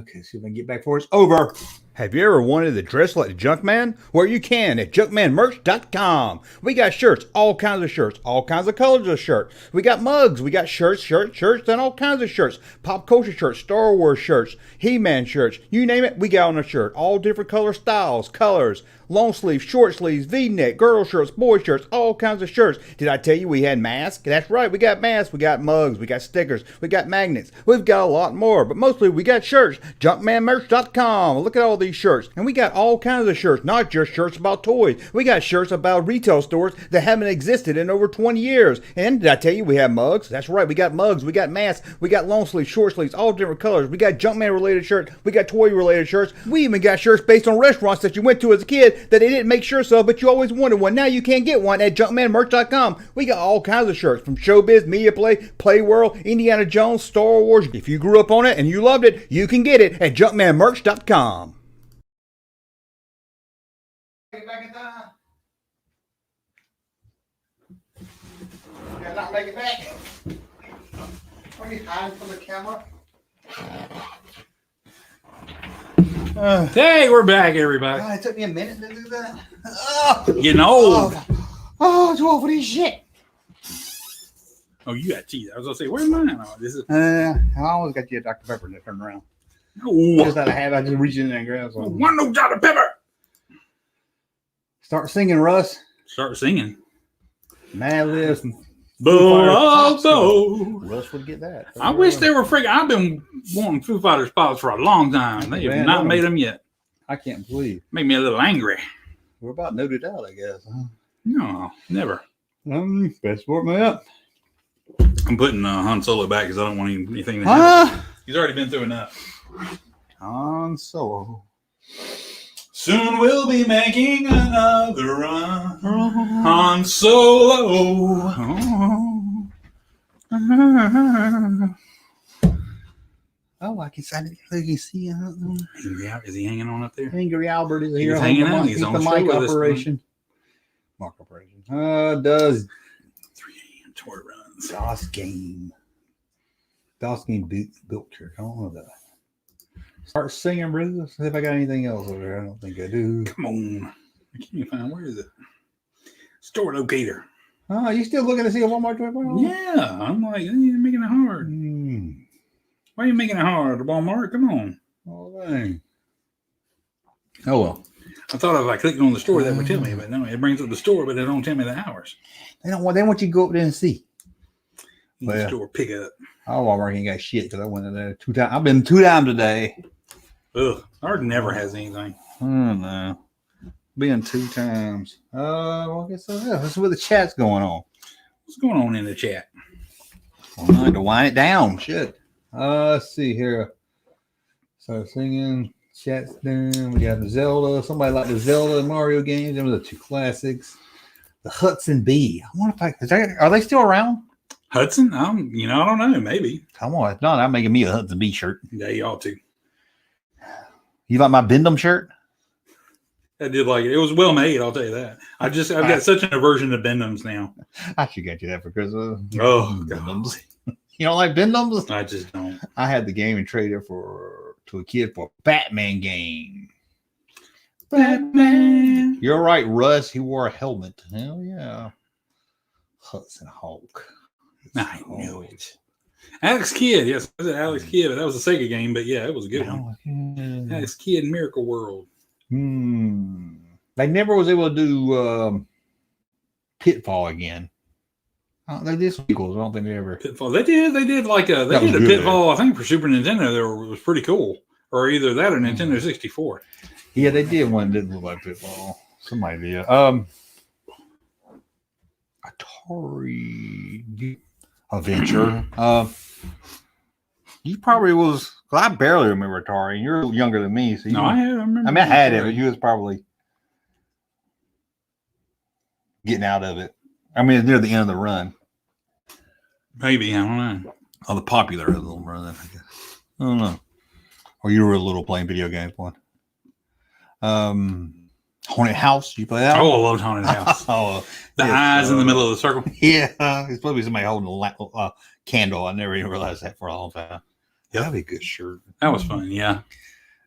B: Okay, see if I can get back for it's over. Have you ever wanted to dress like the Junkman? Well, you can at junkmanmerch.com. We got shirts, all kinds of shirts, all kinds of colors of shirts. We got mugs, we got shirts, and all kinds of shirts. Pop culture shirts, Star Wars shirts, He-Man shirts, you name it, we got on a shirt. All different color styles, colors, long sleeves, short sleeves, V-neck, girl shirts, boy shirts, all kinds of shirts. Did I tell you we had masks? That's right, we got masks, we got mugs, we got stickers, we got magnets. We've got a lot more, but mostly we got shirts. Junkmanmerch.com. Look at all these shirts. And we got all kinds of shirts, not just shirts about toys. We got shirts about retail stores that haven't existed in over 20 years. And did I tell you we have mugs? That's right, we got mugs, we got masks, we got long sleeves, short sleeves, all different colors. We got Junkman related shirts, we got toy related shirts. We even got shirts based on restaurants that you went to as a kid that they didn't make shirts of, but you always wanted one. Now you can get one at junkmanmerch.com. We got all kinds of shirts from Showbiz, Media Play, Playworld, Indiana Jones, Star Wars. If you grew up on it and you loved it, you can get it at junkmanmerch.com. Get back in time. Did not make it back. Are you hiding from the camera?
C: Hey, we're back, everybody.
B: It took me a minute to do that.
C: Getting old.
B: Oh, too old for this shit.
C: Oh, you got cheese. I was gonna say, where's mine? Oh, this is.
B: I always got you a Dr. Pepper to turn around.
C: Oh,
B: Just out of habit, I just reach in there and grab some.
C: one no Dr. Pepper.
B: Start singing, Russ.
C: Start singing.
B: Mad Libs.
C: But also,
B: Russ would get that.
C: I wish they were freaking. I've been wanting Foo Fighters pops for a long time. They have not made them yet.
B: I can't believe.
C: Make me a little angry.
B: We're about noted out, I guess. Huh?
C: No, never.
B: Best sport me up.
C: I'm putting Han Solo back because I don't want anything to happen. He's already been through enough.
B: Han Solo.
C: Soon we'll be making another run. Han Solo.
B: Oh, I can see him.
C: Is he hanging on up there?
B: Angry Albert is here.
C: He's hanging out. He's on the
B: mic
C: show with us.
B: operation. Mic operation. Does
C: 3 a.m. toy runs.
B: DOS game. DOS game built here. I don't know that. Start singing, Bruce. Let's see if I got anything else over there. I don't think I do.
C: Come on. I can't even find. Where is it? Store locator.
B: Oh, you still looking to see a Walmart toy?
C: Yeah. I'm like, you're making it hard. Why are you making it hard, Walmart? Come on.
B: Oh, dang. Oh, well.
C: I thought if I clicked on the store, that would tell me, but no, it brings up the store, but it don't tell me the hours.
B: They want you to go up there and see.
C: The store pickup.
B: Oh, Walmart ain't got shit because I went in there 2 times. I've been 2 times today.
C: Ugh. Ours never has anything.
B: I don't know. Been 2 times. Well, I guess so. Yeah, this is where the chat's going on.
C: What's going on in the chat?
B: Well, I had to wind it down. Shit. Let's see here. Start singing. Chat's done. We got the Zelda. Somebody like the Zelda and Mario games. Them are the 2 classics. The Hudson Bee. I wonder if are they still around?
C: Hudson? I don't know. Maybe.
B: Come on. If not, I'm making me a Hudson Bee shirt.
C: Yeah, you ought to.
B: You like my Bendham shirt?
C: I did like it. It was well made, I'll tell you that. I've got such an aversion to Bendhams now.
B: I should get you that for Christmas.
C: Oh,
B: Bendhams. You don't like Bendhams?
C: I just don't.
B: I had the game and traded it to a kid for a Batman game.
C: Batman.
B: You're right, Russ. He wore a helmet. Hell yeah. Hudson Hawk.
C: I knew it. Alex Kidd. Yes, I said Alex Kidd, but that was a Sega game. But yeah, it was a good one. Alex Kidd Miracle World.
B: They never was able to do Pitfall again. They did sequels. I don't think they ever.
C: Pitfall. They did like they did a Pitfall. I think for Super Nintendo. That was pretty cool. Or either that or Nintendo 64.
B: Yeah, they did one that didn't look like Pitfall. Somebody did. Atari Adventure. You probably was. Well, I barely remember Atari. You're younger than me, so
C: I remember.
B: I had it, but you was probably getting out of it. I mean, it's near the end of the run.
C: Maybe, I don't know.
B: Oh, the popular little run, I guess. I don't know. Or you were a little playing video games one. Haunted House. You play that?
C: Oh, I loved Haunted House. The eyes in the middle of the circle.
B: Yeah, it's probably somebody holding a candle. I never even realized that for a long time. Yeah, that'd be a good shirt.
C: That was fun. Yeah.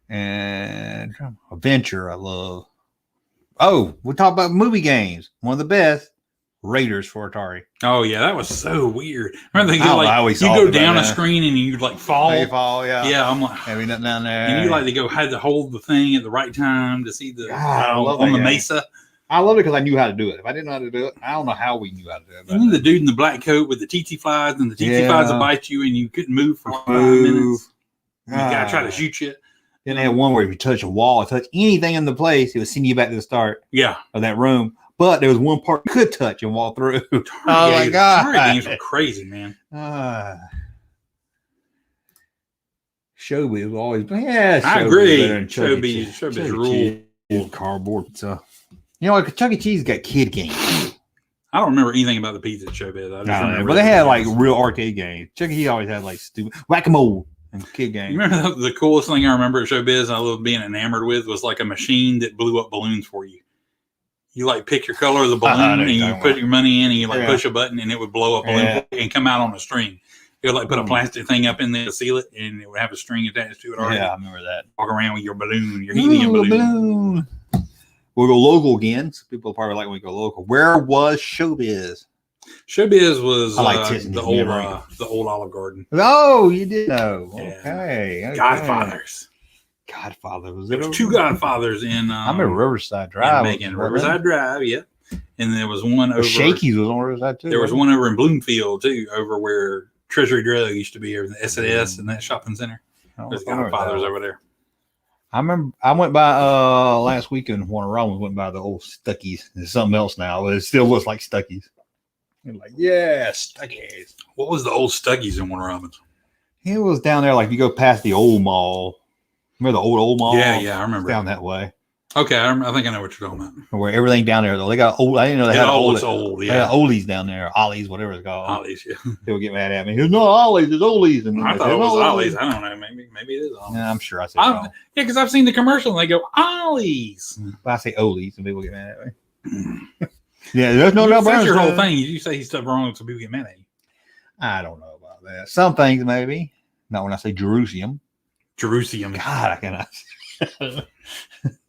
B: And Adventure, I love. Oh, we'll talk about movie games. One of the best, Raiders for Atari.
C: Oh yeah, that was so weird. Remember they
B: I don't know how we
C: you
B: solved
C: go
B: it
C: down
B: by
C: a
B: then.
C: screen and you'd like fall.
B: Hey, fall, yeah.
C: Yeah, I'm like,
B: Having nothing down there.
C: and you like to go had to hold the thing at the right time to see the
B: God, I love
C: on
B: that
C: the
B: game.
C: Mesa.
B: I love it because I knew how to do it. If I didn't know how to do it, I don't know how we knew how to do it.
C: And then the dude in the black coat with the TT flies, and the TT flies would bite you, and you couldn't move for like 5 minutes. And the guy tried to shoot you.
B: Then they had one where if you touch a wall or touch anything in the place, it would send you back to the start
C: Yeah.
B: of that room. But there was one part you could touch and walk through. Oh my
C: Atari
B: God.
C: games were crazy, man.
B: Showbiz was always, yeah.
C: I
B: Showbiz
C: agree.
B: better than Chuck E.
C: Showbiz
B: Chuck E.
C: rule.
B: Cheese, cardboard. So, you know, like Chuck E. Cheese got kid games.
C: I don't remember anything about the pizza at Showbiz. I just remember
B: But they had like real arcade games. Chuck E. Cheese always had like stupid whack-a-mole and kid games.
C: You remember the coolest thing I remember at Showbiz I love being enamored with was like a machine that blew up balloons for you. You like pick your color of the balloon and you put your money in and you like push a button and it would blow up a balloon for you and come out on a string. You would like put a plastic thing up in there to seal it and it would have a string attached to it already.
B: Yeah, I remember that.
C: Walk around with your balloon, your helium balloon.
B: We'll go local again. So people probably like when we go local. Where was Showbiz?
C: Showbiz was
B: I like Tiffany's
C: the old Olive Garden.
B: Oh, you did know.
C: Yeah.
B: Okay.
C: Godfathers.
B: Godfather was
C: There
B: it?
C: was 2 Godfathers in.
B: I remember Riverside Drive.
C: Macon. Riverside Drive, yeah. And there was one over.
B: Shakey's was on Riverside too.
C: There was one over in Bloomfield too, over where Treasury Drug used to be, over the S&S and that shopping center. There's Godfathers over there.
B: I remember I went by last weekend. Warner Robins went by the old Stuckies. There's something else now, but it still looks like Stuckies. And like, yeah, Stuckies.
C: What was the old Stuckies in Warner Robins?
B: It was down there, like you go past the old mall. Remember the old mall?
C: Yeah, I remember.
B: Down that way.
C: Okay, I think I know what you're talking about.
B: Where everything down there, though. They got old. I didn't know they had
C: old.
B: They
C: Yeah,
B: had oldies down there. Ollies, whatever it's called.
C: Ollie's. Yeah,
B: People get mad at me. There's no Ollies. There's oldies. And
C: I thought it was Ollie's. I don't know. Maybe it is Ollie's.
B: Yeah, I'm sure I said wrong.
C: Yeah, because I've seen the commercial and they go Ollie's.
B: But I say oldies, and people get mad at me. Yeah, there's no doubt.
C: That's your whole thing. You say stuff wrong, so people get mad at you.
B: I don't know about that. Some things maybe. Not when I say Jerusalem.
C: Jerusalem.
B: God, I cannot.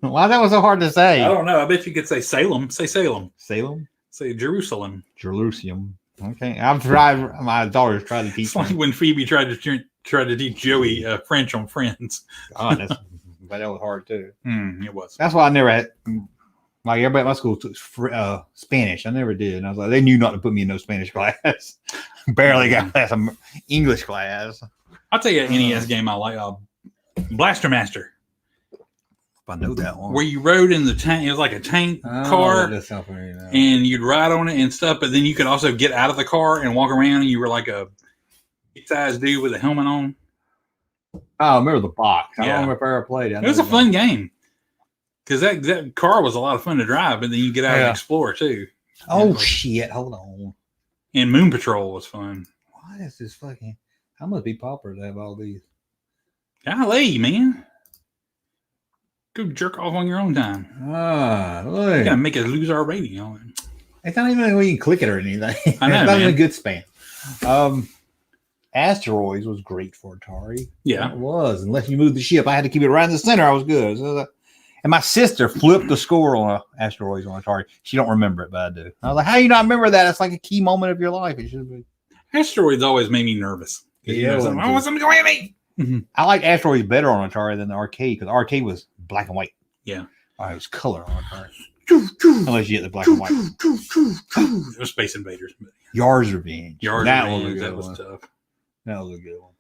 B: Why that was so hard to say?
C: I don't know. I bet you could say Salem. Say Salem.
B: Salem.
C: Say Jerusalem.
B: Jerusalem. Okay, I've tried. My daughter's tried to teach
C: It's like
B: me.
C: when Phoebe tried to teach Joey French on Friends.
B: God, but that was hard too.
C: It was.
B: That's why I never had. Like everybody at my school took Spanish. I never did, and I was like, they knew not to put me in no Spanish class. Barely got some English class.
C: I'll tell you an NES game I like. Blaster Master.
B: If I know that one.
C: Where you rode in the tank. It was like a tank car. And you'd ride on it and stuff, but then you could also get out of the car and walk around, and you were like a big-sized dude with a helmet on.
B: Oh, I remember the box. I
C: Yeah.
B: don't remember if I ever played it.
C: It was a fun game. Because that car was a lot of fun to drive, but then you get out and explore, too.
B: Oh, shit. Hold on.
C: And Moon Patrol was fun.
B: What is this fucking... I must be pauper to have all these.
C: Golly, man. Go jerk off on your own time.
B: Look.
C: You gotta make us lose our rating on it.
B: It's not even like we can click it or anything.
C: I know,
B: it's not even
C: man.
B: a good span. Asteroids was great for Atari.
C: Yeah.
B: It was. Unless you moved the ship, I had to keep it right in the center. I was good. So, and my sister flipped the score on Asteroids on Atari. She don't remember it, but I do. I was like, how do you not remember that? It's like a key moment of your life. It should be.
C: Asteroids always made me nervous.
B: Yeah,
C: I want something to go at me.
B: I like Asteroids better on Atari than the arcade because the arcade was black and white.
C: Yeah.
B: It was color on Atari. Unless you get the black and white.
C: It was Space Invaders.
B: Yar's Revenge.
C: That was tough.
B: That was a good one.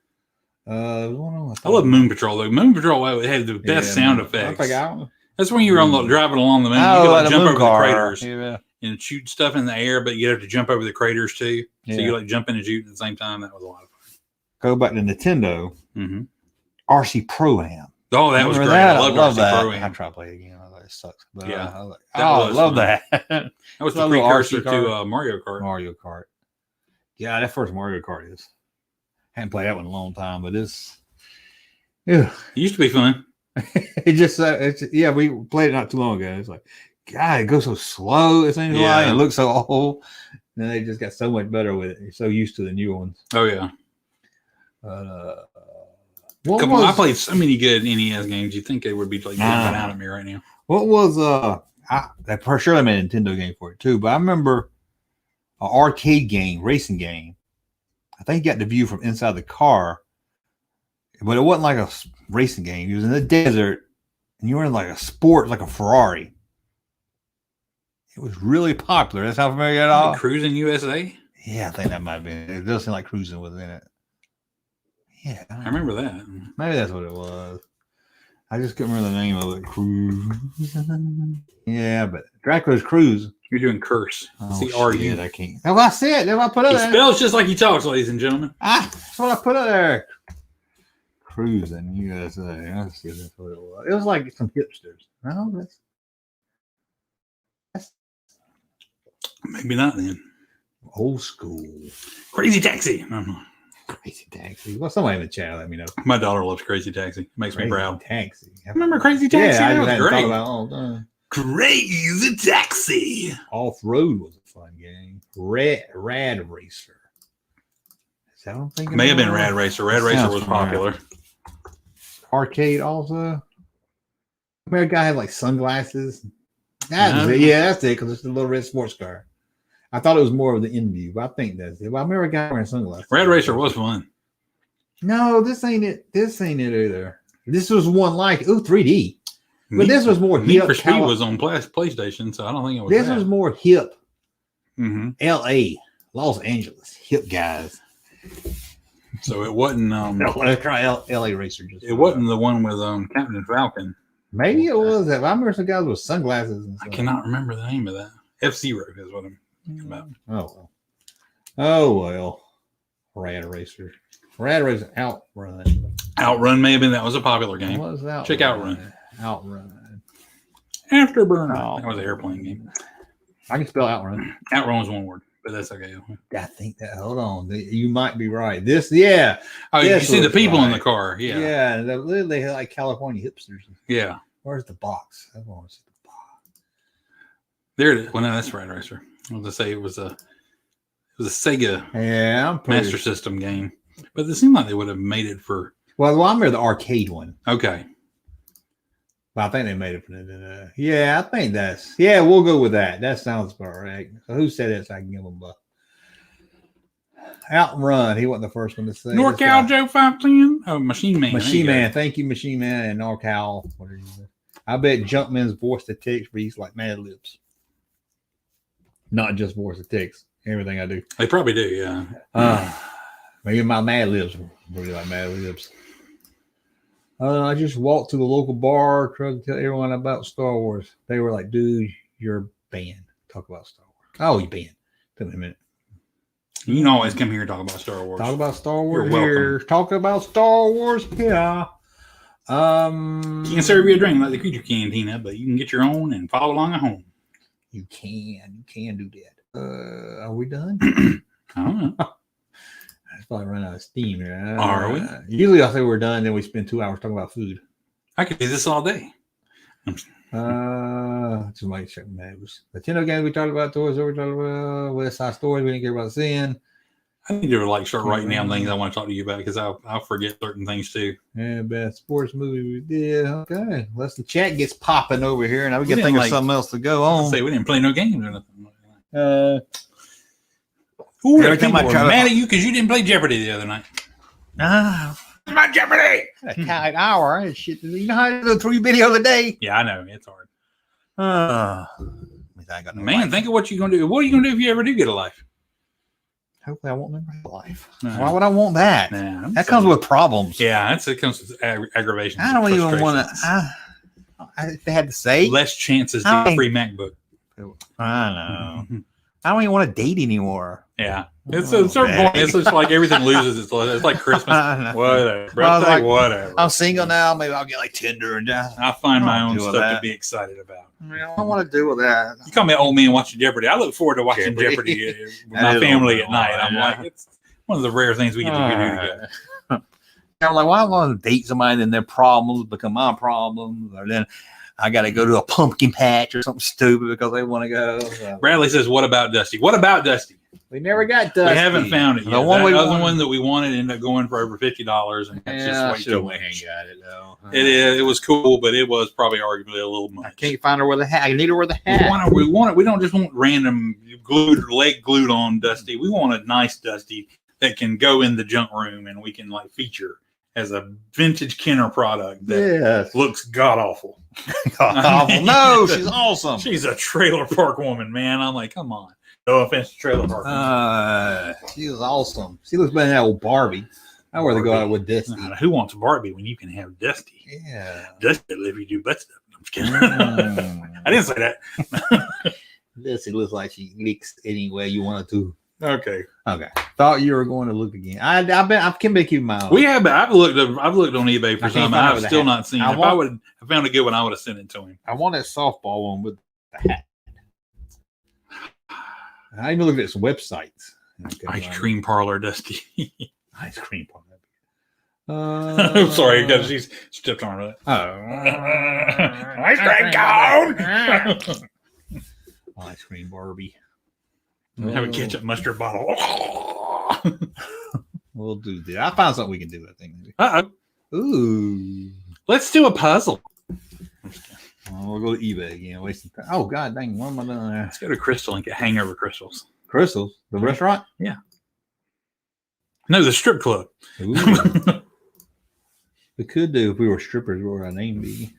C: I love Moon Patrol though. Moon Patrol had the best sound effects. That's when you were driving along the moon. You could like jump over the craters and shoot stuff in the air, but you have to jump over the craters too. So you like jump in and shoot at the same time. That was a lot of fun.
B: Go back to Nintendo.
C: Mm-hmm.
B: RC Pro-Am.
C: Oh, that was great.
B: That?
C: I love
B: that.
C: Pro-Am.
B: I tried to play it again. I was like, it sucks. But,
C: yeah.
B: I was like,
C: I
B: love that.
C: That was the precursor to Mario Kart.
B: Mario Kart. Yeah, that first Mario Kart is. Haven't played that one in a long time, but it's. Yeah.
C: It used to be fun.
B: It just, we played it not too long ago. It's like, God, it goes so slow. It seems like it looks so old. And then they just got so much better with it. You're so used to the new ones.
C: Oh, yeah. I played so many good NES games. You think they would be like jumping out at me right now?
B: What was that for sure? I made a Nintendo game for it too. But I remember an arcade game, racing game. I think you got the view from inside the car, but it wasn't like a racing game. It was in the desert, and you were in like a sport, like a Ferrari. It was really popular. That's how familiar at all.
C: Like Cruising USA.
B: Yeah, I think that might have been. It does seem like Cruising was in it. Yeah,
C: I remember that.
B: Maybe that's what it was. I just couldn't remember the name of it. Cruise. Yeah, but Dracula's Cruise.
C: You're doing Curse.
B: Oh,
C: C-R-U.
B: shit, I can't. That's what I said. That's what I put up
C: He
B: there.
C: spells just like he talks, ladies and gentlemen.
B: That's what I put up there. Cruising USA. Let's see if that's what it was. It was like some hipsters. No, that's
C: Maybe not then.
B: old school.
C: Crazy Taxi. I don't know.
B: Crazy Taxi. Well, somebody in the chat let me know.
C: My daughter loves Crazy Taxi. Makes me proud.
B: Taxi.
C: Remember Crazy Taxi?
B: Yeah, I
C: That
B: just
C: was
B: hadn't
C: great.
B: thought about it all the time.
C: Crazy Taxi.
B: Off Road was a fun game. Rad Racer. Is that what I'm thinking?
C: May have been
B: of?
C: Rad Racer. Rad
B: That
C: Racer
B: sounds
C: was
B: familiar.
C: popular.
B: Arcade also. I mean, a guy had like sunglasses. That was it. Yeah, that's it. Because it's the little red sports car. I thought it was more of the end view, but I think that's it. But I remember a guy wearing sunglasses.
C: Rad Racer was fun.
B: No, this ain't it. This ain't it either. This was one like 3D. But this was more
C: Need
B: hip.
C: for Speed was on PlayStation, so I don't think it was.
B: This was more hip.
C: Mm-hmm.
B: L.A., Los Angeles, hip guys.
C: So it wasn't.
B: Let's try L.A. Racer.
C: It wasn't the one with Captain Falcon.
B: Maybe it was that. I remember some guys with sunglasses. And
C: I
B: stuff.
C: cannot remember the name of that. F-Zero is what I'm talking about.
B: Oh well. Rad Racer. Outrun.
C: Outrun may have been. That was a popular game.
B: What was that?
C: Check Outrun.
B: Outrun.
C: Afterburner.
B: Oh,
C: That was an airplane game.
B: I can spell Outrun.
C: Outrun was one word, but that's okay.
B: I think that. Hold on. You might be right. This, yeah.
C: Oh, you
B: This
C: see the
B: looks
C: people in
B: right.
C: the car. Yeah.
B: Yeah. They had like California hipsters.
C: Yeah.
B: Where's the box? I want to see the box.
C: There it is. Well, no, that's Rad Racer. I was to say it was a Sega
B: Yeah, I'm pretty
C: Master System game, but it seemed like they would have made it for.
B: Well, I remember the arcade one.
C: Okay.
B: Well, I think they made it for the. Yeah, I think that's. Yeah, we'll go with that. That sounds about right. So who said it? So I can give him a Outrun. He wasn't the first one to say.
C: NorCal Joe 510. Oh, Machine Man.
B: Machine Man. Thank you, Machine Man, and NorCal. Whatever you say. I bet Junkman's voice to text reads like Mad Libs. Not just voice to text. Everything I do.
C: They probably do. Yeah.
B: Maybe my Mad Libs really like Mad Libs. I just walked to the local bar, tried to tell everyone about Star Wars. They were like, dude, you're banned. Talk about Star Wars. Oh, you banned. Took me a minute.
C: You can always come here and talk about Star Wars.
B: Talk about Star Wars
C: You're
B: here.
C: welcome.
B: Talk about Star Wars here.
C: Can't serve you a drink like the Creature Cantina, but you can get your own and follow along at home.
B: You can do that. Are we done?
C: I don't know.
B: It's probably running out of steam here.
C: Are we?
B: Usually I say we're done, then we spend 2 hours talking about food.
C: I could do this all day.
B: Just might check matters. Nintendo games we talked about, toys we talked about, West Side Stories we didn't care about seeing.
C: I need to like start writing down things I want to talk to you about because I'll forget certain things too.
B: Yeah, best sports movie we did. Okay, unless the chat gets popping over here, and I
C: We
B: can
C: didn't
B: think of
C: like-
B: something else to go on.
C: Say we didn't play no games or nothing.
B: Every
C: Every
B: time
C: time
B: I
C: I
B: try to-
C: mad at you because you didn't play Jeopardy the other night.
B: My Jeopardy! An hour. I shit. You know how I do 3 videos a day?
C: Yeah, I know it's hard.
B: I got no
C: Man,
B: life.
C: think of what you're gonna do. What are you gonna do if you ever do get a life?
B: Hopefully, I won't never have a life.
C: No.
B: Why would I want that?
C: Nah,
B: That comes with problems.
C: Yeah, it comes with aggravation.
B: I don't even want to. If they had to say,
C: Less chances to get a free MacBook.
B: I know. I don't even want to date anymore.
C: Yeah, it's a certain point. It's just like everything loses its. It's like Christmas.
B: I know.
C: Whatever.
B: Well,
C: Birthday,
B: like-
C: whatever.
B: I'm single now. Maybe I'll get like Tinder and just.
C: I find my
B: I don't
C: own
B: do all
C: stuff to
B: that.
C: be excited about.
B: I don't want to do with that.
C: You call me an old man watching Jeopardy. I look forward to watching
B: Jeopardy.
C: Jeopardy with
B: That
C: my
B: is
C: family
B: old
C: at
B: man,
C: night. I'm
B: yeah.
C: like, it's one of the rare things we get to do together.
B: I'm like, why do I want to date somebody and their problems become my problems? Or then I got to go to a pumpkin patch or something stupid because they want to go. So.
C: Bradley says, "What about Dusty? What about Dusty?
B: We never got Dusty.
C: We haven't found it yet.
B: The one
C: that
B: we
C: other
B: wanted.
C: one that we wanted ended up going for over $50, and that's just way too much.
B: Got it though.
C: It was cool, but it was probably arguably a little much.
B: I can't find her with a hat. I need her with a hat.
C: We want it. We don't just want random leg glued on Dusty. We want a nice Dusty that can go in the junk room and we can like feature as a vintage Kenner product that looks god awful.
B: Awful. No, she's awesome.
C: She's a trailer park woman, man. I'm like, come on. No offense to trailer park.
B: She was awesome. She looks better than that old Barbie. I would rather go out with Dusty.
C: Who wants Barbie when you can have Dusty?
B: Yeah.
C: Dusty will let you do butt stuff. I'm just kidding. I didn't say that.
B: Dusty looks like she leaks any way you want it to.
C: Okay.
B: Thought you were going to look again. I can make you my own.
C: We have. I've looked on eBay for some. I've still not seen it. If I found a good one, I would have sent it to him.
B: I want that softball one with the hat. I even looked at some websites.
C: Ice cream parlor, Dusty.
B: Ice cream parlor.
C: I'm sorry, because she's stepped on it. Ice cream cone.
B: Ice cream Barbie.
C: Have a ketchup mustard bottle.
B: We'll do that. I found something we can do. I think. Ooh.
C: Let's do a puzzle.
B: We'll go to eBay again. Wasting time. Oh God, dang! What am I doing there?
C: Let's go to Crystal and get Hangover Crystals.
B: Crystals, the restaurant.
C: Yeah. No, the strip club.
B: Ooh. We could do if we were strippers. What would our name be?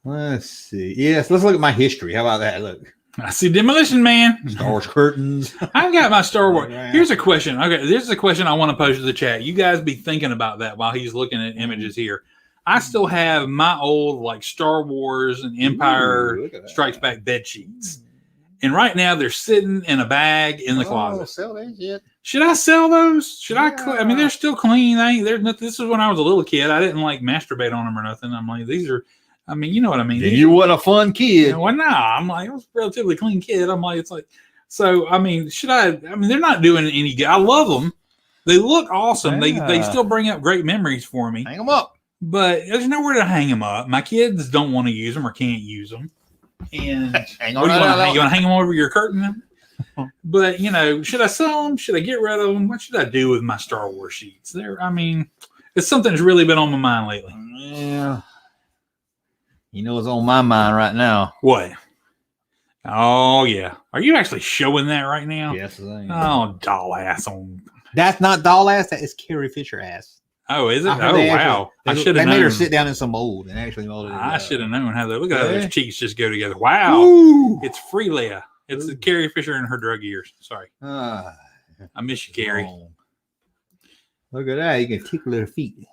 B: Let's see. Yes, let's look at my history. How about that? Look.
C: I see Demolition Man.
B: Star Wars curtains.
C: I've got my Star Wars. Here's a question. Okay, this is a question I want to pose to the chat. You guys be thinking about that while he's looking at images here. I still have my old like Star Wars and Empire Strikes Back bed sheets. And right now they're sitting in a bag in the closet.
B: Sell that shit.
C: Should I sell those? Should I? I mean, they're still clean. This is when I was a little kid. I didn't like masturbate on them or nothing. I'm like, these are. I mean, you know what I mean.
B: You weren't a fun kid.
C: Well, no, I'm like, I was a relatively clean kid. I'm like, it's like, so, I mean, should I mean, they're not doing any good. I love them. They look awesome.
B: Yeah.
C: They still bring up great memories for me.
B: Hang them up.
C: But there's nowhere to hang them up. My kids don't want to use them or can't use them. And
B: hang
C: you want to hang them over your curtain? But, you know, should I sell them? Should I get rid of them? What should I do with my Star Wars sheets? I mean, it's something that's really been on my mind lately.
B: Yeah. You know what's on my mind right now?
C: What? Oh, yeah. Are you actually showing that right now?
B: Yes, I am.
C: Oh, doll ass on.
B: That's not doll ass. That is Carrie Fisher ass.
C: Oh, is it? Oh, wow. I should have known.
B: They made her sit down in some mold and actually molded it.
C: I should have known how they look at how those cheeks just go together. Wow.
B: Ooh.
C: It's Freelia. It's Carrie Fisher in her drug years. Sorry. I miss you, Carrie.
B: Look at that. You can tickle her feet.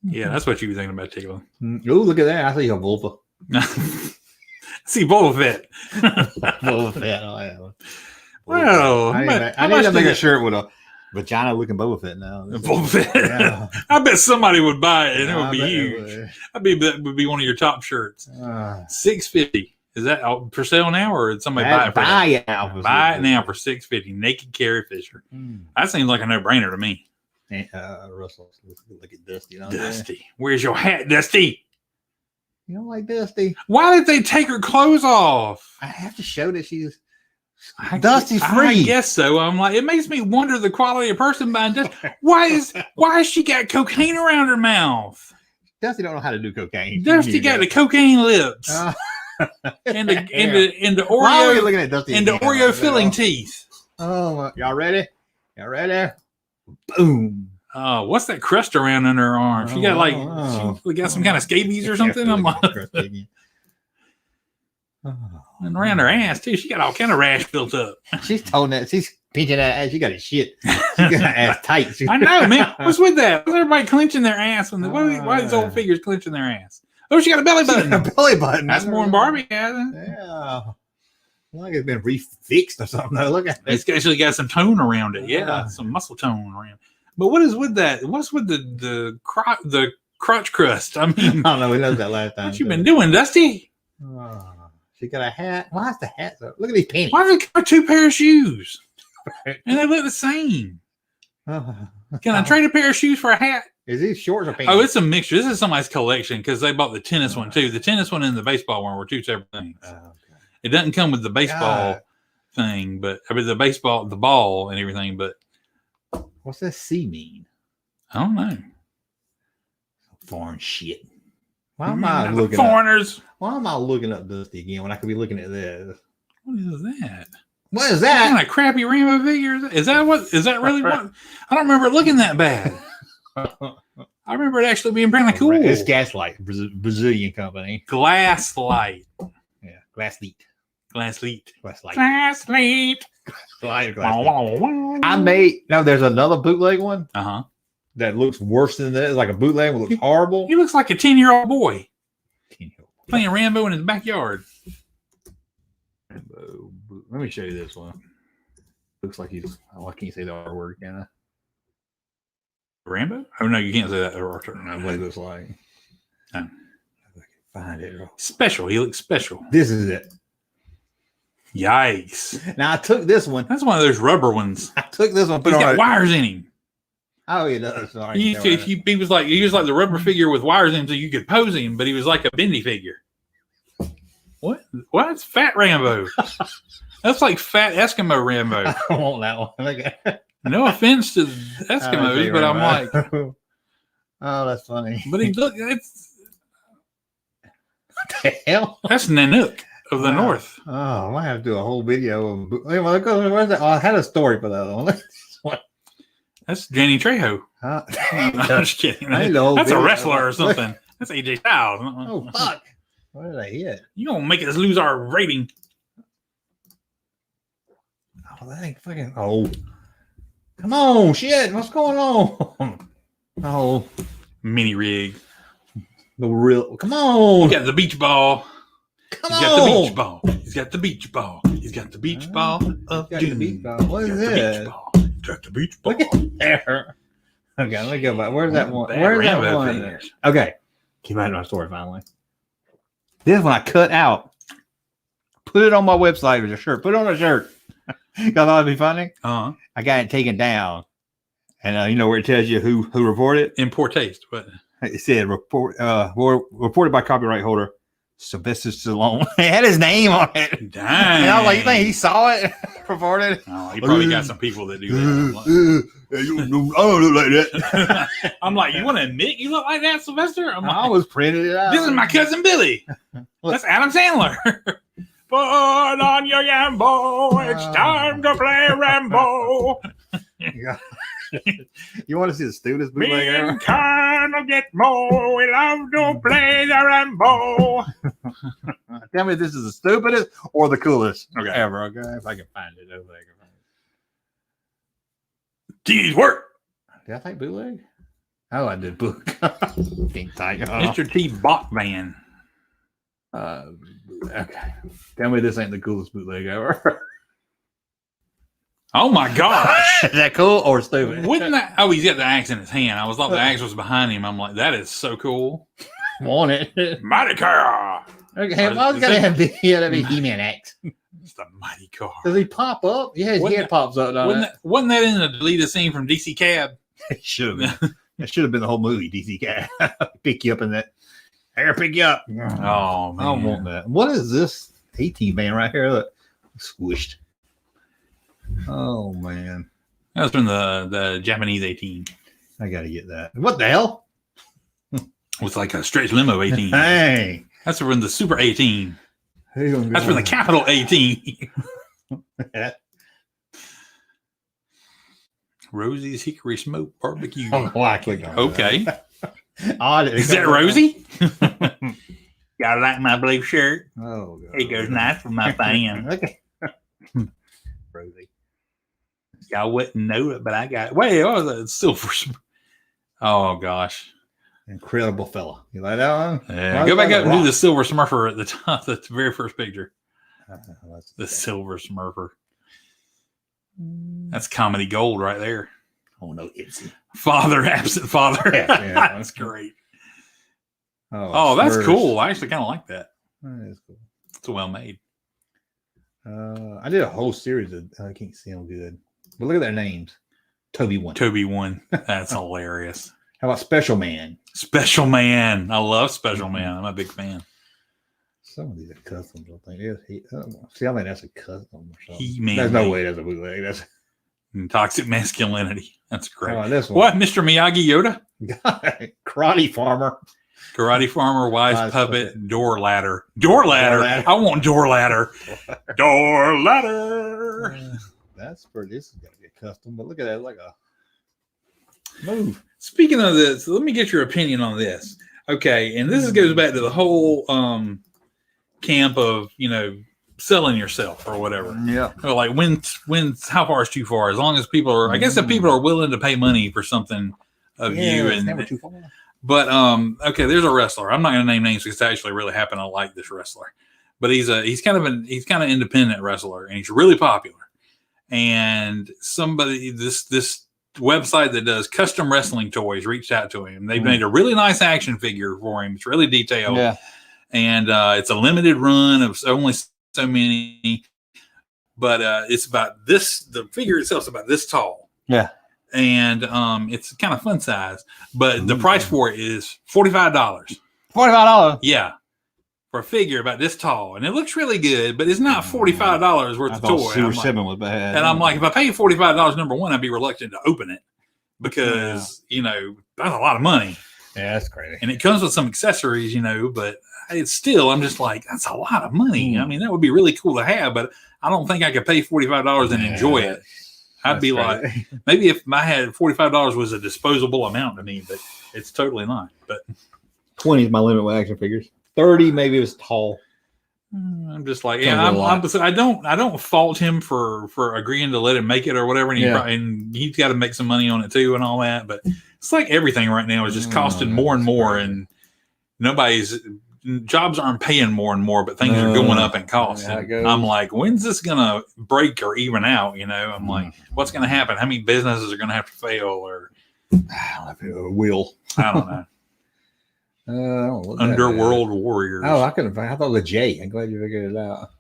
C: Yeah, that's what you were thinking about tickling.
B: Oh, look at that. I see a vulva.
C: See, Boba Fett.
B: Boba Fett. Oh, yeah.
C: Well,
B: I need to make a shirt with a vagina looking Boba Fett now.
C: Boba Fett. Yeah. I bet somebody would buy it and it would be huge. That would be one of your top shirts. $650. Is that for sale now, or did somebody buy it? Buy it now for $650. Naked Carrie Fisher. That seems like a no-brainer to me.
B: Russell, look at Dusty.
C: Dusty, where's your hat, Dusty?
B: You don't like Dusty?
C: Why did they take her clothes off?
B: I have to show that she's Dusty's free.
C: I guess so. I'm like, it makes me wonder the quality of person buying Dusty. Why has she got cocaine around her mouth?
B: Dusty don't know how to do cocaine.
C: Dusty got the cocaine lips. And the Oreo
B: looking at Dusty
C: and the Oreo filling teeth.
B: Oh, y'all ready? Y'all ready? Boom.
C: Oh, what's that crust around in her arm? She got she got some kind of scabies or something. I'm like, and around her ass too. She got all kind of rash built up.
B: She's told that she's pinching that ass. She got a shit. She got her ass tight.
C: I know, man. What's with that? What's everybody clenching their ass? Why are these old figures clenching their ass? Oh, she got a belly button.
B: A belly button.
C: That's more than Barbie has.
B: Yeah. Like it's been refixed or something. Look at it.
C: It's actually got some tone around it. Yeah, some muscle tone around. But what is with that? What's with the crotch crust? I mean,
B: I don't know. We learned that last time.
C: What you been doing, Dusty?
B: She got a hat. Why is the hat? Look at these panties.
C: Why do they got 2 pair of shoes? And they look the same. Can I trade a pair of shoes for a hat?
B: Is these shorts or pants?
C: Oh, it's a mixture. This is somebody's collection because they bought the tennis one too. The tennis one and the baseball one were two separate things.
B: Okay.
C: It doesn't come with the baseball
B: God.
C: thing, but I mean the ball and everything. But
B: What's that C mean?
C: I don't know.
B: Foreign shit. Why am I looking
C: foreigners?
B: Why am I looking up Dusty again when I could be looking at this?
C: What is that?
B: What is
C: What kind
B: that?
C: of crappy Rambo figures? Is that really what? I don't remember it looking that bad. I remember it actually being pretty cool.
B: It's Gaslight, Brazilian company.
C: Glass light.
B: Yeah, Glassleet.
C: Glassleet.
B: Glasslight.
C: Glassleet.
B: I made there's another bootleg one
C: Uh-huh.
B: that looks worse than this. Like a bootleg one looks horrible.
C: He looks like a 10-year-old boy playing Rambo in his backyard.
B: Rambo. Let me show you this one. Looks like he's. Oh, I can't say the R word, can I?
C: Rambo? Oh no, you can't say that.
B: I don't know what it looks like.
C: Oh.
B: If I can find it.
C: Special. He looks special.
B: This is it.
C: Yikes.
B: Now I took this one.
C: That's one of those rubber ones.
B: I took this one. Put
C: He's
B: it on
C: got
B: it.
C: wires in him.
B: Oh, he does. Sorry.
C: He was like the rubber figure with wires in him so you could pose him, but he was like a bendy figure. What? What's Fat Rambo? That's like Fat Eskimo Rambo.
B: I don't want that one. Okay.
C: No offense to Eskimos, but I'm like,
B: oh, that's funny.
C: but he look. It's
B: What the hell?
C: that's Nanook of the North.
B: Oh, I might have to do a whole video of. Wait, where's that? Oh, I had a story for that one. What?
C: That's Danny Trejo.
B: Huh?
C: I'm just kidding.
B: I need the whole
C: That's a
B: video.
C: wrestler or something. That's AJ Styles.
B: Oh fuck! What did I hit?
C: You gonna make us lose our rating?
B: Oh, that ain't fucking. Oh, come on, shit! What's going on? Oh,
C: Mini rig.
B: the real. Come on!
C: He got the beach ball.
B: Come
C: He's
B: on!
C: got the beach ball. He's got the beach ball. He's got the beach ball of
B: Got the
C: doom.
B: beach ball. What
C: He's
B: is
C: got the
B: this?
C: beach ball. He's got the beach ball.
B: Look at there. Okay, let me go back. Where's that one?
C: Bad
B: Where's that
C: Rambo
B: one?
C: figures.
B: Okay, came out of my story finally. This one I cut out. Put it on my website as a shirt. Put it on a shirt. I thought it'd be funny.
C: Uh-huh.
B: I got it taken down, and you know where it tells you who reported.
C: In poor taste, but
B: It said reported by copyright holder Sylvester Stallone. It had his name on it.
C: dang.
B: And I was like, you think he saw it? Reported?
C: Oh, he probably got some people that do that.
B: I don't look like that.
C: I'm like, you want to admit you look like that, Sylvester? I'm
B: I
C: like,
B: was printed it out.
C: this is my cousin Billy. That's Adam Sandler. Put on your Yambo. It's time to play Rambo.
B: You want to see the stupidest
C: Me
B: bootleg ever?
C: and Colonel Gitmo, we love to play the Rambo.
B: Tell me if this is the stupidest or the coolest
C: Okay.
B: ever. Okay, if I can find it.
C: Geez, work.
B: Did I type bootleg? Oh, I did book. Can't type.
C: Mr. T. Bachman.
B: Okay. Tell me this ain't the coolest bootleg ever.
C: Oh my gosh.
B: Is that cool or stupid?
C: Wouldn't that? Oh, he's got the axe in his hand. I thought the axe was behind him. I'm like, that is so cool.
B: Want it?
C: Mighty car.
B: Okay, if I was gonna have the that'd be He-Man X.
C: It's the mighty car.
B: Does he pop up? Yeah, his
C: Wouldn't
B: head
C: that-
B: pops up.
C: Wasn't that in the deleted scene from DC Cab?
B: It should have been. It should have been the whole movie. DC Cat pick you up in that. Here, pick you up.
C: Oh
B: I
C: man,
B: don't want that. What is this 18 man right here? Look, squished. Oh man,
C: that was from the Japanese 18.
B: I gotta get that. What the hell?
C: With like a stretch limo 18.
B: Hey,
C: That's from the Super 18.
B: who's gonna go
C: That's from the
B: on?
C: Capital 18. Rosie's Hickory Smoke Barbecue.
B: Oh, I clicked on
C: Okay.
B: that. Odd.
C: Is that Rosie? Gotta like my blue shirt.
B: Oh, God.
C: It goes nice with my fan.
B: Okay. Rosie.
C: Y'all wouldn't know it, but I got wait, oh, the silver. Oh gosh.
B: Incredible fella. You like that one?
C: Yeah, go back up and do the silver smurfer at the top. That's the very first picture. The silver smurfer. That's comedy gold right there.
B: Oh no, Itsy.
C: Father, absent father.
B: Yeah, yeah.
C: That's great.
B: Oh,
C: Oh, that's
B: Spurs.
C: cool. I actually kind of like that.
B: That is cool.
C: It's well made.
B: I did a whole series of I can't see them good, but look at their names. Toby one.
C: Toby one. That's hilarious.
B: How about Special Man?
C: Special Man. I love Special Man. I'm a big fan.
B: Some of these are customs, I think. See, I think that's a custom or something.
C: He-Man.
B: There's no way that's a bootleg. That's
C: Toxic Masculinity. That's great.
B: How about this one?
C: What, Mr. Miyagi Yoda?
B: Karate Farmer.
C: Karate Farmer, Wise
B: Wise
C: Puppet,
B: Puppet.
C: Door Ladder. Door Ladder. I want Door Ladder. Door Ladder.
B: That's pretty. This is got to be a custom, but look at that. Like a move.
C: Speaking of this, let me get your opinion on this. Okay, and this goes back to the whole camp of, selling yourself or whatever.
B: Yeah.
C: Or like when's how far is too far? As long as people are, I guess if people are willing to pay money for something of you,
B: it's
C: and
B: never too far.
C: but okay, there's a wrestler. I'm not going to name names because it actually really happened. I like this wrestler, but he's kind of independent wrestler, and he's really popular. And somebody, this website that does custom wrestling toys reached out to him. They've made a really nice action figure for him. It's really detailed.
B: Yeah.
C: And it's a limited run of only so many, but it's about this. The figure itself is about this tall.
B: Yeah.
C: And it's kind of fun size, but the price for it is $45.
B: $45.
C: Yeah. For a figure about this tall, and it looks really good, but it's not $45 worth of toy.
B: Super 7 was bad.
C: And I'm like, if I pay $45, number one, I'd be reluctant to open it because that's a lot of money.
B: Yeah, that's crazy.
C: And it comes with some accessories, but it's still, I'm just like, that's a lot of money. I mean, that would be really cool to have, but I don't think I could pay $45 and enjoy it. I'd be like, maybe if I had $45 was a disposable amount to me, but it's totally not. But
B: 20 is my limit with action figures. 30 maybe it was tall.
C: I'm just like, I don't fault him for agreeing to let him make it or whatever, and he's got to make some money on it too and all that. But it's like everything right now is just costing more and more, and jobs aren't paying more and more, but things are going up in cost. I'm like, when's this gonna break or even out? I'm like, what's gonna happen? How many businesses are gonna have to fail? Or
B: I don't know if it will.
C: I don't know. Underworld Warriors.
B: Oh, I couldn't find. I thought it was a J. I'm glad you figured it out.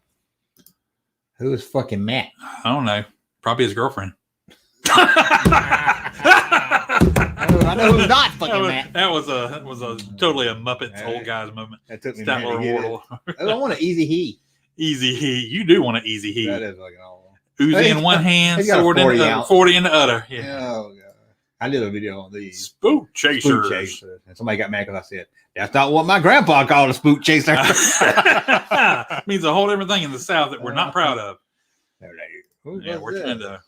B: Who is fucking Matt?
C: I don't know. Probably his girlfriend.
B: I know who's not fucking Matt.
C: That was totally a Muppets old guys moment.
B: That took me a
C: Statler
B: minute to get it. I want an easy he.
C: Easy he. You do want an easy he.
B: That is fucking awful.
C: Uzi in one hand, sword in the other, 40 in the other. Yeah.
B: Oh god. I did a video on these.
C: Spook chasers.
B: Spook chasers. And somebody got mad because I said, that's not what my grandpa called a spook chaser.
C: Means a whole different thing in the South that we're not proud of.
B: Yeah,
C: we're trying to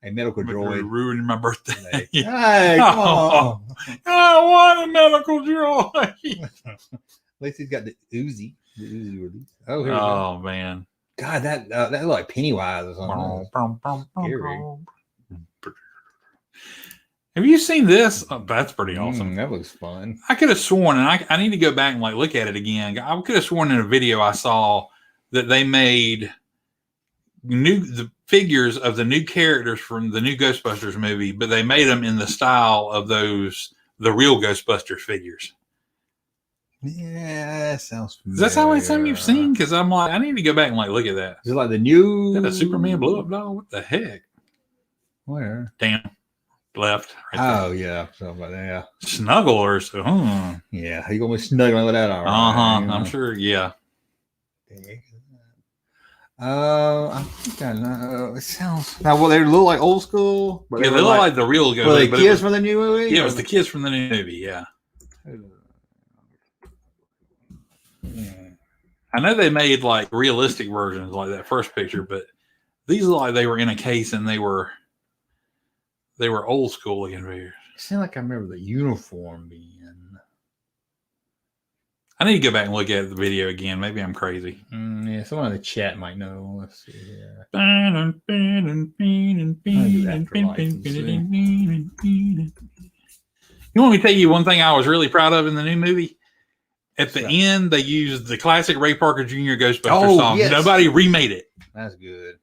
B: a medical droid.
C: Ruining my birthday.
B: Hey, come on.
C: I want a medical droid.
B: At least he's got the Uzi. The Uzi release. Oh, here we go.
C: Man.
B: God, that looked like Pennywise or something. Scary.
C: Have you seen this? Oh, that's pretty awesome.
B: That looks fun.
C: I could have sworn, and I need to go back and look at it again. I could have sworn in a video I saw that they made the figures of the new characters from the new Ghostbusters movie, but they made them in the style of the real Ghostbusters figures.
B: Yeah, that sounds familiar.
C: Is that something you've seen? Because I'm like, I need to go back and look at that.
B: Is it like the new?
C: Is that a Superman blow up doll? What the heck?
B: Where?
C: Damn. Left.
B: Right there. Yeah. Something like that. Yeah.
C: Snugglers.
B: Yeah. You gonna be snuggling with that? All right.
C: I'm sure. Yeah.
B: I think I know. It sounds. Now, well, they look like old school.
C: Yeah, they look like the real Ghost.
B: Were they kids from the new movie?
C: Yeah, it was the kids from the new movie. Yeah. I know they made realistic versions like that first picture, but these look like they were in a case and they were old school looking figures.
B: It seemed like I remember the uniform being.
C: I need to go back and look at the video again. Maybe I'm crazy.
B: Yeah, someone in the chat might know. Let's see here.
C: You want me to tell you one thing I was really proud of in the new movie? At the end, they used the classic Ray Parker Jr. Ghostbusters song. Yes. Nobody remade it.
B: That's good.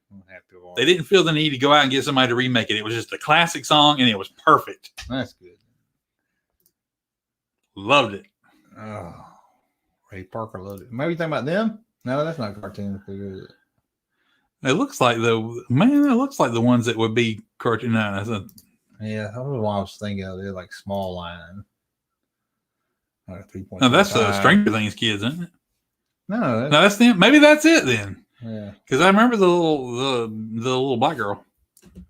C: They didn't feel the need to go out and get somebody to remake it. It was just a classic song, and it was perfect.
B: That's good.
C: Loved it.
B: Oh, Ray Parker loved it. Maybe you think about them? No, that's not a cartoon figure, is it?
C: It looks like it looks like the ones that would be cartoon. No,
B: Yeah, that was what I was thinking of. They're like small line. Like 3.5.
C: No, that's the Stranger Things kids, isn't it?
B: No,
C: No, that's them. Maybe that's it then.
B: yeah.
C: Because I remember the little black girl.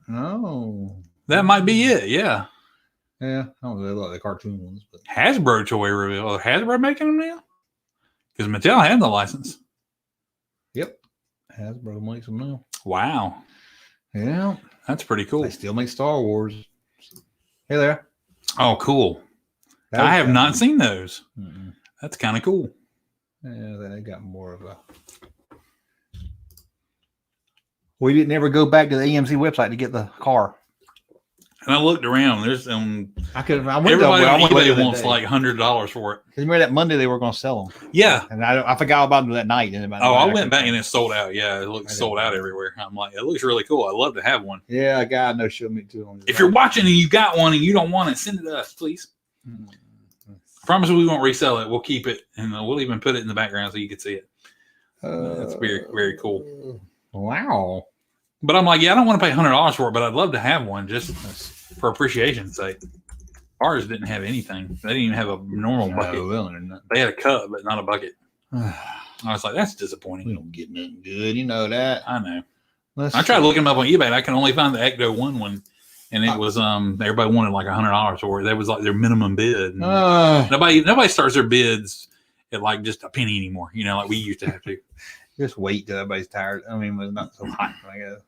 B: No.
C: That might be it. Yeah.
B: Yeah, I don't really like the cartoon ones, but
C: Hasbro toy reveal. Is Hasbro making them now? Because Mattel had the license.
B: yep. Hasbro makes them now.
C: Wow.
B: Yeah.
C: That's pretty cool.
B: They still make Star Wars. Hey there.
C: Oh, cool. I have not seen those.
B: Mm-mm.
C: That's kind of cool.
B: Yeah, they got more of a. We didn't ever go back to the AMC website to get the car.
C: And I looked around. There's
B: I went
C: everybody on
B: I went
C: eBay
B: the
C: wants
B: day.
C: like $100 for it.
B: Remember that Monday they were going to sell them?
C: Yeah.
B: And I forgot about them that night. And
C: Oh, I went back and it's sold out. Yeah, it looks sold out everywhere. I'm like, it looks really cool. I'd love to have one.
B: Yeah, a guy I know showed me too.
C: If you're watching and you got one and you don't want it, send it to us, please. I promise we won't resell it. We'll keep it and we'll even put it in the background so you can see it. That's very, very cool.
B: Wow.
C: But I'm like, yeah, I don't want to pay $100 for it, but I'd love to have one just for appreciation's sake. Ours didn't have anything. They didn't even have a normal bucket. They had a cup, but not a bucket. I was like, that's disappointing.
B: We don't get nothing good. You know that.
C: I know. I tried looking them up on eBay. And I can only find the Ecto 1 one. And it was everybody wanted like $100 for it. That was like their minimum bid. Nobody starts their bids at like just a penny anymore, you know, like we used to have to.
B: Just wait till everybody's tired. I mean, it's not so hot, I guess.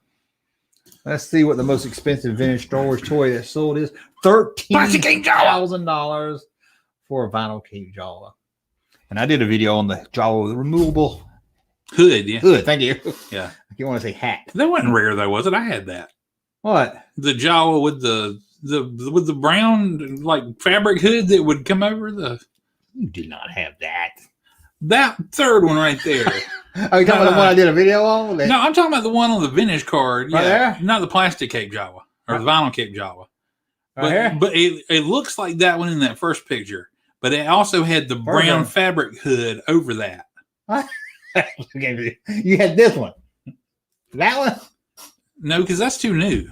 B: Let's see what the most expensive vintage Star Wars toy that sold is. $13,000 for a vinyl cave Jawa. And I did a video on the Jawa, the removable
C: hood. Yeah.
B: Hood, thank you.
C: Yeah.
B: I can't want to say hat.
C: That wasn't rare though, was it? I had that.
B: What?
C: The Jawa with the brown like fabric hood that would come over the.
B: You did not have that.
C: That third one right there.
B: Are you talking about the one I did a video on?
C: No, I'm talking about the one on the vintage card.
B: Right there?
C: Not the plastic Cape Jawa or the vinyl Cape Jawa.
B: Right here?
C: But it looks like that one in that first picture. But it also had the brown fabric hood over that.
B: You had this one. That one?
C: No, because that's too new.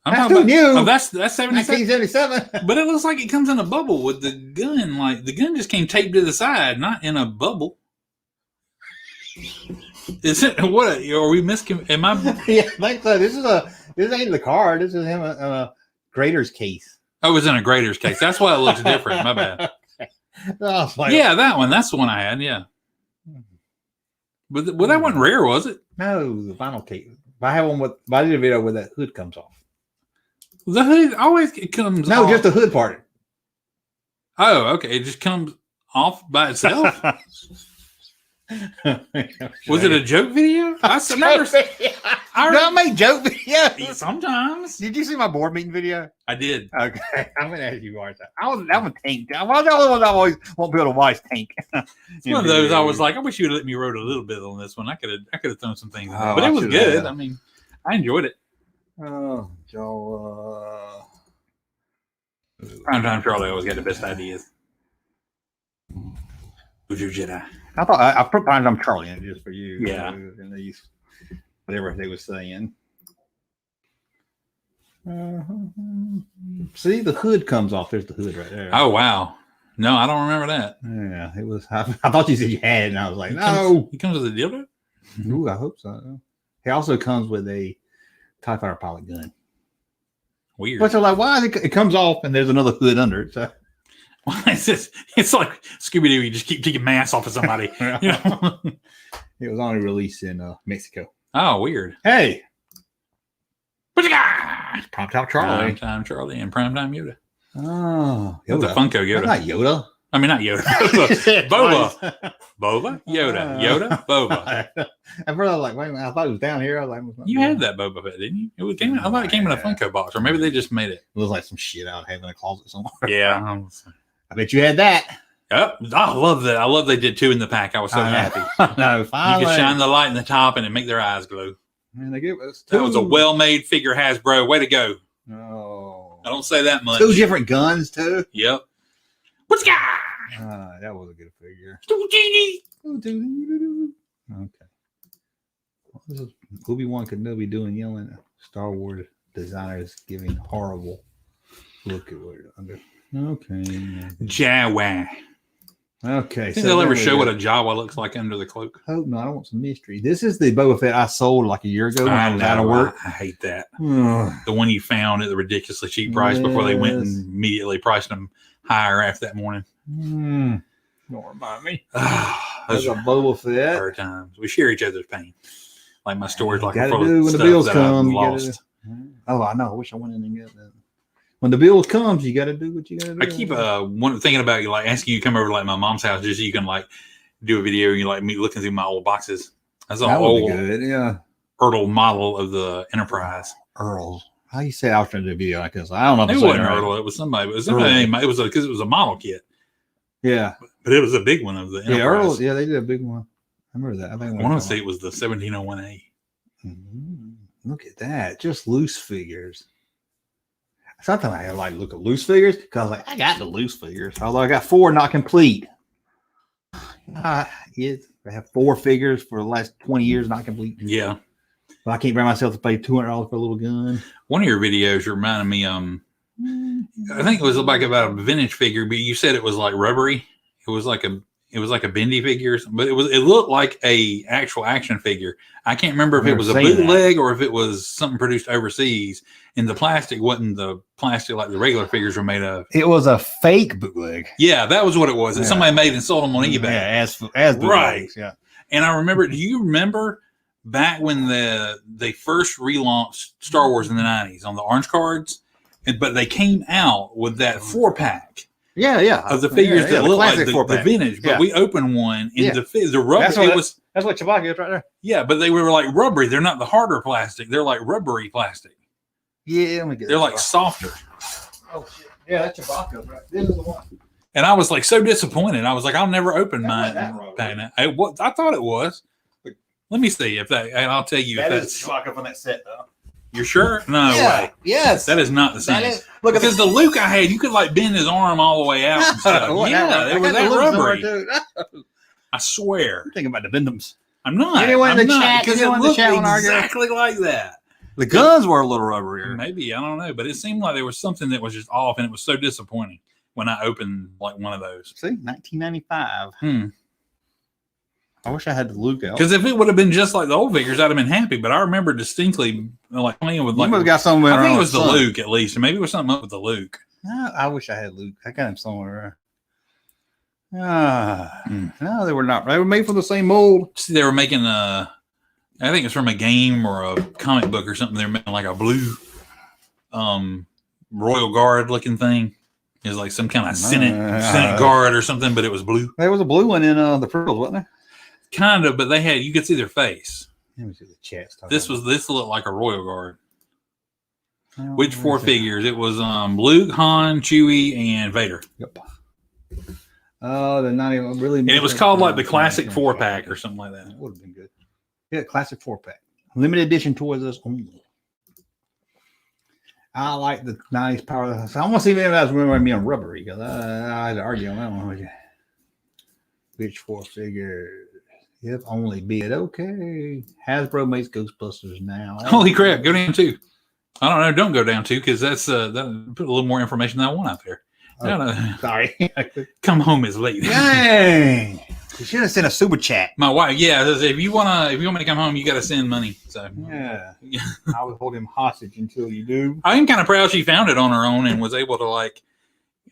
B: That's too new.
C: Oh, that's 77.
B: 1977.
C: But it looks like it comes in a bubble with the gun. Like the gun just came taped to the side, not in a bubble. Is it what? Are we am I?
B: Yeah, I think so. This ain't the card. This is him in a grader's case.
C: Oh, it was in a grader's case. That's why it looks different. My bad. Yeah, that one. That's the one I had. Yeah. But that wasn't rare, was it?
B: No, the vinyl case. I did a video where that hood comes off.
C: The hood always comes off.
B: No, just the hood part.
C: Oh, okay. It just comes off by itself. Was it a joke video? I remember.
B: I make joke videos.
C: Sometimes.
B: Did you see my board meeting video?
C: I did.
B: Okay, I'm gonna ask you watch that. That one Tank. I was the only one I always want people to watch Tank.
C: It's one of those. I was like, I wish you'd let me wrote a little bit on this one. I could have thrown some things in there, but it was good. I mean, I enjoyed it.
B: Oh, Joe.
C: Primetime Charlie always got the best ideas. Who's your Jedi?
B: I thought I put Primetime Charlie in it just for you.
C: Yeah.
B: And these, whatever they were saying. See, the hood comes off. There's the hood right there.
C: Oh, wow. No, I don't remember that.
B: Yeah, it was. I thought you said you had it, and I was like, no.
C: He comes with a dildo?
B: Ooh, I hope so. He also comes with a TIE Fighter pilot gun.
C: Weird.
B: But they're like, why? It comes off, and there's another hood under it. So.
C: Well, it's like Scooby-Doo. You just keep taking mass off of somebody. You know?
B: It was only released in Mexico.
C: Oh, weird.
B: Hey.
C: What you got?
B: Primetime Charlie.
C: Primetime Charlie and Primetime Yoda.
B: Oh.
C: Yoda. The Funko Yoda.
B: Not Yoda.
C: I mean, not Yoda. Boba. Boba? Yoda. Yoda? Boba.
B: At first, I was like, wait a minute. I thought it was down here. I was like,
C: you had that Boba Fett, didn't you? I thought it came in a Funko box, or maybe they just made it.
B: It was like some shit I would have in a closet somewhere.
C: Yeah.
B: I bet you had that.
C: Yep. I love that. I love they did two in the pack. I was so happy.
B: No, finally.
C: You could shine the light in the top and it make their eyes glow.
B: Man, they gave us two.
C: That was a well-made figure, Hasbro. Way to go.
B: Oh.
C: I don't say that much.
B: Two different guns, too.
C: Yep. What's got?
B: That was a good figure. Okay. What is Obi-Wan Kenobi doing yelling at Star Wars designers giving horrible Look at what under. Okay.
C: Jawa.
B: Okay.
C: Think they'll ever show what a Jawa looks like under the cloak?
B: Hope no, I don't want some mystery. This is the Boba Fett I sold like a year ago when I was out of work.
C: I hate that. The one you found at the ridiculously cheap price before they went and immediately priced them higher after that morning.
B: Don't remind me.
C: Those
B: Those
C: are
B: are Boba Fett.
C: hard times. We share each other's pain. Like my stories, like
B: Gotta
C: full
B: do
C: of
B: when the
C: stuff
B: bills
C: that
B: come.
C: I've
B: You gotta
C: lost.
B: Oh, I know. I wish I went in and got that. When the bills comes, you got to do what you got to do.
C: I keep thinking about you, like asking you to come over to like my mom's house just so you can like do a video. And you like me looking through my old boxes. That's an
B: That would be
C: old
B: good. Yeah.
C: Ertl model of the Enterprise.
B: Earl. How you say I was trying to do a video like this? I don't know. If
C: It
B: I'm
C: wasn't
B: saying it right.
C: Ertl. It was somebody. It was somebody. It was because it was a model kit,
B: Yeah.
C: but it was a big one of the Enterprise.
B: Yeah, Earl. Yeah, they did a big one. I remember that. I think
C: I want to say it was the 1701A.
B: Look at that. Just loose figures. Sometimes I like look at loose figures because like I got the loose figures. Although I got 4 not complete. I have 4 figures for the last 20 years not complete.
C: Yeah.
B: But I can't bring myself to pay $200 for a little gun.
C: One of your videos reminded me, I think it was like about a vintage figure, but you said it was like rubbery. It was like a bendy figure, but it looked like a actual action figure. I can't remember if it was a bootleg or if it was something produced overseas. And the plastic wasn't the plastic like the regular figures were made of.
B: It was a fake bootleg.
C: Yeah, that was what it was. And
B: Yeah.
C: somebody made and sold them on eBay.
B: Yeah, as bootlegs.
C: Right.
B: Yeah.
C: And I remember, do you remember back when they first relaunched Star Wars in the 90s on the orange cards? But they came out with that 4-pack.
B: Yeah.
C: Of the figures that look like the vintage, but
B: Yeah.
C: we opened one in the rubber.
B: That's what Chewbacca is right there.
C: Yeah, but they were like rubbery. They're not the harder plastic. They're like rubbery plastic.
B: Yeah, let me get
C: They're like softer.
B: Oh shit. Yeah, that's Chewbacca, right? This is the one.
C: And I was like so disappointed. I was like, I'll never open
B: That's
C: mine.
B: not that
C: I thought it was. Let me see if that, and I'll tell you if that's.
B: Chewbacca from that set, though.
C: You're sure? No way.
B: Yes.
C: That is not the same.
B: Look at
C: Because the Luke I had, you could like bend his arm all the way out. And stuff. Yeah, it was that rubbery. I swear.
B: I'm thinking about the Bendums.
C: I'm not.
B: Anyone in
C: I'm
B: the
C: not,
B: chat?
C: because it
B: Anyone in the
C: looked
B: chat wanna argue?
C: exactly like that.
B: The guns were a little rubberier.
C: Maybe, I don't know, but it seemed like there was something that was just off, and it was so disappointing when I opened like one of those.
B: See, 1995. I wish I had the Luke out.
C: Because if it would have been just like the old figures, I'd have been happy. But I remember distinctly like playing with
B: You
C: like.
B: must have got something.
C: I think it was the Luke at least, or maybe it was something up with the Luke.
B: No, I wish I had Luke. I got him somewhere. No, they were not. They were made from the same mold.
C: See, they were making I think it's from a game or a comic book or something. They were making like a blue, Royal Guard looking thing. It was like some kind of Senate guard or something, but it was blue.
B: There was a blue one in the Frills, wasn't there?
C: Kind of, but you could see their face.
B: Let me see the chat.
C: This looked like a Royal Guard. Which 4 figures? It was Luke, Han, Chewie, and Vader.
B: Yep. Oh, they're not even really.
C: And it was called like the classic 4-pack or something like that.
B: That would have been good. Yeah, classic 4-pack. Limited edition Toys R Us only. I like the 90s power. I almost even I was remembering me on rubbery because I had to argue on that one with you. Which 4 figure? If only bid. Okay. Hasbro makes Ghostbusters now.
C: Holy crap, go down 2. I don't know, don't go down 2 because that put a little more information than I want out there.
B: Oh, sorry.
C: Come home is late.
B: Dang. You should have sent a super chat.
C: My wife, if you want me to come home, you got to send money. So
B: yeah, I would hold him hostage until you do.
C: I am kind of proud she found it on her own and was able to like.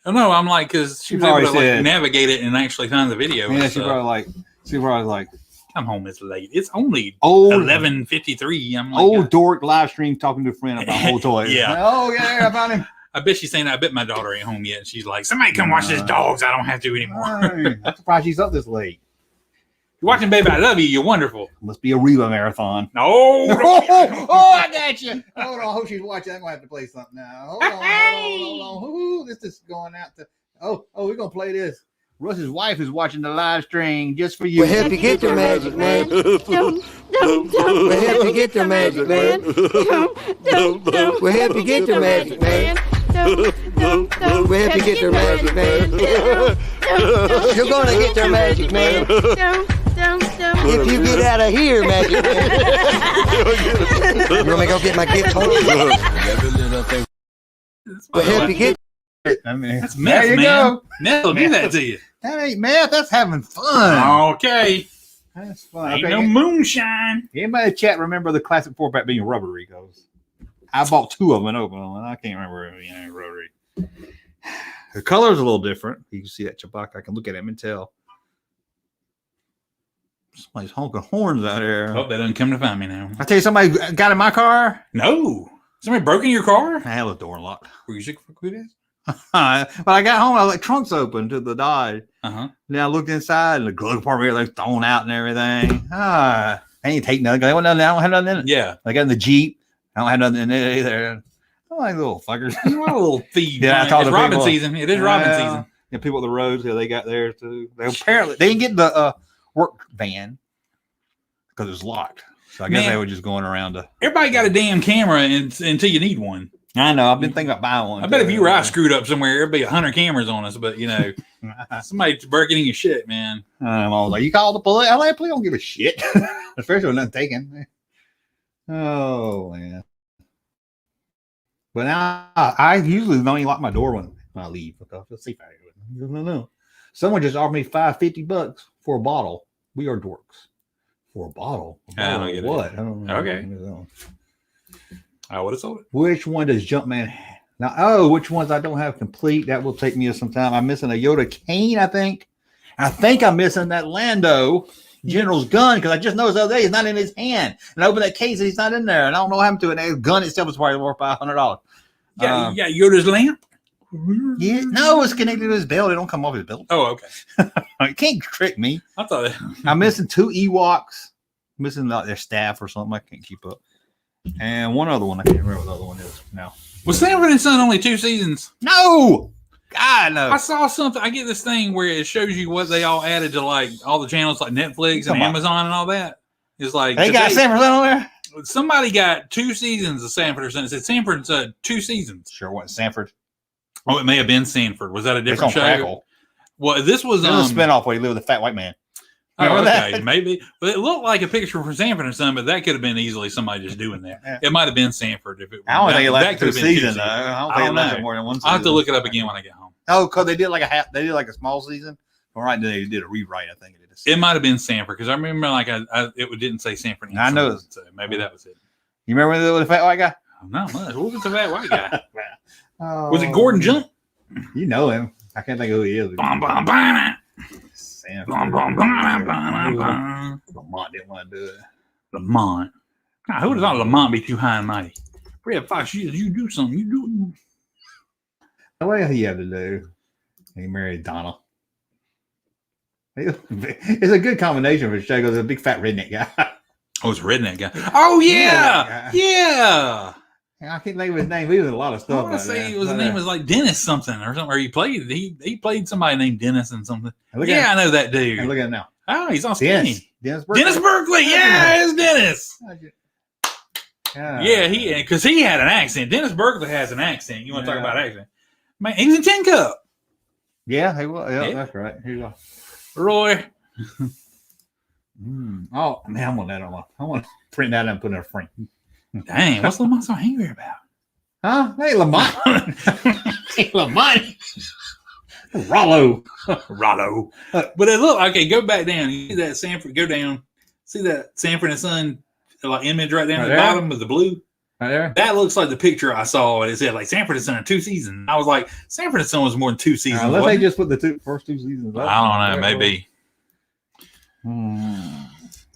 C: No, I'm like because she was able to like navigate it and actually find the video.
B: Yeah, she probably like.
C: Come home, it's late. It's only 11:53. I'm like,
B: dork live stream talking to a friend about whole toys.
C: Yeah.
B: Oh yeah, I found him.
C: I bet she's saying, I bet my daughter ain't home yet. And she's like, somebody come watch this dogs. I don't have to anymore.
B: I'm surprised she's up this late.
C: You're watching Baby I Love You. You're wonderful.
B: Must be a Reba marathon.
C: No.
B: I got you. Hold on. I hope she's watching. I'm going to have to play something now. Hold on. Ooh, this is going out to. Oh, we're going to play this. Russ's wife is watching the live stream just for you.
E: We'll help you get your magic, man. We'll help you get your magic, man. We'll help you get your magic, man. We'll help you get your magic, man. You're gonna get your magic, man. If you get out of here, magic man. You want me to go get my gift home? We'll help you get
B: I mean,
C: That's meth,
B: there you
C: man.
B: go.
C: Meth will do that to you.
B: That ain't meth. That's having fun.
C: Okay.
B: That's fun.
C: Ain't
B: Okay.
C: no moonshine.
B: Anybody in the chat remember the classic 4-pack being rubbery? Goes. I bought 2 of them and opened them, and I can't remember rotary. The color's a little different. You can see that Chewbacca. I can look at him and tell. Somebody's honking horns out there.
C: Oh, they didn't come to find me now.
B: I tell you, somebody got in my car.
C: No. Somebody broke in your car?
B: I had the door unlocked.
C: Were you sick for good?
B: But I got home, I was like, trunks open to the Dodge.
C: Uh-huh.
B: Then I looked inside, and the glove compartment was thrown out and everything. I ain't take nothing. I don't have nothing in it.
C: Yeah.
B: I got in the Jeep. I don't have nothing in it either. I'm like little fuckers.
C: You're a little thief.
B: Yeah, I talked
C: it's
B: to
C: Robin
B: people.
C: season. It is Robin season.
B: Yeah, people at the roads, they got theirs too. They apparently they didn't get the work van because it was locked. So I guess they were just going around to.
C: Everybody got a damn camera until you need one.
B: I know. I've been thinking about buying one.
C: I bet if you or I screwed up somewhere, there'd be 100 cameras on us. But somebody's breaking in your shit, man.
B: I'm always like, you call the police? I'm like, police don't give a shit, especially when nothing taken. Oh man. But now I usually don't even lock my door when I leave because I feel safe out here. No. Someone just offered me $550 for a bottle. We are dorks. For a bottle?
C: I don't get
B: what?
C: it.
B: I don't know.
C: Okay. I would have sold it.
B: Which one does Junkman have? Now, which ones I don't have complete? That will take me some time. I'm missing a Yoda cane, I think. I think I'm missing that Lando General's gun because I just noticed the other day he's not in his hand. And I opened that case and he's not in there. And I don't know what happened to it. And the gun itself is probably worth $500.
C: Yeah, you got Yoda's lamp?
B: Yeah, no, it's connected to his belt. It don't come off his belt.
C: Oh, okay.
B: You can't trick me.
C: I thought
B: I'm missing 2 Ewoks. Missing their staff or something. I can't keep up. And one other one. I can't remember what the other one is now.
C: Was Sanford and Son only 2 seasons?
B: No! God, no.
C: I saw something. I get this thing where it shows you what they all added to like all the channels like Netflix and Amazon and all that. It's like
B: they got Sanford and Son on there?
C: Somebody got 2 seasons of Sanford and Son. It said Sanford and Son 2 seasons.
B: Sure wasn't Sanford.
C: Oh, it may have been Sanford. Was that a different show?
B: Crackle.
C: Well, this was
B: a spinoff where you live with a fat white man.
C: Oh, okay, maybe. But it looked like a picture from Sanford and Son, but that could have been easily somebody just doing that. Yeah. It might have been Sanford. If it
B: I don't think it lasted
C: that
B: 2 seasons. I don't know. More than 1 season.
C: I'll have to look it up again when I get home.
B: Oh, because they did like a small season. All right, they did a rewrite. I think
C: it might have been Sanford because I remember like it didn't say Sanford.
B: I know.
C: So maybe that was it.
B: You remember the fat white guy?
C: Not much. What was the fat white guy? Was it Gordon Junk?
B: You know him. I can't think of who he is. Lamont didn't want to do it.
C: Lamont. God, who would have thought Lamont be too high and mighty? Red Fox, you do something. You do.
B: What else he had to do? He married Donna. It's a good combination for a show because it's a big fat redneck guy.
C: Oh, it's a redneck guy. Oh, yeah. Yeah.
B: I can't think of his name. He was in a lot of stuff.
C: I want to say his name was like Dennis something or something. Or he played somebody named Dennis and something. Yeah, I know that dude.
B: And look at him now.
C: Oh, he's on skinny.
B: Dennis Berkeley.
C: Dennis Berkeley. Yeah, it's Dennis. Yeah, because he had an accent. Dennis Berkeley has an accent. You want to talk about accent? Man, he was in Tin Cup.
B: Yeah, he was. Yeah, that's right. He was.
C: Roy.
B: Oh man, I want to print that and put it in a frame.
C: Dang, what's Lamont so angry about?
B: Huh? Hey, Lamont. Hey, Lamont. Rollo.
C: But it look okay. Go back down. You see that Sanford? Go down. See that Sanford and Son like image right down at the bottom of the blue.
B: Right there.
C: That looks like the picture I saw. And it said like Sanford and Son in 2 seasons. I was like, Sanford and Son was more than 2 seasons.
B: Unless they just put the first 2 seasons up.
C: I don't know. Maybe.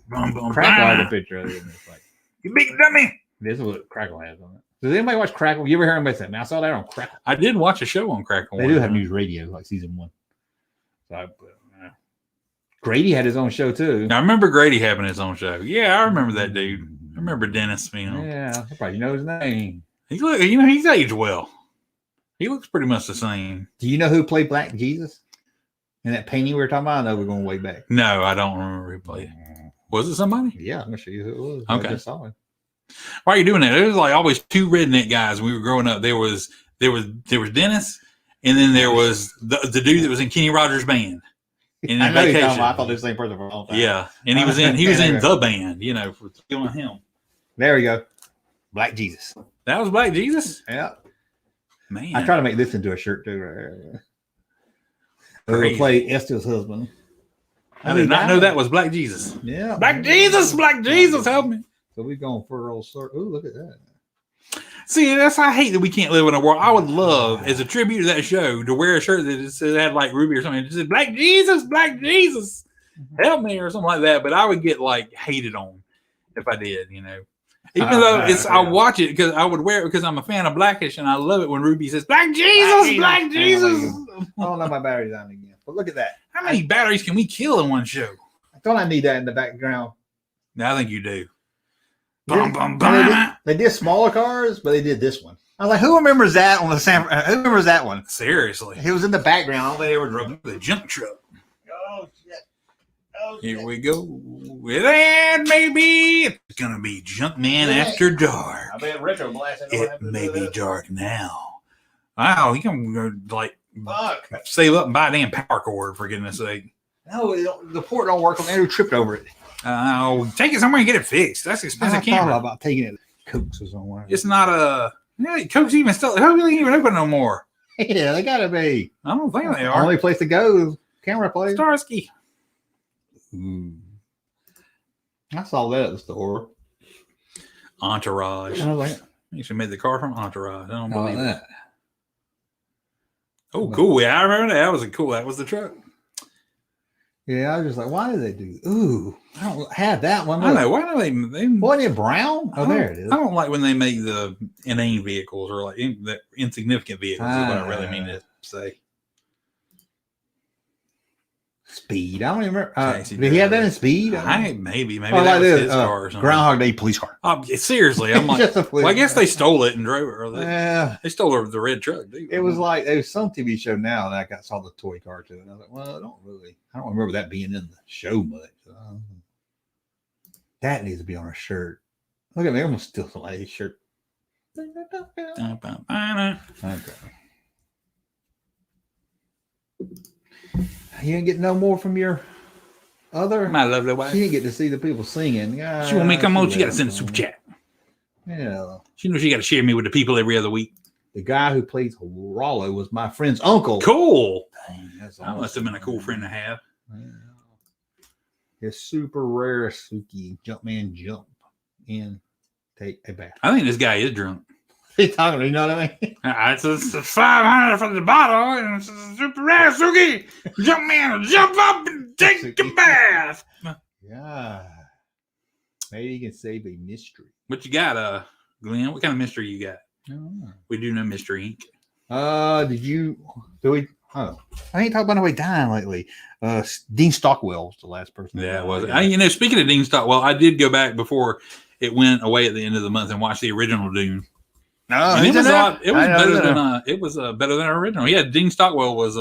B: Crackle had a picture of it. It's like,
C: you big dummy.
B: This is what Crackle has on it. Does anybody watch Crackle? You ever hear anybody say, man, I saw that on Crackle?
C: I did watch a show on Crackle.
B: They do have news radio, like season 1. So Grady had his own show too.
C: I remember Grady having his own show. Yeah, I remember that dude. I remember Dennis.
B: Yeah, I probably know his name.
C: He's aged well. He looks pretty much the same.
B: Do you know who played Black Jesus in that painting we were talking about? I know we're going way back.
C: No, I don't remember who played. Was it somebody?
B: Yeah, I'm gonna show you who it was.
C: Okay.
B: I just saw him.
C: Why are you doing that? There was like always 2 redneck guys when we were growing up. There was Dennis, and then there was the dude that was in Kenny Rogers' band. And
B: I know
C: Vacation.
B: I thought they were the same person for a long time.
C: Yeah, and he was in the band. For killing him.
B: There we go. Black Jesus.
C: That was Black Jesus.
B: Yeah.
C: Man,
B: I try to make this into a shirt too.
C: Crazy.
B: We'll play Esther's husband.
C: I did not know that was Black Jesus.
B: Yeah.
C: Black Jesus, help me.
B: So we're going for a old circle. Ooh, look at that.
C: See, I hate that we can't live in a world. I would love, as a tribute to that show, to wear a shirt that just had like Ruby or something. It just said, Black Jesus, help me, or something like that. But I would get like hated on if I did, Even though I watch it because I would wear it because I'm a fan of Blackish and I love it when Ruby says, Black Jesus.
B: I don't know my battery's on again. But look at that.
C: How many batteries can we kill in one show?
B: I thought I need that in the background.
C: No, I think you do.
B: They did smaller cars, but they did this one. I was like, who remembers that on the who remembers that one?
C: Seriously.
B: He was in the background. They were
C: Drove the junk truck.
B: Oh, shit. Oh,
C: Here we go. And maybe it's going to be Junkman After Dark.
B: I bet retro blast.
C: It may be dark now. Wow, you can like
B: Fuck.
C: save up and buy a damn power cord, for goodness sake.
B: No, the port don't work. Andrew tripped over it.
C: Take it somewhere and get it fixed. That's an expensive camera.
B: thought about taking it to Cokes or somewhere.
C: It's not a. Yeah, Coke's even still. Who ain't even open no more?
B: Yeah, they gotta be.
C: I don't think they are.
B: Only place to go is camera place.
C: Starsky.
B: I saw that at the store.
C: Entourage.
B: I was like,
C: You should make the car from Entourage. I don't
B: how about
C: believe it.
B: that?
C: Oh, cool. Yeah, I remember that. That was cool. That was the truck.
B: Yeah, I was just like, why did they do? Ooh, I don't have that one.
C: I know. Why do they
B: Wasn't it brown? Oh, there it is.
C: I don't like when they make the inane vehicles or like the insignificant vehicles. Is what I really mean to say.
B: Speed. I don't even remember.
C: Taxi
B: Did he have that
C: driver.
B: in Speed?
C: Maybe
B: Oh,
C: that
B: like
C: was
B: this,
C: his car or something.
B: Groundhog Day police car.
C: Seriously, I'm like,
B: Just a police
C: well, I guess
B: car.
C: they stole it and drove it. Or
B: Yeah.
C: they stole the red truck. Dude.
B: It was like there was some TV show now that I saw the toy car to it. And I was like, well, I don't remember that being in the show much. That needs to be on a shirt. Look at me, I'm still like a shirt. Okay. You didn't get no more from your other.
C: My lovely
B: She
C: wife.
B: didn't get to see the people singing.
C: She want me to come on. She got to send a super chat.
B: Yeah.
C: She knows she got to share me with the people every other week.
B: The guy who plays Rollo was my friend's uncle.
C: Cool.
B: Dang, that's
C: That must have been a cool friend to have.
B: Yeah. His super rare Suki Junkman jump in, take a bath.
C: I think this guy is drunk.
B: He's talking, you know what I mean?
C: It's 500 from the bottle, and it's a super rare Suki. Junkman, jump up and take a bath.
B: Yeah. Maybe you can save a mystery.
C: What you got, Glenn? What kind of mystery you got? We do no Mystery Inc.
B: I ain't talking about nobody dying lately. Dean Stockwell was the last person.
C: Yeah, it was. Speaking of Dean Stockwell, I did go back before it went away at the end of the month and watch the original Dune.
B: No,
C: And it was a lot. It was better than our original. Yeah, Dean Stockwell was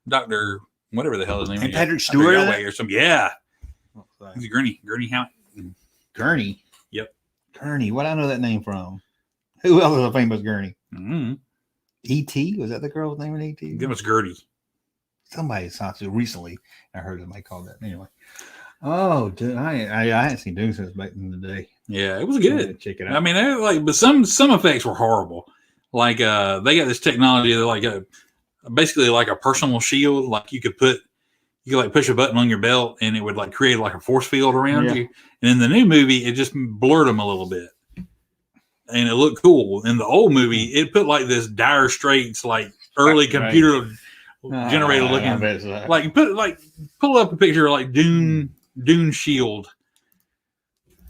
C: Dr. whatever the hell his name
B: And
C: is.
B: Patrick Stewart in
C: Yahweh or something. Yeah, he's Gurney Howe.
B: Gurney.
C: Yep.
B: Gurney. What I know that name from? Who else is a famous Gurney?
C: Mm-hmm.
B: E.T. Was that the girl's name in E.T.?
C: It was Gertie.
B: Somebody saw it recently. I heard somebody call that. Anyway. Oh, dude, I hadn't seen Dune since back in the day.
C: Yeah, it was good.
B: Check it out.
C: I mean, they were like, but some effects were horrible. Like, they got this technology that like basically like a personal shield. Like you could like push a button on your belt and it would like create like a force field around you. And in the new movie, it just blurred them a little bit, and it looked cool. In the old movie, it put like this Dire Straits like early computer generated looking. Like pull up a picture of like Dune shield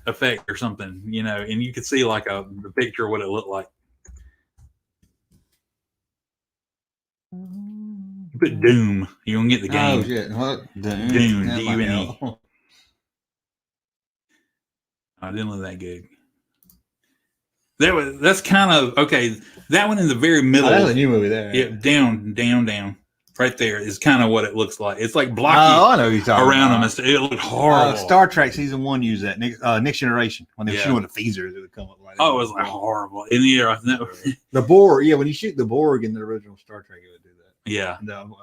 C: effect or something, and you could see like the picture of what it looked like. You put Doom, you're gonna get the game.
B: Oh shit! What?
C: Dune, D-U-N-E. I didn't look that good. That's kind of okay. That one in the very middle.
B: Oh, that's a new movie there.
C: Yeah, down. Right there is kind of what it looks like. It's like blocky
B: I know who you're talking
C: around
B: about.
C: them. It looked horrible.
B: Star Trek season 1 used that. Next Generation, when they were shooting the phasers, it would come up like that.
C: Oh, it was like horrible. In the air,
B: the Borg. Yeah, when you shoot the Borg in the original Star Trek, it would do that.
C: Yeah.
B: No,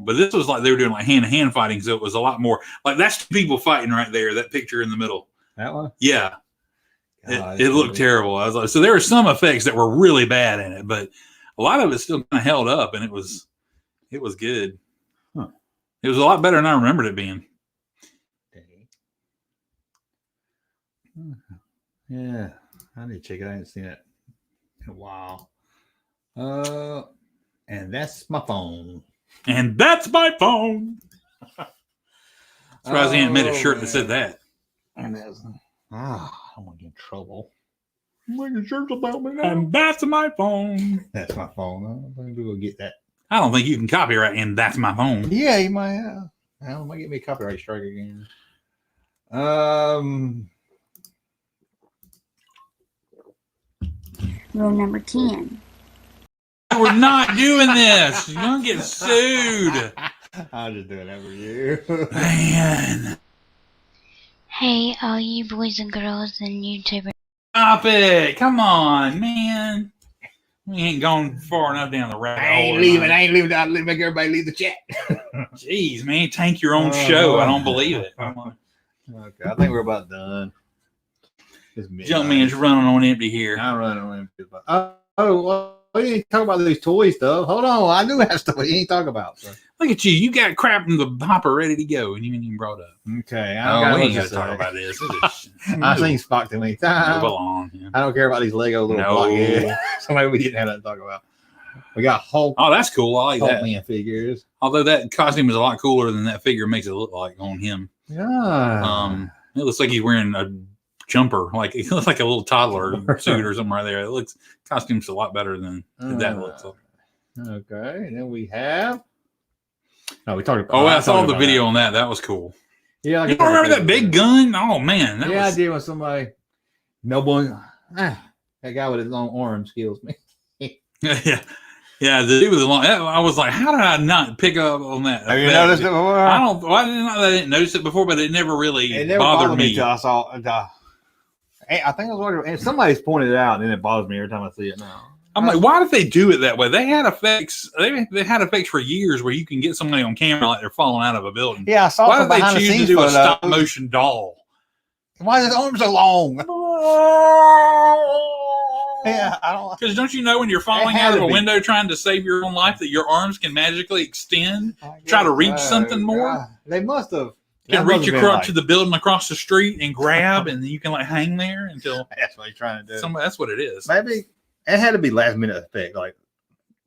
C: but this was like they were doing like hand-to-hand fighting, so it was a lot more like that's people fighting right there. That picture in the middle.
B: That one.
C: Yeah. It looked terrible. I was like, so there were some effects that were really bad in it, but a lot of it still kind of held up, and it was good.
B: Huh.
C: It was a lot better than I remembered it being.
B: Yeah, I need to check it. I haven't seen it in a while. And that's my phone.
C: And that's my phone. Surprised he hadn't made a shirt that said that.
B: And that's I don't want to get in trouble. I'm making shirts about me now.
C: And that's my phone.
B: That's my phone. I don't think we'll get that.
C: I don't think you can copyright and that's my phone.
B: Yeah, you might have. I don't might get me a copyright strike again.
G: Rule number 10.
C: We're not doing this. You're going to get sued.
B: I'll just do it every year.
C: Man.
G: Hey, all you boys and girls and YouTubers.
C: Stop it. Come on, man. We ain't gone far enough down the rabbit hole.
B: I ain't leaving. I'll make everybody leave the chat.
C: Jeez, man. Tank your own show. I don't believe it. Come on.
B: Okay, I think we're about done.
C: Junkman's running on empty here.
B: I'm running on empty. Well, we didn't talk about these toy stuff. Hold on. I do have stuff we ain't talk about. So.
C: Look at you. You got crap in the hopper ready to go, and you ain't even brought up.
B: Okay.
C: We ain't got to talk about this.
B: I've seen Spock too many times.
C: Yeah.
B: I don't care about these Lego little blockheads. Somebody we didn't have that to talk about. We got Hulk.
C: Oh, that's cool. I like
B: Hulk
C: that.
B: Man figures.
C: Although that costume is a lot cooler than that figure makes it look like on him.
B: Yeah.
C: It looks like he's wearing a jumper. Like he looks like a little toddler suit or something right there. It looks costume's a lot better than that looks like.
B: Okay. And then we have. No, we talked about.
C: Oh, I saw the video on that. That was cool.
B: Yeah,
C: you don't remember that big gun? Oh man,
B: I did when somebody. No boy, that guy with his own arm kills me.
C: yeah, the dude with the long. I was like, how did I not pick up on that?
B: Have you noticed it before?
C: I didn't notice it before, but it never really bothered me.
B: Till I saw. I think I was wondering, and somebody's pointed it out, and it bothers me every time I see it now.
C: I'm like, why did they do it that way? They had effects. They had effects for years where you can get somebody on camera like they're falling out of a building.
B: Yeah, I saw.
C: Why did they choose to do a stop motion doll?
B: Why is his arms so long? Yeah, I don't.
C: Because don't you know when you're falling out of a window trying to save your own life that your arms can magically extend, try to reach something more?
B: They must have.
C: You can reach across to the building across the street and grab, and then you can like hang there until.
B: That's what he's trying to do.
C: That's what it is.
B: Maybe. It had to be last minute effect, like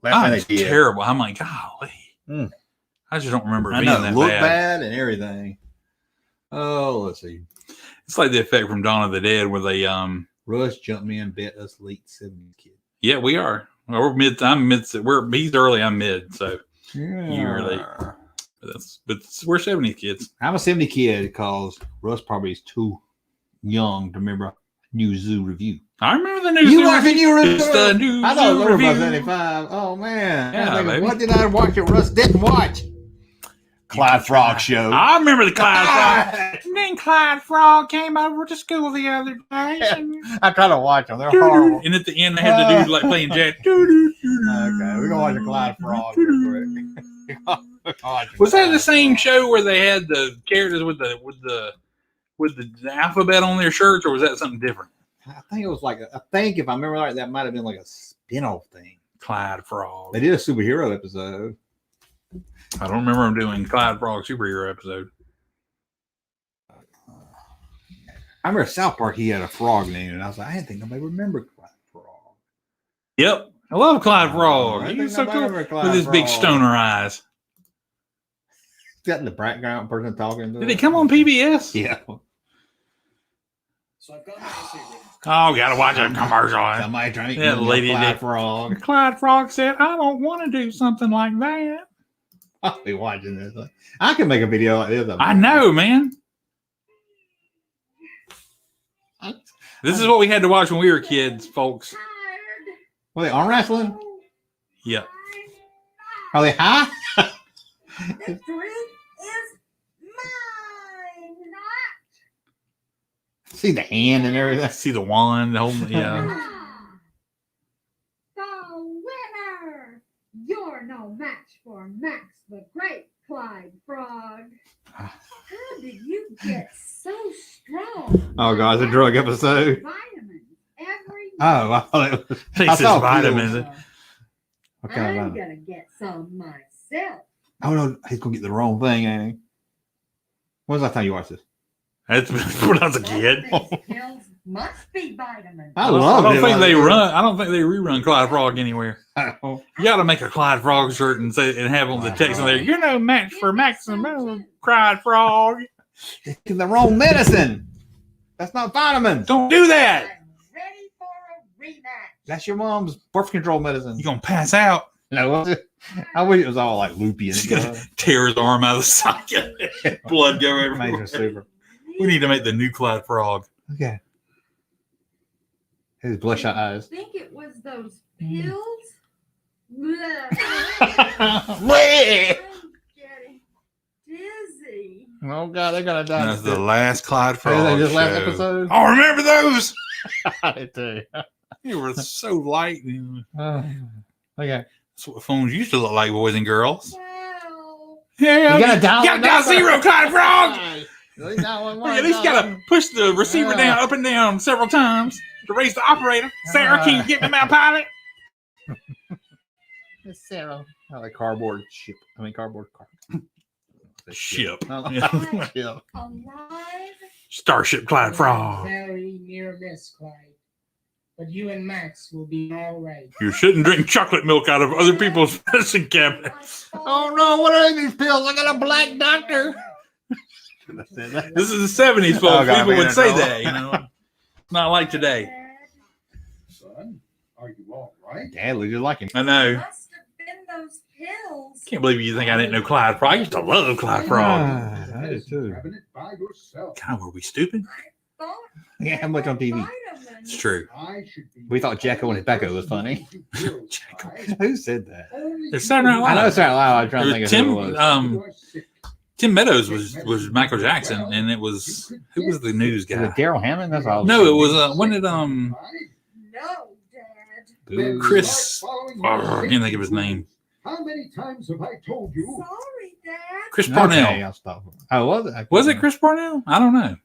C: it's terrible. I'm like, golly, I just don't remember it being that
B: look
C: bad
B: and everything. Oh, let's see.
C: It's like the effect from Dawn of the Dead where they
B: Russ Junkman bet us late 70s kid.
C: Yeah, we are. We're mid. I'm mid. He's early. I'm mid. So you're late. But we're 70s kids.
B: I'm a 70 kid because Russ probably is too young to remember New Zoo Review.
C: I remember the new Zoo Review.
B: It's the New I know Zoo Review. 75. Oh man!
C: Yeah,
B: what did I watch that Russ didn't watch? Clyde Frog Show.
C: I remember the Clyde Frog. And then Clyde Frog came over to school the other day.
B: I try to watch them. They're horrible.
C: And at the end, they had the dude like playing jazz.
B: Okay, we're gonna watch the Clyde Frog real quick.
C: Was that the same show where they had the characters with the alphabet on their shirts, or was that something different?
B: I think it was like I think if I remember right, that might have been like a spin-off thing.
C: Clyde Frog.
B: They did a superhero episode.
C: I don't remember them doing Clyde Frog superhero episode.
B: I remember South Park. He had a frog name, and I was like, I didn't think nobody remembered Clyde Frog.
C: Yep, I love Clyde Frog. He's so cool with his big stoner eyes.
B: Got in the background person talking.
C: Did he come on PBS?
B: Yeah.
D: So I've got my
C: Oh, gotta watch that commercial.
B: Somebody trying to
C: get lady
B: Clyde Frog.
C: Clyde Frog said, I don't want to do something like that.
B: I'll be watching this. I can make a video like this.
C: I know, man. This is what we had to watch when we were kids, folks.
B: Well, they arm wrestling?
C: Yep.
B: Are they high?
H: The drink is mine.
B: See the hand and everything.
C: See the wand. Yeah.
H: The winner. You're no match for Max the Great Clyde Frog. How did you get so strong?
B: Oh, God, it's a drug episode.
H: Vitamins every
B: Oh, I thought it was.
C: Takes his vitamins.
B: What kind
H: I'm
B: of
H: gonna get some myself.
B: Oh no, he's gonna get the wrong thing, ain't he? When's the last time you watched this?
C: That's when I was a kid.
H: These pills must be vitamins.
B: I
C: I
B: love
C: don't
B: it.
C: think they run. I don't think they rerun Clyde Frog anywhere. You got to make a Clyde Frog shirt and say and have on the text on there. You're no match for Maximum Clyde Frog.
B: Taking the wrong medicine. That's not vitamins.
C: Don't do that.
H: I'm ready for a rematch.
B: That's your mom's birth control medicine.
C: You're gonna pass out.
B: No, I wish it was all like loopy and
C: She's gonna tear his arm out of the socket. Blood go
B: Amazing
C: everywhere.
B: super.
C: We need to make the new Clyde Frog.
B: Okay. His bloodshot
H: I
B: eyes.
H: think it was those pills. Blech.
B: Bleh.
H: I'm getting dizzy.
B: Oh god, they're gonna die.
C: That's the last Clyde Frog
B: This last
C: show.
B: episode.
C: Oh, remember those?
B: I did too.
C: You were so light.
B: Okay.
C: That's what phones used to look like, boys and girls.
H: Wow.
C: Yeah,
B: You gotta dial
C: gotta dial
B: number.
C: zero, Clyde Frog.
B: At
C: At least gotta push the receiver down, up and down several times to raise the operator. Sarah, can you get me my pilot?
B: Sarah. I like cardboard ship. I mean cardboard car.
C: Ship.
B: Ship.
H: Alive?
C: Starship Clyde Frog.
I: Very near miss, Clyde. But you and Max will be all right.
C: You shouldn't drink chocolate milk out of other people's medicine cabinets.
B: Oh no, what are these pills? I got a black doctor.
C: This is the 70s, folks.
B: Oh, God,
C: People
B: man,
C: would say
B: no.
C: that, you know. Not like today.
D: Son, are you all right?
B: Dad looks just like him.
C: I know.
H: Must have been those pills.
C: Can't believe you think I didn't know Clyde Frog. I used to love Clyde Frog.
B: I did too.
D: Grabbing it by yourself.
C: God, were we stupid?
H: Thought
B: Yeah, how much on TV?
H: vitamins.
C: It's true.
D: I should be
B: We thought Jacko and his Becco was funny.
C: Jacko.
B: Who said that?
C: It's Saturday Night
B: I know
C: Live.
B: it's not loud. I'm trying to think of who it was.
C: Tim Meadows was Michael Jackson, and it was who was the news
B: Was
C: guy?
B: it Daryl Hammond? That's all.
C: No, it was when did
H: No, Dad.
B: Ooh.
C: Chris? I can't think of his name.
D: How many times have I told you?
H: Sorry, Dad.
C: Chris Parnell.
B: Okay, I'll stop. Oh, was it?
C: Was it Chris Parnell? I don't know.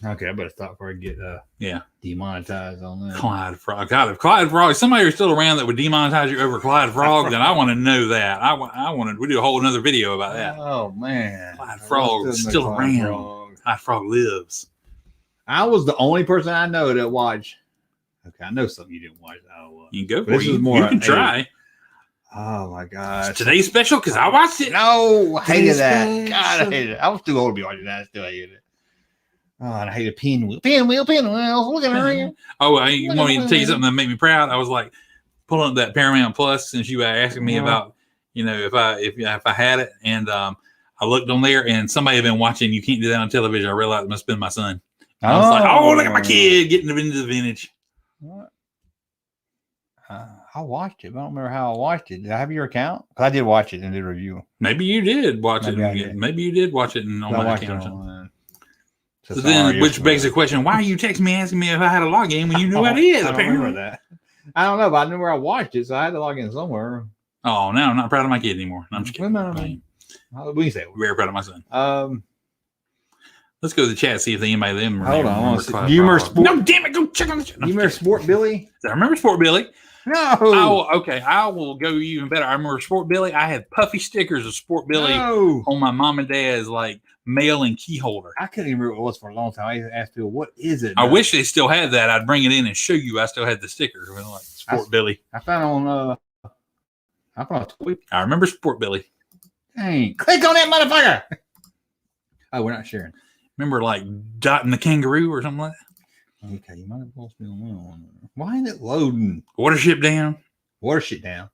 B: Okay, I better stop before I get
C: Yeah,
B: demonetized on that.
C: Clyde Frog. God, if Clyde Frog, somebody was still around that would demonetize you over Clyde Frog, then I want to know that. I want we do a whole another video about that.
B: Oh man,
C: Clyde Frog is still around. Clyde Frog lives.
B: I was the only person I know that watched. Okay, I know something you didn't watch.
C: You can go for
B: This
C: it.
B: is
C: You,
B: more
C: you can
B: a-
C: try.
B: Oh my gosh.
C: Today's special because I watched it.
B: No, I hated that.
C: Today's
B: God, I
C: special.
B: hated it. I was too old to be watching that. I still hated it. Oh, and I hated pinwheel. Pinwheels. Look at her.
C: Oh, you want me to tell you something that made me proud? I was like pulling up that Paramount Plus, and she was asking me about, if I had it, and I looked on there, and somebody had been watching. You can't do that on television. I realized it must have been my son. I was like, oh, look at my kid getting into the vintage.
B: What? I watched it, but I don't remember how I watched it. Did I have your account? 'Cause I did watch it and did a review.
C: Maybe you did watch
B: Maybe I
C: it.
B: did.
C: Maybe you did watch it on
B: I
C: my
B: watched
C: account.
B: it
C: or something.
B: on,
C: So then, which begs the question: why are you texting me asking me if I had a login when you knew I did?
B: I don't remember that. I don't know, but I knew where I watched it, so I had to log in somewhere.
C: Oh, now I'm not proud of my kid anymore. No, I'm just kidding.
B: Well, no, we can say it.
C: Very proud of my son.
B: Let's
C: Let's go to the chat, see if anybody of them
B: hold on. I
C: remember
B: wanna see.
C: Clyde
B: Do you remember
C: Frog.
B: Sport?
C: No, damn it, go check on the chat. No,
B: You remember Sport Billy?
C: I remember Sport Billy.
B: No.
C: Oh, okay. I will go even better. I remember Sport Billy. I had puffy stickers of Sport Billy
B: No.
C: on my mom and dad's like mail and key holder.
B: I couldn't even remember what it was for a long time. I used to ask people, what is it?
C: I wish they still had that. I'd bring it in and show you. I still had the sticker. Like Sport Billy.
B: I found on I found a tweet.
C: I remember Sport Billy.
B: Dang. Click on that motherfucker. Oh, we're not sharing.
C: Remember like Dot and the Kangaroo or something like that?
B: Okay, you might have lost me on that one. Why is it loading?
C: Watership down.
B: Water shit down.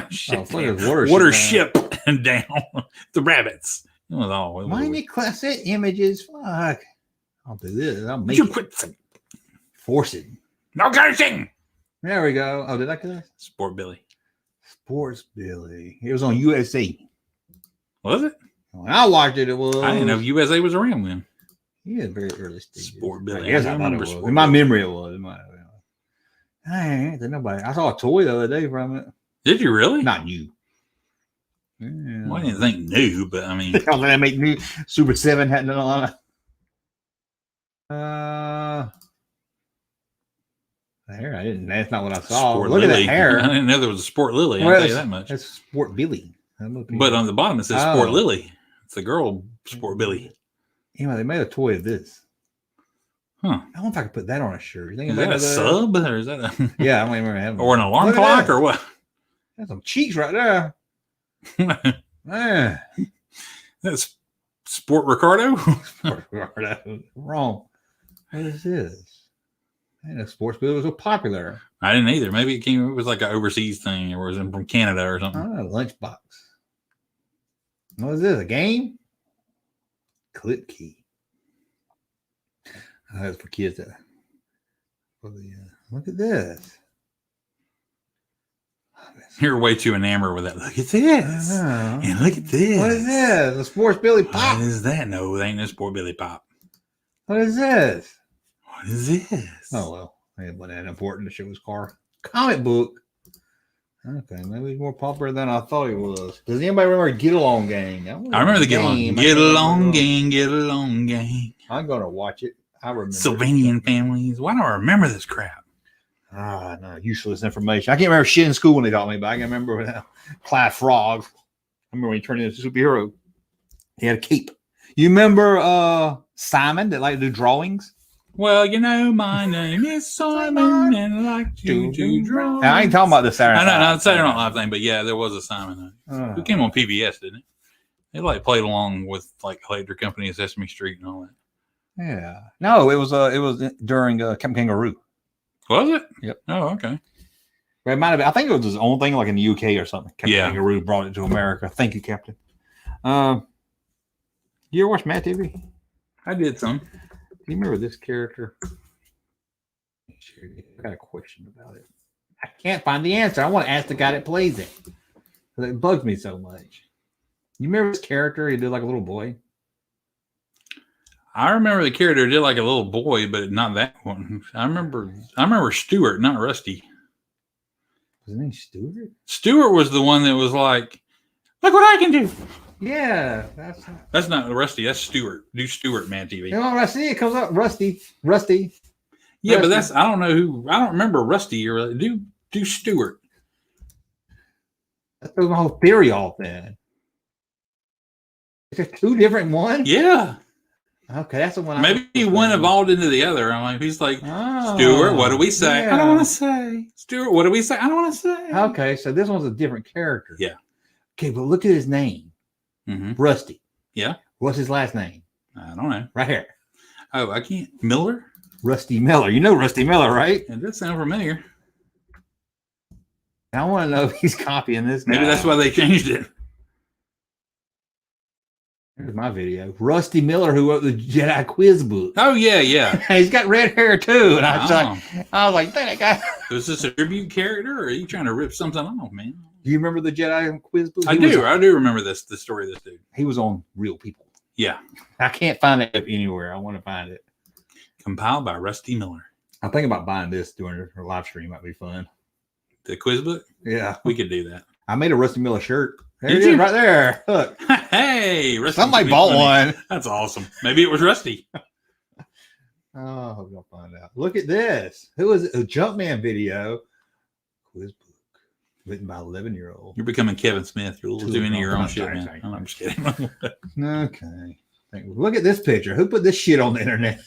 C: Shit
B: Oh, fuck,
C: down.
B: it's water
C: Watership down. The rabbits. It was all.
B: Why didn't you class that images? Fuck. I'll do this. I'll make
C: you
B: it.
C: quit?
B: Force it.
C: No cursing.
B: There we go. Oh, did I cuss?
C: Sport Billy.
B: Sports Billy. It was on USA.
C: Was it?
B: When I watched it, it was.
C: I didn't know USA was around then.
B: Yeah, very early stages.
C: Sport Billy.
B: I guess
C: I
B: I thought it
C: remember
B: was.
C: Sport
B: In my
C: Billy.
B: memory, it was. It might have been. Dang, ain't nobody. I saw a toy the other day from it.
C: Did you really?
B: Not new. Yeah.
C: Well, I didn't think new, but I mean,
B: They make new Super 7 hadn't done a lot of. The hair, I didn't. That's not what I saw.
C: Sport
B: Look
C: Lily.
B: at the hair.
C: I didn't know there was a Sport Lily. I'll tell you that much.
B: That's Sport Billy.
C: But on the bottom it says Sport Lily. It's the girl Sport Billy.
B: Anyway, they made a toy of this.
C: Huh.
B: I don't know if I could put that on a shirt. You think
C: Is that a sub? Or is that a
B: yeah, I don't even remember having
C: or an alarm clock or what?
B: That's some cheeks right there. Man.
C: That's Sport Ricardo.
B: Sport Ricardo. Wrong. What is this? I didn't know Sports Bill was so popular.
C: I didn't either. Maybe it was like an overseas thing, or was it from Canada or something?
B: Oh, lunchbox. What is this? A game? Clip key. That's for kids. Look at this.
C: You're way too enamored with that. Look at this. And look at this.
B: What is this? A Sports Billy Pop.
C: What is that? No, it ain't no Sport Billy Pop.
B: What is this?
C: What is this?
B: Oh, well. It wasn't that important to show his car. Comic book. Okay, maybe he's more popular than I thought he was. Does anybody remember Get Along Gang?
C: I remember the Get Along. Get Along Gang, Get Along Gang.
B: I'm going to watch it. I remember.
C: Sylvanian families. Why do I remember this crap?
B: No, useless information. I can't remember shit in school when they taught me, but I can remember Clyde Frog. I remember when he turned into a superhero. He had a cape. You remember Simon that liked to do drawings?
C: Well, you know, my name is Simon, and I like to draw.
B: I ain't talking about the Saturday Night
C: Live. No, Saturday Night Live thing, but yeah, there was a Simon. Who came on PBS, didn't it? They like played along with like Electric Company and Sesame Street and all that.
B: Yeah. No, it was during Captain Kangaroo.
C: Was it?
B: Yep.
C: Oh, okay.
B: But it might have been, I think it was his own thing, like in the UK or something. Captain Kangaroo brought it to America. Thank you, Captain. You ever watch Mad TV?
C: I did some.
B: Do you remember this character? I got a question about it. I can't find the answer. I want to ask the guy that plays it. It bugs me so much. You remember this character? He did like a little boy.
C: I remember the character did like a little boy, but not that one. I remember Stuart, not Rusty.
B: Was his name Stuart?
C: Stuart was the one that was like, look what I can do.
B: Yeah,
C: that's not Rusty. That's Stuart. Do Stuart, Man TV.
B: You know, Rusty, it comes up Rusty.
C: Yeah, Rusty. But that's I don't know who. I don't remember Rusty or do Stuart.
B: That threw my whole theory off. Then is there two different ones?
C: Yeah.
B: Okay, that's the one.
C: Maybe one evolved into the other. I'm like, he's like, Stuart, what do we say?
B: Yeah.
C: I don't want to say. Stuart, what do we say? I don't want to say.
B: Okay, so this one's a different character.
C: Yeah.
B: Okay, but look at his name.
C: Mm-hmm.
B: Rusty.
C: Yeah.
B: What's his last name?
C: I don't know.
B: Right here.
C: Oh, I can't. Miller?
B: Rusty Miller. You know Rusty Miller, right?
C: It does sound familiar.
B: I want to know if he's copying this guy.
C: Maybe that's why they changed it.
B: Here's my video. Rusty Miller, who wrote the Jedi quiz book.
C: Oh, yeah, yeah.
B: He's got red hair, too. And I was like, that guy.
C: Is this a tribute character, or are you trying to rip something off, man?
B: Do you remember the Jedi quiz book?
C: I do remember the story of this dude.
B: He was on Real People.
C: Yeah.
B: I can't find it anywhere. I want to find it.
C: Compiled by Rusty Miller.
B: I'm thinking about buying this during her live stream. Might be fun.
C: The quiz book?
B: Yeah.
C: We could do that.
B: I made a Rusty Miller shirt. There it is, right there. Look.
C: Hey, Rusty.
B: Somebody bought one.
C: That's awesome. Maybe it was Rusty.
B: Oh, I hope you'll find out. Look at this. Who is it? A Junkman video. Quiz book. Written by 11-year-old.
C: You're becoming Kevin Smith. You're a little too into your own shit, man. I'm just kidding.
B: Okay. Look at this picture. Who put this shit on the internet?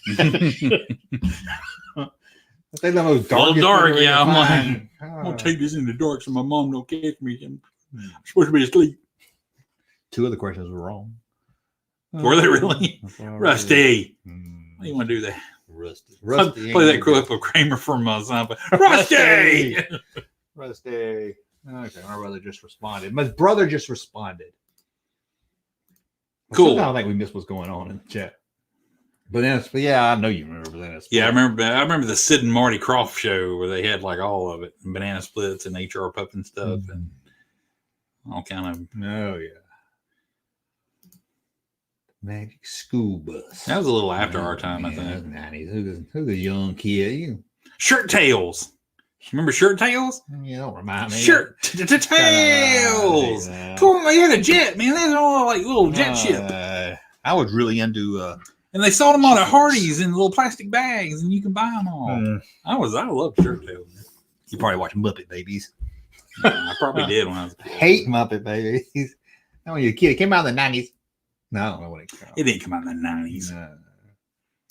B: They the most
C: dark. Yeah.
B: I'm
C: gonna take this in the dark so my mom don't catch me. I'm supposed to be asleep.
B: Two of the questions were wrong.
C: Were they really? Rusty. Why do you want to do that?
B: Rusty.
C: Play that clip of Kramer from Seinfeld. Rusty.
B: Rusty. Okay, my brother just responded. My brother just responded.
C: Cool.
B: I don't think we missed what's going on in the chat. But yeah, I know you remember Banana Split.
C: Yeah, I remember the Sid and Marty Krofft show where they had like all of it, Banana Splits and HR Pup and stuff, and all kind of.
B: Oh yeah. Magic School Bus.
C: That was a little after our time, I think.
B: 90s. Who's a young kid?
C: Shirt Tails. Remember Shirt Tails?
B: You don't remind me.
C: Shirt Tails. Come on, they had a jet, man. They had all like little jet ship.
B: I was really into
C: And they sold them all at Hardee's in little plastic bags, and you can buy them all. I love Shirt Tail.
B: You probably watch Muppet Babies.
C: I probably did when I was a kid.
B: Hate Muppet Babies. When you were a kid, it came out in the 90s. No, I don't know when it came out.
C: It didn't come out in the 90s.
B: No.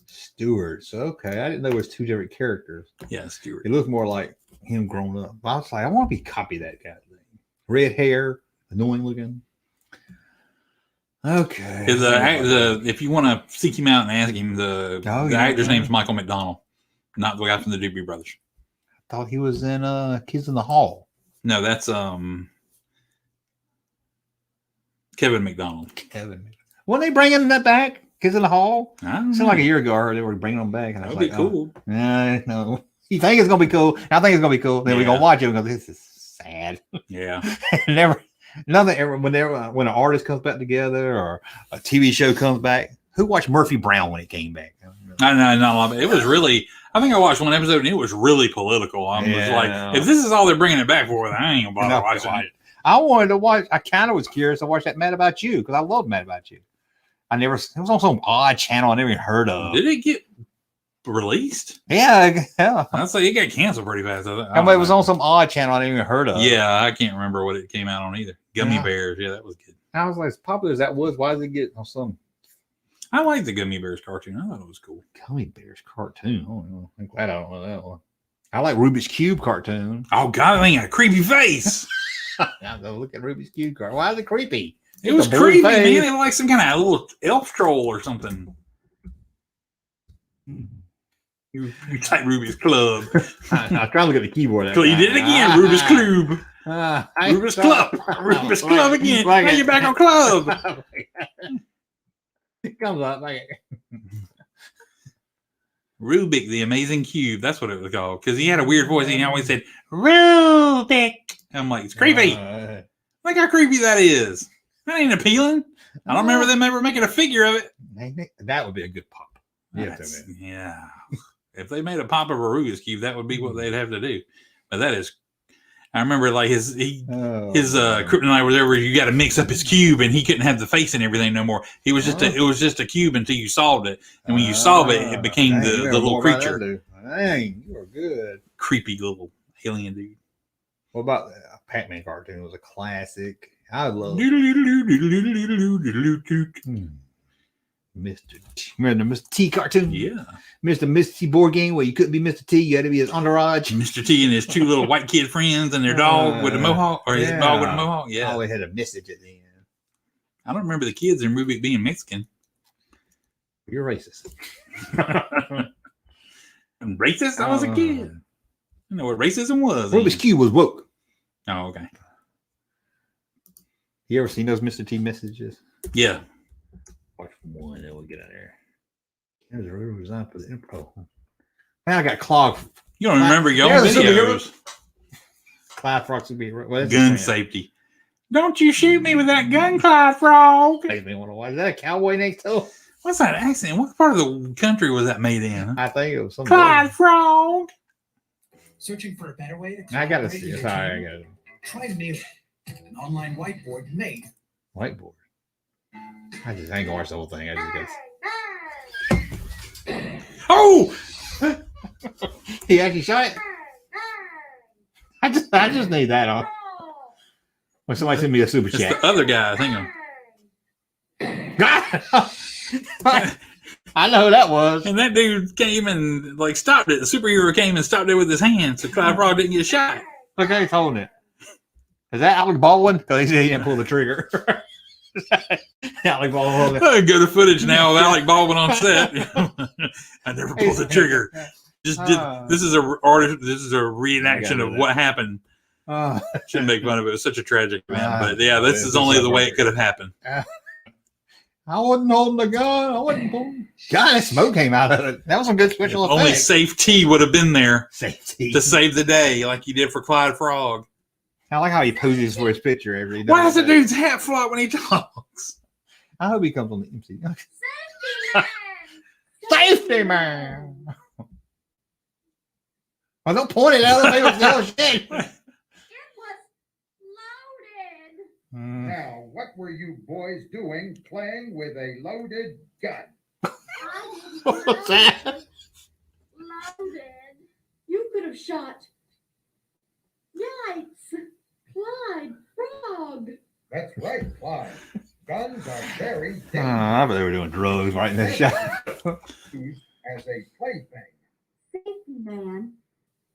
B: Stewart's. Okay. I didn't know it was two different characters.
C: Yeah, Stewart.
B: It looked more like him grown up. But I was like, I want to be copy that guy. Red hair, annoying looking. Okay.
C: If you want to seek him out and ask him, the actor's name's Michael McDonald, not the guy from the Doobie Brothers.
B: I thought he was in Kids in the Hall.
C: No, that's Kevin McDonald.
B: When they bringing that back? Kids in the Hall?
C: It
B: seemed like a year ago I heard they were bringing them back. And
C: that would be cool.
B: No. You think it's going to be cool? I think it's going to be cool. Then we're going to watch it and go, this is sad.
C: Yeah.
B: Nothing ever, when an artist comes back together or a TV show comes back, who watched Murphy Brown when it came back?
C: I know, not a lot. It was really, I think I watched one episode and it was really political. I was like, if this is all they're bringing it back for, then I ain't going to bother watching it.
B: I wanted to watch, I kind of was curious to watch that Mad About You because I love Mad About You. It was on some odd channel I never even heard of.
C: Did it get released?
B: Yeah.
C: I'd say it got canceled pretty fast.
B: It was on some odd channel I didn't even heard of.
C: Yeah, I can't remember what it came out on either. Gummy Bears. Yeah, that was good.
B: I was like, as popular as that was, why did it get on some?
C: I like the Gummy Bears cartoon. I thought it was cool.
B: Gummy Bears cartoon. Oh, I'm glad I don't know that one. I like Rubik's Cube cartoon.
C: Oh, God, I think got a creepy face.
B: I'm going to look at Rubik's Cube cartoon. Why is it creepy?
C: It was creepy, man. It was like some kind of little elf troll or something. You type Rubik's Club.
B: I was trying to look at the keyboard.
C: You did it again, Rubik's Club. Rubik's Club. Rubik's Club again. Now you're back on Club.
B: It comes up like
C: Rubik, the Amazing Cube. That's what it was called. Because he had a weird voice. He always said, Rubik. I'm like, it's creepy. Look how creepy that is. That ain't appealing. I don't remember them ever making a figure of it.
B: That would be a good pop.
C: Yeah. If they made a pop of a Rubik's Cube, that would be what they'd have to do. But that is, I remember like his kryptonite was there where you got to mix up his cube and he couldn't have the face and everything no more. It was just a cube until you solved it. And when you solve it, it became the little creature.
B: Dang, you are good.
C: Creepy little alien dude.
B: What about the Pac-Man cartoon? It was a classic. I love Mr. T. Remember the Mr. T cartoon?
C: Yeah.
B: Mr. T board game where you couldn't be Mr. T, you had to be his entourage.
C: Mr. T and his two little white kid friends and their dog with a mohawk, or his dog with a mohawk. Yeah.
B: Always had a message at the end.
C: I don't remember the kids in Rubik being Mexican.
B: You're racist.
C: I'm racist? I was a kid. I know what racism was.
B: Rubik's Cube was woke.
C: Oh, okay.
B: You ever seen those Mr. T messages?
C: Yeah.
B: Watch one, then we'll get out of there. There's a real design for the intro. Man, I got clogged.
C: You don't remember your own videos.
B: Clyde Frog would be
C: gun safety. Don't you shoot me with that gun, Clyde Frog.
B: Makes me want to watch. Is that a cowboy next door?
C: What's that accent? What part of the country was that made in?
B: I think it was some
C: Clyde Frog.
D: Searching for a better way to
B: I gotta see it. Sorry, I got it.
D: Try Miro, an online whiteboard made.
B: Whiteboard. I ain't gonna watch the whole thing. I just guess.
C: Oh!
B: He actually shot it. I just need that on. When somebody send me a super chat.
C: It's the other guy, I think.
B: I know who that was.
C: And that dude came and like stopped it. The superhero came and stopped it with his hand, so Clyde Frog didn't get shot.
B: Look how he's holding it. Is that Alec Baldwin? Because he said he didn't pull the trigger. Alec Baldwin.
C: Go to footage now of Alec Baldwin on set. I never pulled the trigger. Just did. This is a reenaction of what happened. Shouldn't make fun of it. It was such a tragic event, but yeah, this is only the way it could have happened.
B: I wasn't holding the gun. I wasn't pulling. God, that smoke came out of it. That was some good special effects.
C: Only safety would have been there.
B: Safety
C: to save the day, like you did for Clyde Frog.
B: I like how he poses for his picture every day.
C: Why does the dude's hat flop when he talks?
B: I hope he comes on the MC. Safety man. Well, don't point it out. It was shit.
H: It was loaded.
J: Now, what were you boys doing playing with a loaded gun?
B: What's that?
H: Loaded. You could have shot. Yikes. Clyde, frog.
D: That's right, Clyde. Guns are very
B: I
D: dangerous
B: bet they were doing drugs right in that shot.
D: as a plaything.
H: Safety man.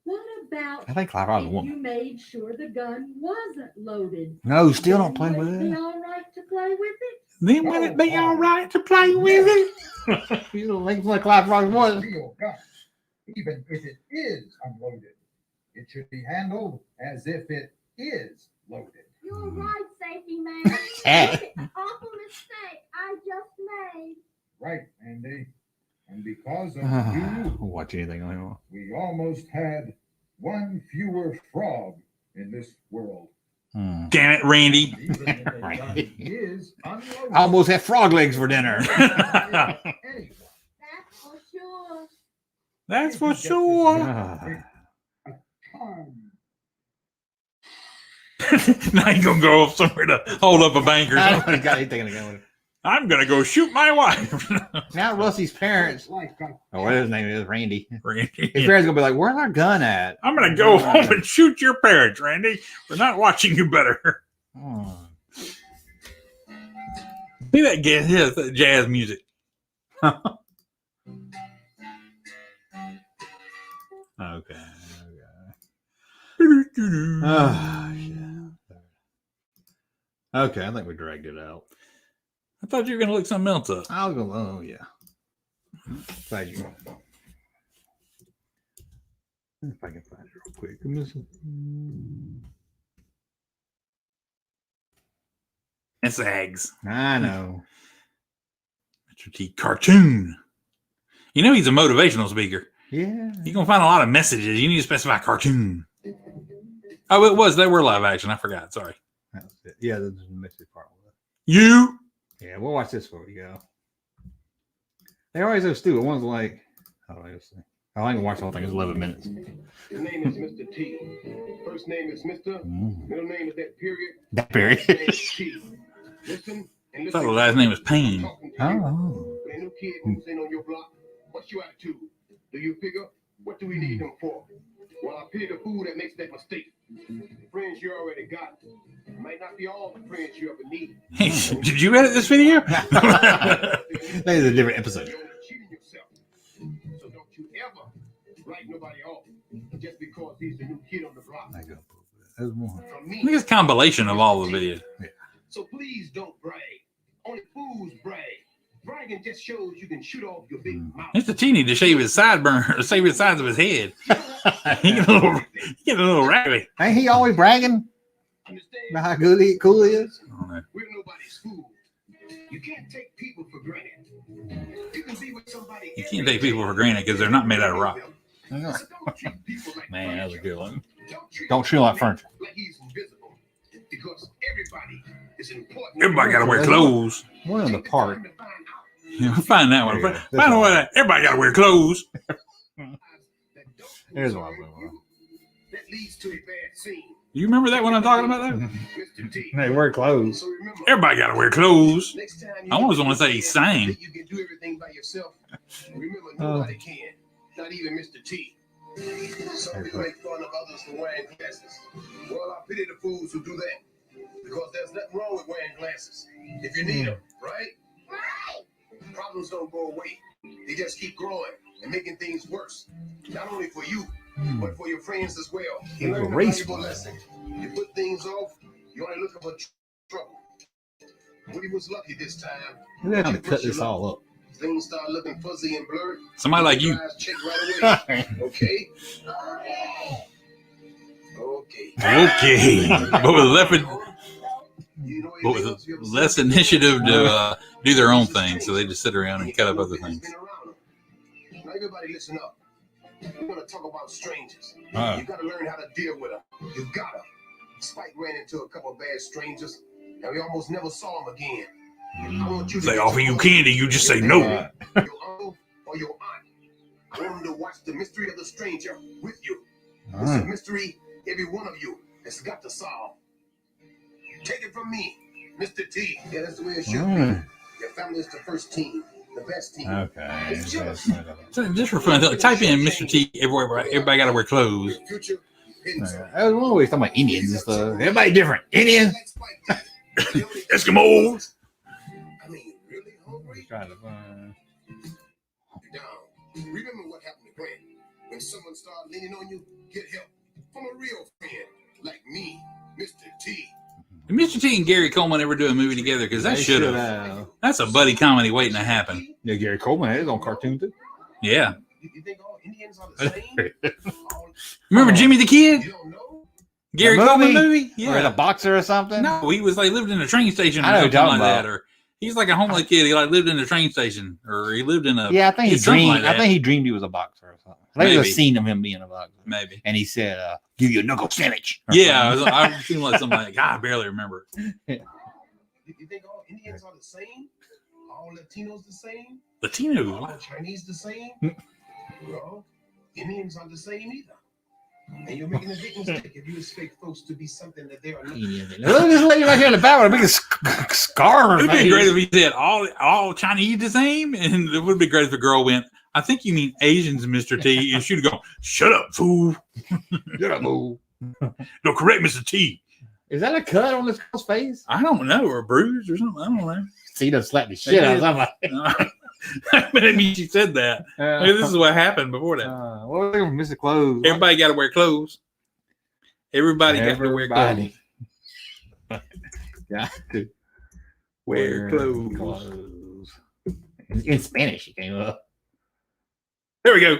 H: What about
B: I think Clive was a
H: if
B: woman.
H: you made sure the gun wasn't loaded?
B: No, still don't
H: Then
B: play with
H: would it be
B: it.
H: all right to play with it?
C: Then would it be all right to play with it?
B: You don't think like Clive Rock was?
D: Real gun, even if it is unloaded, it should be handled as if it is loaded.
H: You're right, safety man.
B: Hey.
H: An awful mistake I just made.
D: Right, Andy. And because of you,
B: Watch anything on him.
D: we almost had one fewer frog in this world.
B: Hmm.
C: Damn it, Randy.
D: Even if a gun is unloaded.
B: I almost had frog legs for dinner.
D: Anyone.
H: That's for sure.
C: That's for sure. Now you're going to go off somewhere to hold up a bank or
B: I
C: something.
B: don't got anything to go with it.
C: I'm going to go shoot my wife.
B: Now Rusty's parents, or what his name is, Randy.
C: Randy.
B: His parents gonna be like, "Where's our gun at?"
C: I'm going to go home and shoot your parents, Randy. We're not watching you better.
B: Oh.
C: See that jazz music.
B: Okay.
C: I
B: Okay, I think we dragged it out.
C: thought you were going to look something else up.
B: I'll go. Oh yeah. Glad you. If I can find it real quick.
C: It's Eggs.
B: I know.
C: Mr. T cartoon. You know he's a motivational speaker.
B: Yeah.
C: You're going to find a lot of messages. You need to specify cartoon. Oh, it was. They were live action. I forgot. Sorry.
B: That was it. Yeah, there's a message part.
C: You.
B: Yeah, we'll watch this for you, go. They're always so stupid. One's like, oh, let's see. I can watch the whole thing. It's 11 minutes.
J: His name is Mr. T. First name is Mr. Middle name is that period.
B: That period.
J: Last name is T. Listen and
C: I thought
J: listen.
C: the last name was Payne.
B: Oh.
J: When a new kid moves in on your block, what's your attitude? Do you figure, what do we need him for? Well, I pity the fool that makes that mistake. The friends you already got might not be all the friends you ever need.
C: Hey, did you edit this video?
B: That is a different episode.
J: You're cheating yourself. So don't you ever write nobody off just because he's the new kid on the block.
B: I go. There's more.
J: From
C: I
J: me.
C: think it's a compilation of all the videos.
J: So please don't brag. Only fools brag. Bragging just shows you can shoot off your big mouth.
C: Mr. T need to shave his sideburn, shave his sides of his head. he get a little raggedy.
B: Ain't he always bragging
J: Understand?
B: about how good cool he is?
J: We're nobody's fool. You can't take people for granted. You can be with somebody.
C: You can't take people for granted because they're not made out of rock.
J: So don't treat people like
B: Man, that was a
J: furniture.
B: good one.
J: Treat
B: Don't shoot like furniture.
J: like he's invisible. Because everybody is important.
C: Everybody got to wear clothes.
B: One on the part.
C: Yeah, find that one.
B: There you go.
C: Find out what everybody got to wear clothes.
B: There's one.
J: That leads to a bad scene.
C: You remember that one I'm talking about there?
J: Mr. T.
B: They wear clothes.
J: So remember,
C: Everybody got to wear clothes.
J: next time you
C: I almost
J: get
C: want to say he sang.
J: that you can do everything by yourself. Remember, nobody can. Not even Mr. T. Some people make fun of others for wearing glasses. Well, I pity the fools who do that. Because there's nothing wrong with wearing glasses. If you need them, right? Right. Problems don't go away. They just keep growing and making things worse. Not only for you, but for your friends as well.
B: He was a
J: Learn a
B: race
J: valuable
B: one.
J: lesson. You put things off, you're only looking for trouble. Woody was lucky this time.
B: We're going to cut this all up.
J: Things start looking fuzzy and blurred.
C: Somebody like you.
J: Check right away. Okay? Okay.
C: Okay. But with less initiative to do their own thing, so they just sit around and cut up other things.
J: Now everybody listen up. We're going to talk about strangers.
B: Uh-huh.
J: You got to learn how to deal with them. You got to. Spike ran into a couple of bad strangers, and we almost never saw them again. I want you to
C: They offer you candy, you just say no.
J: your uncle or your aunt. I want them to watch the mystery of the stranger with you. It's a mystery every one of you has got to solve. Take it from me, Mr. T. Yeah, that's the way it should be. Your family is the first team. the best team.
B: Okay.
J: It's jealous.
C: So just for fun, type in Mr. T everywhere. Everybody got to wear clothes.
J: Future depends on
B: I was always talking about Indians and stuff. Everybody different. Indians.
C: Eskimos.
J: I mean, really hungry?
B: Trying to find.
J: Down. Remember what happened to Grant? When someone started leaning on you, get help from a real friend like me, Mr. T.
C: Did Mr. T and Gary Coleman ever do a movie together? Because that
B: They
C: should
B: should
C: have.
B: have.
C: That's a buddy comedy waiting to happen.
B: Yeah, Gary Coleman had his own cartoon too.
C: Yeah.
J: You think all Indians are the same?
C: Remember Jimmy the Kid?
J: You don't know?
C: Gary
B: The
C: Coleman
B: movie?
C: movie?
B: Or
C: Yeah.
B: a boxer or something?
C: No, he was like lived in a train station or
B: I know what
C: something
B: you're
C: like
B: talking
C: that. Or he's like a homeless kid. He like lived in a train station, or he lived in a
B: Yeah, I think he
C: something
B: dreamed.
C: like that.
B: I think he dreamed he was a boxer or something. I think there's a
C: Maybe.
B: scene of him being a boxer.
C: Maybe.
B: And he said, "Give you a knuckle sandwich." or
C: Yeah,
B: something.
C: I seem like something like God, I barely remember it.
J: You think all Indians are the same? All Latinos the same?
C: Latino.
J: All Chinese the same? Well, Indians are the same either. And you're making a big mistake if you expect folks to be something that they are not.
B: Look at this lady right here in the back with a big scar on her
C: It would be
B: face.
C: great if he said all Chinese the same, and it would be great if a girl went, "I think you mean Asians, Mr. T," and she'd go, "Shut up, fool!
B: Shut up, fool!"
C: No, correct, Mr. T.
B: Is that a cut on this girl's face?
C: I don't know, or a bruise or something. I don't know.
B: See, he done slapped the shit out of somebody.
C: But I mean, she said that. Maybe this is what happened before that.
B: What was it from Mr. Clothes?
C: Everybody got to wear clothes. Everybody got to wear clothes.
B: Got to
C: Wear clothes.
B: In Spanish, it came up.
C: There we go.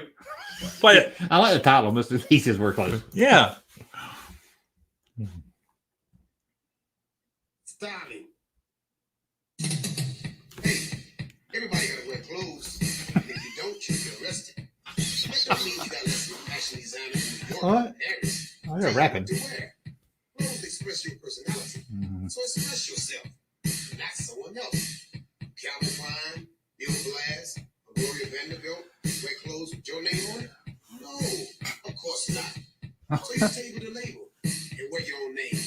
C: Play it.
B: I like the title, Mr. He says wear clothes.
C: Yeah.
J: Styling. Hey, everybody gotta wear clothes. And if you don't, you'll get arrested. That don't mean you gotta listen to fashion designers in New York
B: What?
J: or Paris.
B: Oh, they're rapping.
J: To wear. Clothes express your personality. So express yourself, not someone else. Calvin Klein, Bill Blass, or Gloria Vanderbilt wear clothes with your name on it? No, of course not. So you take with a label and wear your own name.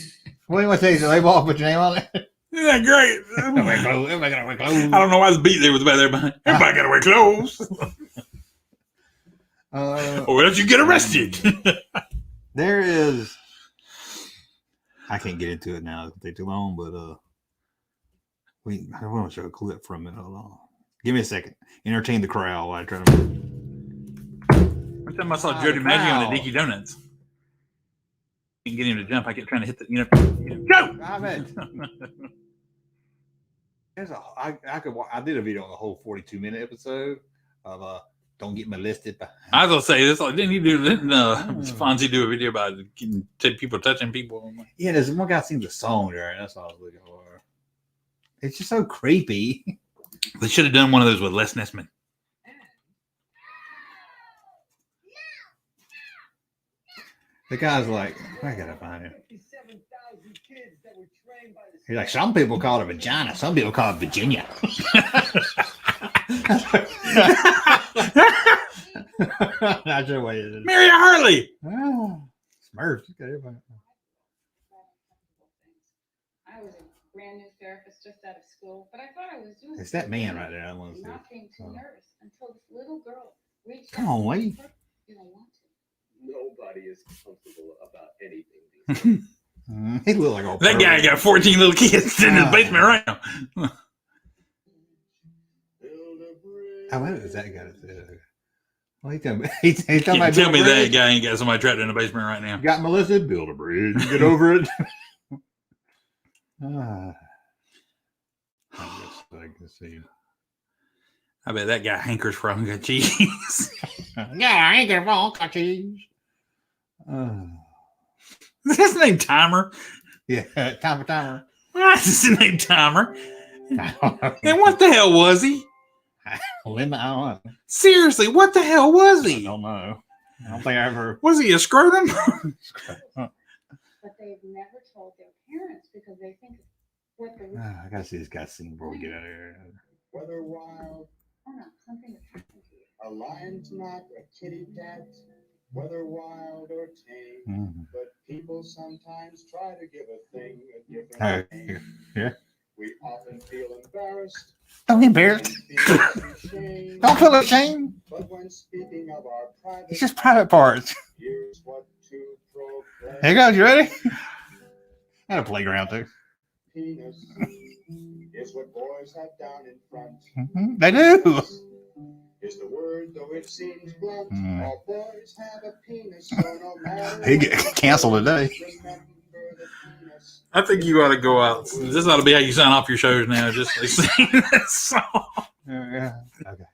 B: What do you want to say? The label off, put your name on it?
C: Isn't that great?
B: Everybody got to wear clothes.
C: I don't know why the beat there was about everybody. Everybody got to wear clothes. Or else you get arrested.
B: There is. I can't get into it now. It'll take too long, but I want to show a clip from it. Hold on. Give me a second. Entertain the crowd while I try to.
C: One time I saw Jody Maggio on the Dicky Donuts. You can get him to jump. I kept trying to hit the, go!
B: I bet. I did a video on the whole 42-minute episode of Don't Get Molested.
C: I was gonna say this. Didn't he do? Didn't Fonzie do a video about people touching people?
B: Yeah, there's one guy sings a song there, and that's what I was looking for. It's just so creepy.
C: They should have done one of those with Les Nessman.
B: The guy's like, I gotta find him. He's like, some people call it a vagina, some people call it Virginia. Not sure what it is.
C: Mary Harley.
B: Oh, Smurfs. Got everybody.
H: I was a brand new therapist just out of school, but I thought I was doing.
B: It's that man right there. I want to see.
H: Not being too nervous until this little girl reached.
B: Come on, Wade.
H: You don't want to.
D: Nobody is comfortable about anything.
B: He looked like a
C: That guy got 14 little kids in his basement right now.
B: How much is that guy? Well, he's talking about
C: Tell me that
B: bridge.
C: guy ain't got somebody trapped in the basement right now.
B: Got Melissa, build a bridge. Get over it. I can see.
C: I bet that guy hankers for Uncle cheese.
B: Yeah, I ain't gonna walk cheese.
C: Is his name Timer?
B: Yeah, Timer.
C: Why is his name Timer? And what the hell was he?
B: I don't know.
C: Seriously, what the hell was
B: I
C: he?
B: don't know. I don't think I ever.
C: Was he a scrotum?
H: But they've never told their parents because they think what the.
B: I gotta see this guy sing before we get out of here.
D: Whether wild,
H: Oh no, something has happened to you.
D: a lion's not a kitty cat, whether wild or tame, but people sometimes try to give a thing a different name.
B: Yeah.
D: We often feel embarrassed
B: Don't be embarrassed. Don't feel ashamed. It's just private parts. Here you go. You ready? And a playground too. Is what boys have down in front. They do. Is the word, though it seems blunt. All boys have a penis, so no matter. He get canceled today.
C: I think you ought to go out. This ought to be how you sign off your shows now. Just like sing that song.
B: Yeah. Okay.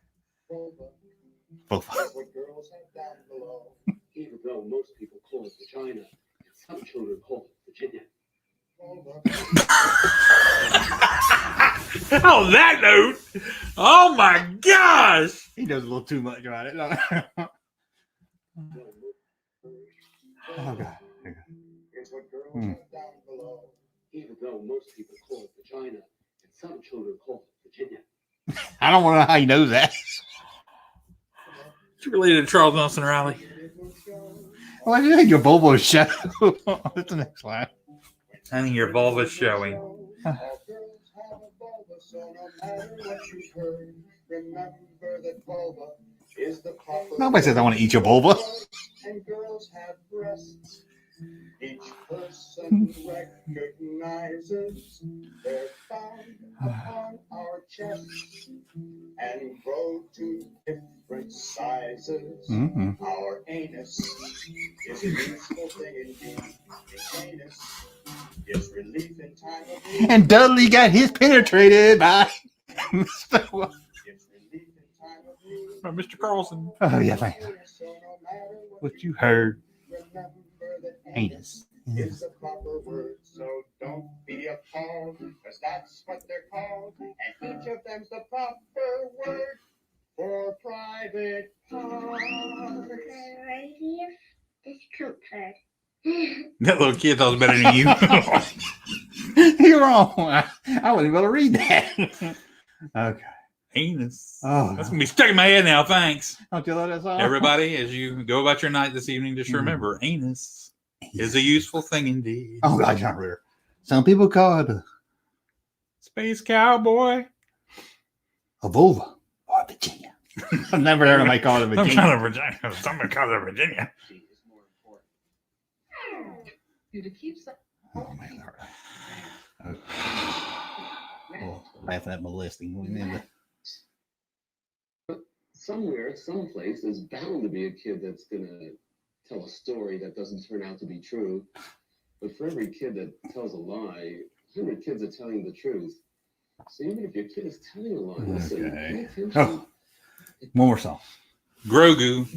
B: Both. What girls have down below. Even though most people call it vagina, some children call it Virginia.
C: On that note, oh my gosh,
B: he does a little too much about it. Oh God. Here's what girls have down below. Even though most people call it vagina, and some children call it Virginia. I don't want to know how he knows that.
C: You related to Charles Nelson Riley?
B: Well, I think your vulva is show. That's the next line.
C: I think your vulva is showing.
B: Nobody says I want to eat your vulva.
K: And girls have breasts. Each person recognizes they're found upon our chests and grow to different sizes. Our anus is a useful thing indeed. The anus gives relief in time of need.
B: And Dudley got his penetrated by Mr.
C: Mr. Carlson.
B: Oh, yeah, thank you. What you heard. Anus
K: is the proper word, so don't be appalled, because that's what they're called, and each of them's the proper word for private part.
G: Discomfort.
C: That little kid thought it was better than you.
B: You're wrong. I wasn't able to read that. Okay.
C: Anus.
B: Oh,
C: that's gonna be stuck in my head now. Thanks.
B: Don't you love that song?
C: Everybody, as you go about your night this evening, just remember, anus is a useful thing indeed.
B: Oh God, John Ritter. Some people call it a
C: space cowboy,
B: a vulva, or a Virginia. I've never heard anybody call it a Virginia.
C: Somebody calls it a Virginia.
B: Oh man, laughing at molesting.
L: Somewhere, someplace, there's bound to be a kid that's going to tell a story that doesn't turn out to be true. But for every kid that tells a lie, 100 kids are telling the truth. So even if your kid is telling a lie, listen, pay attention.
B: Oh, one more song.
C: Grogu.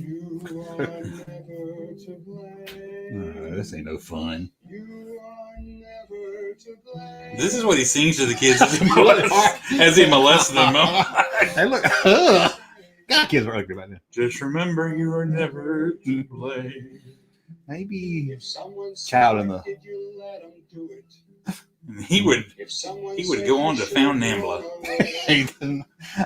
B: This ain't no fun.
C: This is what he sings to the kids as he molests them.
B: Hey, look. God, kids were ugly about that.
C: Just remember, you are never to blame.
B: Maybe child in the.
C: He would go on to found Nambla.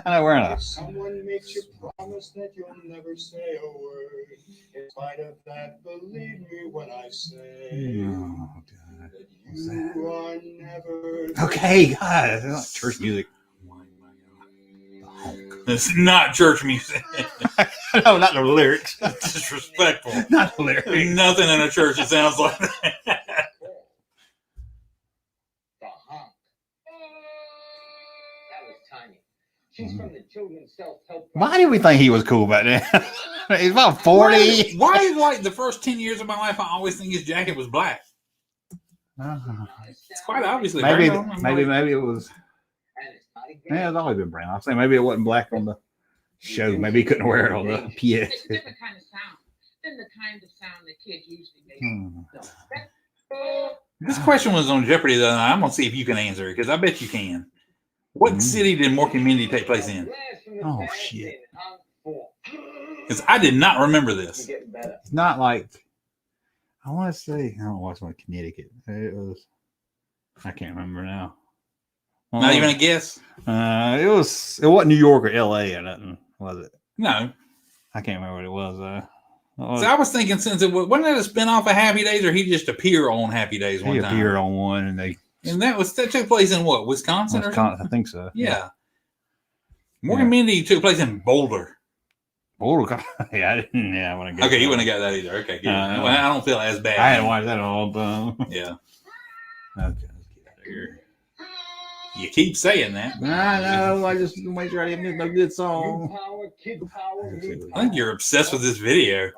B: I know we're not.
K: Someone makes you promise that you'll never say a word. In spite of that, believe me when I say that you are never.
B: Okay, God, it's not church music.
C: It's not church music.
B: No, not the lyrics.
C: It's disrespectful.
B: Not the lyrics.
C: There's nothing in a church that sounds like that.
L: She's from the children's self-help.
B: Why did we think he was cool back then? He's about 40.
C: Why like the first 10 years of my life, I always think his jacket was black. It's quite obviously
B: maybe
C: brown.
B: Maybe it was. Yeah, it's always been brown. I'm saying maybe it wasn't black on the show. Maybe he couldn't wear it on the PS.
M: It's a different kind of sound than the kind of sound that kids usually make.
C: This question was on Jeopardy the other night. I'm gonna see if you can answer it because I bet you can. What city did Mork and Mindy take place in?
B: Oh shit!
C: Because I did not remember this.
B: It's not like I want to say. I don't watch my Connecticut. It was. I can't remember now.
C: Not even a guess.
B: It wasn't New York or L.A. or nothing, was it?
C: No,
B: I can't remember what it was.
C: So I was thinking since it wasn't that a spinoff of Happy Days, or he just appeared on Happy Days one time.
B: He appeared on one, and that
C: took place in what, Wisconsin or something?
B: I think so.
C: Yeah. Morgan Mindy took place in Boulder.
B: Boulder. Yeah, I didn't. Yeah, I want to go.
C: Okay, you wouldn't have got that either. Okay, good. Well, I don't feel as bad.
B: I hadn't watched that in a long time.
C: Yeah.
B: Okay, let's get out of here.
C: You keep saying that.
B: I know. I just make sure I didn't miss no good song.
C: I think you're obsessed with this video.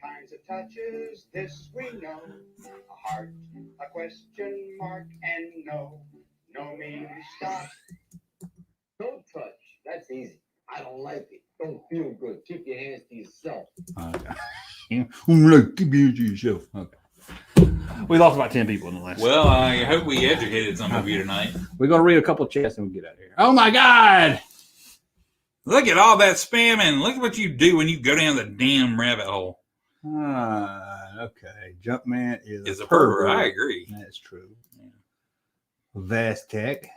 K: Kinds of touches, this we know. A heart, a question mark, and no. No means stop.
L: Don't touch. That's easy. I don't like it. Don't feel good. Keep your hands to yourself.
B: Okay. Keep your hands to yourself. Okay. We lost about 10 people in the last.
C: Well, I hope we educated some of you tonight.
B: We're going to read a couple of chats and we'll get out of here. Oh my God!
C: Look at all that spamming. Look at what you do when you go down the damn rabbit hole.
B: Okay. Junkman is
C: a pervert. I agree.
B: That's true. Yeah. Vast Tech.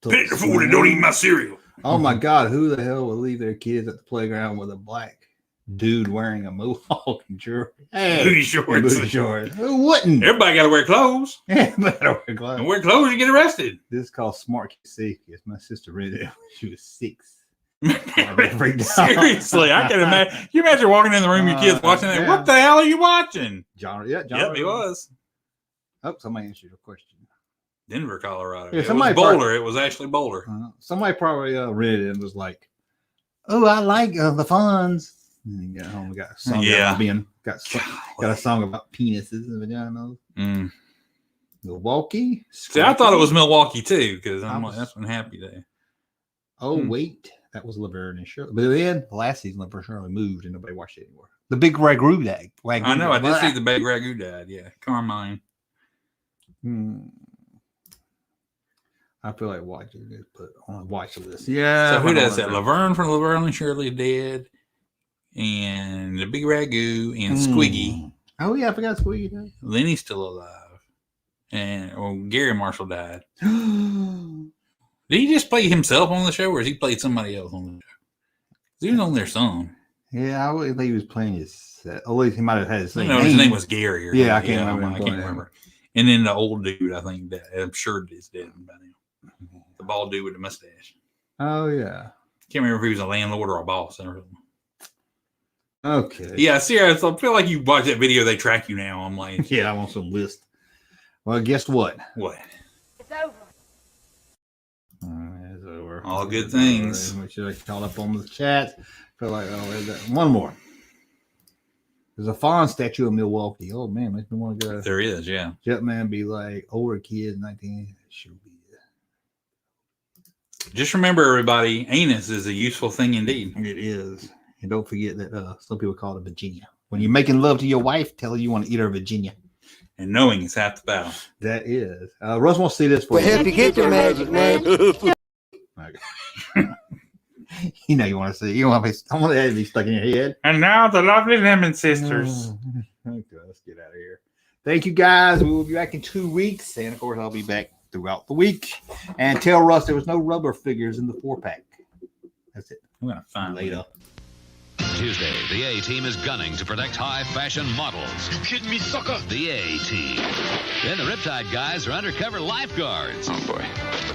C: Pit the fool and don't eat my cereal.
B: Oh my God! Who the hell would leave their kids at the playground with a black dude wearing a mohawk and jewelry? Hey,
C: booty shorts.
B: Who wouldn't?
C: Everybody got to wear clothes.
B: Yeah, better wear clothes.
C: And wear clothes, you get arrested.
B: This is called Smart QC. Yes, my sister read it when she was 6.
C: Seriously, I can imagine. You imagine walking in the room, your kids watching that. Yeah. What the hell are you watching?
B: John.
C: Yep, he was.
B: Oh, somebody answered your question.
C: Denver, Colorado.
B: Yeah,
C: it was Boulder. It was actually Boulder.
B: Somebody probably read it and was like, "Oh, I like the Fonz." And he got home, got a song got a song about penises and vaginas. Milwaukee.
C: See, I thought it was Milwaukee too because I'm like, that's one happy day.
B: Oh wait, that was Laverne and Shirley. But then the last season, Laverne and Shirley moved and nobody watched it anymore. The Big Ragu Dag.
C: I know. I did see the Big Ragu Dad. Yeah, Carmine.
B: I feel like watching it, put on watch list. Yeah.
C: So who does that? Laverne from Laverne and Shirley Dead, and the Big Ragu and Squiggy.
B: Oh yeah, I forgot Squiggy died.
C: Lenny's still alive, and Gary Marshall died. Did he just play himself on the show, or has he played somebody else on the show? He was on their song.
B: Yeah, I would think he was playing his. At least he might have had his name.
C: No, his name was Gary. Or
B: yeah, I can't remember.
C: I can't remember. And then the old dude, I think that I'm sure is dead by now. The bald dude with the mustache.
B: Oh yeah.
C: Can't remember if he was a landlord or a boss or something.
B: Okay.
C: Yeah, serious. I feel like you watch that video. They track you now. I'm like,
B: yeah, I want some list. Well, guess what?
C: What?
H: It's over.
B: It's over.
C: All good things.
B: Make sure I caught up on the chat. Feel like one more. There's a Fonz statue in Milwaukee. Oh man, makes me want to go.
C: There is, yeah.
B: Junkman be like older kids, 19. Should be.
C: Just remember, everybody, anus is a useful thing indeed.
B: It is. And don't forget that some people call it Virginia. When you're making love to your wife, tell her you want to eat her Virginia.
C: And knowing is half the battle.
B: That is. Russ wants to see this for
E: you. Help you get your magic, man.
B: You know you want to see. You want to have it be stuck in your head.
C: And now the lovely Lemon Sisters.
B: Okay, let's get out of here. Thank you, guys. We will be back in 2 weeks. And, of course, I'll be back throughout the week. And tell Russ there was no rubber figures in the 4-pack. That's it.
C: I'm going to find
B: later.
N: Tuesday, the A-Team is gunning to protect high-fashion models.
J: You kidding me, sucker?
N: The A-Team. Then the Riptide guys are undercover lifeguards.
J: Oh, boy.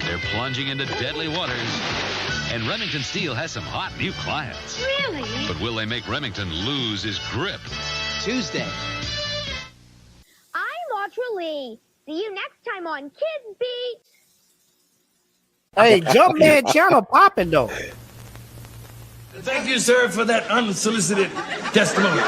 N: They're plunging into deadly waters. And Remington Steele has some hot new clients.
H: Really?
N: But will they make Remington lose his grip?
E: Tuesday.
O: I'm Audra Lee. See you next time on Kids Beat.
E: Hey, Junkman channel popping though.
J: Thank you, sir, for that unsolicited testimony.